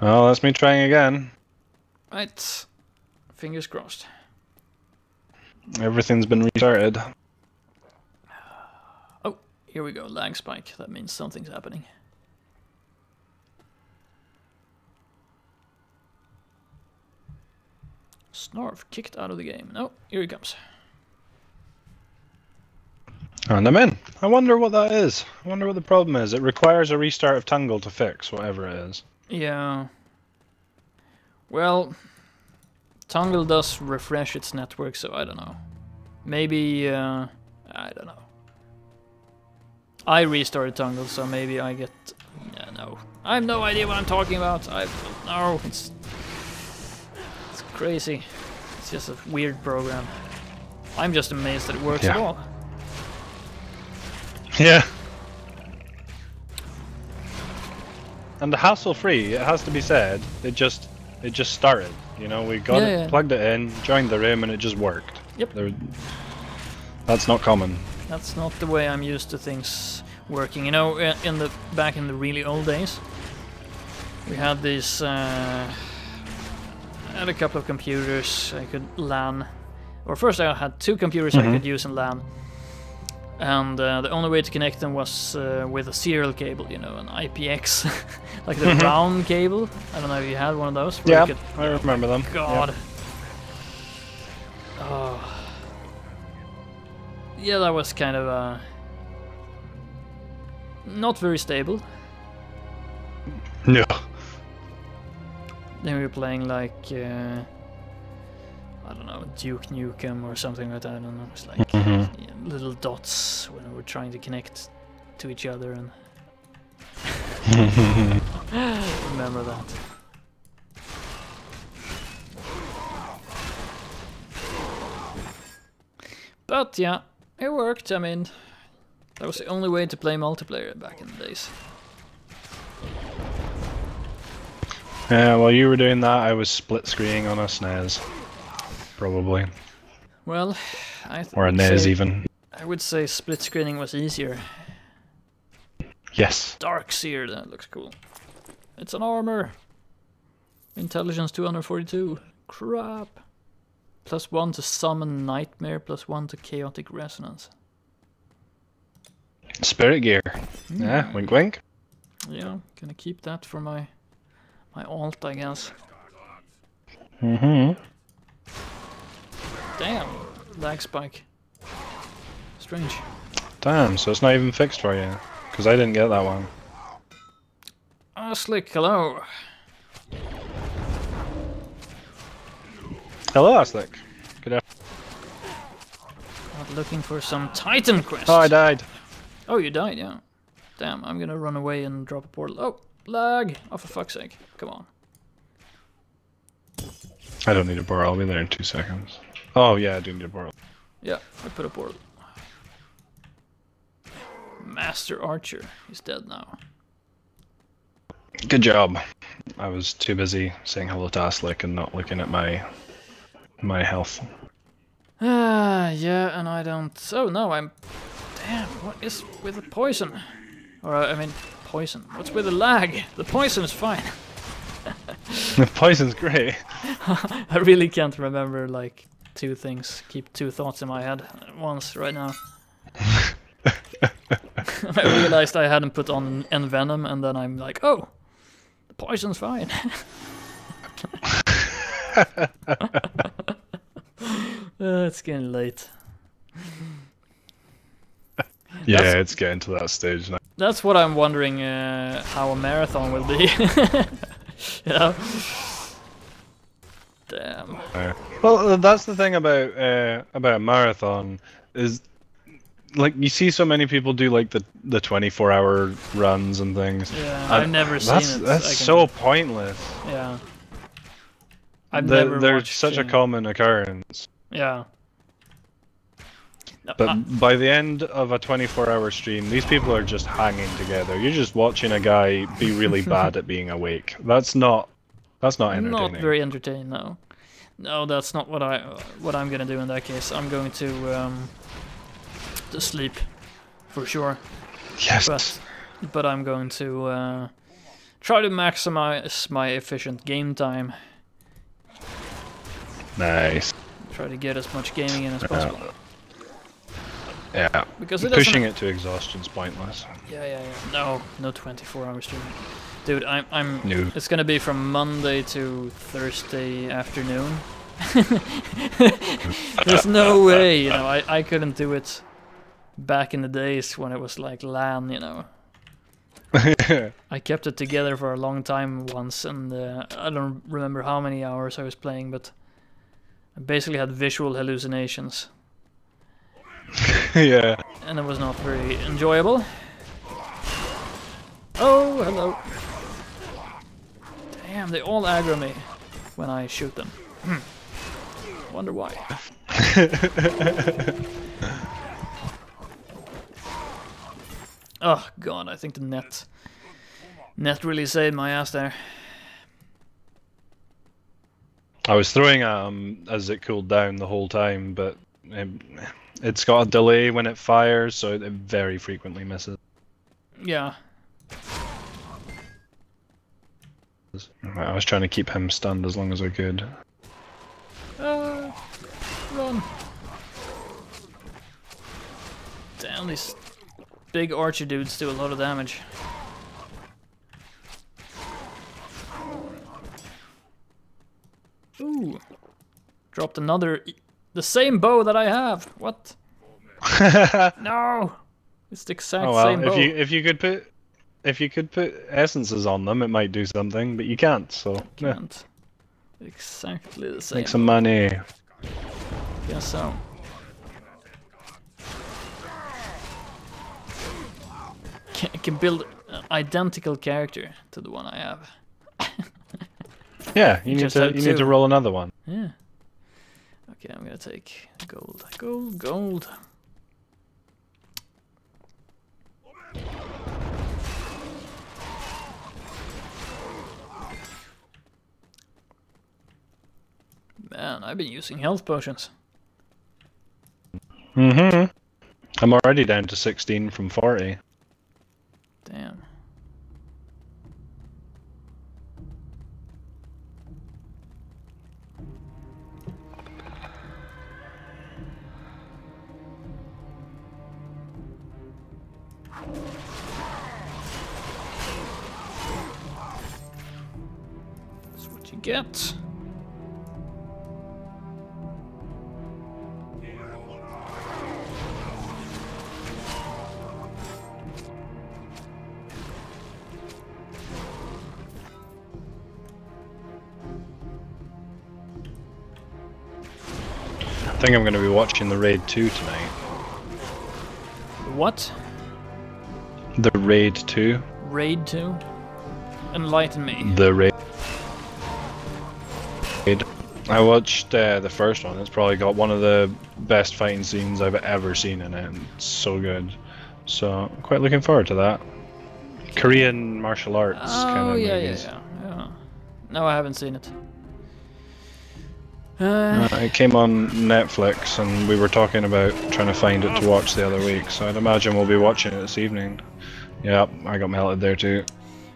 Oh, that's me trying again. Right. Fingers crossed. Everything's been restarted. Oh, here we go. Lag spike. That means something's happening. Snarf kicked out of the game. No, here he comes. And I'm in. I wonder what that is. I wonder what the problem is. It requires a restart of Tungle to fix whatever it is. Yeah. Well, Tungle does refresh its network, so I don't know. Maybe, I don't know. I restarted Tungle, so maybe I get... Yeah, no. I have no idea what I'm talking about. I don't know. It's crazy. It's just a weird program. I'm just amazed that it works at all. Yeah. And the hassle-free, it has to be said, it just started. You know, we got it, plugged it in, joined the room, and it just worked. Yep. That's not common. That's not the way I'm used to things working. You know, back in the really old days, we had these. I had a couple of computers I could LAN. Or first I had 2 computers I could use in LAN. And the only way to connect them was with a serial cable, you know, an IPX, like the round cable. I don't know if you had one of those. Yeah, I remember them. God. Yeah. Oh. Yeah, that was kind of not very stable. No. Then we were playing like I don't know, Duke Nukem or something like that. I don't know. It's like little dots when we were trying to connect to each other, and remember that. But yeah, it worked. I mean, that was the only way to play multiplayer back in the days. Yeah, while you were doing that, I was split screening on a SNES. Probably. Well, or a NES even. I would say split screening was easier. Yes. Dark Seer, that looks cool. It's an armor. Intelligence 242. Crap. +1 to summon nightmare, +1 to chaotic resonance. Spirit gear. Yeah, wink wink. Yeah, gonna keep that for my alt, I guess. Damn, lag spike. Strange. Damn, so it's not even fixed for you, because I didn't get that one. Slick, hello. Hello, Slick. Good afternoon. Looking for some Titan quest. Oh, I died. Oh, you died, yeah. Damn, I'm gonna run away and drop a portal. Oh, lag! Oh, for fuck's sake. Come on. I don't need a portal, I'll be there in 2 seconds. Oh, yeah, I do need a portal. Yeah, I put a portal. Master Archer. He's dead now. Good job. I was too busy saying hello to Aslick and not looking at my health. Yeah, and I don't... Oh, no, I'm... Damn, what is with the poison? Or, I mean, poison. What's with the lag? The poison is fine. The poison's great. I really can't remember, like, 2 things. Keep 2 thoughts in my head at once right now. I realized I hadn't put on Envenom, and then I'm like, oh, the poison's fine. It's getting late. Yeah, it's getting to that stage now. That's what I'm wondering how a marathon will be. You know? Damn. Well, that's the thing about a marathon is like you see so many people do like the 24-hour runs and things. Yeah, I've never seen it. That's so pointless. Yeah. They're such a common occurrence. Yeah. But by the end of a 24-hour stream, these people are just hanging together. You're just watching a guy be really bad at being awake. That's not entertaining. Not very entertaining, no. No, that's not what I'm gonna do in that case. I'm going to sleep for sure. Yes. But I'm going to try to maximize my efficient game time. Nice. Try to get as much gaming in as possible. Yeah. Because pushing it to exhaustion's pointless. Yeah. No 24-hour streaming. Dude, I'm No. It's gonna be from Monday to Thursday afternoon. There's no way, you know, I couldn't do it back in the days when it was like LAN, you know. I kept it together for a long time once, and I don't remember how many hours I was playing, but I basically had visual hallucinations. Yeah. And it was not very enjoyable. Oh, hello. Damn, they all aggro me when I shoot them. Wonder why. Oh god, I think the net really saved my ass there. I was throwing at him as it cooled down the whole time, but it's got a delay when it fires, so it very frequently misses. Yeah. I was trying to keep him stunned as long as I could. Run. Damn, these big archer dudes do a lot of damage. Ooh. Dropped another... the same bow that I have! What? No! It's the exact same bow. If you could put essences on them, it might do something, but you can't, so... Can't. Exactly the same. Make some money. Guess so. Can build an identical character to the one I have. Yeah, you need to roll another one. Yeah. Okay, I'm gonna take gold. Gold. Man, I've been using health potions. Mm-hmm. I'm already down to 16 from 40. Damn. That's what you get. I think I'm going to be watching the Raid 2 tonight. What? The Raid 2. Raid 2? Enlighten me. The Raid. I watched the first one. It's probably got one of the best fighting scenes I've ever seen in it. And it's so good. So, I'm quite looking forward to that. Korean martial arts kind of movies. Yeah. No, I haven't seen it. It came on Netflix, and we were talking about trying to find it to watch the other week, so I'd imagine we'll be watching it this evening. Yeah, I got melted there too.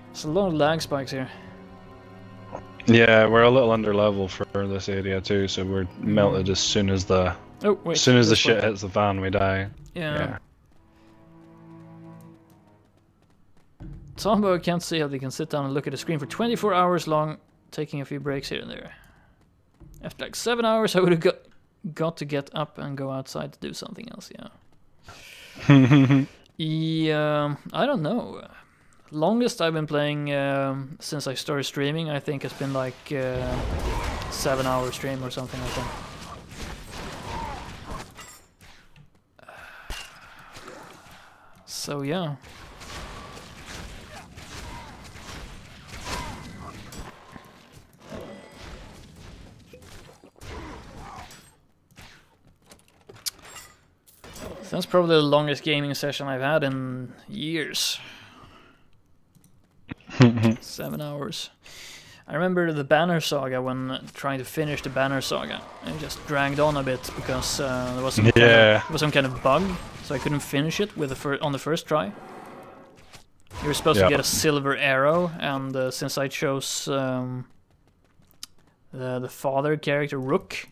There's a lot of lag spikes here. Yeah, we're a little under level for this area too, so we're melted as soon as the shit hits the fan, we die. Yeah. Tombo can't see how they can sit down and look at a screen for 24 hours long, taking a few breaks here and there. After like 7 hours, I would have got to get up and go outside to do something else. Yeah. I don't know. Longest I've been playing since I started streaming, I think, has been like 7-hour stream or something like that. So yeah. That's probably the longest gaming session I've had in years. 7 hours. I remember the Banner Saga, when trying to finish the Banner Saga. It just dragged on a bit because there was some kind of bug, so I couldn't finish it with on the first try. You were supposed to get a silver arrow, and since I chose the father character, Rook,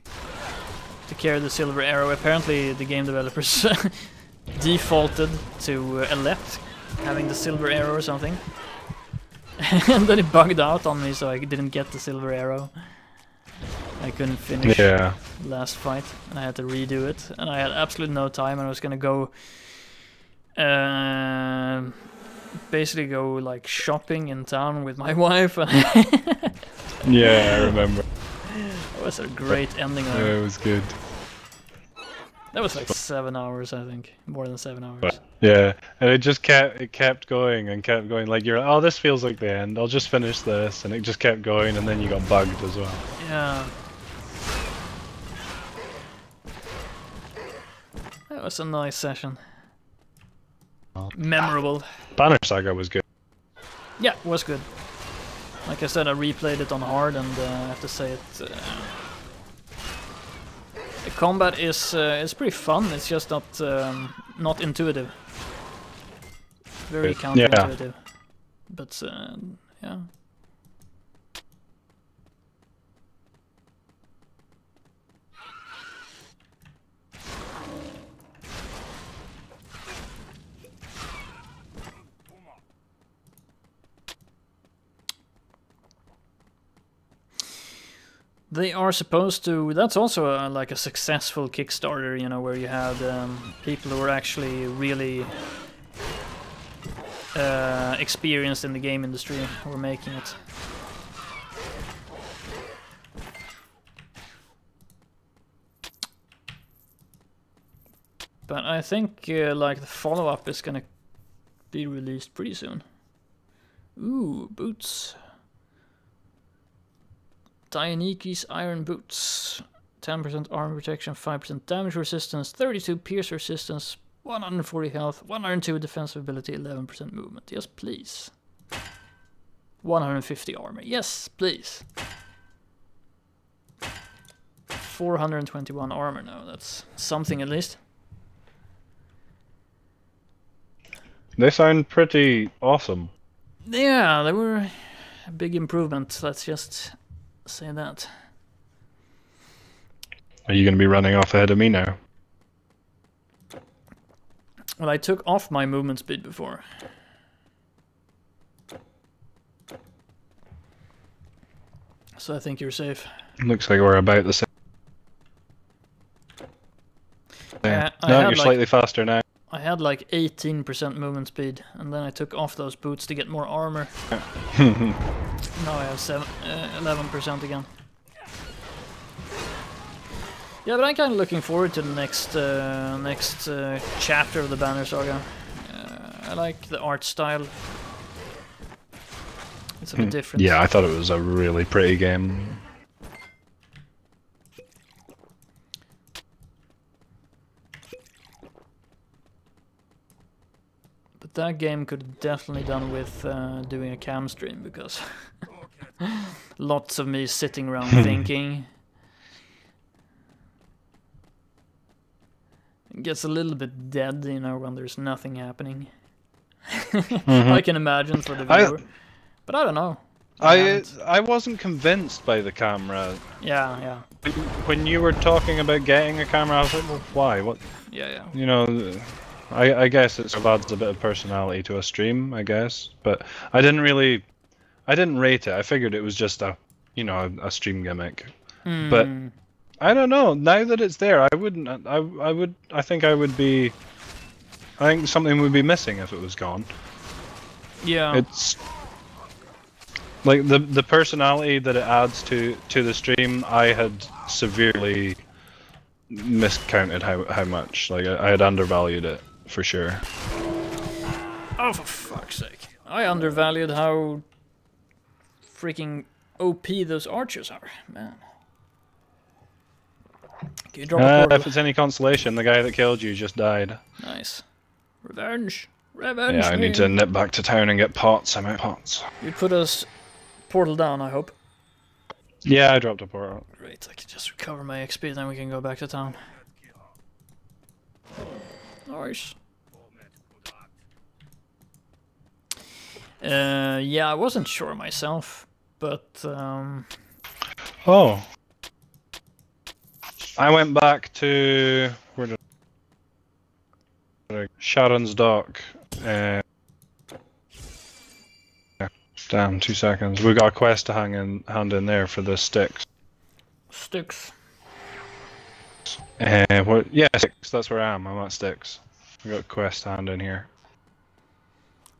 to carry the silver arrow, apparently the game developers defaulted to elect having the silver arrow or something. And then it bugged out on me, so I didn't get the silver arrow. I couldn't finish the last fight, and I had to redo it. And I had absolutely no time, and I was gonna go basically go like shopping in town with my wife. Yeah, I remember. That was a great ending. Yeah, it was good. That was like 7 hours, I think. More than 7 hours. But, yeah, and it just kept going and kept going. Like, you're, oh, this feels like the end. I'll just finish this, and it just kept going, and then you got bugged as well. Yeah. That was a nice session. Memorable. Banner Saga was good. Yeah, it was good. Like I said, I replayed it on hard, and I have to say it. The combat is pretty fun. It's just not intuitive. Very counterintuitive. But yeah. They are supposed to. That's also like a successful Kickstarter, you know, where you had people who were actually really experienced in the game industry who were making it. But I think like the follow-up is gonna be released pretty soon. Ooh, boots. Dionyki's Iron Boots. 10% armor protection, 5% damage resistance, 32 pierce resistance, 140 health, 102 defensive ability, 11% movement. Yes, please. 150 armor. Yes, please. 421 armor now. That's something at least. They sound pretty awesome. Yeah, they were a big improvement. Let's just say that. Are you going to be running off ahead of me now? Well, I took off my movement speed before. So I think you're safe. Looks like we're about the same. Yeah, no, you're slightly faster now. I had like 18% movement speed, and then I took off those boots to get more armor. Now I have 11% again. Yeah, but I'm kind of looking forward to the next chapter of the Banner Saga. I like the art style. It's a bit different. Yeah, I thought it was a really pretty game. But that game could have definitely done with doing a cam stream, because lots of me sitting around thinking. It gets a little bit dead, you know, when there's nothing happening. I can imagine for the viewer. But I don't know. I wasn't convinced by the camera. Yeah. When you were talking about getting a camera, I was like, well, why? What? Yeah. You know, I guess it adds a bit of personality to a stream, I guess. But I didn't rate it. I figured it was just a stream gimmick. But I don't know. Now that it's there, I think something would be missing if it was gone. Yeah. It's like the personality that it adds to the stream. I had severely miscounted how much. Like I had undervalued it for sure. Oh, for fuck's sake. I undervalued how freaking OP those archers are, man. Can you drop a portal? If it's any consolation, the guy that killed you just died. Nice. Revenge. Revenge. Yeah, I need to nip back to town and get pots. I'm out of pots. You put us portal down, I hope. Yeah, I dropped a portal. Great, I can just recover my XP, then we can go back to town. Nice. Yeah, I wasn't sure myself, but Oh. I went back to Sharon's Dock. Damn, 2 seconds. We got a quest to hand in there for the sticks. Sticks. Yeah, sticks. That's where I am. I'm at sticks. We got a quest to hand in here.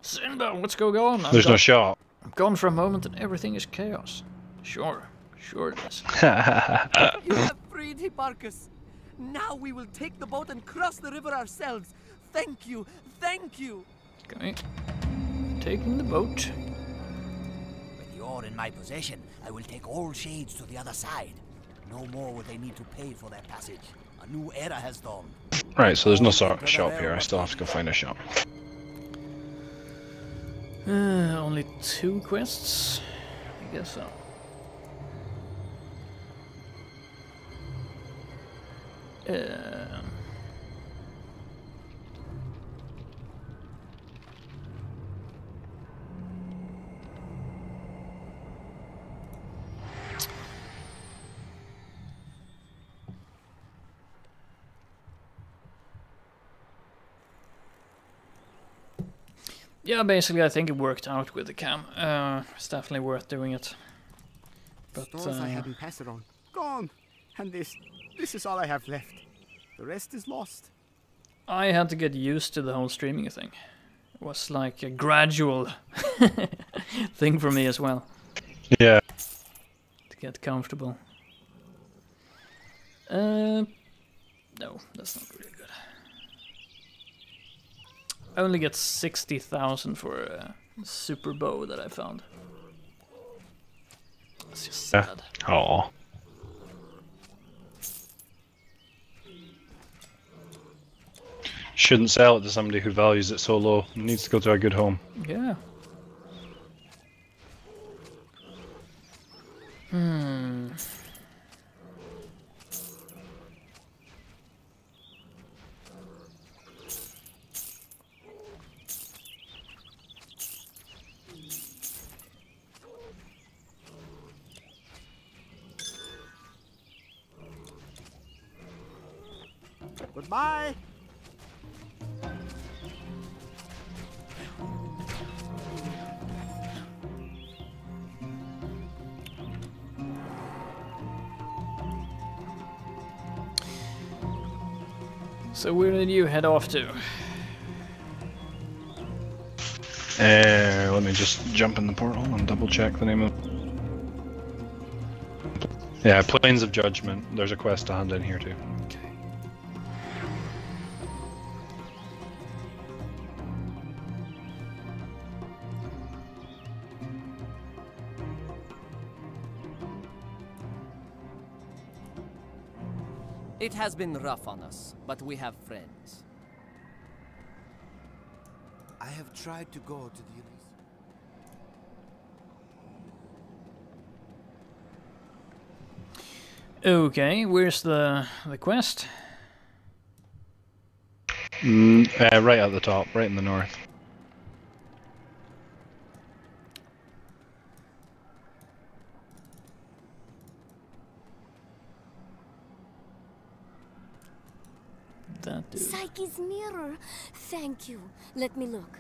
Simba, what's going on? There's no shop. I'm gone for a moment and everything is chaos. Sure it is. You have freed Hipparchus. Now we will take the boat and cross the river ourselves. Thank you, thank you. Okay. Taking the boat. With you're in my possession, I will take all shades to the other side. No more will they need to pay for their passage. A new era has dawned. Right, so there's no shop here. I still have to go find a shop. Only 2 quests? I guess so. Yeah, basically I think it worked out with the cam. It's definitely worth doing it. But Stores I hadn't passed it on. Gone. And this is all I have left. The rest is lost. I had to get used to the whole streaming thing. It was like a gradual thing for me as well. Yeah. To get comfortable. No, that's not really good. I only get 60,000 for a super bow that I found. It's just sad. Aww. Shouldn't sell it to somebody who values it so low. It needs to go to a good home. Yeah. Goodbye. So where did you head off to? Let me just jump in the portal and double check the name of... Yeah, Plains of Judgment. There's a quest to hand in here too. Okay. It has been rough on us, but we have friends. I have tried to go to the Okay, where's the quest? Right at the top, right in the north. That dude. Psyche's mirror. Thank you. Let me look.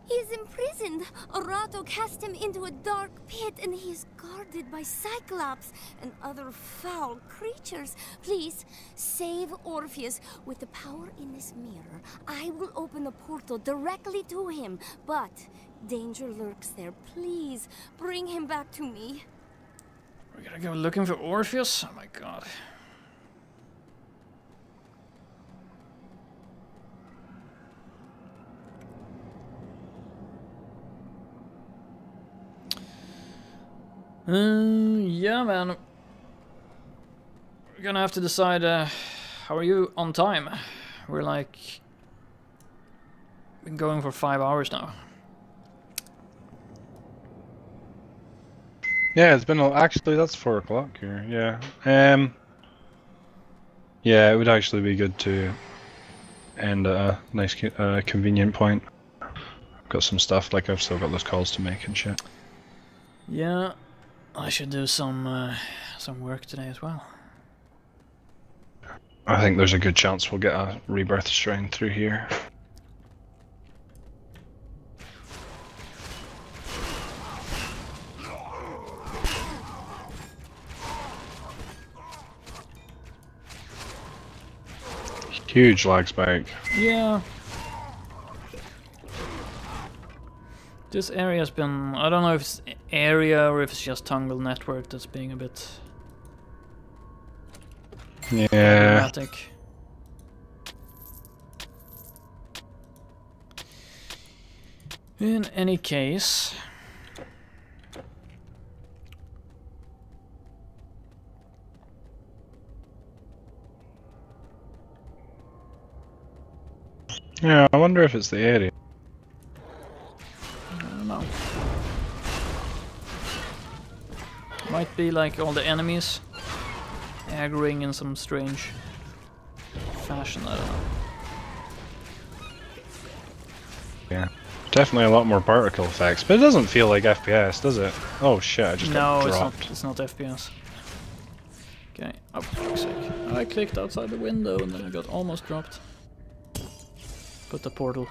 He's imprisoned. Arato cast him into a dark pit and he is guarded by Cyclops and other foul creatures. Please, save Orpheus. With the power in this mirror, I will open a portal directly to him. But danger lurks there. Please, bring him back to me. We're gonna go looking for Orpheus? Oh my god. Yeah, man. We're gonna have to decide. How are you on time? We're like been going for 5 hours now. Yeah, it's been actually that's 4 o'clock here. Yeah. Yeah, it would actually be good to end at a nice, convenient point. I've got some stuff, like I've still got those calls to make and shit. Yeah, I should do some work today as well. I think there's a good chance we'll get a rebirth strain through here. Huge lag spike. Yeah. This area's been... I don't know if it's area or if it's just Tungle network that's being a bit... Yeah. Problematic. In any case... Yeah, I wonder if it's the area. I don't know. Might be like all the enemies aggroing in some strange fashion, I don't know. Yeah. Definitely a lot more particle effects, but it doesn't feel like FPS, does it? Oh shit, I just got dropped. No, it's not FPS. Okay, oh for fuck's sake. I clicked outside the window and then I got almost dropped. Put the portal.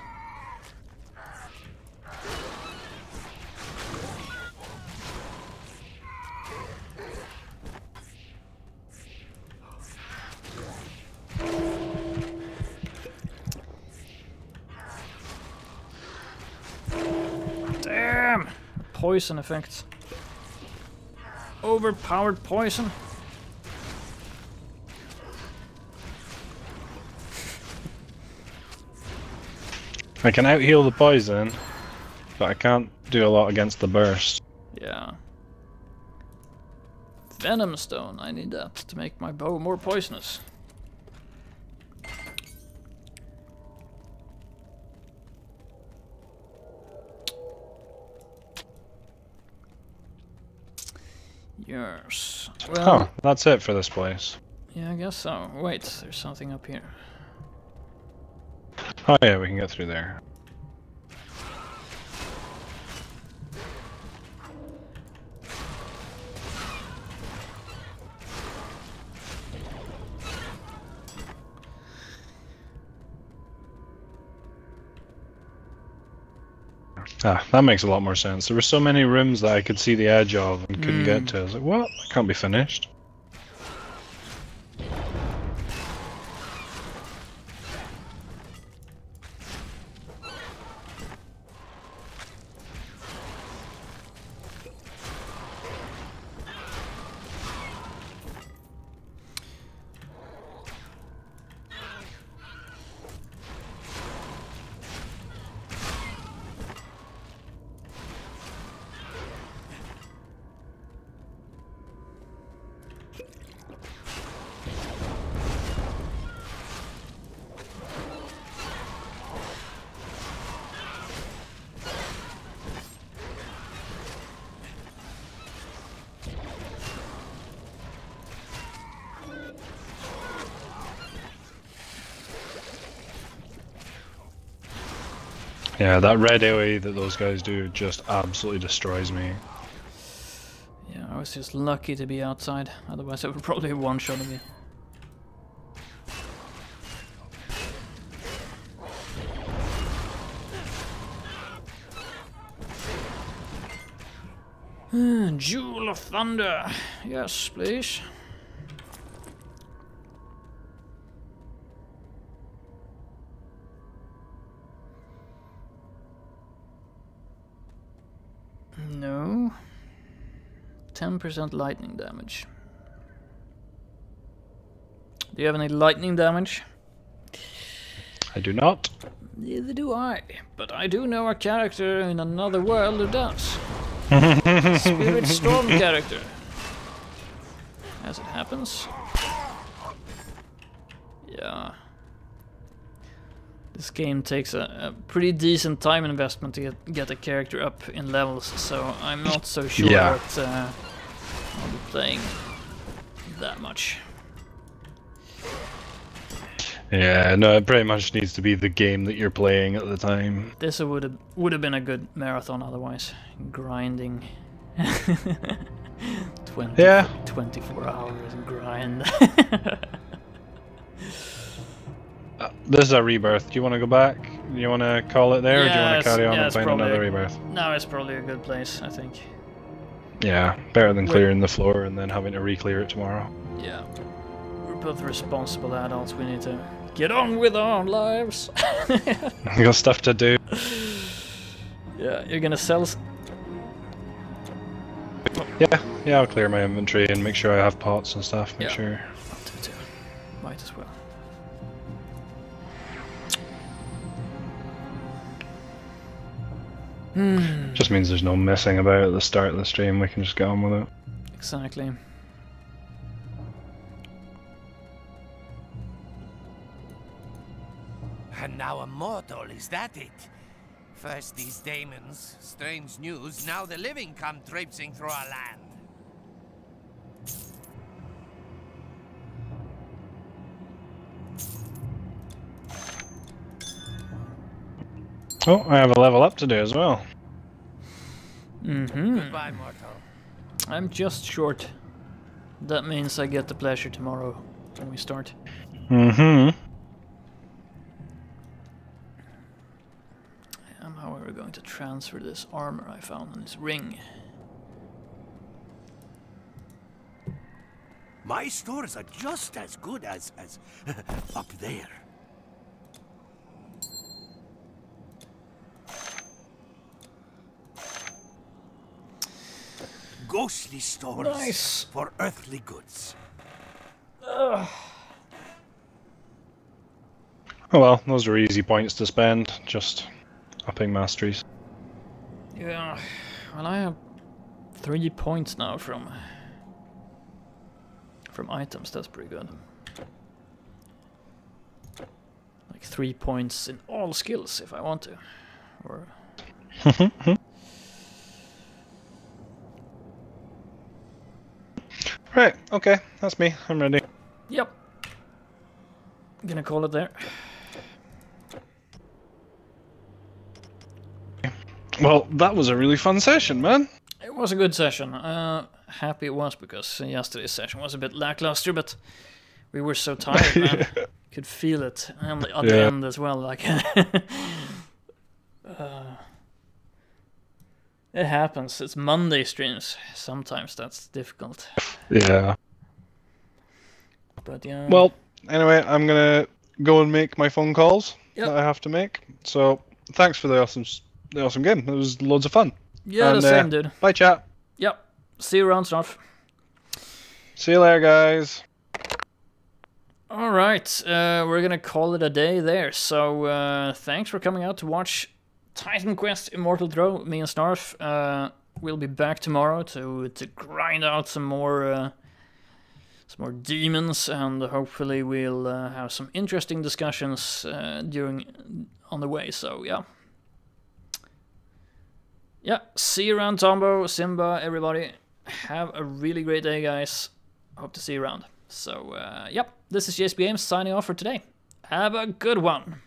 Damn! Poison effects. Overpowered poison. I can out-heal the poison, but I can't do a lot against the burst. Yeah. Venom stone, I need that to make my bow more poisonous. Yes. Well, oh, that's it for this place. Yeah, I guess so. Wait, there's something up here. Oh yeah, we can get through there. Ah, that makes a lot more sense. There were so many rooms that I could see the edge of and couldn't get to. I was like, what? That can't be finished. Yeah, that red AoE that those guys do just absolutely destroys me. Yeah, I was just lucky to be outside, otherwise I would probably have one-shotted me. Jewel of Thunder. Yes, please. No. 10% lightning damage. Do you have any lightning damage? I do not. Neither do I, but I do know a character in another world who does. Spirit Storm character. As it happens. Yeah. This game takes a pretty decent time investment to get a character up in levels, so I'm not so sure that I'll be playing that much. Yeah, no, it pretty much needs to be the game that you're playing at the time. This would have been a good marathon otherwise. Grinding 24 hours and grind. This is a rebirth. Do you want to go back? Do you want to call it there, or do you want to carry on and find another rebirth? No, it's probably a good place, I think. Yeah, better than clearing the floor and then having to re-clear it tomorrow. Yeah. We're both responsible adults. We need to get on with our lives. We got stuff to do. Yeah, you're gonna sell... Yeah, I'll clear my inventory and make sure I have pots and stuff. Make sure. I'll do it too. Might as well. Just means there's no messing about at the start of the stream. We can just get on with it. Exactly. And now Immortal, is that it? First these demons, strange news, now the living come traipsing through our land. Oh, I have a level up to do as well. Goodbye, mortal. I'm just short. That means I get the pleasure tomorrow when we start. I'm however going to transfer this armor I found on this ring. My stores are just as good as up there. Ghostly stores for earthly goods. Oh well, those are easy points to spend, just upping masteries. Yeah, well I have 3 points now from items, that's pretty good. Like 3 points in all skills if I want to. Or Right, okay, that's me. I'm ready. Yep. Gonna call it there. Well, that was a really fun session, man. It was a good session. Happy it was, because yesterday's session was a bit lackluster, but we were so tired, man. Could feel it at the end as well. Like it happens. It's Monday streams. Sometimes that's difficult. Yeah. But yeah. Well, anyway, I'm gonna go and make my phone calls that I have to make. So thanks for the awesome game. It was loads of fun. Yeah, the same, dude. Bye, chat. Yep. See you around, Snarf. See you later, guys. Alright, we're gonna call it a day there. So thanks for coming out to watch Titan Quest Immortal Throne. Me and Snarf. We'll be back tomorrow to grind out some more demons, and hopefully we'll have some interesting discussions on the way. So yeah, see you around, Tombo, Simba, everybody. Have a really great day, guys. Hope to see you around. So yep, this is JSP Games signing off for today. Have a good one.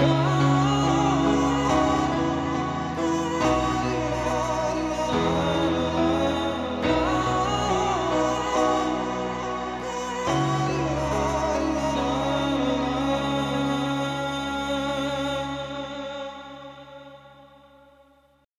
God.